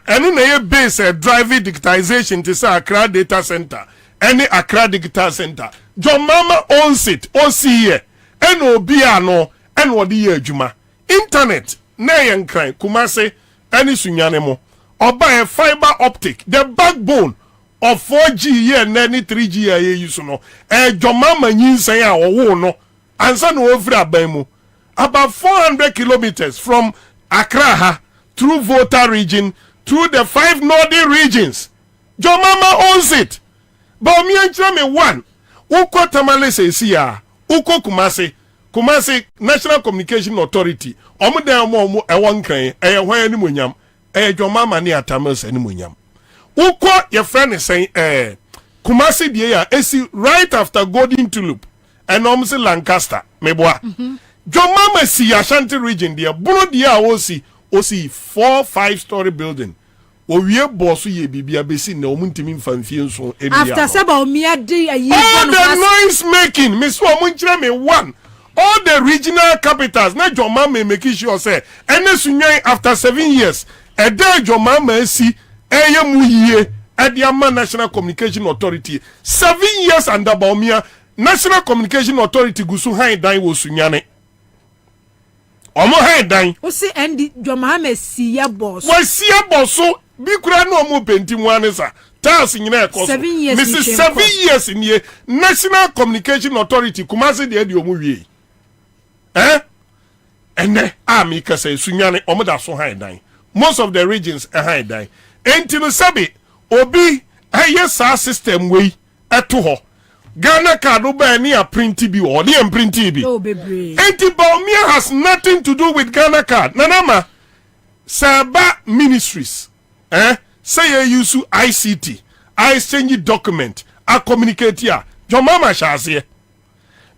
enu na ye base driving digitization to say Accra data center any Accra digital center Jomama owns it OCE eno obi ano eno odi ye adwuma internet na ye nkran Kumase any sunyane mo oba fiber optic the backbone of 4G here and any 3G here use no Jomama nyinsan a owo no ansa no ofri aban about 400 kilometers from Accra through Volta region through the 5 northern regions Jomama owns it but me and me one uko tamale se sia uko Kumase National Communication Authority omo dan omo ewon kan hwan ani monyam Jomama ni atamelse ani monyam uko your friend is saying Kumasi dia esi right after Golden Tulip and omsi Lancaster meboa Jomama si Ashanti region dia buno dia osi 4-5 story building owie boss ye bibia besi na omuntimi mfamfie nso area after seba omia di ayi all the noise making me so omunchire me one all the regional capitals na Jomama make sure say ene sunyan after 7 years e dey Jomama esi Muye at the National Communication Authority 7 years under Baumia National Communication Authority gusu hain dan wo sunyane omo hain dan o si endi Jomama siya boss wa siya boss bi kura no omo penti mu anesa tas nyina ekoso 7 years Mrs. 7 years in National Communication Authority Kumasi de omo wie ene ami kase sunyane omo da so hain dan most of the regions hain dan enti no sabi obi sa system we eto ho Ghana card ba ni a print bi or ni print bi enti Baumia has nothing to do with Ghana card nanama Saba ministries say you use ICT I exchange document a communicate here Jomama shase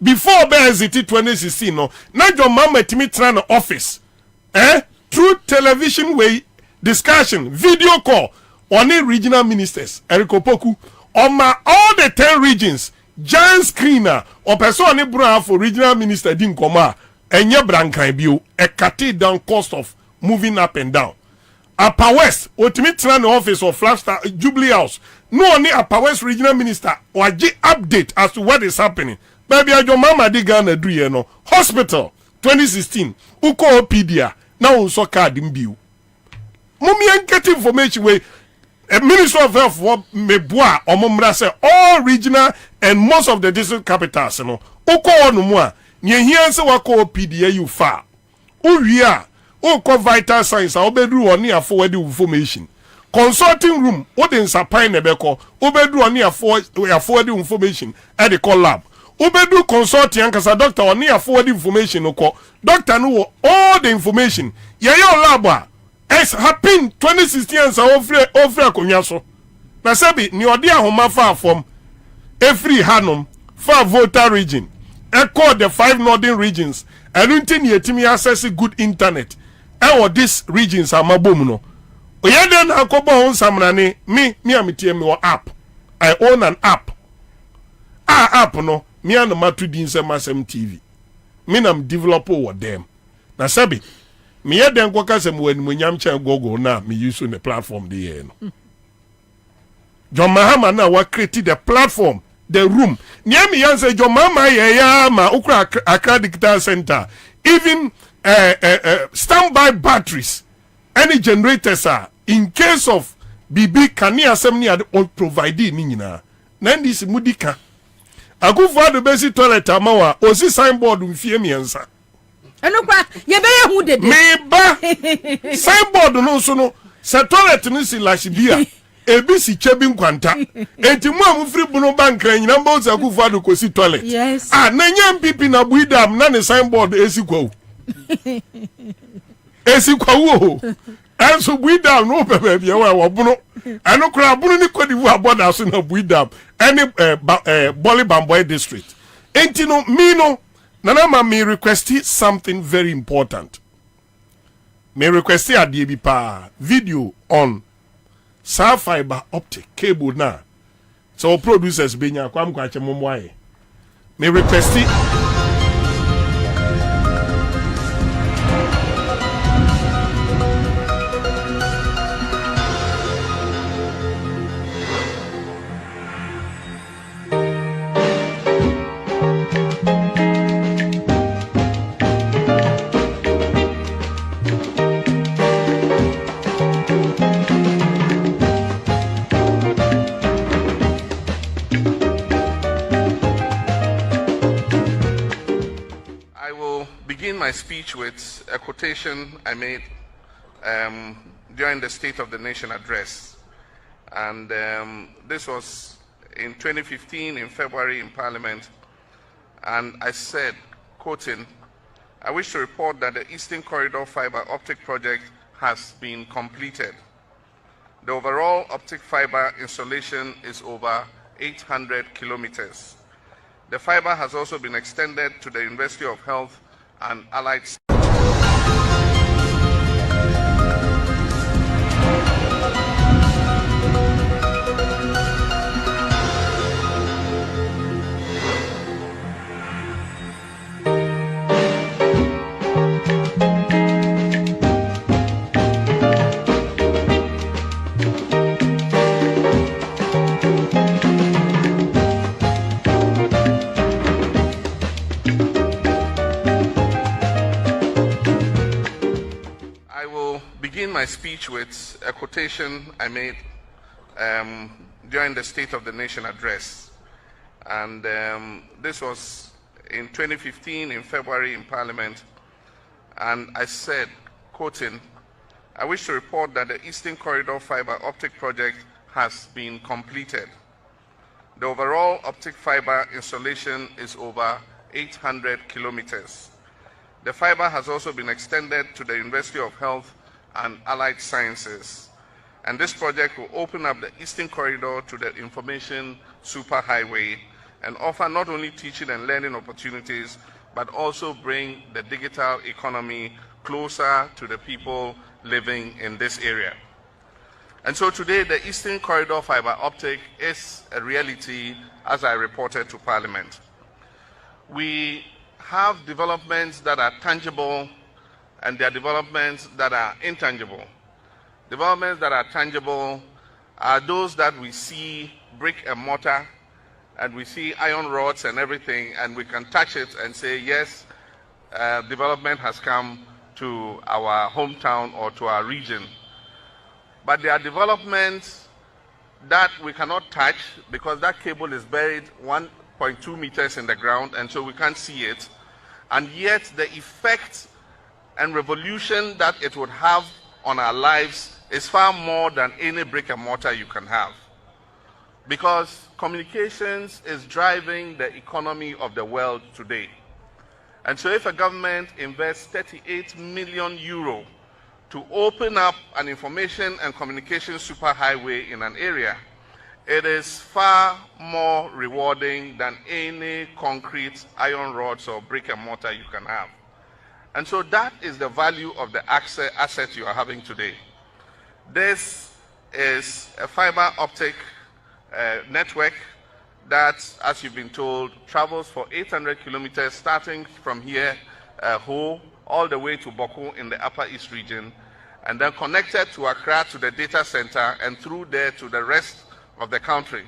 before Bezit 2016 no na Jomama timi tran office through television way discussion video call on the regional ministers Eriko Poku on all the 10 regions giant screener or person bra for regional minister din koma enye brankan bio e cut down cost of moving up and down Upper West otimi tran office of Flagstaff Jubilee House no only Upper West regional minister or update as to what is happening baby Jomama di Ghana do ye no hospital 2016 uko opedia na unso card mbio Mummy and get information way a Minister of Health for Meboa or Mumra say all regional and most of the district capitals no uko onu mua nye hianse wako PDA you far uwia uko vital signs obedu oni afford information consulting room odin sapine nebeko obedu oni afford information at the call lab obedu consulting ankasa doctor oni afford information uko doctor no all the information yayo lab es happen 2016 sa ofre akonya so na sabi ni odi ahoma fa afom every hanum fa Volta region echo the 5 northern regions enunti ni etimi access good internet these regions amabom no oyeden akobo hon samrane me ametie me app I own an app app no me and matu din masem TV me nam developer with them na sabi me ye den kwaka sem wani munyam chen Google na me use on the platform the no John Mahama na wa create the platform the room. Niami Yanse jo mama ya ma ukra Accra Digital Center. Even standby batteries, any generators are in case of BB kani assembly ad provide ni nyina. Na this mudika. Akufo the basic toilet amawa osi signboard mfie miensa. Eno kwa ye be ye hu dede. Me ba signboard no so no se toilet ni si lashibia. Ebi si chebi nkwanta. Enti mu amfri bunu bank nyina mba osi Akufo ado kosi toilet. Yes. Ah na nya MPP na buidam na ne signboard esi kwa. Esi kwa wo. Enso buidam no pepe bia wa bunu. Eno kra bunu ni kwadivu aboda so na buidam. Any Boli Bamboy district. Enti no me no nana ma me request something very important. Me request adie bi pa video on sa fiber optic cable na. So producers benya kwam kwache momwae. Me request my speech with a quotation I made during the State of the Nation address. And this was in 2015 in February in Parliament. And I said, quoting, "I wish to report that the Eastern Corridor fiber optic project has been completed. The overall optic fiber installation is over 800 kilometers. The fiber has also been extended to the University of Health and Allied my speech with a quotation I made during the State of the Nation address. And this was in 2015 in February in Parliament. And I said, quoting, "I wish to report that the Eastern Corridor fiber optic project has been completed. The overall optic fiber installation is over 800 kilometers. The fiber has also been extended to the University of Health and Allied Sciences. And this project will open up the Eastern Corridor to the information superhighway and offer not only teaching and learning opportunities, but also bring the digital economy closer to the people living in this area." And so today, the Eastern Corridor fiber optic is a reality, as I reported to Parliament. We have developments that are tangible, and there are developments that are intangible. Developments that are tangible are those that we see brick and mortar, and we see iron rods and everything, and we can touch it and say, yes, development has come to our hometown or to our region. But there are developments that we cannot touch because that cable is buried 1.2 meters in the ground, and so we can't see it. And yet the effect and revolution that it would have on our lives is far more than any brick and mortar you can have. Because communications is driving the economy of the world today. And so if a government invests 38 million euro to open up an information and communication superhighway in an area, it is far more rewarding than any concrete, iron rods or brick and mortar you can have. And so that is the value of the asset you are having today. This is a fiber optic network that, as you've been told, travels for 800 kilometers starting from here, Ho, all the way to Boko in the Upper East region, and then connected to Accra to the data center and through there to the rest of the country.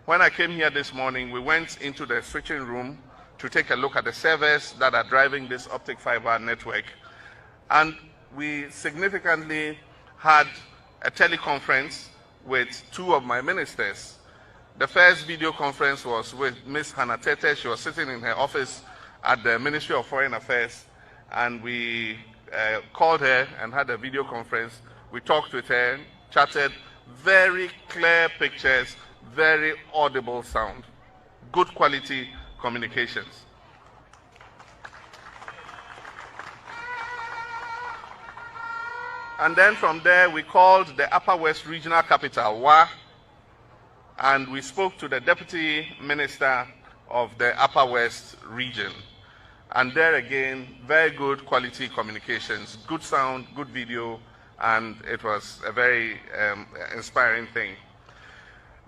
When I came here this morning, we went into the switching room to take a look at the servers that are driving this optic fiber network. And we significantly had a teleconference with two of my ministers. The first video conference was with Ms. Hannah Tete. She was sitting in her office at the Ministry of Foreign Affairs, and we called her and had a video conference. We talked with her, chatted, very clear pictures, very audible sound, good quality communications. And then from there, we called the Upper West Regional Capital, WA, and we spoke to the Deputy Minister of the Upper West region. And there again, very good quality communications, good sound, good video, and it was a very inspiring thing.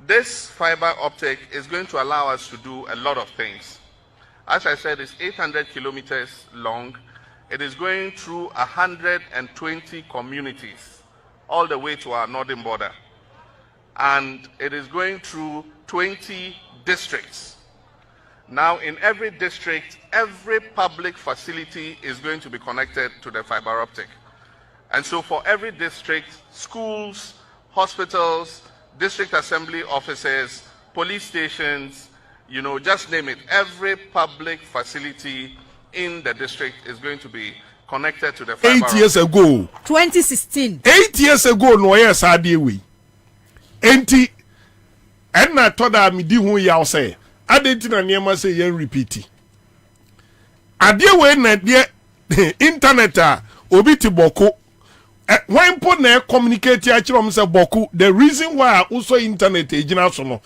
This fiber optic is going to allow us to do a lot of things. As I said, it's 800 kilometers long. It is going through 120 communities, all the way to our northern border. And it is going through 20 districts. Now, in every district, every public facility is going to be connected to the fiber optic. And so for every district, schools, hospitals, district assembly offices, police stations, you know, just name it, every public facility in the district is going to be connected to the fiber optic. 8 years ago. 2016. 8 years ago, no yes, I did we. Enti, and I thought that me di hu ya say. I didn't know say yen repeat. Adie we na de internet obi ti boku. When put na communicate ya chiro say boku. The reason why also internet ejina so no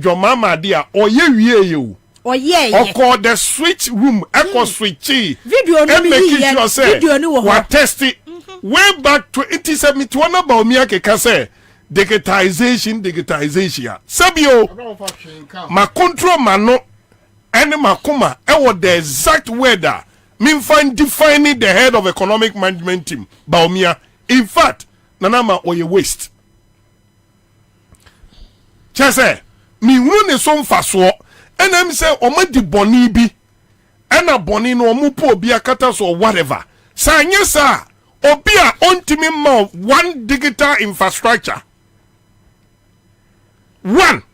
your mama dia oye wie ye o. Oye. Oko the switch room echo switchy. Video no me here. Video no wo test it. Way back to 2017 about me akeka say digitization. Sabio, my control mano, and makuma, I was the exact weather. Me find defining the head of economic management team. Baumia, in fact, nanama or you waste. Chase, me run a song fast war, and I'm say, Oma di bonibi, and a bonino mupo bia katas or whatever. Sanya sa, obia ontimi ma one digital infrastructure. One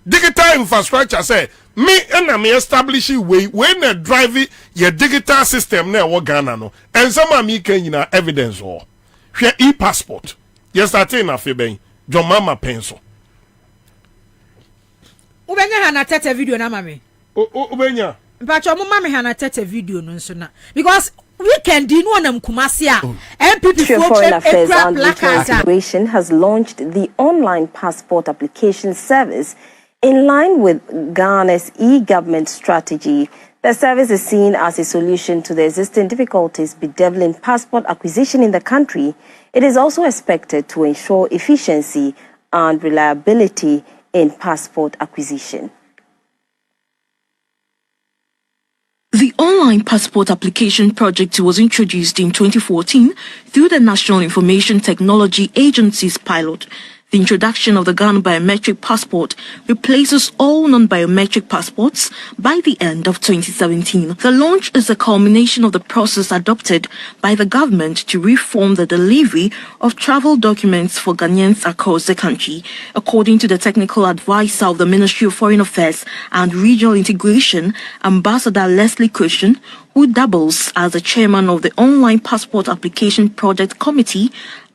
digital infrastructure say me and me establishing way when a driving your digital system na wo Ghana no and some me can evidence or share e-passport yesterday na feben John Mama pencil ubenya hana tete video na mame ubenya mpacho mo mame hana tete video no nso na because weekend in one Kumasi MPP Foreign Affairs and Regional Integration has launched the online passport application service in line with Ghana's e-government strategy. The service is seen as a solution to the existing difficulties bedeviling passport acquisition in the country. It is also expected to ensure efficiency and reliability in passport acquisition. The online passport application project was introduced in 2014 through the National Information Technology Agency's pilot. The introduction of the Ghana biometric passport replaces all non-biometric passports by the end of 2017. The launch is a culmination of the process adopted by the government to reform the delivery of travel documents for Ghanaians across the country. According to the technical advisor of the Ministry of Foreign Affairs and Regional Integration, Ambassador Leslie Christian, who doubles as the chairman of the Online Passport Application Project Committee,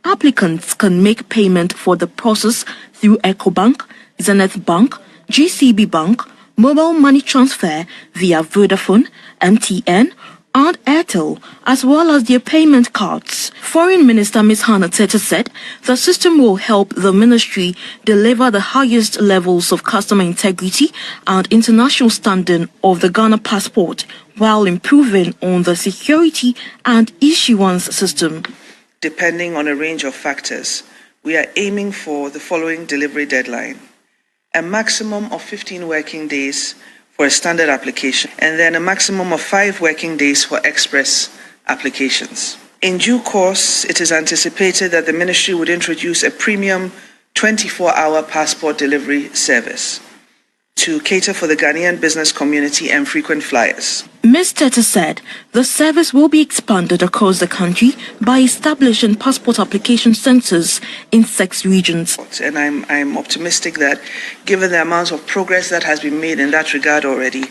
applicants can make payment for the process through EcoBank, Zenith Bank, GCB Bank, mobile money transfer via Vodafone, MTN, and Airtel, as well as their payment cards. Foreign Minister Ms. Hannah Tete said the system will help the ministry deliver the highest levels of customer integrity and international standing of the Ghana passport, while improving on the security and issuance system. Depending on a range of factors, we are aiming for the following delivery deadline: a maximum of 15 working days for a standard application, and then a maximum of 5 working days for express applications. In due course, it is anticipated that the ministry would introduce a premium 24-hour passport delivery service. to cater for the Ghanaian business community and frequent flyers. Ms. Tete said the service will be expanded across the country by establishing passport application centers in 6 regions. And I'm optimistic that given the amount of progress that has been made in that regard already,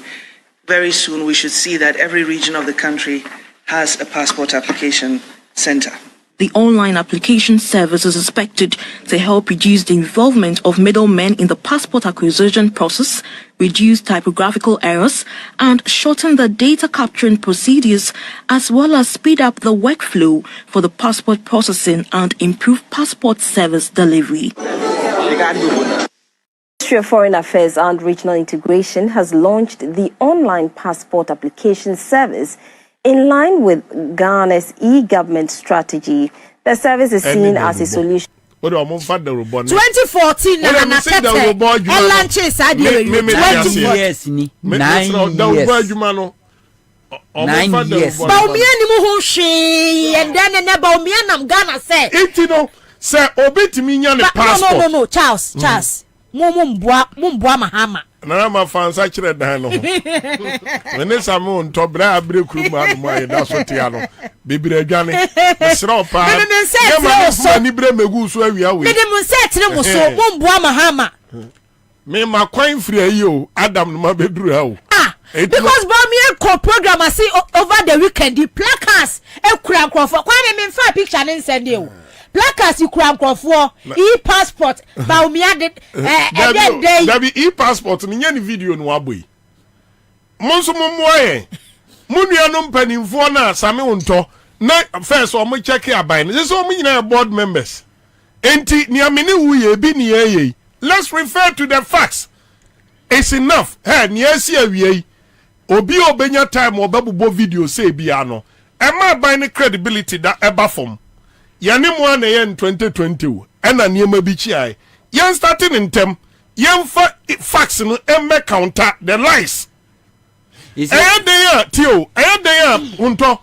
very soon we should see that every region of the country has a passport application center. The online application service is expected to help reduce the involvement of middlemen in the passport acquisition process, reduce typographical errors, and shorten the data capturing procedures, as well as speed up the workflow for the passport processing and improve passport service delivery. The Ministry of Foreign Affairs and Regional Integration has launched the online passport application service in line with Ghana's e-government strategy. The service is seen as a solution. 2014 na anakete elanche sadie 20 years ni 9 years baumia ni mu ho hwe endane na baumia nam Ghana say itino say obetimi nya ne passport no Charles mumboa mahama na ma fansa kire dan no wene samu ntobra abre kuru ma no ayi da so tia no bibire adwane sira pa ya ma ni bre megu so awia we me dem se tire mu so mumboa mahama me ma kwan free ayi o Adam no ma beduru ha o because Bamie co program asi over the weekend the placards ekura nkrofo kwa me mfa picture ne send e o placards ekura nkrofo e-passport Bamie de da bi e-passport ni nya ni video no aboyi monso momoye munua no mpanimfo na same wonto na first o mo check aban no so mo nyina board members enti ni amene wuye bi ni yeye let's refer to the facts. It's enough. Hey, ni esi awie obi obenya time obabubo video say bia no ema ban ne credibility da eba form yane mo na ye 2020 ena niema bi chi ai yen starting in tem yen fa facts no emme counter the lies tio unto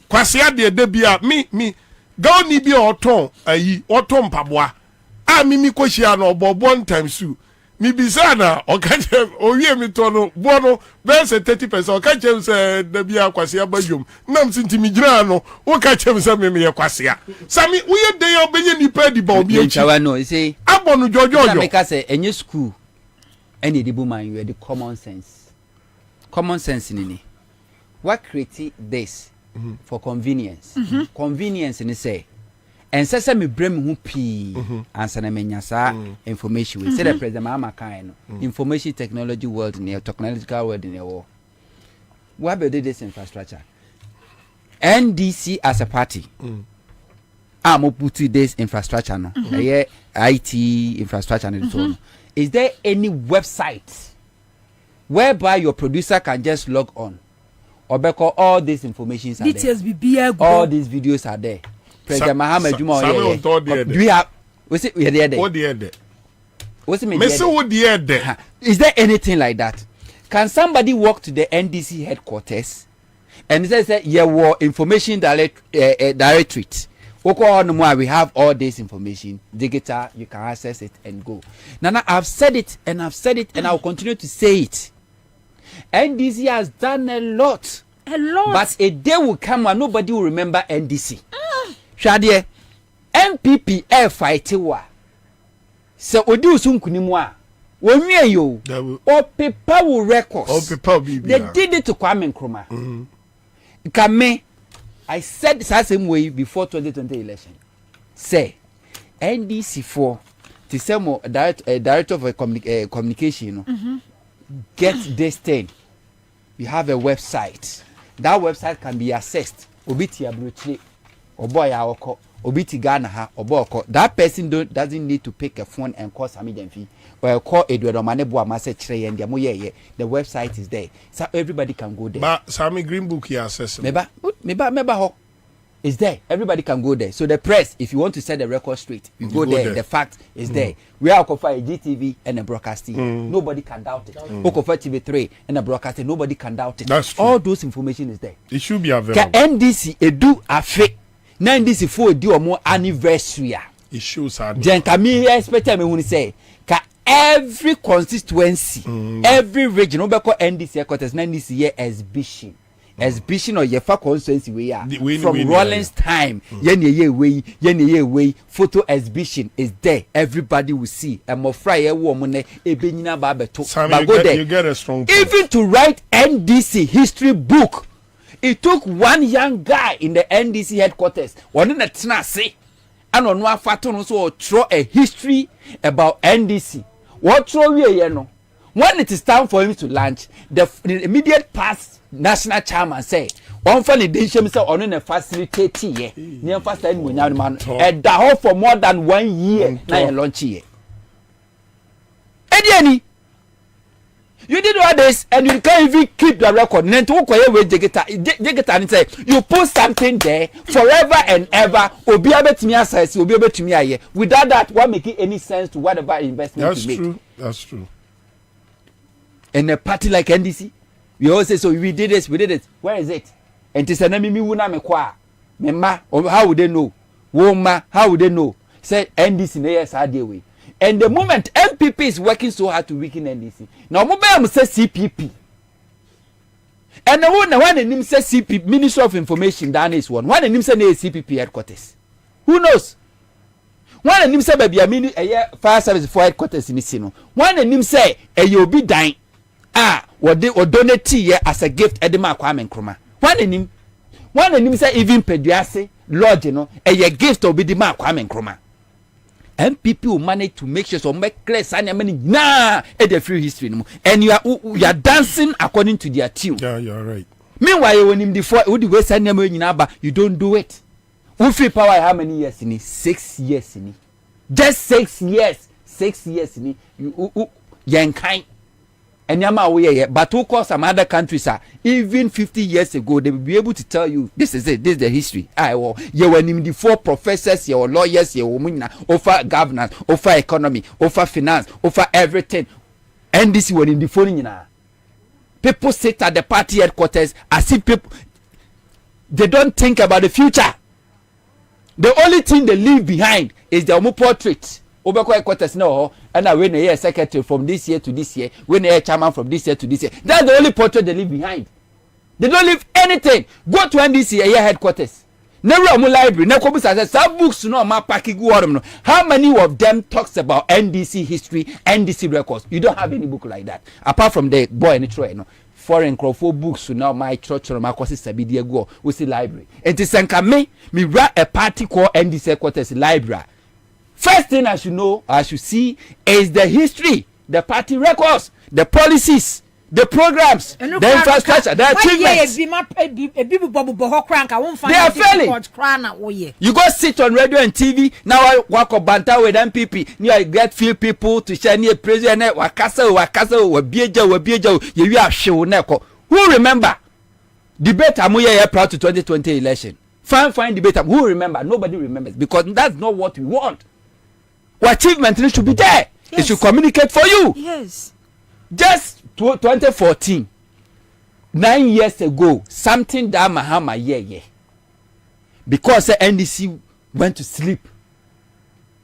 kwase ade de bia mi go ni bi oton ayi oton paboa a mimi koshia no obobo times 2 mi bisana okache owie mi tono bono bense 30% okache se da bia kwase abadwom nam sintimi gira no okache se me ye kwase sami uye de yo benye ni pa di ba obi echi ntawa no say abonu jojojo make say enye school any the woman you the common sense ni what create this for convenience convenience ni say and say me brem hu pi answer na menya sa information we say the president mama kan no information technology world near technological world near war we build this infrastructure NDC as a party am put this infrastructure no IT infrastructure and so on. Is there any website whereby your producer can just log on or because all these informations are details there. All these videos are there. President Muhammad Juma do we have what's it we are there what the what's it mean there is there anything like that? Can somebody walk to the NDC headquarters and say yeah war information directorate we have all this information digital, you can access it and go. Nana, I've said it and I'll continue to say it. NDC has done a lot, but a day will come when nobody will remember NDC. Shadie MPP air fight wa so odi usunkunimwa wonwie yo o paper will records they did it to Kwame Nkrumah. Kame I said the same way before 2020 election. Say NDC4 to some director of communication get this thing. You have a website. That website can be accessed. Obiti abrochi oboy awoko obiti Ghana ha oboko. That person doesn't need to pick a phone and call Sami Demfi or call Edward Omanebo Amase Chire and the website is there. So everybody can go there. But Sami Green Book here accessible. Meba ho is there. Everybody can go there. So the press, if you want to set the record straight, you go there. The fact is there. We are for a GTV and a broadcasting. Nobody can doubt it. For TV3 and a broadcasting. Nobody can doubt it. That's true. All those information is there. It should be available. NDC edu afe. Na NDC for do more anniversary. It shows hard. Then kami expect me when say ka every constituency, every region, we call NDC headquarters, NDC year exhibition. Exhibition or yefa constituency we are from Rollins time. Way photo exhibition is there. Everybody will see. And more fry woman ebenina babeto. You get a strong point. Even to write NDC history book, it took one young guy in the NDC headquarters. One in the Tennessee. And on one faton also throw a history about NDC. What throw we no? When it is time for him to launch, the immediate past national chairman say, one funny decision say on a facilitate here. Near first time we now man at the hall for more than 1 year. Now launch here. Eddie, you did all this and you can't even keep the record. Then to go away, and say you put something there forever and ever. Obi abet me as obi abet me here. Without that, what make it any sense to whatever investment you make? That's true. That's true. In a party like NDC, we all say so. We did this. We did it. Where is it? And to say na me wuna me kwa. Me ma. How would they know? Woma. How would they know? Say NDC na yes hard way. And the moment MPP is working so hard to weaken NDC. Now, Mobile say CPP. And the one name say CPP, Ministry of Information, that is one. One name say CPP headquarters. Who knows? One name say baby, a fire service for headquarters in Sino. One name say you'll be dying. What they or donate here as a gift at the Kwame Nkrumah. One name say even Pediase, Lord, you know, a gift will be the Kwame Nkrumah. MPP will manage to make sure so make clear sign at the free history and you are dancing according to their tune. Yeah, you're right. Meanwhile, when him before would the way sign you don't do it. Who free power how many years in it? 6 years in it. Just 6 years. 6 years in it. You yankai. And yama we but who call some other countries even 50 years ago they will be able to tell you this is it, this is the history. You were named the 4 professors, your lawyers, your women over governance, over economy, over finance, over everything. And this one in the phone people sit at the party headquarters as if people they don't think about the future. The only thing they leave behind is their own portrait. Obeko headquarters no, and I when a secretary from this year to this year, when a chairman from this year to this year. That's the only portrait they leave behind. They don't leave anything. Go to NDC a year headquarters. Never a library. No says some books no ma packing no. How many of them talks about NDC history, NDC records? You don't have any book like that. Apart from the boy and the no. Foreign Crawford books now my church or my courses Sabidia go we see library. It is me run a party called NDC headquarters library. First thing I should know, I should see is the history, the party records, the policies, the programs, the infrastructure, the achievements. They are failing. You go sit on radio and TV, now I walk up banter with MPP, now I get few people to share near president, wakasa, you are show neko. Who remember? Debate amuye prior to 2020 election. Fine debate. Who remember? Nobody remembers because that's not what we want. Achievement should be there. Yes. It should communicate for you. Yes. Just 2014, 9 years ago, something that Mahama yeah. Because the NDC went to sleep.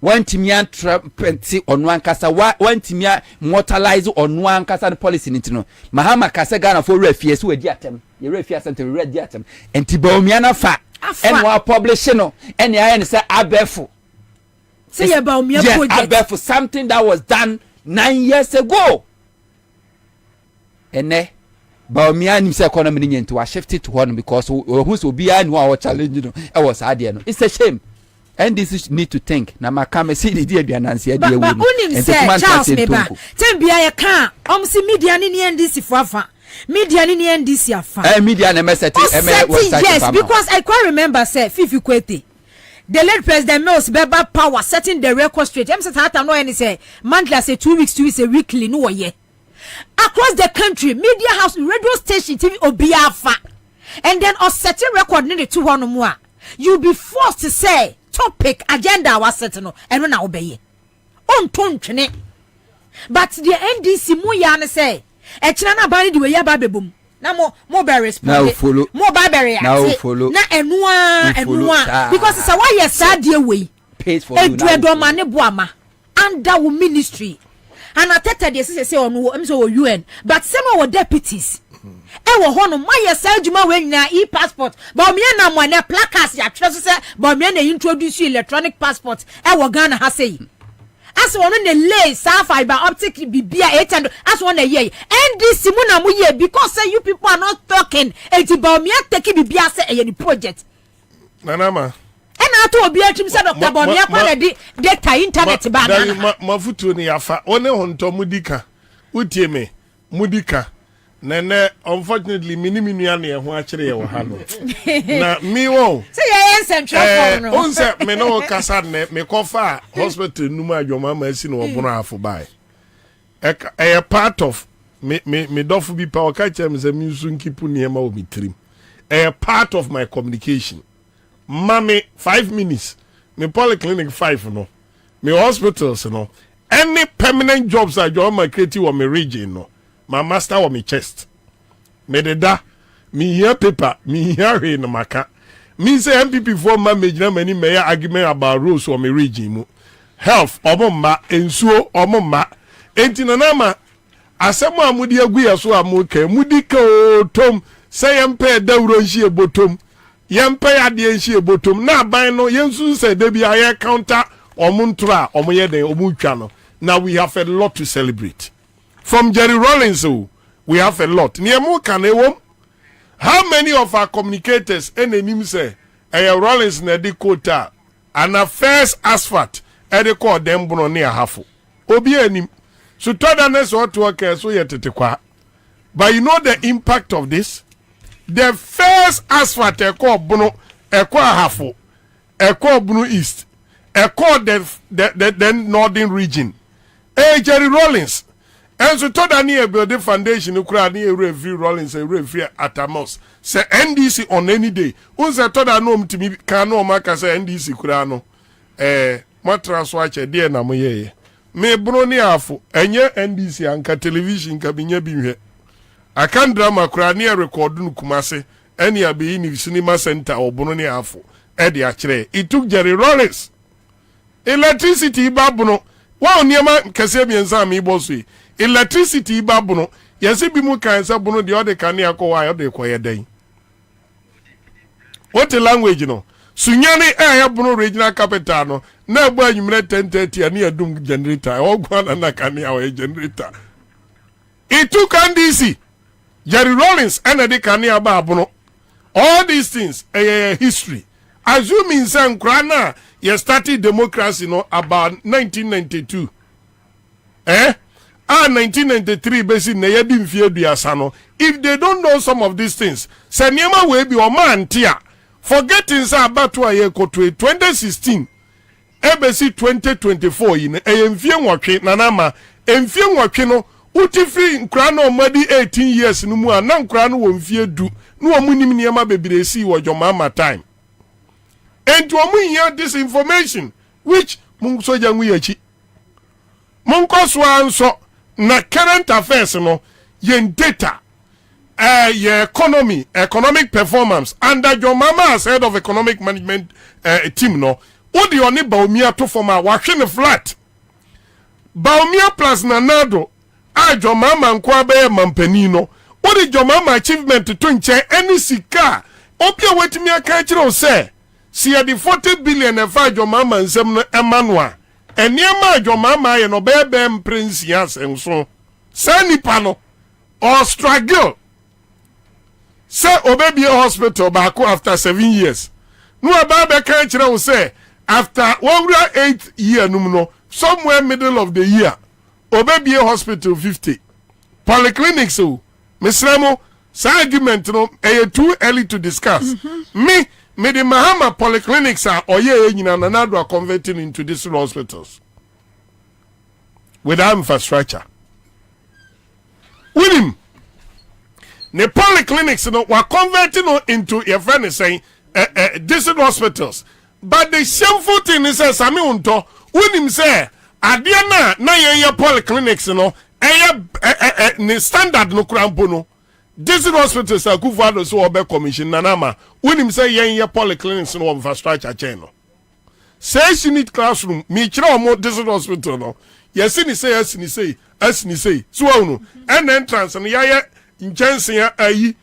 One Timia trumpet on one casa, one Timia mortalize on one casa policy into Mahama Kasagana for refugees who are diatem, your refugees and to red diatem, and Tibomiana fat, and while publishing, and the iron say Abefu. Say about me, yes, for something that was done 9 years ago. And Baumia himself economy into a shifted to one because who's will be our challenge. I was idea. It's a shame. And this need to think. Now, my camera see the dear Nancy. But only say Charles Meba. Tembia ya can. See media in the NDC for media in the NDC afa. Media and MST. Yes, because I quite remember say Fifi Kwete. The late President Mills Beba power setting the record straight. I'm saying no any say monthly say 2 weeks a weekly no year. Across the country, media house, radio station, TV obiafa. And then us setting record nearly 200 more. You'll be forced to say topic agenda was setting and when I obey. On tongue. But the NDC mu yana say e china bani the way ya babebum. Na more berries now follow more barberry now follow na enua because it's a why sad way pays for you now do mane boama under wo ministry and atete de say onu em so UN but some of deputies e wo ho no maye sa adwuma we nyina e-passport ba me na mo na placards ya twa so say ba me na introduce electronic passport e wo Ghana ha say as one na lay sa fiber optic bibia 800 as one ye NDC mu na mu ye because say you people are not talking enti ba me take bibia say e the project nanama na to obi atwim say Dr. Bobie akwa na data internet ba na mafutu ni yafa one honto mudika utie me mudika nene unfortunately miniminu ya na ho akire ye wo ha no na mi wo say ye central phone no onse me no kasa ne me kofa hospital numa adwoma ma asi no obono afo bai e part of me dofu bi pa o ka chem se mi nsu nkipu niema o mitrim a part of my communication. Mommy, 5 minutes. Me polyclinic 5 no. Me hospitals no. Any permanent jobs I join my creative or my region no. My master or my chest. Me de da. Me hear paper. Me hear in maka. Me say MPP for my major many may argument about rules or my region. Health omoma ensuo omoma. Enti nanama asemo amudi agu yaso amuke mudika o tom say mpe dawro nshi ebotom. Yempe ade nshi ebotom na ban no yensu say de bia ye counter omuntra omoye den omutwa no. Now we have a lot to celebrate. From Jerry Rollins, we have a lot. Niemu kanewom. How many of our communicators enenim say Rollins na di quota and a first asphalt e call them bono near half. Obi enim. So todanes what work so yetete kwa. But you know the impact of this? The first asphalt e call bono e call half. E call bono east. E call the northern region. Jerry Rollins. And so toda ni build the foundation ukra ni free Rollins e free Atamos. Say NDC on any day. Unse toda no mtimi kan no maka say NDC kura no. Matra swache de na moye. Me bro ni afo enye NDC anka television ka binye binhwe. Akan drama kura ni record nu Kumase. Eni abi ni cinema center obono ni afo. E de akire. It took Jerry Rollins. Electricity babuno. Wa oniema kase bienza mi bosu. Electricity babuno. Yesi bi mu kan se bunu de ode kan ya ko wa ode ko yeden. What language no? Sunyani ya bunu regional capital no. Na egbu anyumre 10:30 ani adum generator. Ogwa na kan ya wa generator. It took NDC. Jerry Rollins and the kan ya babuno. All these things history. Assuming say nkrana you started democracy no about 1992. 1993 basic na yedi mfie duasa no. If they don't know some of these things, say niema we bi o man tia. Forgetting say about to aye kotwe 2016. Ebesi 2024 yin mfie nwotwe nanama mfie nwotwe no utifri nkra na omadi 18 years no mu na nkra no wo mfie du no omunim niema bebiresi wo jomama time. And to hear this information, which Munso Janguyachi Munkoswa so na current affairs no yen data your economic performance under your mama as head of economic management team no odi oni Baumia to forma wahwe flat Baumia plus Nanado your mama nkwabe mampani no odi your mama achievement to nche any sika opia wetimi aka kire say see the 40 billion efa jo mama nsem no Emmanuel eniema jo mama ye no bebe prince yas enso sani pano or struggle say obebi hospital back after 7 years no ababa kan kire wo say after 8 year num no somewhere middle of the year obebi hospital 50 polyclinics so misremo say argument no too early to discuss me the Mahama polyclinics are oye nyina nanado are converting into these hospitals without infrastructure. With him, the polyclinics were converting into your friend is saying these hospitals. But the shameful thing is Sami Unto, with him say, Adiana na ye polyclinics ne standard no krampono. This hospitals are good for those who obey commission nanama. When him say ye polyclinics no infrastructure chain no. Say unit classroom, me chira mo this hospital no. yes ni say so no and entrance no ya nkyɛnse ayi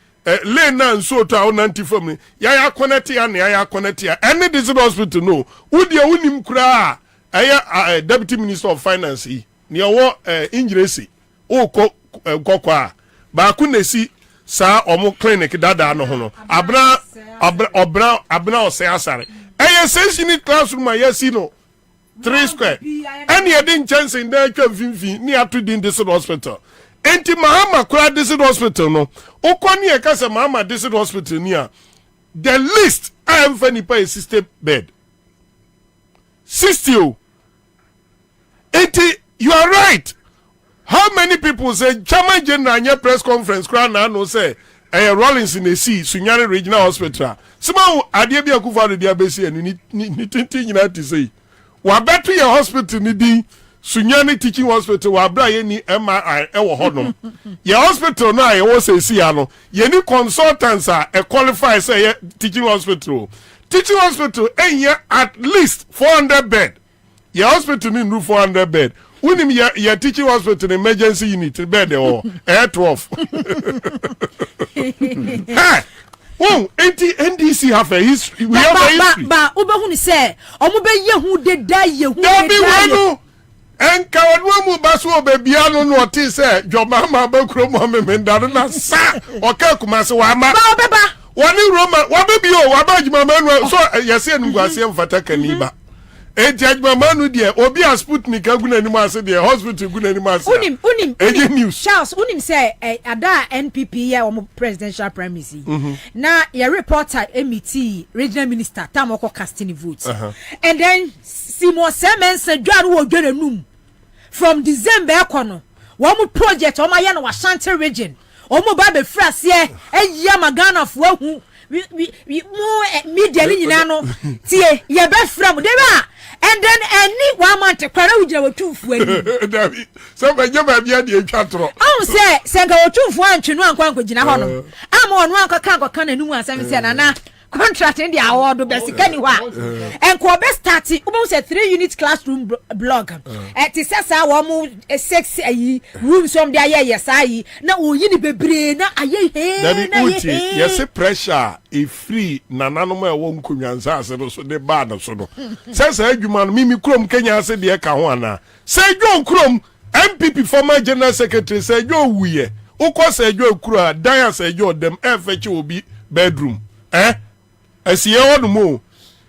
lane na nso to a wonanti fam ni ya connect ya na ya connect ya any district hospital no wodi wonim kura a deputy minister of finance yi ne wo injiresi o kokwa ba ku na si sa omo clinic dada no ho no abra ose asare session classroom ayesi no 3 square any edin chance in there twa finfin ni ato din district hospital enti mahama kura district hospital no okoni e kase mahama district hospital ni a the list I am for nipa 60 bed 60 enti you are right. How many people say Chairman General anya press conference kura na no say Rollins in the sea Sunyani Regional Hospital sima ade bia kufa do dia besi anu ni tintin nyina ti say wa beto your hospital ni din Sunyani Teaching Hospital wa bra ye ni MRI e wo hodom your hospital na ye wo say see ano ye ni consultants e qualify say ye teaching hospital at least 400 bed your hospital ni no 400 bed unim your teaching hospital emergency unit bed or air 12 hey oh NDC have a history we have a history ba obehu ni say omo be yehu de da yehu de da enka wonu mu baso bebia no no ti say jomama ba kuro mo me ndaro na sa oka kumase wa ma ba obeba woni roma wa bebi o wa ba juma manu so yesi enu gwase mfata kaniba ejajma manu de obi a Sputnik aguna ni ma se de hospital guna ni ma se unim news Charles unim say ada NPP ya o presidential primacy na your reporter MET regional minister tamoko casting votes and then Simo Semen said dwan wo dwananum from December ekono wo project o ma ye no Ashanti region o mo ba be frase eya magana fo ahu we media ni nyina no tie ye be from de ba and then any 1 month kwara ujira wotufu ani somebody ba bia de atwatro say senga wotufu antwenu ankwanko gina ho no ama onu ankaka na numu asem se na contract in the award basically wa enko be start ubo say 3 unit classroom block ti sesa wo mu 6 ayi rooms from there yes ayi na oyi ni bebre na aye he na ye yes pressure e free nananom e wo nkonwansa ase so de ba na so no sesa adwuma no mimi krom Kenya ase de ka ho ana se dwo krom MPP former general secretary se dwo wuye ukose dwo kura dan ase dwo dem e feche obi bedroom asiye wonu mo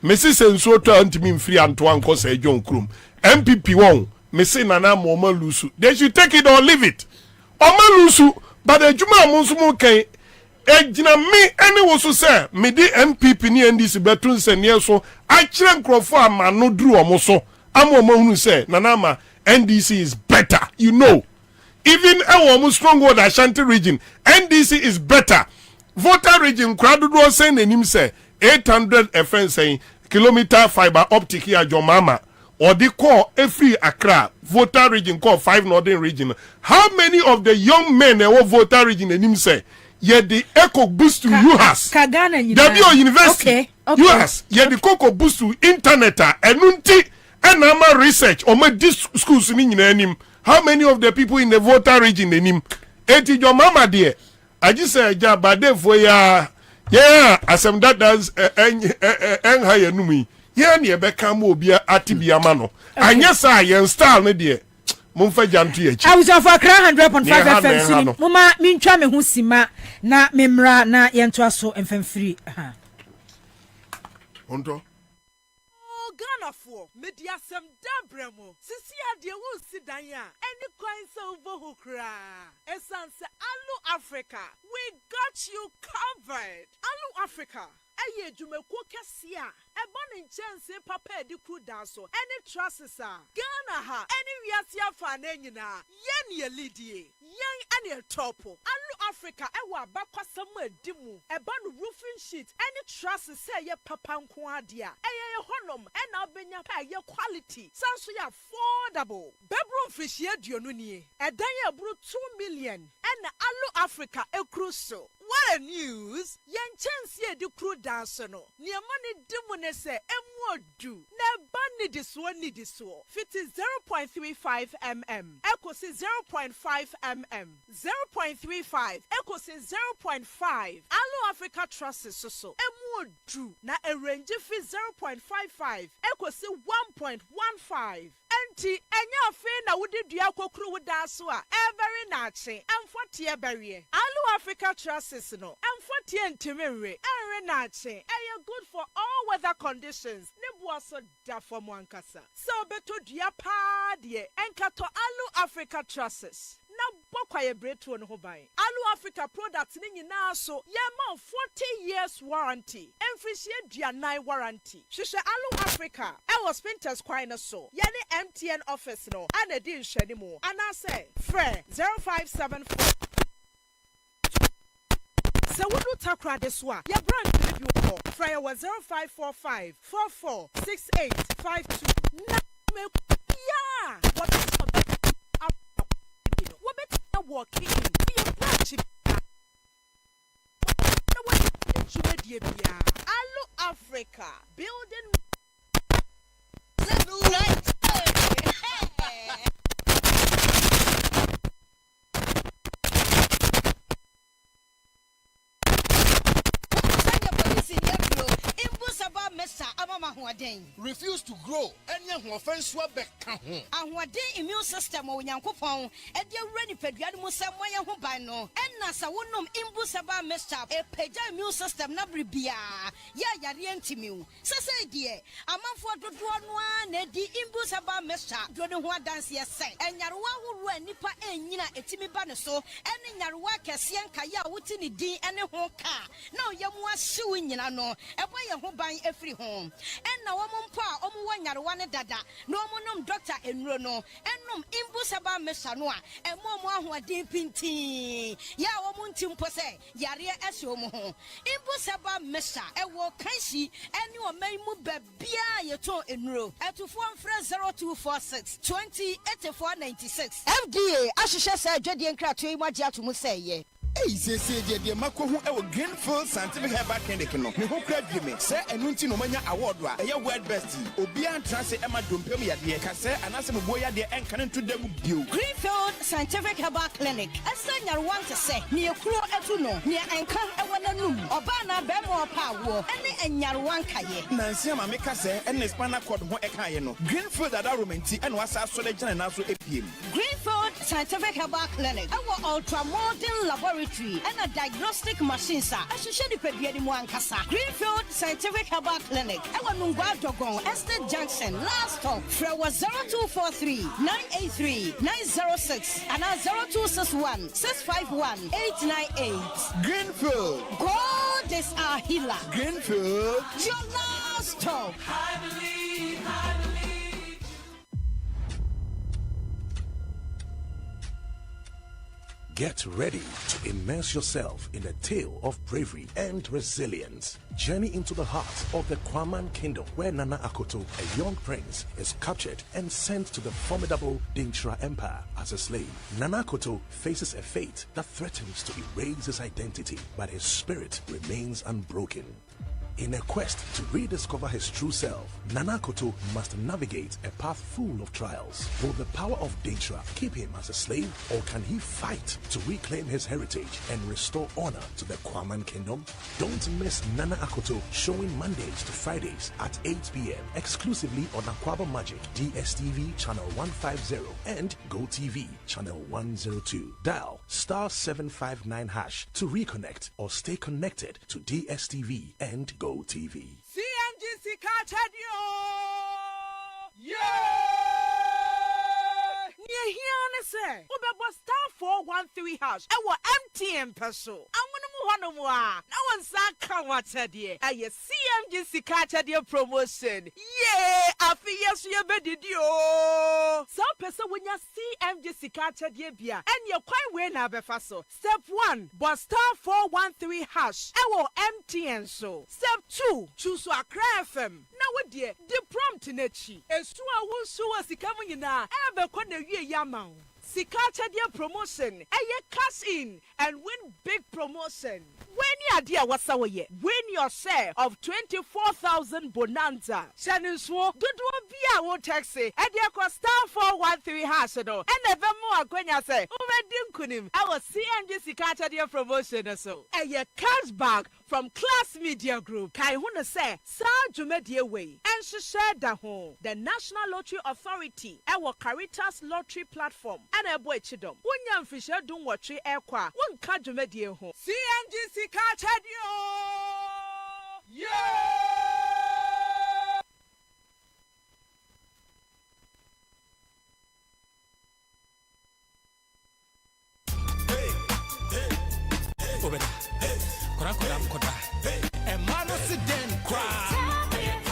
mesi senso to antimi mfiri anto anko sa John Krum MPP won mesi nana mo ma lusu they should take it or leave it o ma lusu but ejuma mo nso mo kan ejina me ene wo so say me di MPP ni NDC betun sene so a kire nkrofo ama no duru o mo so ama mo hunu say nana ma NDC is better you know even mo strong word Ashanti region NDC is better voter region crowd do say nanim say 800 FN saying kilometer fiber optic here Jomama or the call every Accra voter region call 5 northern region. How many of the young men who voter region and him say yet the echo boost to UHAS W University UHAS yet the coco boost to internet and nunti and ama research or my this schools in him. How many of the people in the voter region in him? Eti Jomama dear I just say jabade for ya yeah, asem that does higher numi. Yeah, near Beckham will be a atibia mano. And yes, I am style, my dear. Mumfa Jantu. I was off a 100.5 FM. Muma, min chame husima na memra na yentwaso FM free. Onto. Ghana for media sem dabremo sisi ade wo si dan ya any coin so over hokra esanse Alu Africa we got you covered. Alu Africa eye dwumako kese a eba ne nkyɛnse papa edi kru dan so any trusses a Ghana ha any wiase afa na nyina yen ye lidie yen ane topo Alu Africa ewa abakwasam edimu eba no roofing sheet any trusses say ye papa nko ade a eye honom na obenya pa ye quality sanso ya affordable bedroom fish ye duonu nie edan ye buru 2 million and Alu Africa ekru so what a news yen chance ye di kru dance no niema ne dimu ne se emu odu na ba nidiso. Fiti 0.35 mm. Ekosi 0.5 mm. 0.35. Ekosi 0.5. Alo Africa Trusses so. Emu drew na a range fi 0.55. Ekosi 1.15. Enti enya fe na wudi dua kokru wuda so a every nache amfotie berie. Alo Africa Trusses no. Amfotie ntimere enre nache. Eye good for all weather conditions. Ne boaso da for mwankasa. So beto dua pa de enkato Alo Africa Trusses. Na bokwa ye bretu no ho ban. Alo Africa products ni nyina so ye ma 40 years warranty. Emfishie duanai warranty. Hwehwe Alo Africa. E was Spinters Kwine so. Ye ne MTN office no. Ana di nhwani mu. Ana say frɛ 0574. Se wudu takra de so a. Ye brand bi wo. Frɛ ye 0545 446852. Na me ya. What is walking in your branch. Alo Africa building right. Refuse to grow. Any offense will be count. And what day immune system or Yankopon, and you're ready for the animal somewhere who by no. And Nasa won't imbusaba messed up a page immune system nabri bia. Ya yarientimu. Say, dear, a man for the one, the imbusaba messed up, doing what dance yes say. And Yarwa who were nipa and Yina etimi banaso, and in Yarwa Cassian Kaya within D and a home car. No, Yamwa suing Yanano, a boy who buy every home. And now pa omuwanyarwane dada no monum doctor enrono enum imbusaba mesanoa emomo ahoden pintin ya omunti mpose yare ese omo ho imbusaba mesa ewo kansi ene omaimu babia yeto enro etufo mfre 0246 208496 FDA ahihye se adwede nkrato imagye atomu seye. Hey, say, dear Makohu, our Greenfield Scientific Herbal Clinic. Me who cried you me, say, and Nunti Nomania Award, a year word bestie, Obian Transit Emma Dumpemia, dear Cassa, and as a boy, dear, and cannon to them you. Greenfield Scientific Herbal Clinic. As I want to say, near Kuro Etuno, near Ankan Ewanum, Obana Bemo Power, and Yarwankaye. Nancy Mamika say, and Espana called Moekayeno. Greenfield at Arumanti, and was our solid and also APM. Greenfield Scientific Herbal Clinic. Our ultra modern laboratory. And a diagnostic machine, sir. I should share the Pebiani Mwankasa. Greenfield Scientific Herbal Clinic. Our Nungwa Dogon, Estate Junction, last stop. Fra was 0243 983 906 and 0261 651 898. Greenfield. God is our healer. Greenfield. Your last stop. I believe. Get ready to immerse yourself in a tale of bravery and resilience. Journey into the heart of the Kwaman Kingdom, where Nana Akoto, a young prince, is captured and sent to the formidable Dintra Empire as a slave. Nana Akoto faces a fate that threatens to erase his identity, but his spirit remains unbroken. In a quest to rediscover his true self, Nana Akoto must navigate a path full of trials. Will the power of Dintra keep him as a slave, or can he fight to reclaim his heritage and restore honor to the Kwaman Kingdom? Don't miss Nana Akoto, showing Mondays to Fridays at 8 p.m. exclusively on Aquaba Magic, DSTV channel 150 and GoTV channel 102. Dial *759# to reconnect or stay connected to DSTV and GoTV. CMGC Kachadio! Yeah! Here, say, Ubebo *413#. Our MTN peso. I'm no one said, what's a dear? I CMGC Kachadio promotion. Yeah! I feel yes, you better do. So, person when you CMGC Kachadio beer, and you're quite well now, Befaso. Step 1, but *413#. Our MTN so. Step 2, choose a FM. Now, what dear, the prompt in it. A sua will show us the coming in now. Ever con the year yamau. Sika Chadia promotion, eye cash in and win big promotion. When your dear was away, win your share of 24,000 bonanza. Shannon Swo, do be our taxi, and your cost *413 Hasado, and never more when you say, Kunim, our CNG Sika Chadia promotion or so. A cash bag from Class Media Group. Kai Huna say, Sa Jumedia Way, and she shared the home, the National Lottery Authority, our Caritas Lottery Platform, and a boy chidom. One Fisher don't watch it airqua, one Kajumedia home. CNGC Kachadio! Yeah!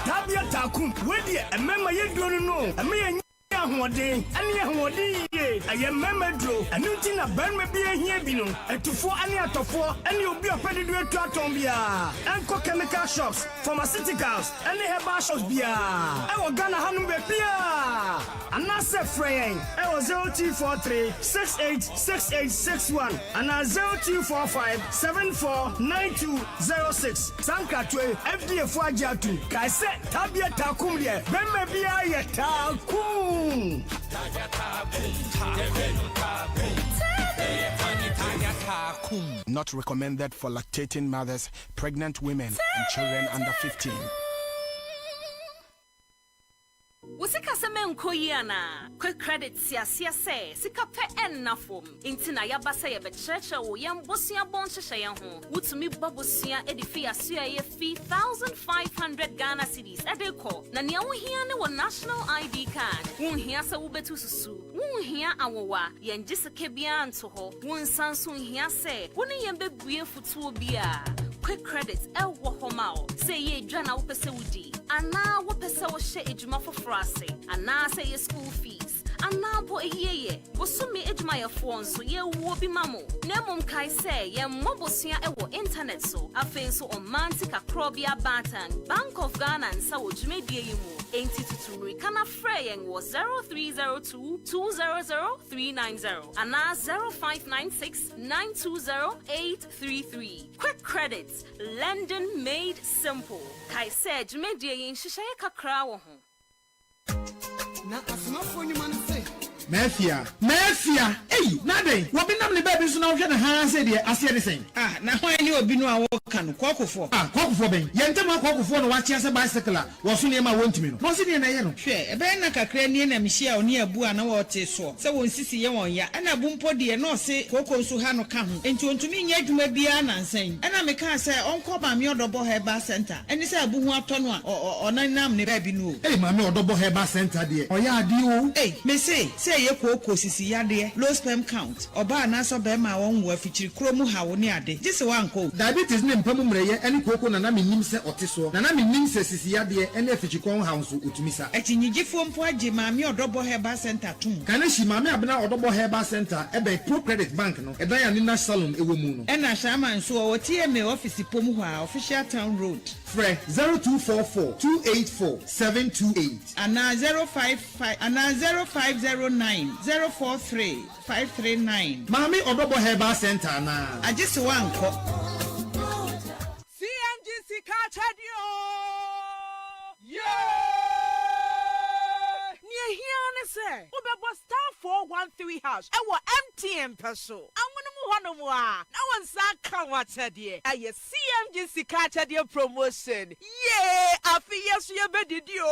Tabia takum, wedi a member you don't know. A me ahoɔden ɛne ahoɔden yie ɛyɛ mmɛmɛduro ɛno nti na bɛrima bi ahia bi no ɛtufoɔ ane atɔfoɔ ɛne obi ɔpɛ de atu atɔn biara ɛnkɔ chemical shops pharmaceuticals ɛne herbal shops biara ɛwɔ Ghana hanom baabiara anaasɛ frɛ yɛn ɛwɔ 0243 686861 anaa 0245 749206 sankratwe FDA fo agye atum kae sɛ tabia takum deɛ bɛrima biara yɛ takum. Not recommended for lactating mothers, pregnant women, and children under 15. Usika semen koyana quick credit sia say sika pe ennafom intina yaba say ye becheche wo yam bosia bon hye ye ho wutumi babosia edifi aso ye fee 1500 Ghana cedis edeko na ne wo hia ne wo national ID card wo hia se wo betu susu wo hia awowa ye ngiseke bia nto ho wo nsanso hia se wo ne ye bebue futuo bia quick credit wo homa say ye dwana wo pese wudi ana wo pese wo hye ejuma foforo ase ana say ye school fees ana bo ehiyeye wo sumi ejuma ye fo nso ye wo bi mamo na mom kai say ye mobosua wo internet so afen so omantika krobia batan Bank of Ghana nsa wo dwumedie yi mu enti tuturi kana freyen wo 0302 200390 ana 0596 920833 quick credits lending made simple kai say dwumedie yi nhyehyɛ kakra wo ho na asmafo nyuma no say Mafia, hey, nothing. What be namely baby so now can hand say the Asia the same. Na why you obi no a wo kan kwakofo. Kwakofo ben. Yentema kwakofo no wachi ase bicycle wo so ne ma wontimi no. No se ne na ye no. Hwe, ebe na kakra ni na mihia oni abu a na wo te so. Se won sisi ye won ya. Na bu mpo de no se koko nso ha no ka ho. Enti ontumi nya adwuma bia na nsan. Na me ka se onko ba me odobo herbal center. Eni se abu hu ato no a onanam ne baby no. Hey, ma me odobo herbal center de. Oya adi o. Hey, me say ye koko sisi yade low sperm count oba na so be ma won wo afichiri kromu ha wo ne ade gise wanko diabetes ne mpamu mreye ene koko na menim se oteso na menim se sisi yade ene afichiri kon ha nso otumisa etinyigifo mpo age ma me odobo herbal center tum kana shi ma me abena odobo herbal center ebe pro credit bank no edan ya ni national salon ewo mu no ena shama nso o TMA office pomu ha official town road fre 0244 284 728 ana 055 ana 0509 043 539 Mami odobo herbal center na ajisi wanko CNGC Kachadio yeah near here ne say ubebo *413# ewo MTN peso no more. No one said come watch here. A CMGC Kachadia promotion. Yeah, I feel yes you better do.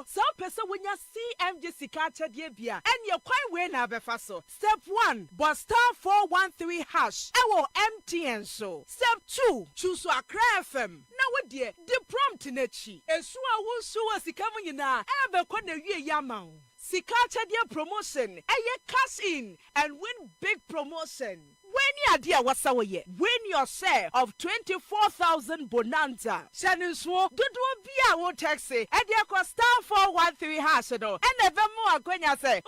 Some person when you CMGC Kachadia bia and you're quite well now befaso. Step 1, but *413#. Our MTN show. Step 2, choose a FM. Now what dear, the prompt in it. And so I will show us coming in now. Ever con the year yamau. Sika Chadia promotion, cash in and win big promotion. When you are wasawaye, win your share of 24,000 bonanza. Shaniswo, Dudu Bia wo taxi, and your costa 413 hasado, and never more Quenya say,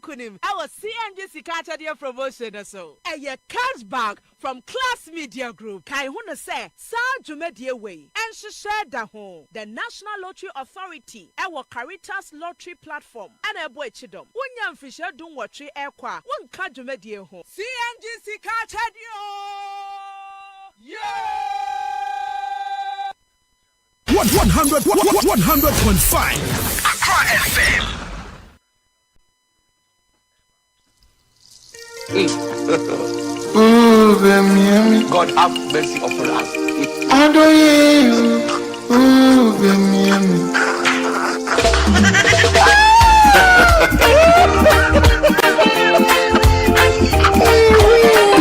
Kunim, our CNG Sikata dear promotion so. And your cashback from Class Media Group, Kaihuna say, Sa Jumedia Way, and she shared the home, the National Lottery Authority, our Caritas Lottery Platform, and a boy chidom. One Fisher don't watch it airqua, one Kajumedia home. CNG Sikata yeah! 100.5 Accra FM. God have mercy upon us.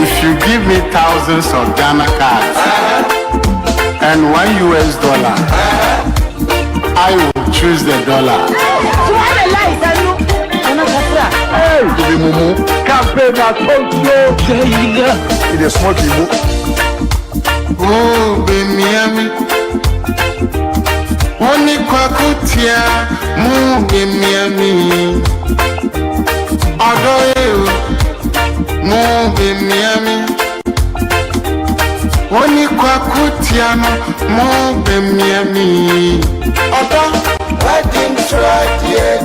If you give me thousands of Ghana cards and $1, I will choose the dollar. Kwabena Bobie Ansah. It is small people. Oh, Bemiami. Oni kwakutia, mu Bemiami. Adoye, mu Bemiami. Oni kwakutia, mu Bemiami. Odo, wedding try dear.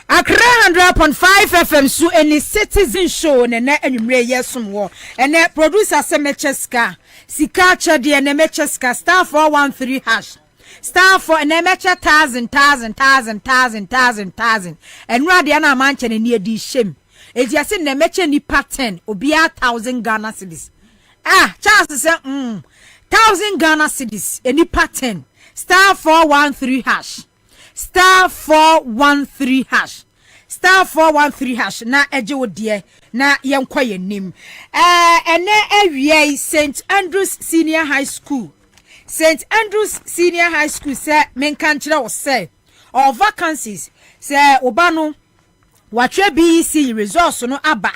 Accra 100.5 FM so any citizen show na enwumre yesum wo ene producer Semecheska sika chede na Mecheska star 413 hash star for ene meche 1000 enra de na manche ne edi shem ejiase na meche ni pattern obia 1000 Ghana cedis Charles say 1000 Ghana cedis eni pattern star 413 hash star 413 hash star 413 hash na eje wodie na yenkwa yenim ene awie St Andrews Senior High School St Andrews Senior High School say menka nkyere wo say all vacancies say obano watwe BEC resource no aba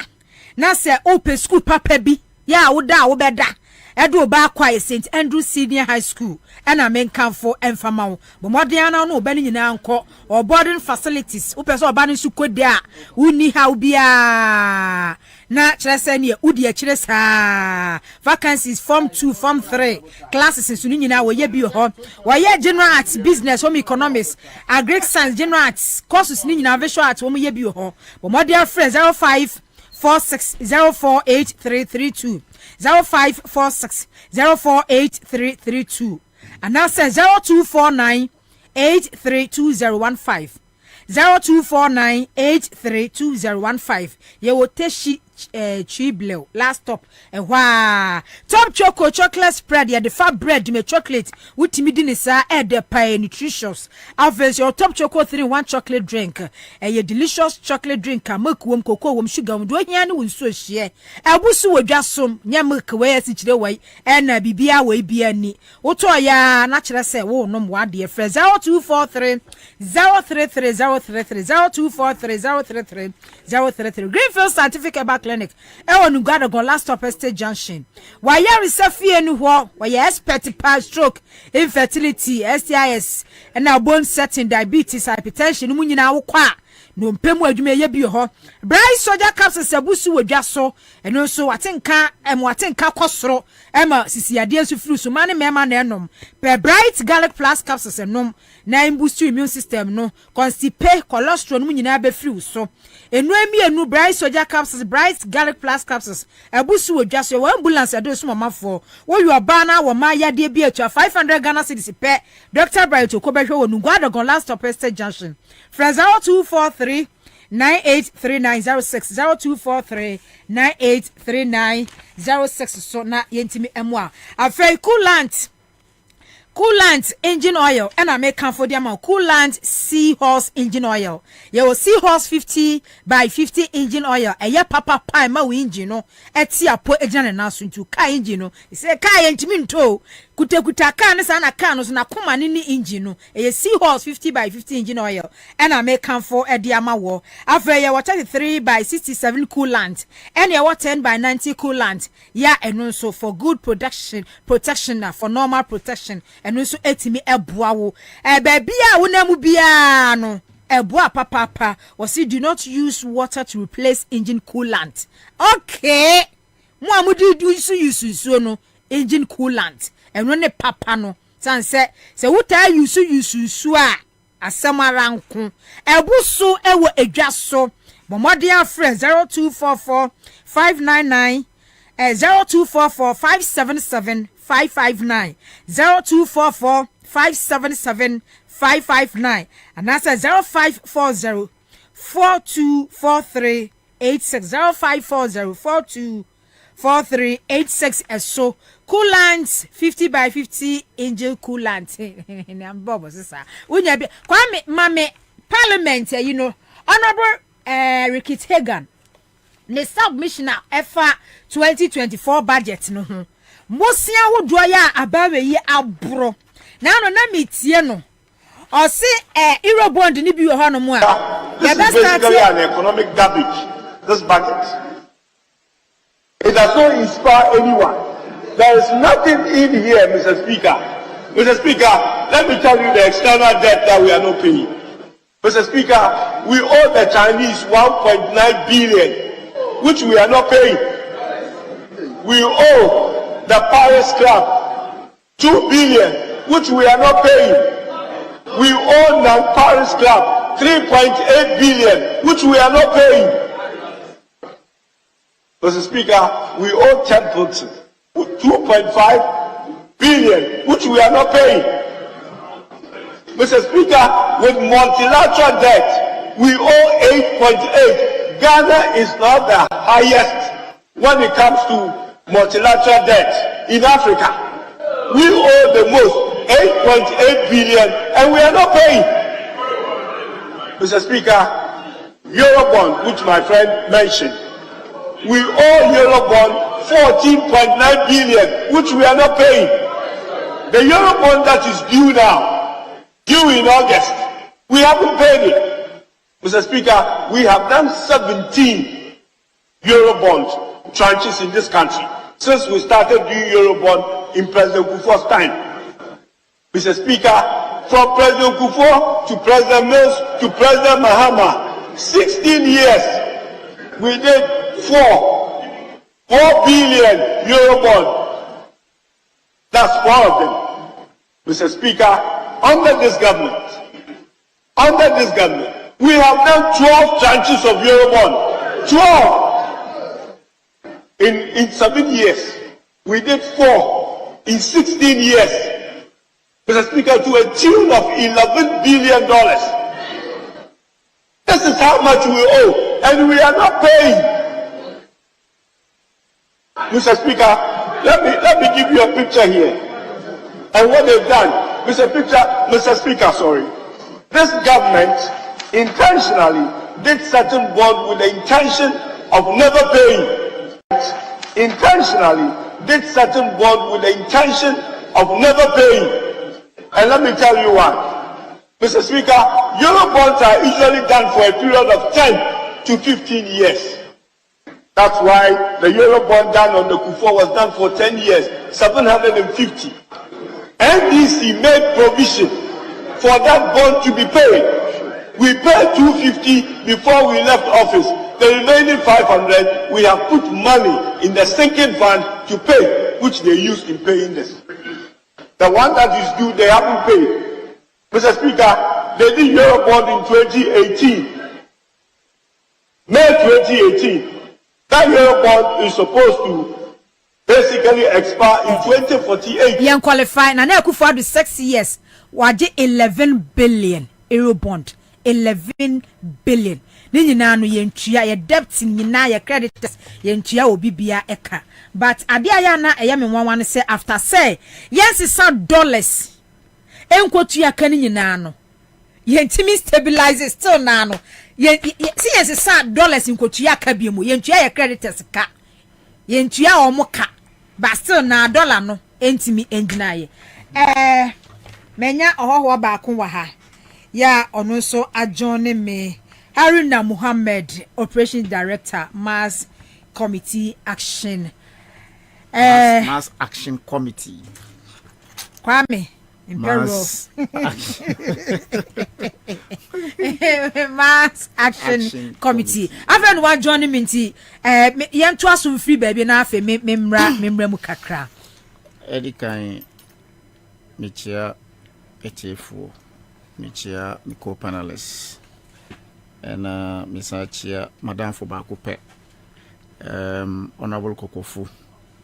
na say open school papa bi ya woda wo beda edo ba kwa St Andrews Senior High School ena menkanfo emfama wo bomodin na no obani nyina anko or boarding facilities upese obani su kode a uni ha ubia na kyerese ne udi a kyeresa vacancies form 2 form 3 classes su nyina wo ye bi ho wo ye general arts business home economics agric science general arts courses nyina visual arts wo ye bi ho bomodin friends 0546048332 0546048332 and now says 0249832015 0249832015 ye wo teshi chibleo last stop top choco chocolate spread ya the fat bread me chocolate wutimi di ne sa the pie nutritious obviously your top choco 3-in-1 chocolate drink ye delicious chocolate drink milk wom cocoa wom sugar do hia ne won so hie abusu wodwasom nya milk we asichire wai na bibia we bia ni woto ya na kire se wo nom wa de frɛ 0243 0243 Greenfield Certificate Back Clinic wonu gado go last stop estate junction why ya resafie nu ho why expert pa stroke infertility STIs na bone setting diabetes hypertension mu nyina wo kwa no mpemu adwuma ye bi ho Bryce Soldier capsules abusu wodwa so eno so watenka kosoro ema sisiade asu fru so mane mema na enom per Bright Garlic Plus capsules enom na boost immune system no constipate cholesterol mu nyina be fru so enu emienu Bryce Soldier capsules Bright Garlic Plus capsules abusu wodwa so wa ambulance ado so mamafo wo yo ba na wo ma yade bi atua 500 Ghana cedis pe Dr. Bright okobehwe wonu Gwadon last stop estate junction Fraser 243 983906 0243 983906 so na yentimi emwa afei coolant engine oil and I make comfort diamond coolant seahorse engine oil. Your seahorse 50 by 50 engine oil. A ya papa pie ma engine no. Eti apo ejane na suntu ka engine no. Say ka entiminto. Kuta ka ne sana ka no na koma ni engine no. A seahorse 50 by 50 engine oil and I make comfort ediama wo. After ya 33 by 67 coolant and ya 10 by 90 coolant. Ya and also for good protection for normal protection. And also etimi eboa wo baby a wonamu bia no eboa papa was say do not use water to replace engine coolant. Okay mo amudi use no engine coolant and when papa no san say wuta use a asamara nko ebuso ewo edwa so bomode afre 0244 599 0244 577 559 0244 577 559 and that's 0540 4243 86 0540 4243 86 so coolant 50 by 50 engine coolant and Bobo sister unya bi kwame mame parliament you know honorable Ricky Hagan the submission efa 2024 budget no ho mosia wodoa ya abawe yi abro na no na metie no o se eurobond ni bi ho no mo a this is basically an economic garbage this budget. It does not inspire anyone. There is nothing in here, Mr. Speaker. Mr. Speaker, let me tell you the external debt that we are not paying. Mr. Speaker, we owe the Chinese 1.9 billion, which we are not paying. We owe the Paris Club 2 billion, which we are not paying. We owe the Paris Club 3.8 billion, which we are not paying. Mr. Speaker, we owe Templeton 2.5 billion, which we are not paying. Mr. Speaker, with multilateral debt, we owe 8.8. Ghana is not the highest when it comes to multilateral debt in Africa. We owe the most 8.8 billion and we are not paying. Mr. Speaker, Eurobond, which my friend mentioned, we owe Eurobond 14.9 billion, which we are not paying. The Eurobond that is due now, due in August, we haven't paid it. Mr. Speaker, we have done 17 Eurobond tranches in this country since we started doing Eurobond in President Kufuor's time. Mr. Speaker, from President Kufuor to President Mills to President Mahama, 16 years, we did 4 billion Eurobond. That's 4 of them. Mr. Speaker, under this government, we have done 12 tranches of Eurobond. 12! In 7 years. We did 4 in 16 years. Mr. Speaker, to a tune of $11 billion. This is how much we owe, and we are not paying. Mr. Speaker, let me give you a picture here. And what they've done. Mr. Speaker, sorry. This government intentionally did certain bond with the intention of never paying. Intentionally did certain bond with the intention of never paying. And let me tell you why. Mr. Speaker, Eurobonds are usually done for a period of 10 to 15 years. That's why the Eurobond done on the Kufuor was done for 10 years, 750. NDC made provision for that bond to be paid. We paid 250 before we left office. The remaining 500, we have put money in the sinking fund to pay, which they used in paying this. The one that is due, they haven't paid. Mr. Speaker, they did Eurobond in 2018. May 2018. That Eurobond is supposed to basically expire in 2048. Young qualified, and I could for the 6 years. Waje 11 billion Eurobond. 11 billion. Ni na no yentua ye debt ni na ye creditors yentua obi bia eka but adia ya na eya me nwanwan say after say yes is $, enkotu aka ni nyina no yentimi stabilize still na no see sa dollars enkotu aka bi mu yentua ye creditors ka yentua omoka but still na dollar no entimi engina ye menya ohoho ba ko wa ha ya ono so ajone me Haruna Muhammad, Operation Director, Mass Committee Action. Mass Action Committee. Kwame, Imperial. Mass Action Committee. I've one joining me. Yan to us free baby na fe memra mu kakra. Edikan Michia Etefo. Michia mi co-panelists. And Mr. Chia, Madame Fobakupe, Honorable Kokofu,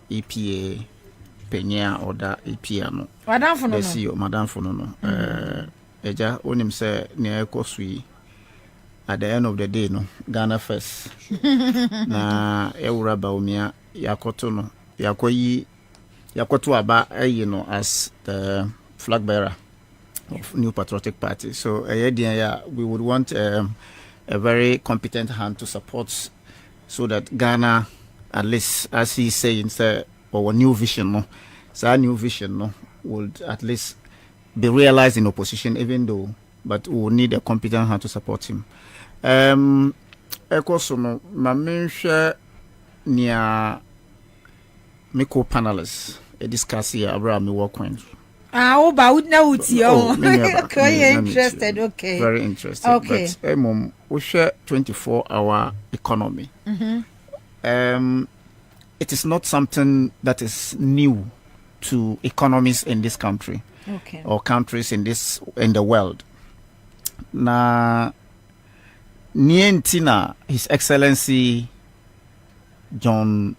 EPA, Penya, or that EPA. No, Madame Fono. CEO, Madame Fono. Eja, onim say near Kosui. At the end of the day, no, Ghana first. Na Eura Baumia, Yakoto, Yakoto Aba, as the flag bearer of New Patriotic Party. So, we would want a very competent hand to support so that Ghana, at least as he's saying, our new vision, no, so our new vision, no, would at least be realized in opposition, even though, but we will need a competent hand to support him. Also, no, my main share near me co-panelists discuss here about me work with. About now it's your interested, okay. Very interested. Okay. But we share 24-hour economy. It is not something that is new to economies in this country, okay, or countries in the world. Na Nientina, His Excellency John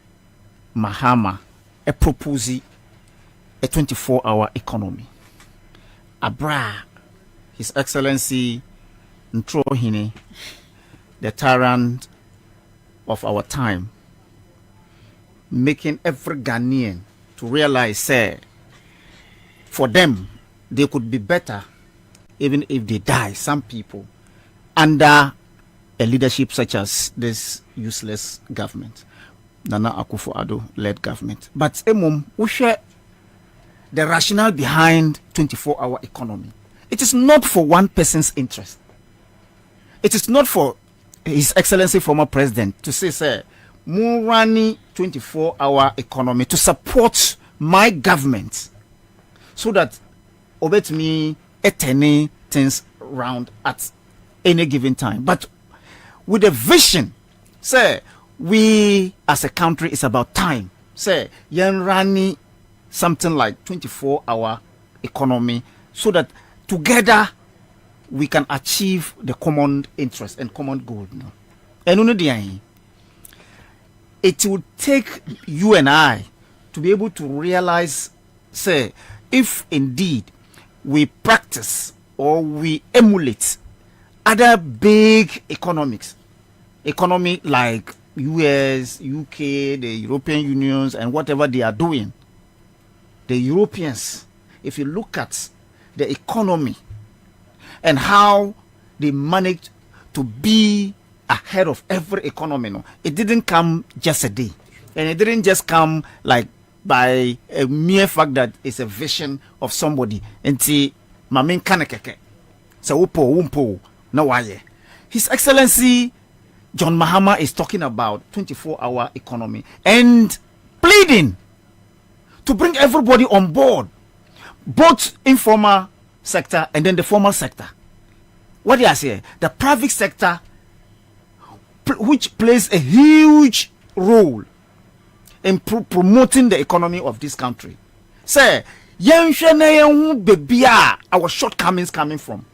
Mahama, a proposal. A 24-hour economy. Abra, His Excellency Ntrohine, the tyrant of our time, making every Ghanaian to realize, for them, they could be better even if they die, some people, under a leadership such as this useless government, Nana Akufo-Addo led government. But we share the rationale behind 24-hour economy. It is not for one person's interest. It is not for His Excellency former president to say, Murani 24-hour economy to support my government so that obet me eternity things round at any given time. But with a vision, we as a country is about time. Yanrani something like 24-hour economy so that together we can achieve the common interest and common goal. And it would take you and I to be able to realize, if indeed we practice or we emulate other big economy like US, UK, the European Unions, and whatever they are doing. The Europeans, if you look at the economy and how they managed to be ahead of every economy, it didn't come just a day. And it didn't just come like by a mere fact that it's a vision of somebody. And see, Mamin Kanekeke. So, Umpo, no why. His Excellency John Mahama is talking about 24-hour economy and pleading to bring everybody on board, both informal sector and then the formal sector. What do I say? The private sector, which plays a huge role in promoting the economy of this country. Say, our shortcomings coming from.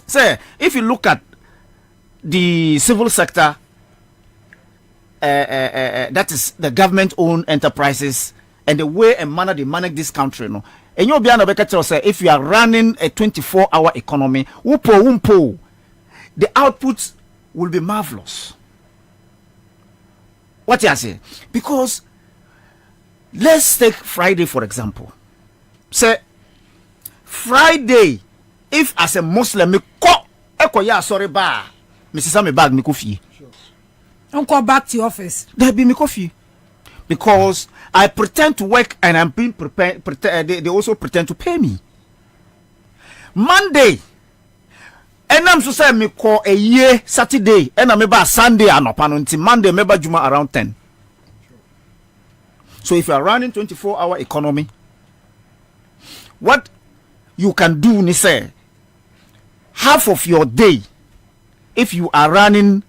Say, if you look at the civil sector, that is the government-owned enterprises, and the way and manner they manage this country, and you'll be able to say, if you are running a 24-hour economy, the output will be marvelous. What do I say? Because let's take Friday for example. Say Friday, if as a Muslim me ya sorry ba, Mrs. Me bag me coffee. Don't go back to your office. There be me coffee. Because I pretend to work and I'm being prepared. They also pretend to pay me. Monday, and I'm so say me call a year Saturday, and I'm about Sunday and up until Monday, maybe Juma around 10. So if you are running 24-hour economy, what you can do, ni say, half of your day, if you are running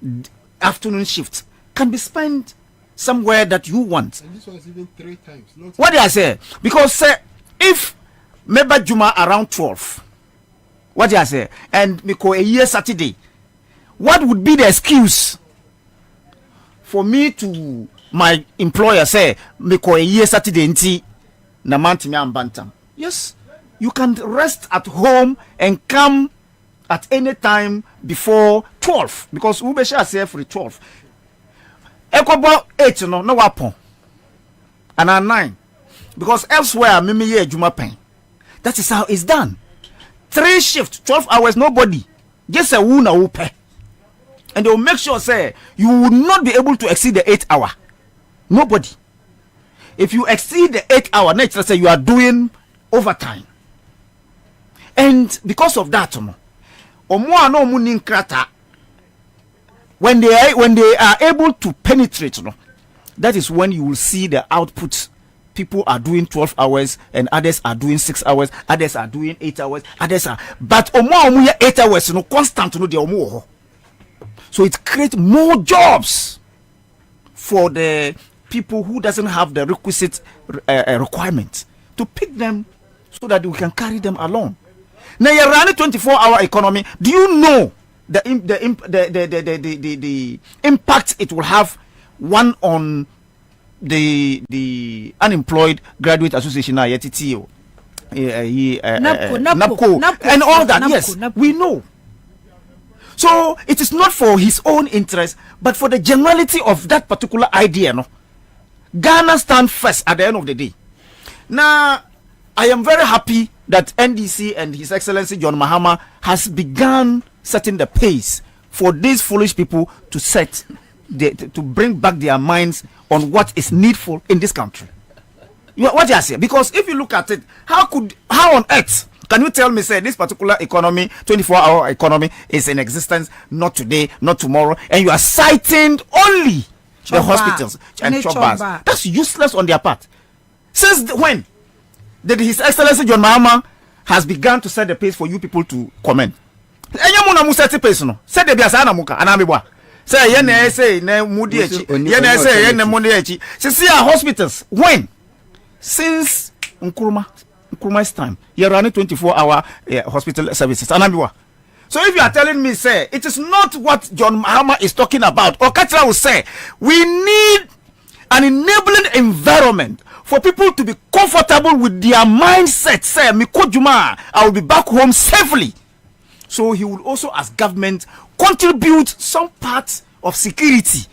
afternoon shift, can be spent somewhere that you want. And this one is even 3 times. What do I say? Because say, if maybe Juma around 12, what do I say? And me call a year Saturday, what would be the excuse for me to my employer say me call a year Saturday nti na month me am bantam? Yes, you can rest at home and come at any time before 12 because we be sure say for 12. Ekobo 8 no wapon. And 9 because elsewhere me ye juma pen. That is how it's done. 3 shifts, 12 hours, nobody. Just a wound or pay. And they will make sure say you will not be able to exceed the 8 hour. Nobody. If you exceed the 8 hour, nature say you are doing overtime. And because of that, when they are able to penetrate, that is when you will see the output. People are doing 12 hours and others are doing 6 hours, others are doing 8 hours, others are, but 8 hours constant so it creates more jobs for the people who doesn't have the requisite requirements to pick them so that we can carry them along. Now you're running 24-hour economy. Do you know the impact it will have on the unemployed graduate association NAPCO and all that? Yes, we know. So it is not for his own interest, but for the generality of that particular idea. No, Ghana stand first at the end of the day. Now, I am very happy that NDC and His Excellency John Mahama has begun setting the pace for these foolish people to to bring back their minds on what is needful in this country. What do I say? Because if you look at it, how on earth can you tell me say this particular economy, 24-hour economy, is in existence not today, not tomorrow, and you are citing only the hospitals and chop bars? That's useless on their part. Since when did His Excellency John Mahama has begun to set the pace for you people to comment? Say see our hospitals when since Nkrumah's time you're running 24-hour hospital services. So if you are telling me say it is not what John Mahama is talking about, or Katra will say we need an enabling environment for people to be comfortable with their mindset. Say Mikojuma, I will be back home safely. So he will also, as government, contribute some part of security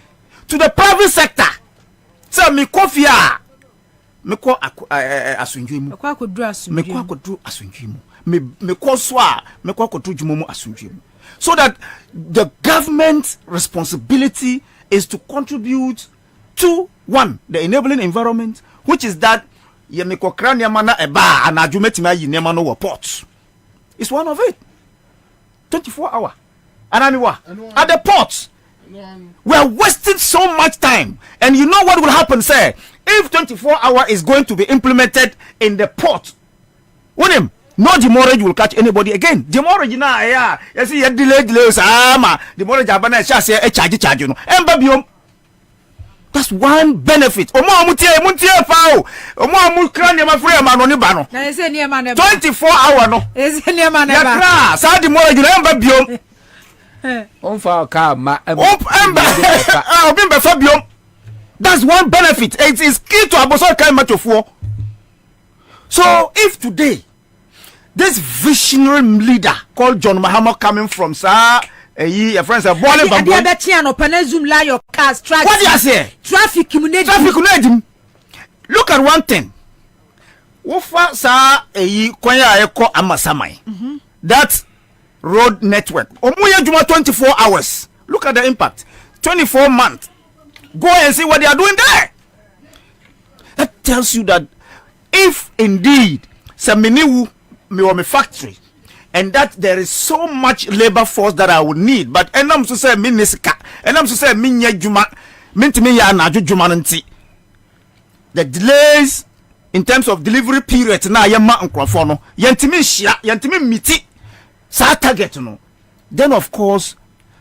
to the private sector. So Mikofia, Meko asunjuimu, Meko akodru asunjuimu, Meko swa, Meko akodru jumomu asunjuimu. So that the government's responsibility is to contribute to one, the enabling environment, which is that Yemeko krania mana eba anajumetima yinemano wa ports. It's one of it. 24-hour. And at the ports, we are wasting so much time. And you know what will happen, sir? If 24-hour is going to be implemented in the port, no demurrage will catch anybody again. Demurrage now, yeah. You see, delay, demurrage abana charge, no. That's one benefit. 24 hour no. That's one benefit. It is key to Aboso Kai Machofuo. So if today this visionary leader called John Mahama coming from your friends are born in your cars. What do you say? Traffic. Look at one thing. wofa sa eyi kwanya eko amasamai. That road network. Omuye juma 24 hours. Look at the impact. 24 months. Go and see what they are doing there. That tells you that if indeed Saminiwu me factory and that there is so much labor force that I would need, but enam to say minisika, enam to say minya juma, mintimi ya na juma nti. The delays in terms of delivery period na yema nkrofo no, yentimi shia, yentimi miti sa target no. Then of course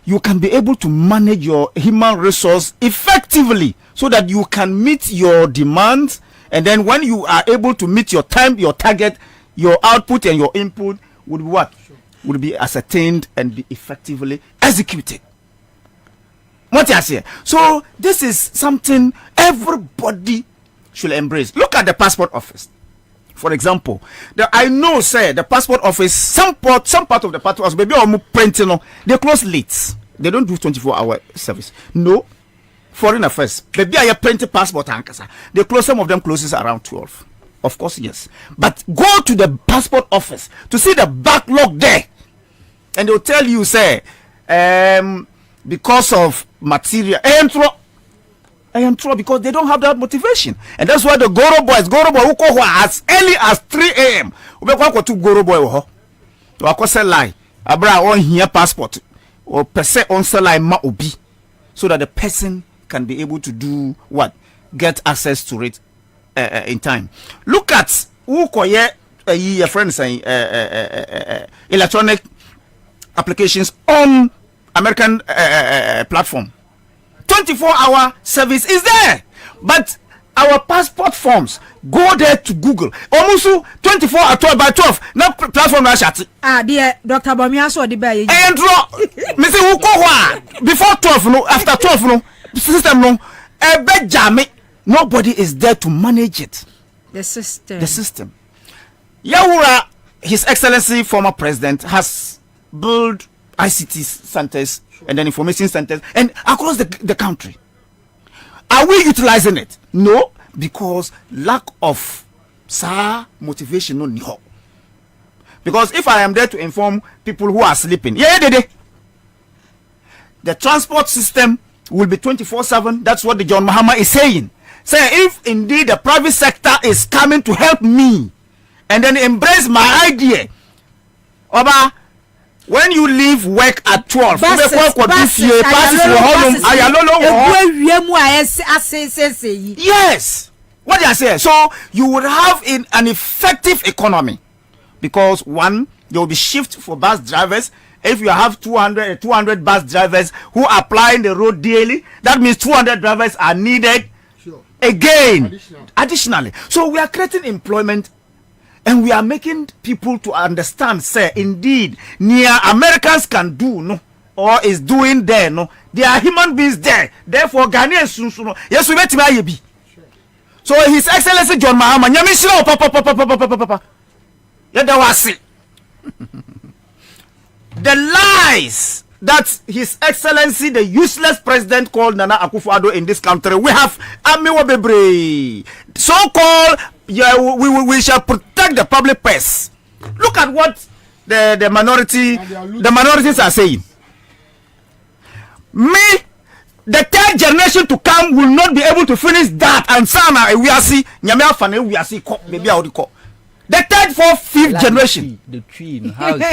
you can be able to manage your human resource effectively so that you can meet your demands, and then when you are able to meet your time, your target, your output and your input would be what? Would be ascertained and be effectively executed. What I say? So this is something everybody should embrace. Look at the passport office. For example, I know, say the passport office, some part of the passport office, maybe I'm printing, they close late. They don't do 24-hour service. No. Foreign affairs. Maybe I print a passport ankasa. They close, some of them closes around 12. Of course, yes. But go to the passport office to see the backlog there. And they'll tell you, say, because of material, I am true because they don't have that motivation. And that's why the Goro boy who go as early as 3 a.m. We go to Goro boy to akose line. Abra on here passport or per se on line ma obi, so that the person can be able to do what? Get access to it in time. Look at who koye your friends saying electronic applications on American platform. 24-hour service is there, but our passport forms go there to Google. Almost 24 at 12 by 12. Now platform na shati. Dear Dr. Bobie Ansah the bay. And me say who go before 12 no, after 12 no, system no. Nobody is there to manage it. The system. Yawura, His Excellency former president, has built ICT centers and then information centers and across the country. Are we utilizing it? No, because lack of motivation no niho. Because if I am there to inform people who are sleeping, the transport system will be 24/7. That's what the John Mahama is saying. Say if indeed the private sector is coming to help me and then embrace my idea, Oba, when you leave work at 12, yes. What I say? So you would have an effective economy, because one, there will be shift for bus drivers. If you have 200 bus drivers who are applying the road daily, that means 200 drivers are needed again, additionally. So we are creating employment. And we are making people to understand, say, indeed, near Americans can do, no, or is doing there, no. There are human beings there. Therefore, Ghanaians, no. Yes, we met him. So, His Excellency John Mahama, papa. The lies that His Excellency, the useless president called Nana Akufo-Addo in this country, we have Amiwo Bebre, so-called. Yeah, we shall protect the public purse. Look at what the minorities are saying. Me, the third generation to come will not be able to finish that. And sana we are see nyame afane we are see maybe how to call the third, fourth, fifth generation. The tree, how is the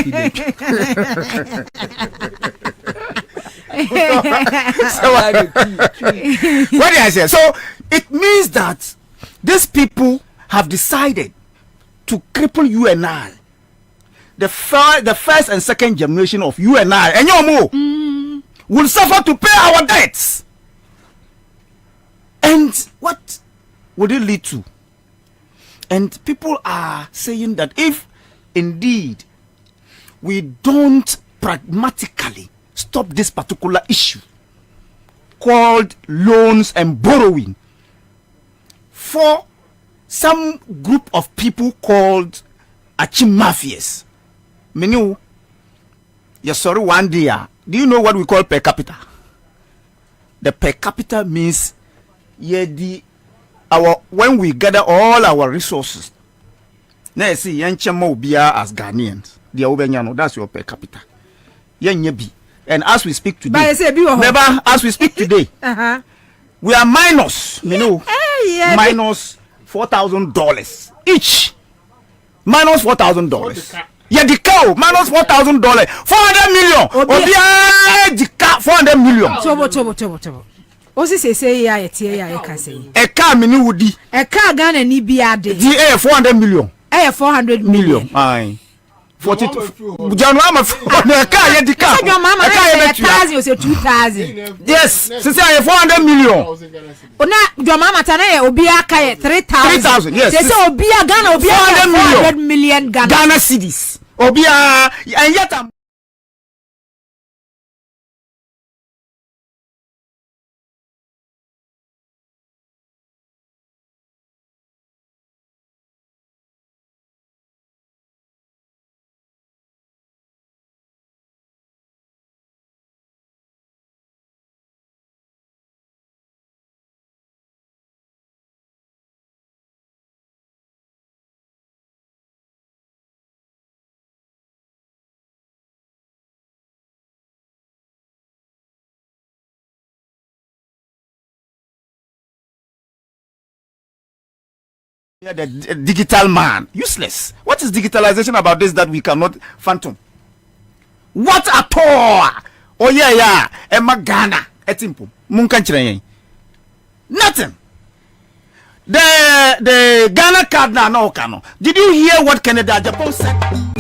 What did I say? So it means that these people have decided to cripple you and I. The first and second generation of you and I, and your more, will suffer to pay our debts. And what would it lead to? And people are saying that if indeed we don't pragmatically stop this particular issue called loans and borrowing for some group of people called Achimafias. Menu, yes, sorry, one day. Do you know what we call per capita? The per capita means when we gather all our resources Now see, yenchemo ubia as Ghanaians. The Obenyano, that's your per capita. Yenyebi. And as we speak today, never as we speak today, we are minus, minus $4,000 each. Minus $4,000. Yeah, the cow minus $4,000. 400 million. Obia the cow 400 million. Tobo. Osi say ya etie ya ka say. A car mini woody. A car Ghana ni biade. The 400 million. 400 million. Aye. 42 January a car ya the car. A car 1,000 or 2,000. Yes, since 400 million. Ona your mama tana obi aka 3,000. Yes. Say obi Ghana obi 400 million Ghana cedis. Obi and yet the digital man, useless. What is digitalization about this that we cannot phantom? What at all? Oh yeah, Emma Ghana, etimpo, munkanchire. Nothing. The Ghana card now no. Did you hear what Canada Japan said?